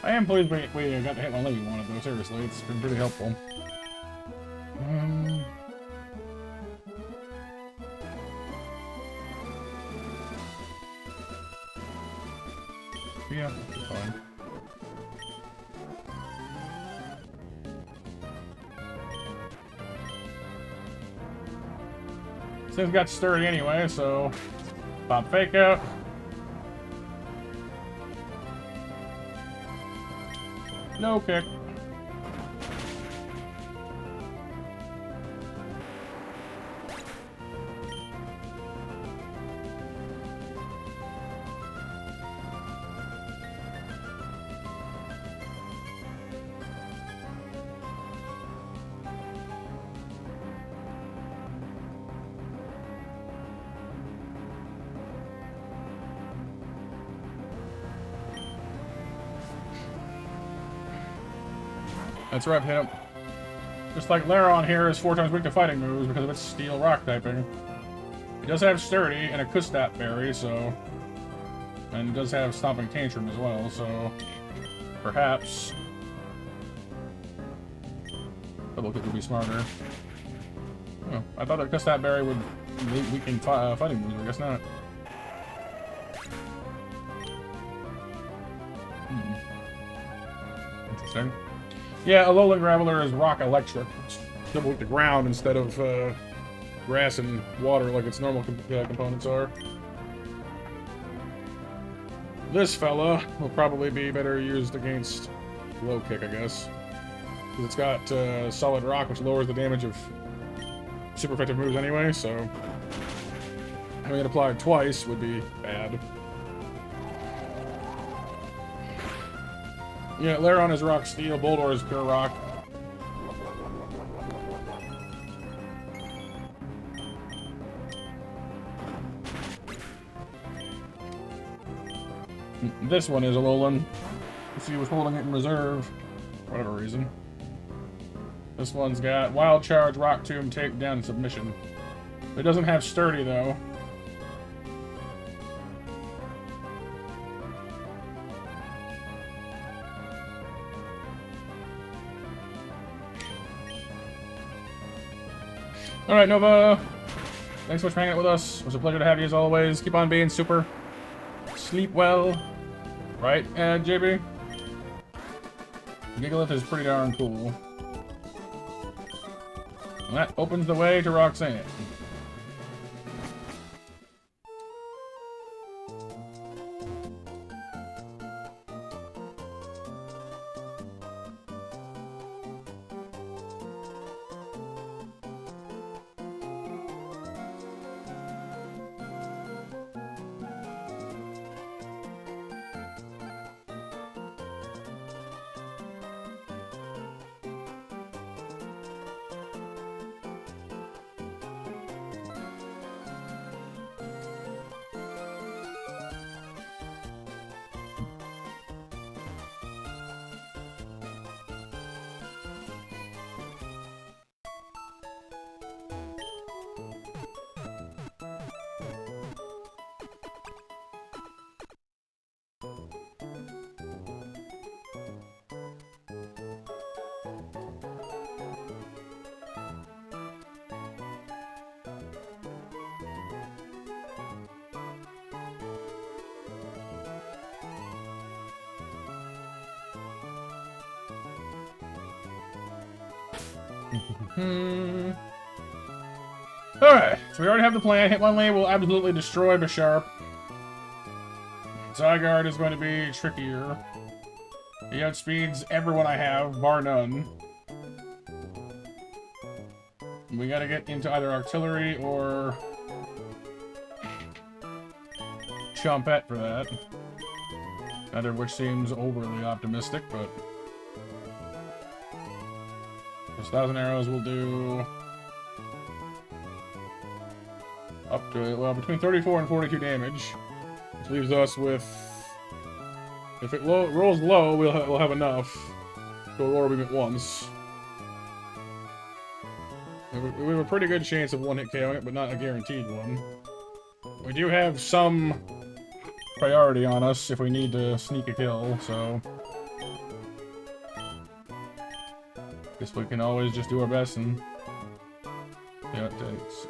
I am pleased we got to hit one Lady one of those, seriously. It's been pretty helpful. Yeah, it's fine. This thing's got sturdy anyway, so pop Fake Out. No kick. That's right, hit him. Just like Laron here is 4 times weak to fighting moves because of its steel rock typing. It does have sturdy and a Kustat berry, so... And it does have Stomping Tantrum as well, so... Perhaps... Double Kick would be smarter. Oh, I thought that Kustat berry would weaken fighting moves, I guess not. Interesting. Yeah, a lowland graveler is rock electric. It's double with the ground instead of grass and water like its normal components are. This fella will probably be better used against low kick, I guess. Because it's got solid rock, which lowers the damage of super effective moves anyway, so having it applied twice would be bad. Yeah, Laron is rock steel, Boldor is pure rock. This one is a Alolan. If he was holding it in reserve, for whatever reason. This one's got Wild Charge, Rock Tomb, Takedown, and Submission. It doesn't have Sturdy, though. Alright, Nova. Thanks so much for hanging out with us. It was a pleasure to have you as always. Keep on being super. Sleep well. Right, JB? Gigalith is pretty darn cool. And that opens the way to Roxanne. Alright, so we already have the plan. Hitmonlee will absolutely destroy Bisharp. Zygarde is going to be trickier. He outspeeds everyone I have, bar none. We gotta get into either Artillery or Chompette for that. Neither of which seems overly optimistic, but... This 1,000 arrows will do... up to, well, between 34 and 42 damage. Which leaves us with... If it rolls low, we'll have enough to Aurora Beam at once. We have a pretty good chance of one-hit KOing it, but not a guaranteed one. We do have some priority on us if we need to sneak a kill, so... Guess we can always just do our best and... Yeah, it takes.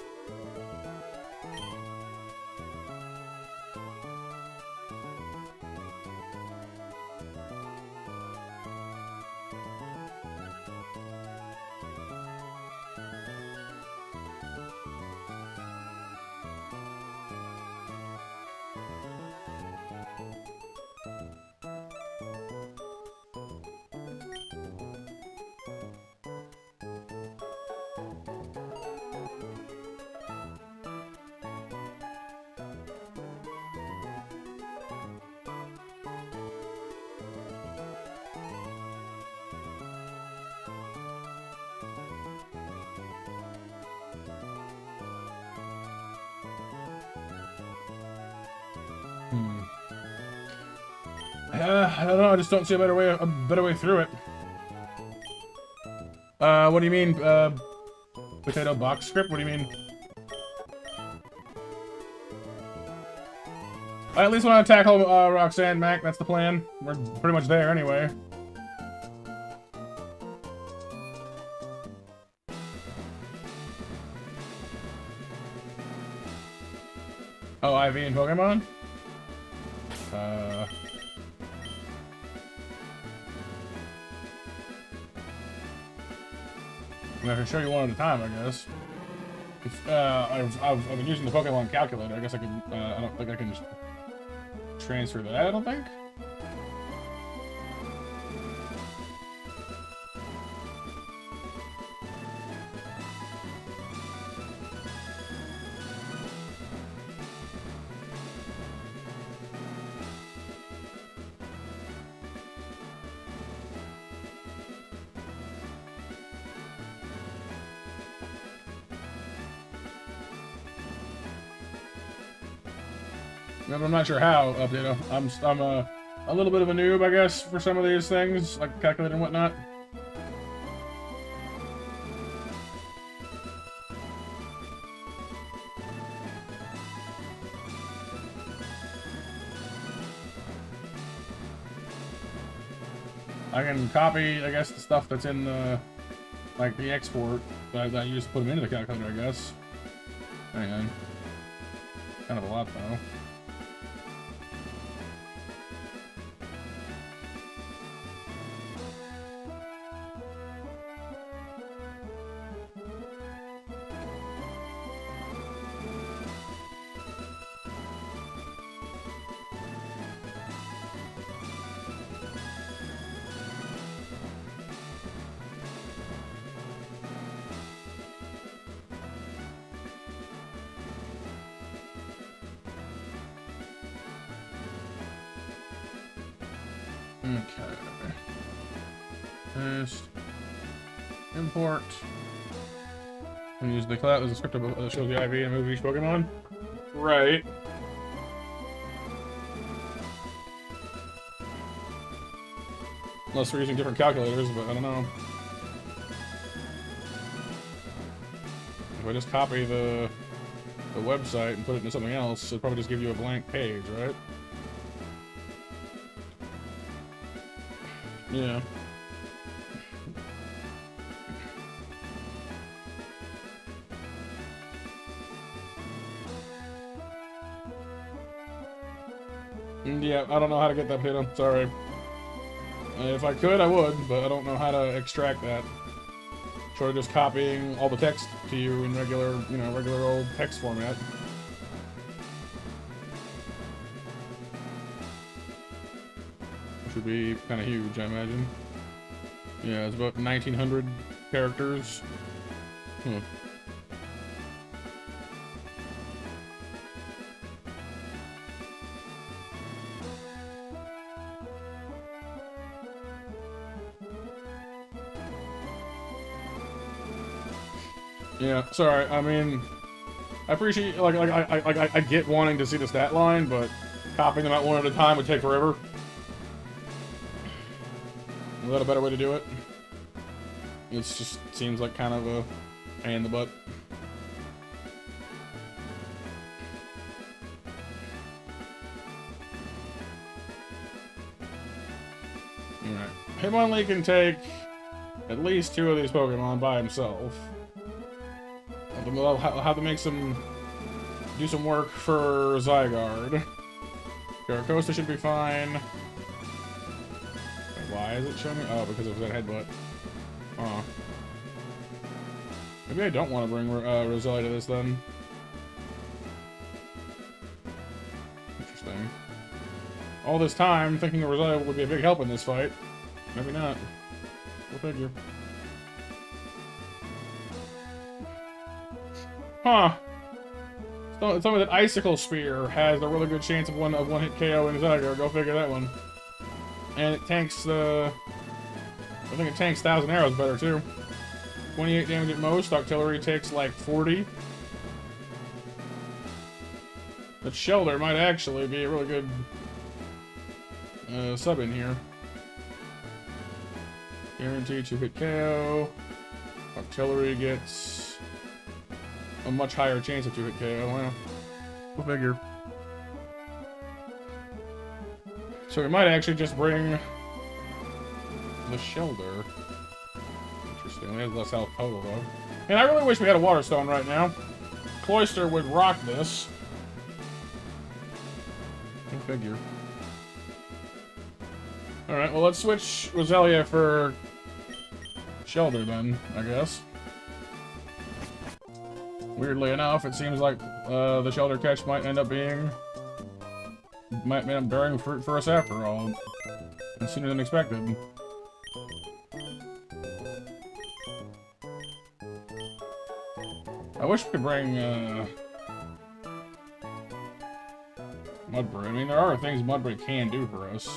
I don't know. I just don't see a better way through it. What do you mean, potato box script? What do you mean? I at least want to tackle Roxanne Mac. That's the plan. We're pretty much there anyway. Oh, IV and Pokemon? I can show you one at a time, I guess. If, I've been using the Pokemon calculator. I guess I can. I don't think I can just transfer that. I don't think. I'm not sure how, you know, I'm a little bit of a noob, I guess, for some of these things, like calculator and whatnot. I can copy, I guess, the stuff that's in the, like, the export, that you just put them into the calculator, I guess. Hang on. Kind of a lot, though. Okay. Paste. Import. And use the class as a script that shows the IV and move each Pokemon. Right. Unless we're using different calculators, but I don't know. If I just copy the website and put it into something else, it'll probably just give you a blank page, right? Yeah. Yeah, I don't know how to get that pin. I'm sorry. If I could, I would, but I don't know how to extract that. Sort of just copying all the text to you in regular, you know, regular old text format. Which would be kind of huge, I imagine. Yeah, it's about 1,900 characters. Huh. Yeah, sorry. I mean, I appreciate I get wanting to see the stat line, but copying them out one at a time would take forever. Is that a better way to do it? It just seems like kind of a pain in the butt. Alright. Hitmonlee can take at least 2 of these Pokemon by himself. I'll have to make do some work for Zygarde. Garacosta should be fine. Why is it showing me? Oh, because it was that headbutt. Huh. Maybe I don't want to bring Roselia to this then. Interesting. All this time thinking Roselia would be a big help in this fight. Maybe not. Go figure. Huh. So tell me that Icicle Spear has a really good chance of one-hit KO in Zygarde. Go figure that one. And it tanks the... I think it tanks 1,000 arrows better, too. 28 damage at most. Octillery takes, like, 40. But Shelter might actually be a really good sub in here. Guaranteed 2-hit KO. Octillery gets a much higher chance of 2-hit KO. Well, we'll figure. So we might actually just bring the Shelter. Interesting. We have less health total, though. And I really wish we had a Water Stone right now. Cloyster would rock this. Go figure. Alright, well, let's switch Roselia for Shelter, then, I guess. Weirdly enough, it seems like the shelter catch might end up bearing fruit for us after all, and sooner than expected. I wish we could bring Mudbray. I mean, there are things Mudbray can do for us,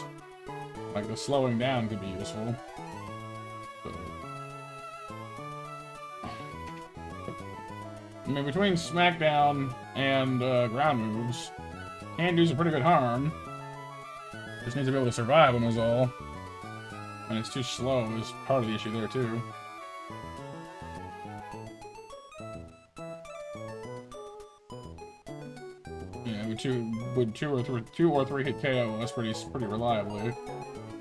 like the slowing down could be useful. I mean, between Smackdown and ground moves, can do some pretty good harm. Just needs to be able to survive them is all. And it's too slow is part of the issue there too. Yeah, with two or three hit KO us pretty reliably.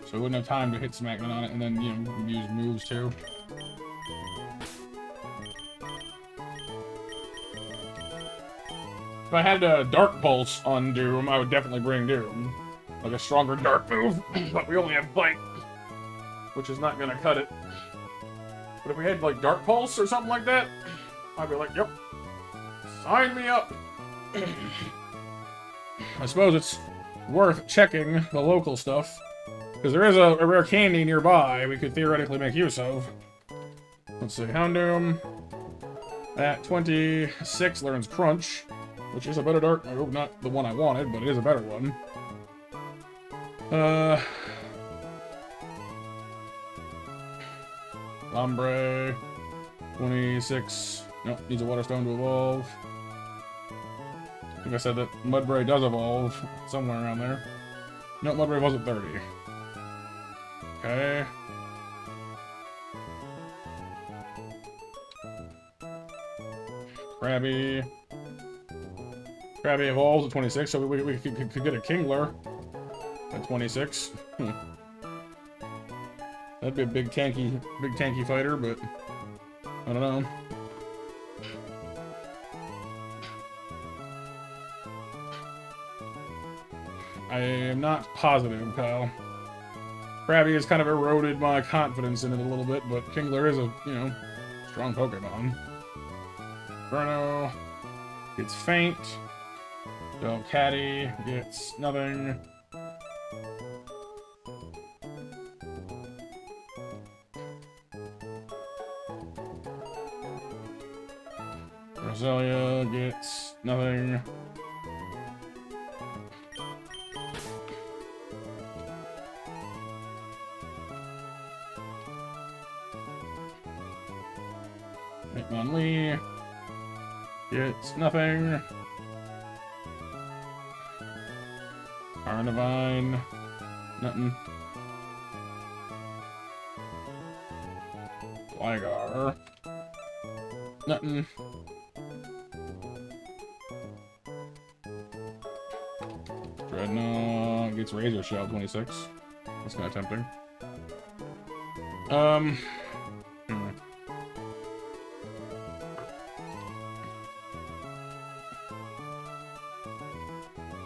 So we wouldn't have time to hit Smackdown on it and then use moves too. If I had a Dark Pulse on Doom, I would definitely bring Doom. Like a stronger Dark move, but we only have Bite, which is not gonna cut it. But if we had like Dark Pulse or something like that, I'd be like, yep, sign me up. I suppose it's worth checking the local stuff, because there is a rare candy nearby we could theoretically make use of. Let's see, Houndoom at 26 learns Crunch, which is a better Dark move, not the one I wanted, but it is a better one. Lombre, 26. Nope, needs a Water Stone to evolve. I think I said that Mudbray does evolve somewhere around there. Nope, Mudbray wasn't 30. Okay. Krabby. Krabby evolves at 26, so we could get a Kingler at 26. That'd be a big tanky fighter, but I don't know. I am not positive, Kyle. Krabby has kind of eroded my confidence in it a little bit, but Kingler is a, strong Pokemon. Bruno gets Faint. Caddy gets nothing. Roselia gets nothing. Hitmonlee gets nothing. Arnivine, nothing. Flygar, nothing. Dreadnought gets Razor Shell 26. That's kind of tempting.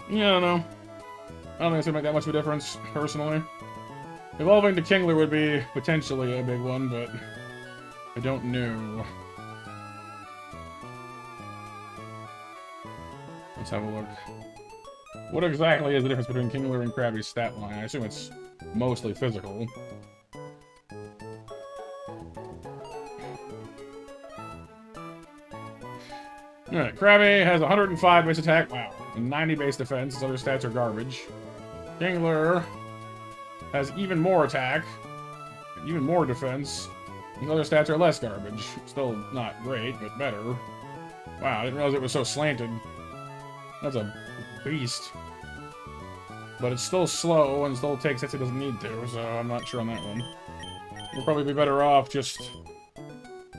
Yeah, I don't know. I don't think it's gonna make that much of a difference, personally. Evolving to Kingler would be potentially a big one, but I don't know. Let's have a look. What exactly is the difference between Kingler and Krabby's stat line? I assume it's mostly physical. Alright, Krabby has 105 base attack, wow, and 90 base defense. His other stats are garbage. Kingler has even more attack, even more defense. His other stats are less garbage. Still not great, but better. Wow, I didn't realize it was so slanted. That's a beast. But it's still slow and still takes hits it doesn't need to, so I'm not sure on that one. We'll probably be better off just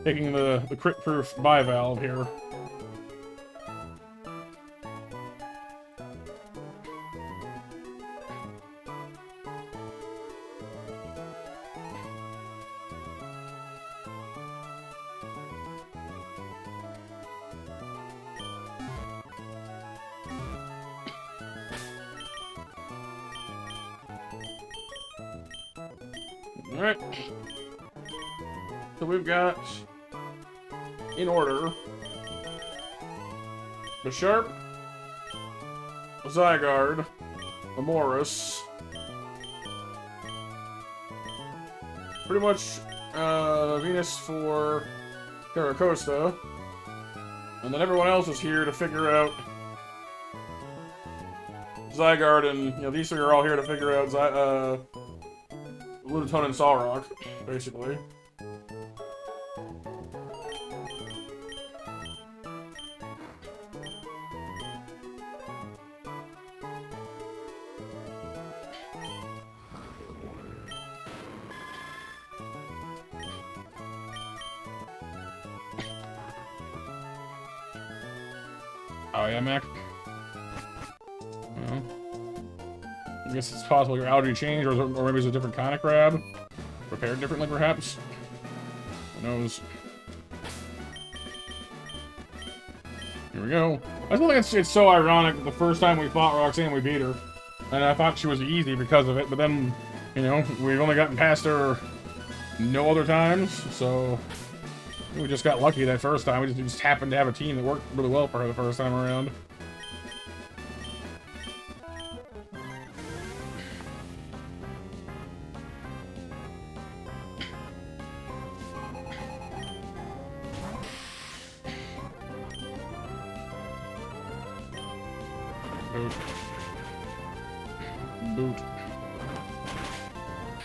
taking the crit-proof bivalve here. Alright. So we've got, in order, The Sharp, Zygarde, Amoris. Pretty much Venus for Caracosta. And then everyone else is here to figure out Zygarde, and you know, these three are all here to figure out Lunatone and Solrock, basically. Oh yeah, Mac. Well, I guess it's possible your allergy changed, or maybe it's a different kind of crab. Prepared differently, perhaps? Who knows? Here we go. I still think it's so ironic that the first time we fought Roxanne, we beat her. And I thought she was easy because of it, but then, you know, we've only gotten past her no other times, so... We just got lucky that first time. We just happened to have a team that worked really well for her the first time around. Boot. Boot.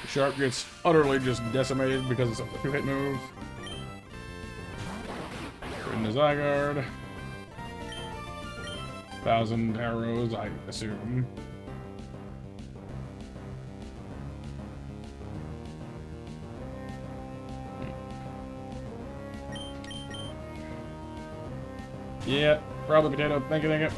The Sharp gets utterly just decimated because it's a two-hit move. In the Zygarde. 1,000 arrows, I assume. Yeah, probably potato. Thank you, thank you.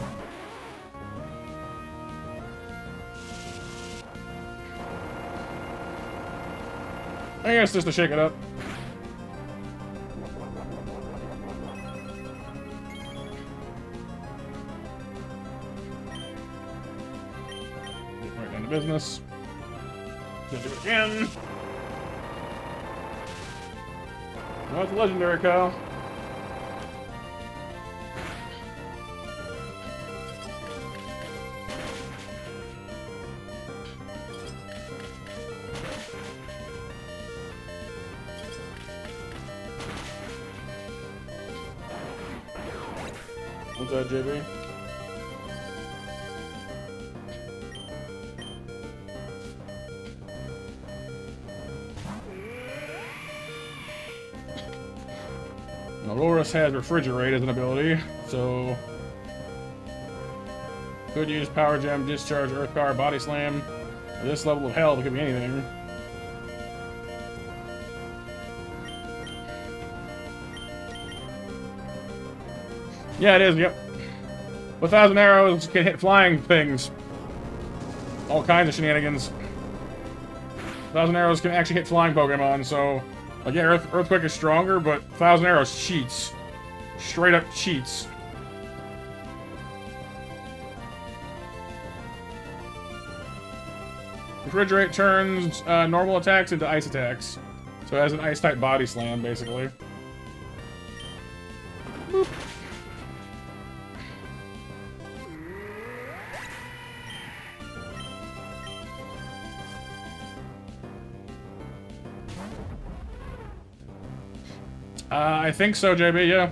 I guess just to shake it up. Get right down to business. Just do it again. No, it's a legendary, Kyle. What's that, JB? Now, Loris has Refrigerate as an ability, so could use Power Gem, Discharge, Earth Power, Body Slam. At this level of hell, it could be anything. Yeah, it is, yep. 1,000 arrows can hit flying things. All kinds of shenanigans. 1,000 arrows can actually hit flying Pokemon, so... Like, yeah, Earthquake is stronger, but 1,000 arrows cheats. Straight up cheats. Refrigerate turns normal attacks into ice attacks. So it has an ice-type body slam, basically. Boop. I think so, JB, yeah.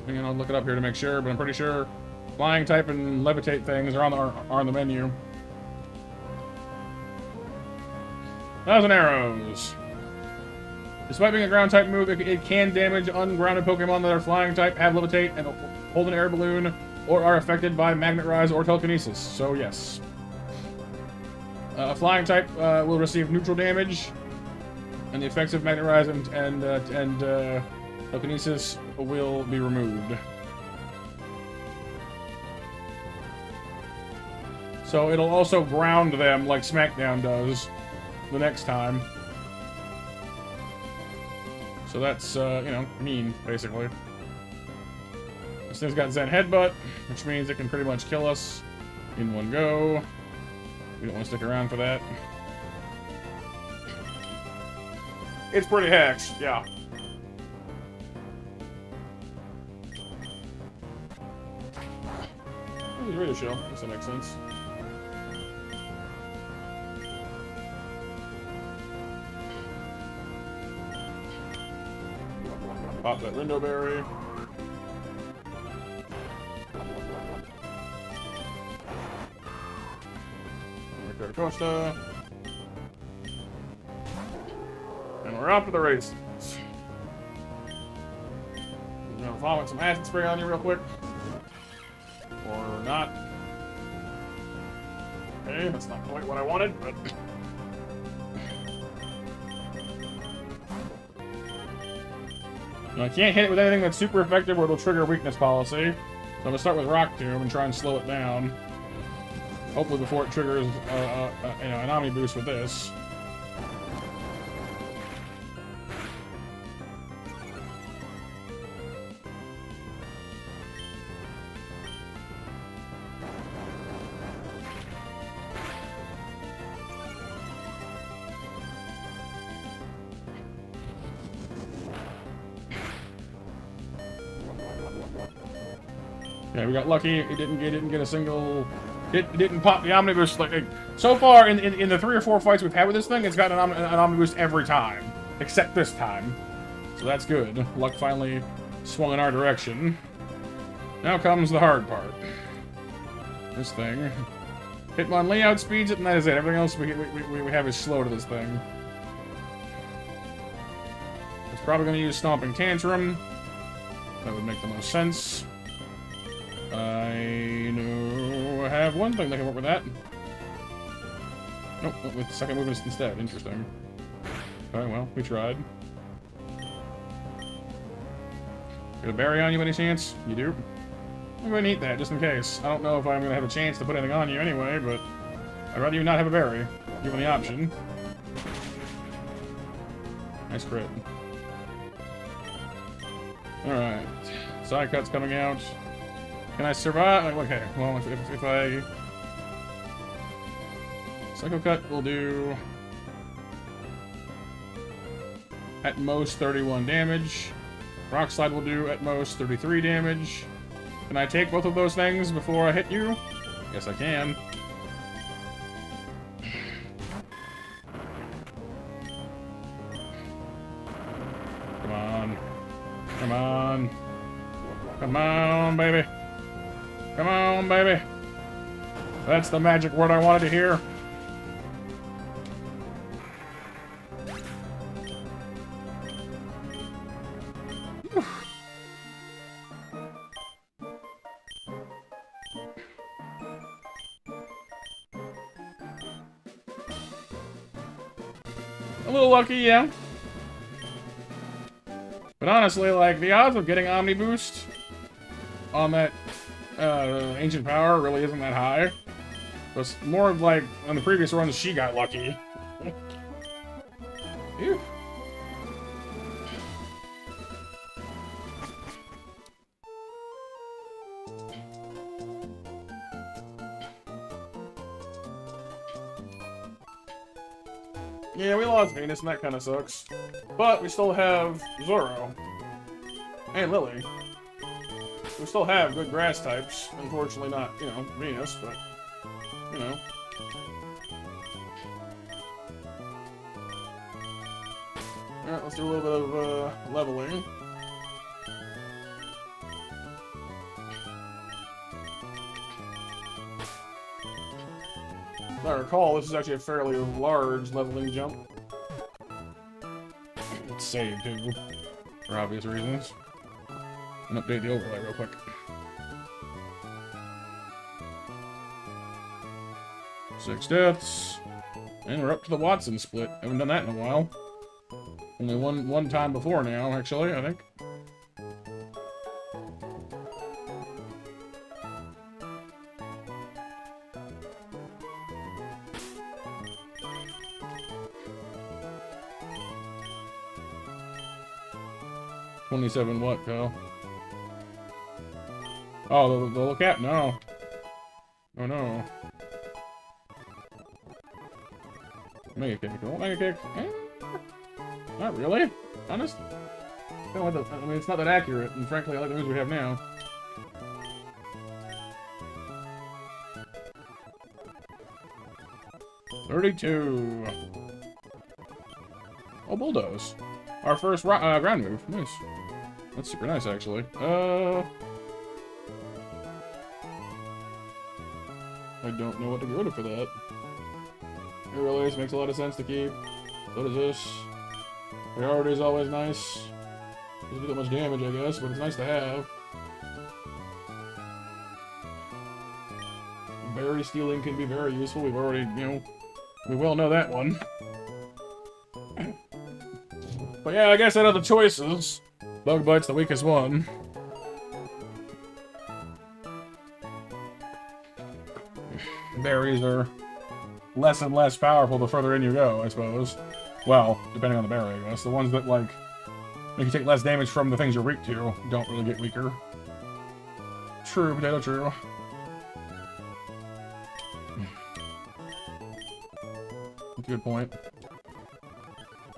Hang on, I'll look it up here to make sure, but I'm pretty sure flying type and levitate things are on the menu. 1,000 arrows. Despite being a ground type move, it can damage ungrounded Pokemon that are flying type, have levitate, and hold an air balloon, or are affected by magnet rise or telekinesis. So yes. A flying type will receive neutral damage. And the effects of Magnet Rise and telekinesis will be removed. So it'll also ground them like SmackDown does the next time. So that's, you know, mean, basically. This thing's got Zen Headbutt, which means it can pretty much kill us in one go. We don't want to stick around for that. It's pretty hex, yeah. He's radio shell. Guess that makes sense. Pop that Rindo Berry. Ricardo Costa. And we're off to the races. I'm gonna vomit some acid spray on you real quick. Or not. Okay, that's not quite what I wanted, but... Now, I can't hit it with anything that's super effective or it'll trigger a weakness policy. So I'm gonna start with Rock Tomb and try and slow it down. Hopefully before it triggers an Omni Boost with this. Yeah, we got lucky. It didn't get a single. It didn't pop the Omnibus. Like so far in the 3 or 4 fights we've had with this thing, it's got an Omnibus every time, except this time. So that's good. Luck finally swung in our direction. Now comes the hard part. This thing. Hitmonlee outspeeds it, and that is it. Everything else we have is slow to this thing. It's probably going to use Stomping Tantrum. That would make the most sense. I know I have one thing that can work with that. Nope, went with second movement instead. Interesting. Alright, well, we tried. Got a berry on you, any chance? You do? I'm going to eat that, just in case. I don't know if I'm going to have a chance to put anything on you anyway, but I'd rather you not have a berry, given the option. Nice crit. Alright. Side cut's coming out. Can I survive? Okay, well, if I... Psycho Cut will do... at most 31 damage. Rock Slide will do at most 33 damage. Can I take both of those things before I hit you? Yes, I can. Come on. Come on. Come on, baby. Come on, baby. That's the magic word I wanted to hear. A little lucky, yeah. But honestly, like, the odds of getting Omni Boost on that Ancient Power really isn't that high. It's more of like, on the previous runs, she got lucky. Ew. Yeah, we lost Venus, and that kind of sucks. But we still have Zoro. And Lily. We still have good grass types. Unfortunately not, you know, Venus, but, you know. Alright, let's do a little bit of leveling. If I recall, this is actually a fairly large leveling jump. It's saved, too, for obvious reasons. And update the overlay real quick. 6 deaths. And we're up to the Watson split. Haven't done that in a while. Only one time before now, actually, I think. $27 what, pal? Oh, the little cat? No. Oh no. Mega kick. Don't mega kick. Not really. Honest. I mean, it's not that accurate, and frankly, I like the moves we have now. 32. Oh, bulldoze. Our first ground move. Nice. That's super nice, actually. I don't know what to get rid of for that. Aerial makes a lot of sense to keep. So does this. Priority is always nice. Doesn't do that much damage, I guess, but it's nice to have. Berry stealing can be very useful. We've already, we well know that one. But yeah, I guess out of the choices, Bug Bite's the weakest one. Berries are less and less powerful the further in you go, I suppose. Well, depending on the berry, I guess. The ones that, like, make you take less damage from the things you're weak to don't really get weaker. True, potato, true. That's a good point.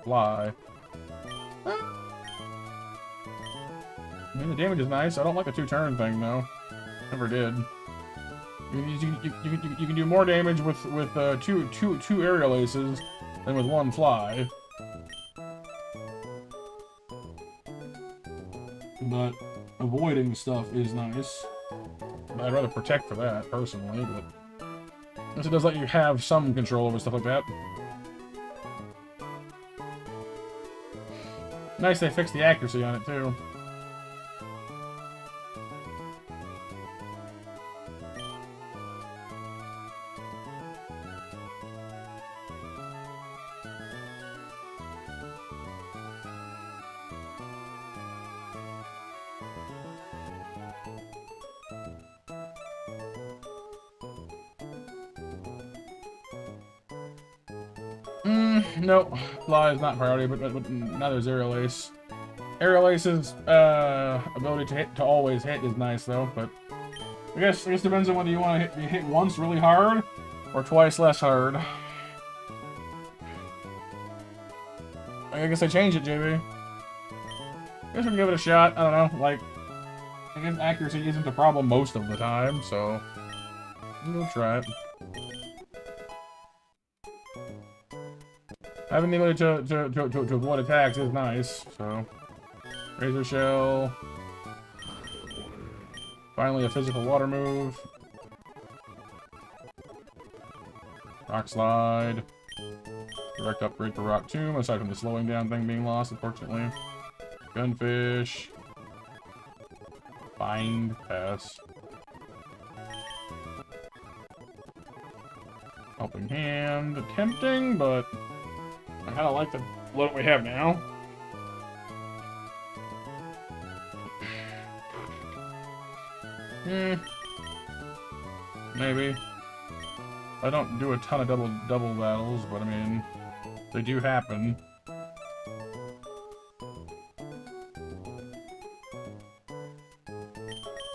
Fly. I mean, the damage is nice. I don't like a two-turn thing, though. Never did. You can do more damage with two aerial aces than with one fly. But avoiding stuff is nice. I'd rather protect for that, personally, but it does let you have some control over stuff like that. Nice they fixed the accuracy on it, too. Nope. Fly is not priority, but neither is Aerial Ace. Aerial Ace's ability to always hit is nice, though, but I guess it depends on whether you want to hit once really hard or twice less hard. I guess I changed it, JB. I guess we can give it a shot. I don't know, like, I guess accuracy isn't a problem most of the time, so we'll try it. Having the ability to avoid attacks is nice, so. Razor Shell. Finally, a physical water move. Rock Slide. Direct upgrade for Rock Tomb, aside from the slowing down thing being lost, unfortunately. Gunfish. Bind. Pass. Helping Hand. Tempting, but I kind of like the load we have now. Maybe. I don't do a ton of double battles, but I mean, they do happen.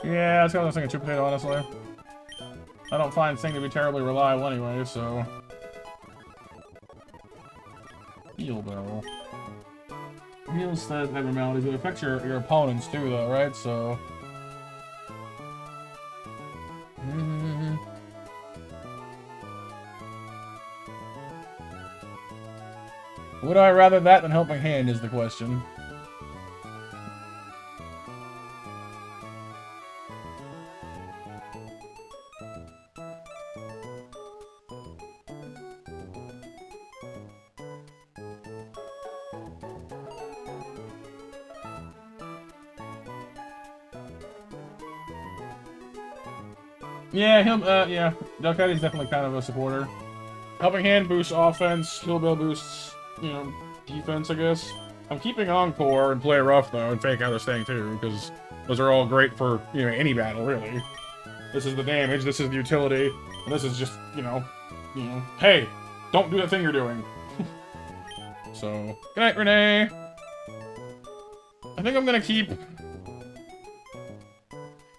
Yeah, that's kind of what I was thinking, True Potato, honestly. I don't find Sing to be terribly reliable anyway, so. Heal Bell. Heals the abnormalities, but it affects your opponents too, though, right? So. Would I rather that than Helping Hand is the question. Yeah, yeah. Delcatty's definitely kind of a supporter. Helping Hand boosts offense, Heal Bell boosts, defense, I guess. I'm keeping Encore and Play Rough, though, and Fake Out they're staying, too, because those are all great for, any battle, really. This is the damage, this is the utility, and this is just, hey, don't do that thing you're doing. So, good night, Renee! I think I'm gonna keep...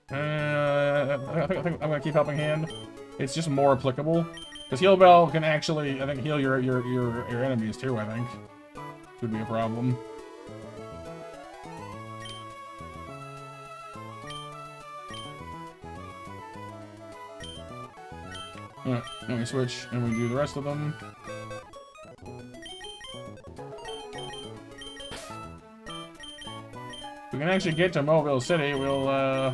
I think I'm gonna keep Helping Hand. It's just more applicable. Because Heal Bell can actually, I think, heal your enemies too, I think. Could be a problem. Alright, then we switch and we do the rest of them. If we can actually get to Mobile City, we'll,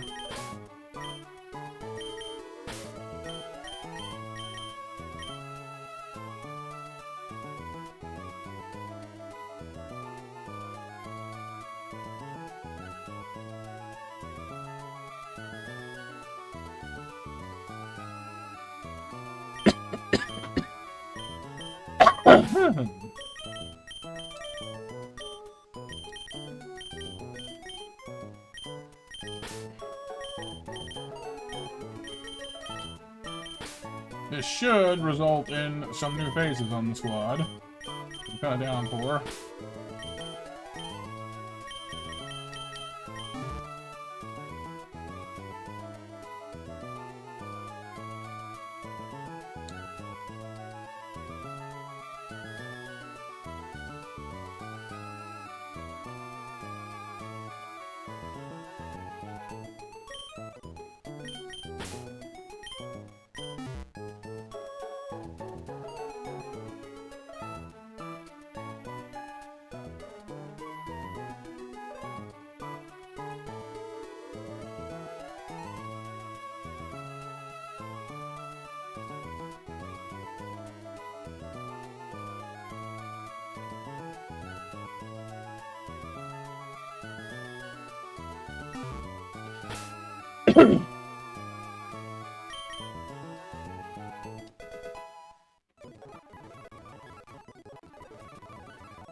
this should result in some new faces on the squad. I'm kind of down for.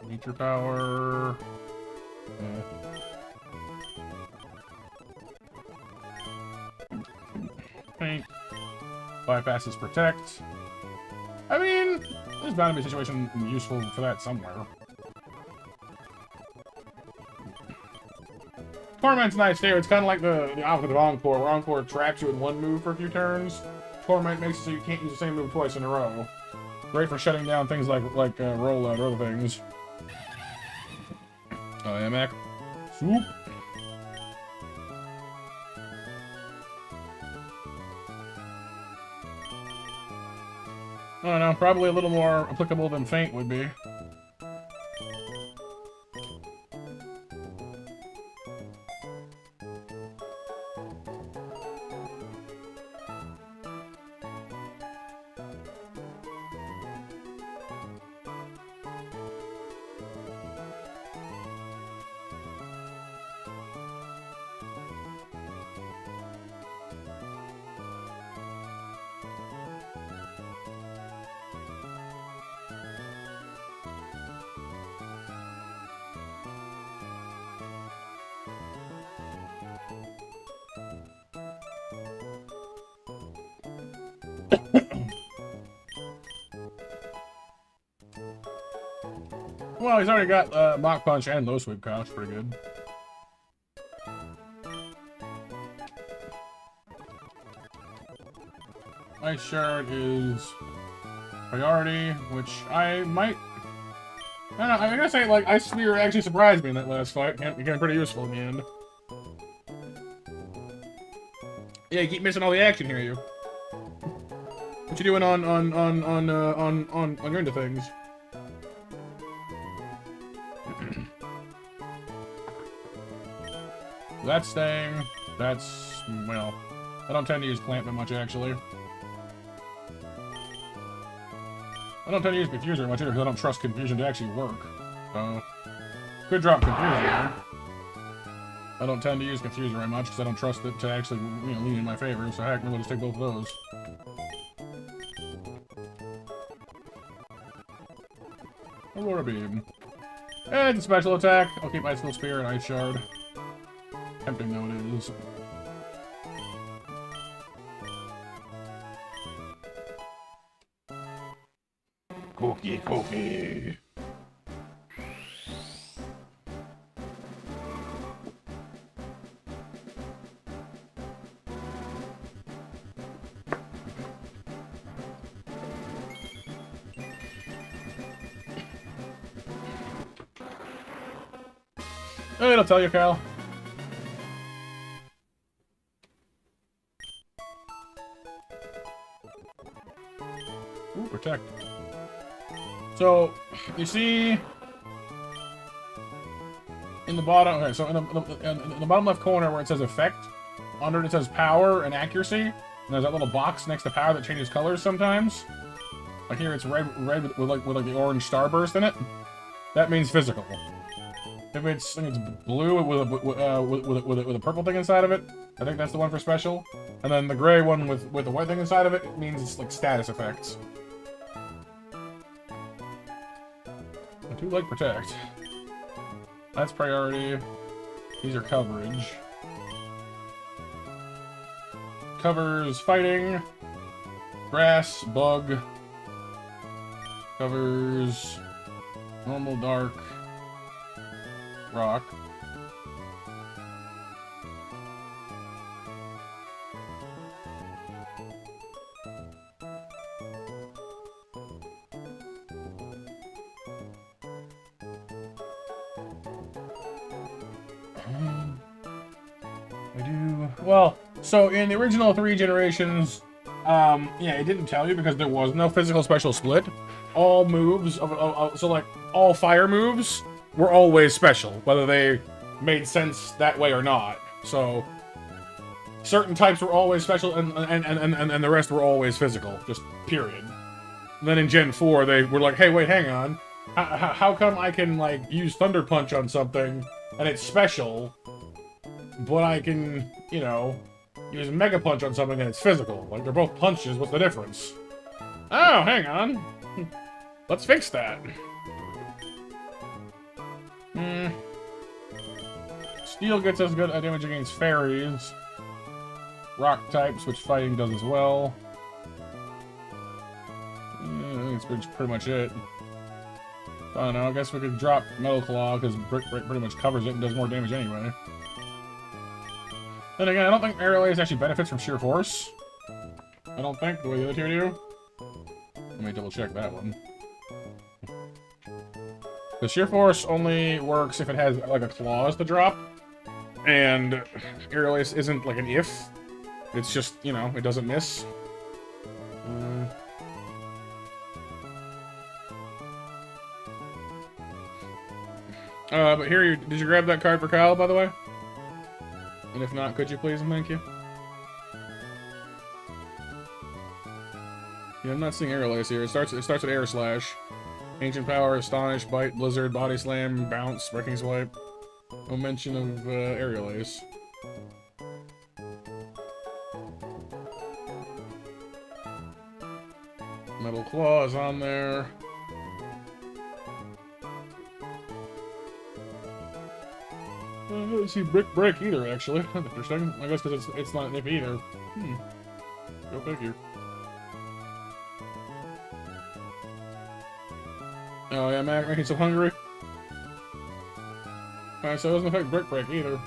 Nature power. Paint. Bypasses protect. I mean, there's bound to be a situation useful for that somewhere. Torment's nice there. It's kind of like the opposite of Encore, where Encore traps you in one move for a few turns. Torment makes it so you can't use the same move twice in a row. Great for shutting down things like rollout or other things. Oh yeah, Mac. Swoop. I don't know, probably a little more applicable than Feint would be. Well, he's already got Mach Punch and Low Sweep Couch, pretty good. Ice Shard is priority, which I might... I don't know, I gotta say, like, Ice Spear actually surprised me in that last fight. It became pretty useful in the end. Yeah, you keep missing all the action here, you. What you doing on you're into things? That's staying. That's, well, I don't tend to use Clamp that much, actually. I don't tend to use Confuse very much either, because I don't trust Confusion to actually work. So, could drop Confusion. I don't tend to use Confuse very much, because I don't trust it to actually, you know, lean in my favor, so heck, maybe I'll just take both of those. Aurora Beam. And it's a special attack. I'll keep Ice Steel Spear and Ice Shard. Tempting though it is. Cookie, cookie. It'll tell you, Kyle. protect. So, you see in the bottom, okay, so in the bottom left corner where it says effect, under it says power and accuracy, and there's that little box next to power that changes colors sometimes. Like here it's red with like the orange starburst in it. That means physical. If it's blue with a purple thing inside of it, I think that's the one for special. And then the gray one with the white thing inside of it, it means it's like status effects. I do like protect. That's priority. These are coverage. Covers fighting. Grass, bug. Covers normal, dark, rock. I do well. So in the original 3 generations, yeah, it didn't tell you because there was no physical special split. All moves, so like all fire moves, were always special, whether they made sense that way or not. So certain types were always special, and the rest were always physical, just period. And then in Gen 4, they were like, hey, wait, hang on. How come I can, like, use Thunder Punch on something, and it's special, but I can, you know, use Mega Punch on something and it's physical? Like, they're both punches, what's the difference? Oh, hang on. Let's fix that. Steel gets us good damage against fairies. Rock types, which fighting does as well. I think it's pretty much it. I don't know, I guess we could drop Metal Claw, because Brick pretty much covers it and does more damage anyway. Then again, I don't think Aerial Ace actually benefits from sheer force. I don't think, the way the other two do. Let me double check that one. The sheer force only works if it has, like, a clause to drop. And Aerial Ace isn't, like, an if. It's just, you know, it doesn't miss. But here, did you grab that card for Kyle, by the way? And if not, could you please and thank you? Yeah, I'm not seeing Aerial Ace here. It starts with Air Slash. Ancient Power, Astonish, Bite, Blizzard, Body Slam, Bounce, Wrecking Swipe. No mention of Aerial Ace. Metal Claw is on there. I don't see Brick either, actually. That's interesting. I guess because it's not an if either. Go figure. Oh yeah, making you so hungry. Alright, so it doesn't affect Brick either.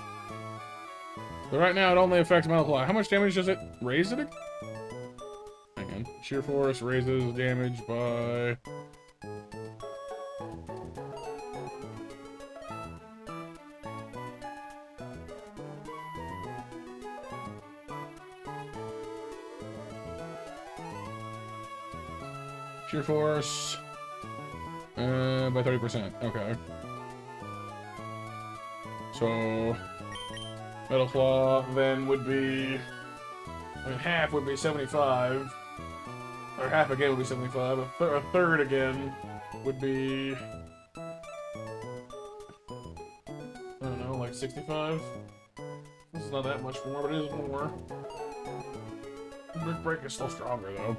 But right now it only affects Metal Claw. How much damage does it raise it? Hang on. Sheer Force raises damage by... Sheer Force... by 30%. Okay. So... Metal Claw then would be... I mean, half would be 75. Or half again would be 75. A third again would be... I don't know, like 65? This is not that much more, but it is more. Brick Break is still stronger, though.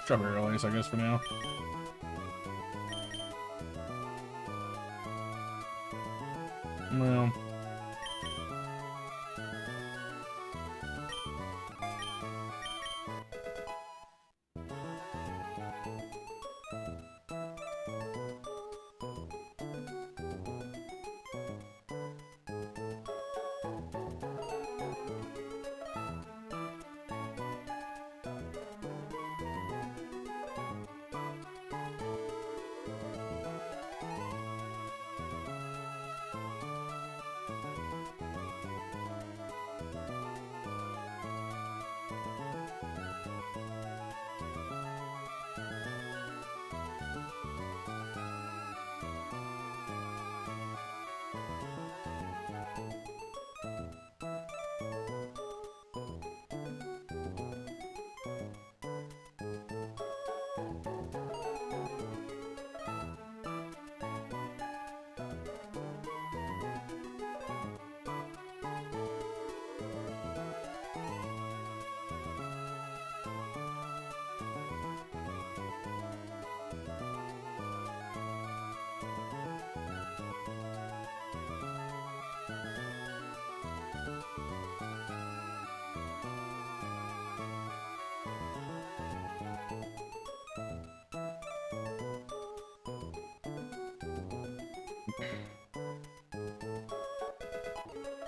Strawberry Aerial Ace, I guess, for now. Well...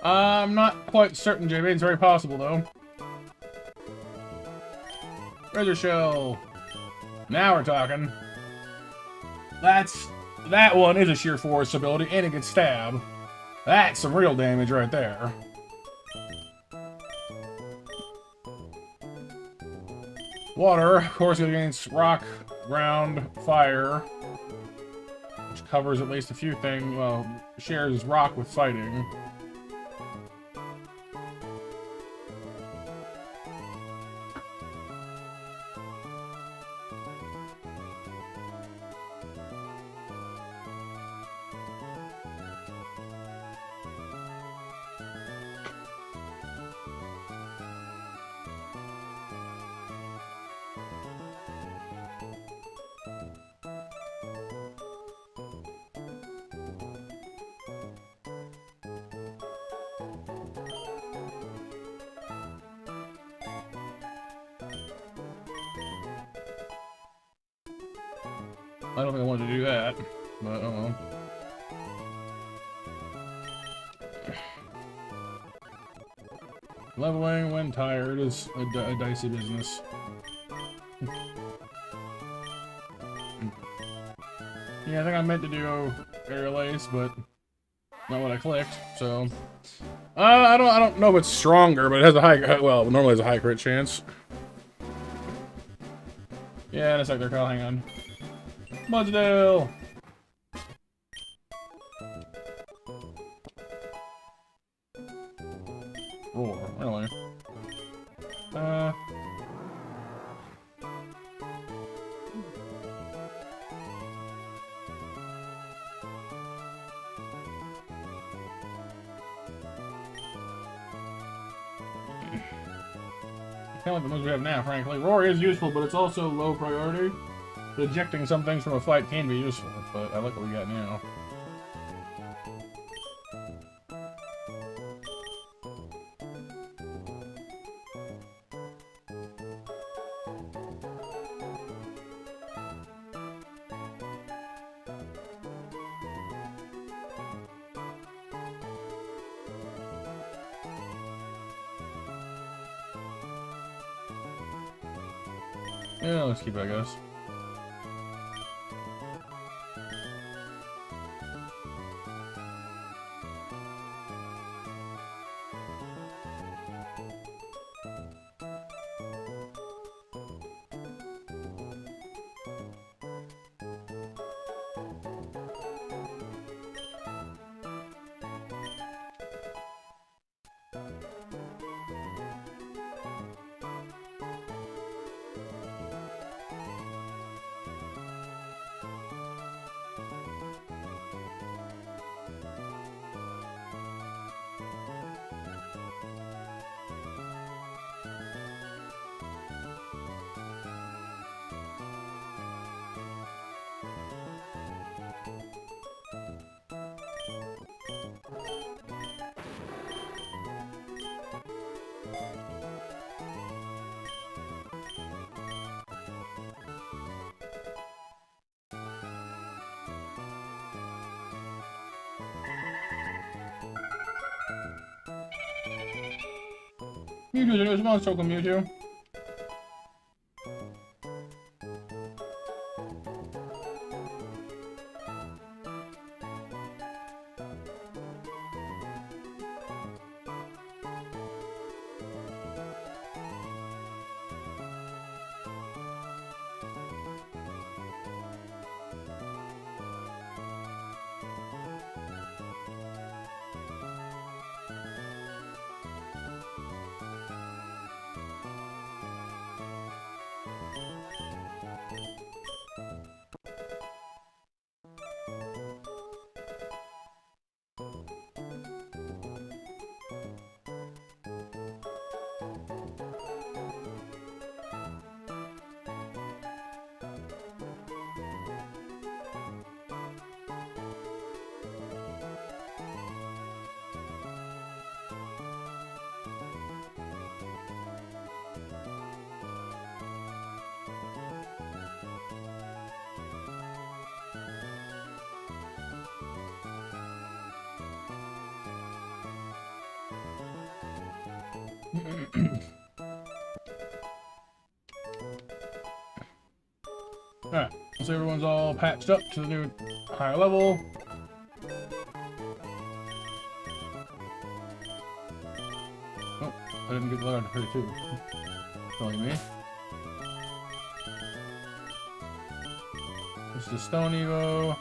I'm not quite certain, JB. It's very possible, though. Treasure shell. Now we're talking. That one is a sheer force ability, and it can stab. That's some real damage right there. Water, of course, goes against rock, ground, fire, which covers at least a few things. Well, shares rock with fighting. I don't think I wanted to do that, but oh well. Leveling when tired is a dicey business. Yeah, I think I meant to do aerial ace, but not what I clicked. So, I don't know if it's stronger, but it has a high. Well, normally has a high crit chance. Yeah, in a sec there, Kyle. Hang on. Mudsdale! Roar, really? Kind of like the moves we have now, frankly. Roar is useful, but it's also low priority. Ejecting some things from a fight can be useful, but I like what we got now. Yeah, let's keep it, I guess. Mewtwo, there's a monster called Mewtwo. Alright, so everyone's all patched up to the new higher level. Oh, I didn't get the letter 32. Telling me. This is the Stone Evo.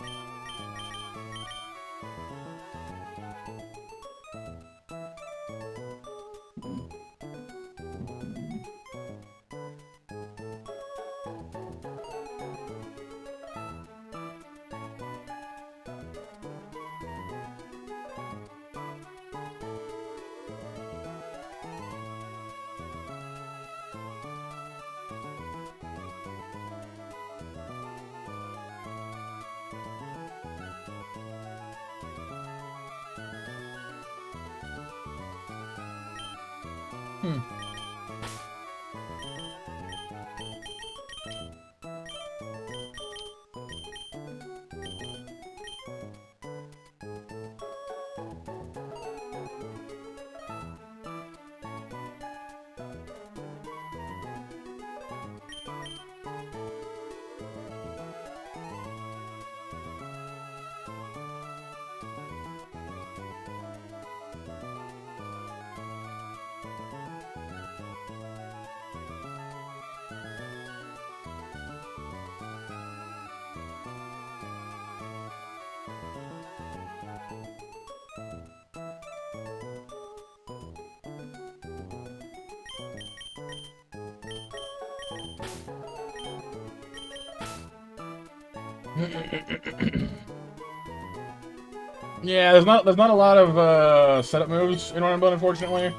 Yeah, there's not a lot of setup moves in Run Bun, unfortunately.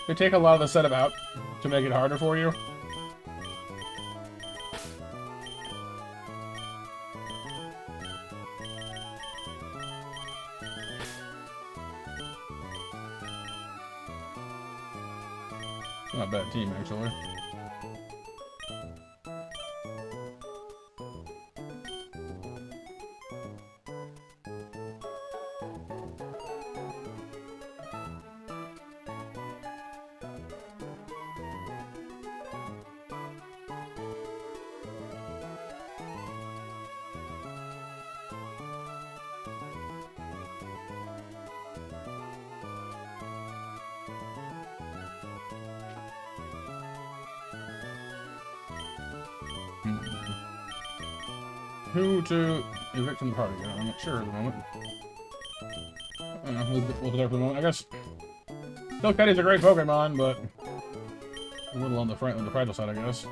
They take a lot of the setup out to make it harder for you. Not a bad team, actually. Who to evict from the party? I'm not sure at the moment. I don't know, we'll there for the moment, I guess. Silketty's a great Pokemon, but a little on the fragile side, I guess.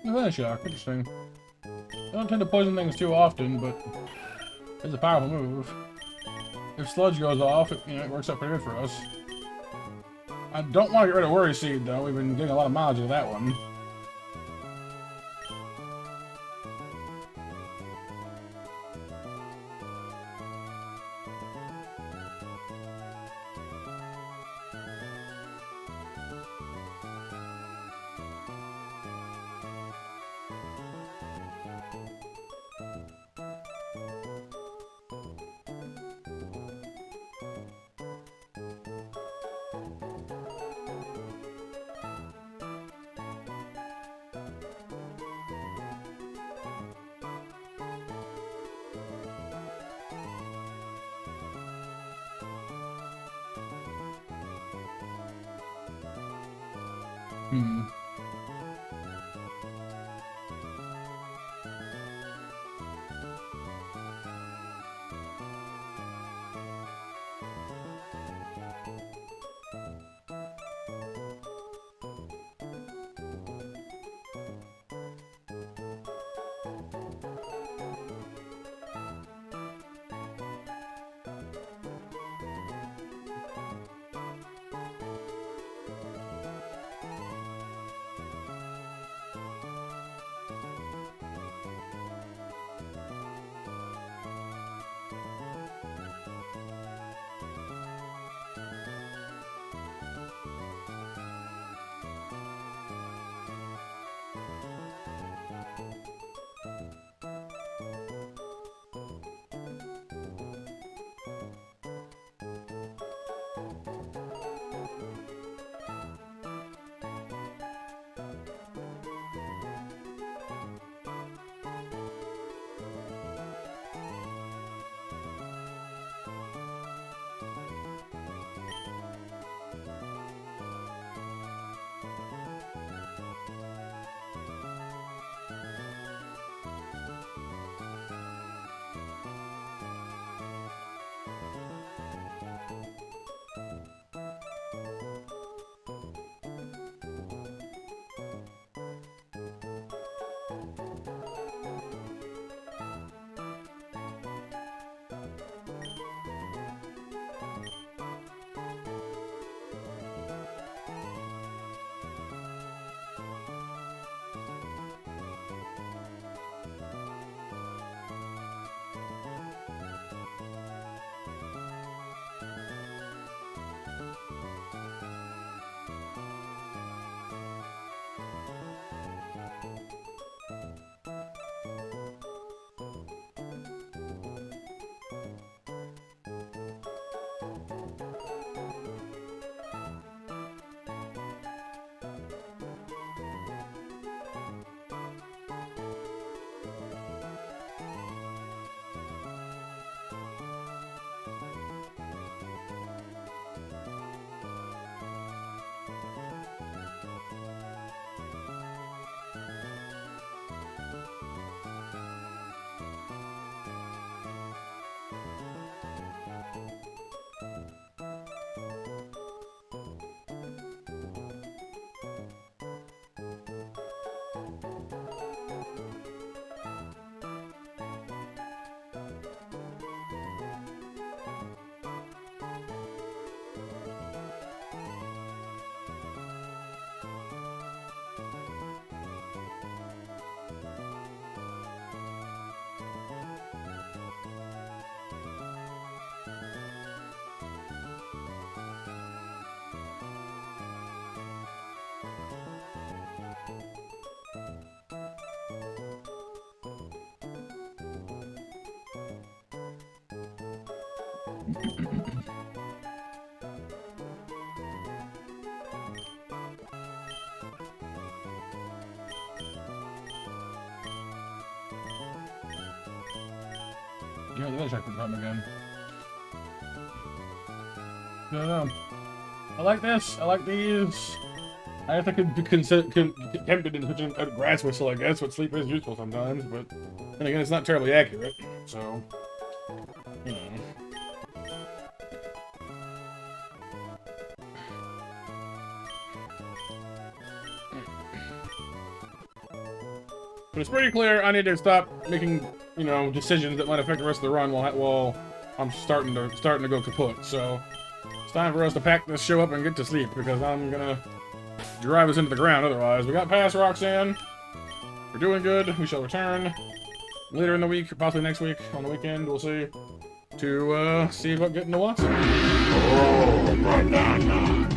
Venom Shock, interesting. I don't tend to poison things too often, but it's a powerful move. If Sludge goes off, it works out pretty good for us. I don't want to get rid of Worry Seed, though. We've been getting a lot of mileage out of that one. Hmm. Yeah, the check from again. I don't know. I like this. I like these. I guess I could be tempted into switching out a grass whistle, I guess, but sleep is useful sometimes, but then again, it's not terribly accurate, so, you know. But it's pretty clear I need to stop making, you know, decisions that might affect the rest of the run while I'm starting to go kaput. So it's time for us to pack this show up and get to sleep because I'm gonna drive us into the ground otherwise. We got past Roxanne. We're doing good. We shall return later in the week, or possibly next week on the weekend. We'll see. To see about getting to Watson. Oh, banana.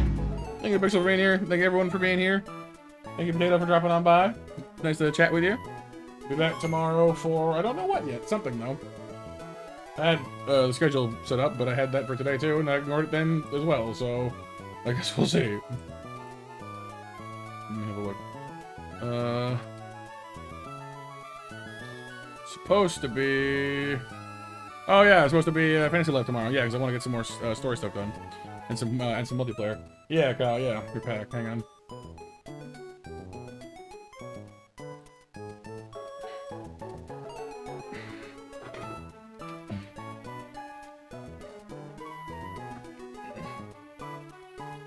Thank you, Pixel, for being here. Thank you, everyone, for being here. Thank you, Potato, for dropping on by. Nice to chat with you. Be back tomorrow for, I don't know what yet. Something, though. I had the schedule set up, but I had that for today, too, and I ignored it then as well, so I guess we'll see. Let me have a look. Supposed to be... Oh, yeah, it's supposed to be Fantasy Life tomorrow. Yeah, because I want to get some more story stuff done. And some multiplayer. Yeah, Kyle, yeah. Your pack. Hang on.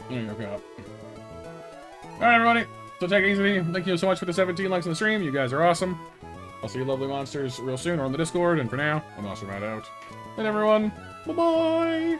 There you go. Alright, everybody. So take it easy. Thank you so much for the 17 likes on the stream. You guys are awesome. I'll see you lovely monsters real soon or on the Discord. And for now, I'm Monster Matt out. And everyone, bye-bye!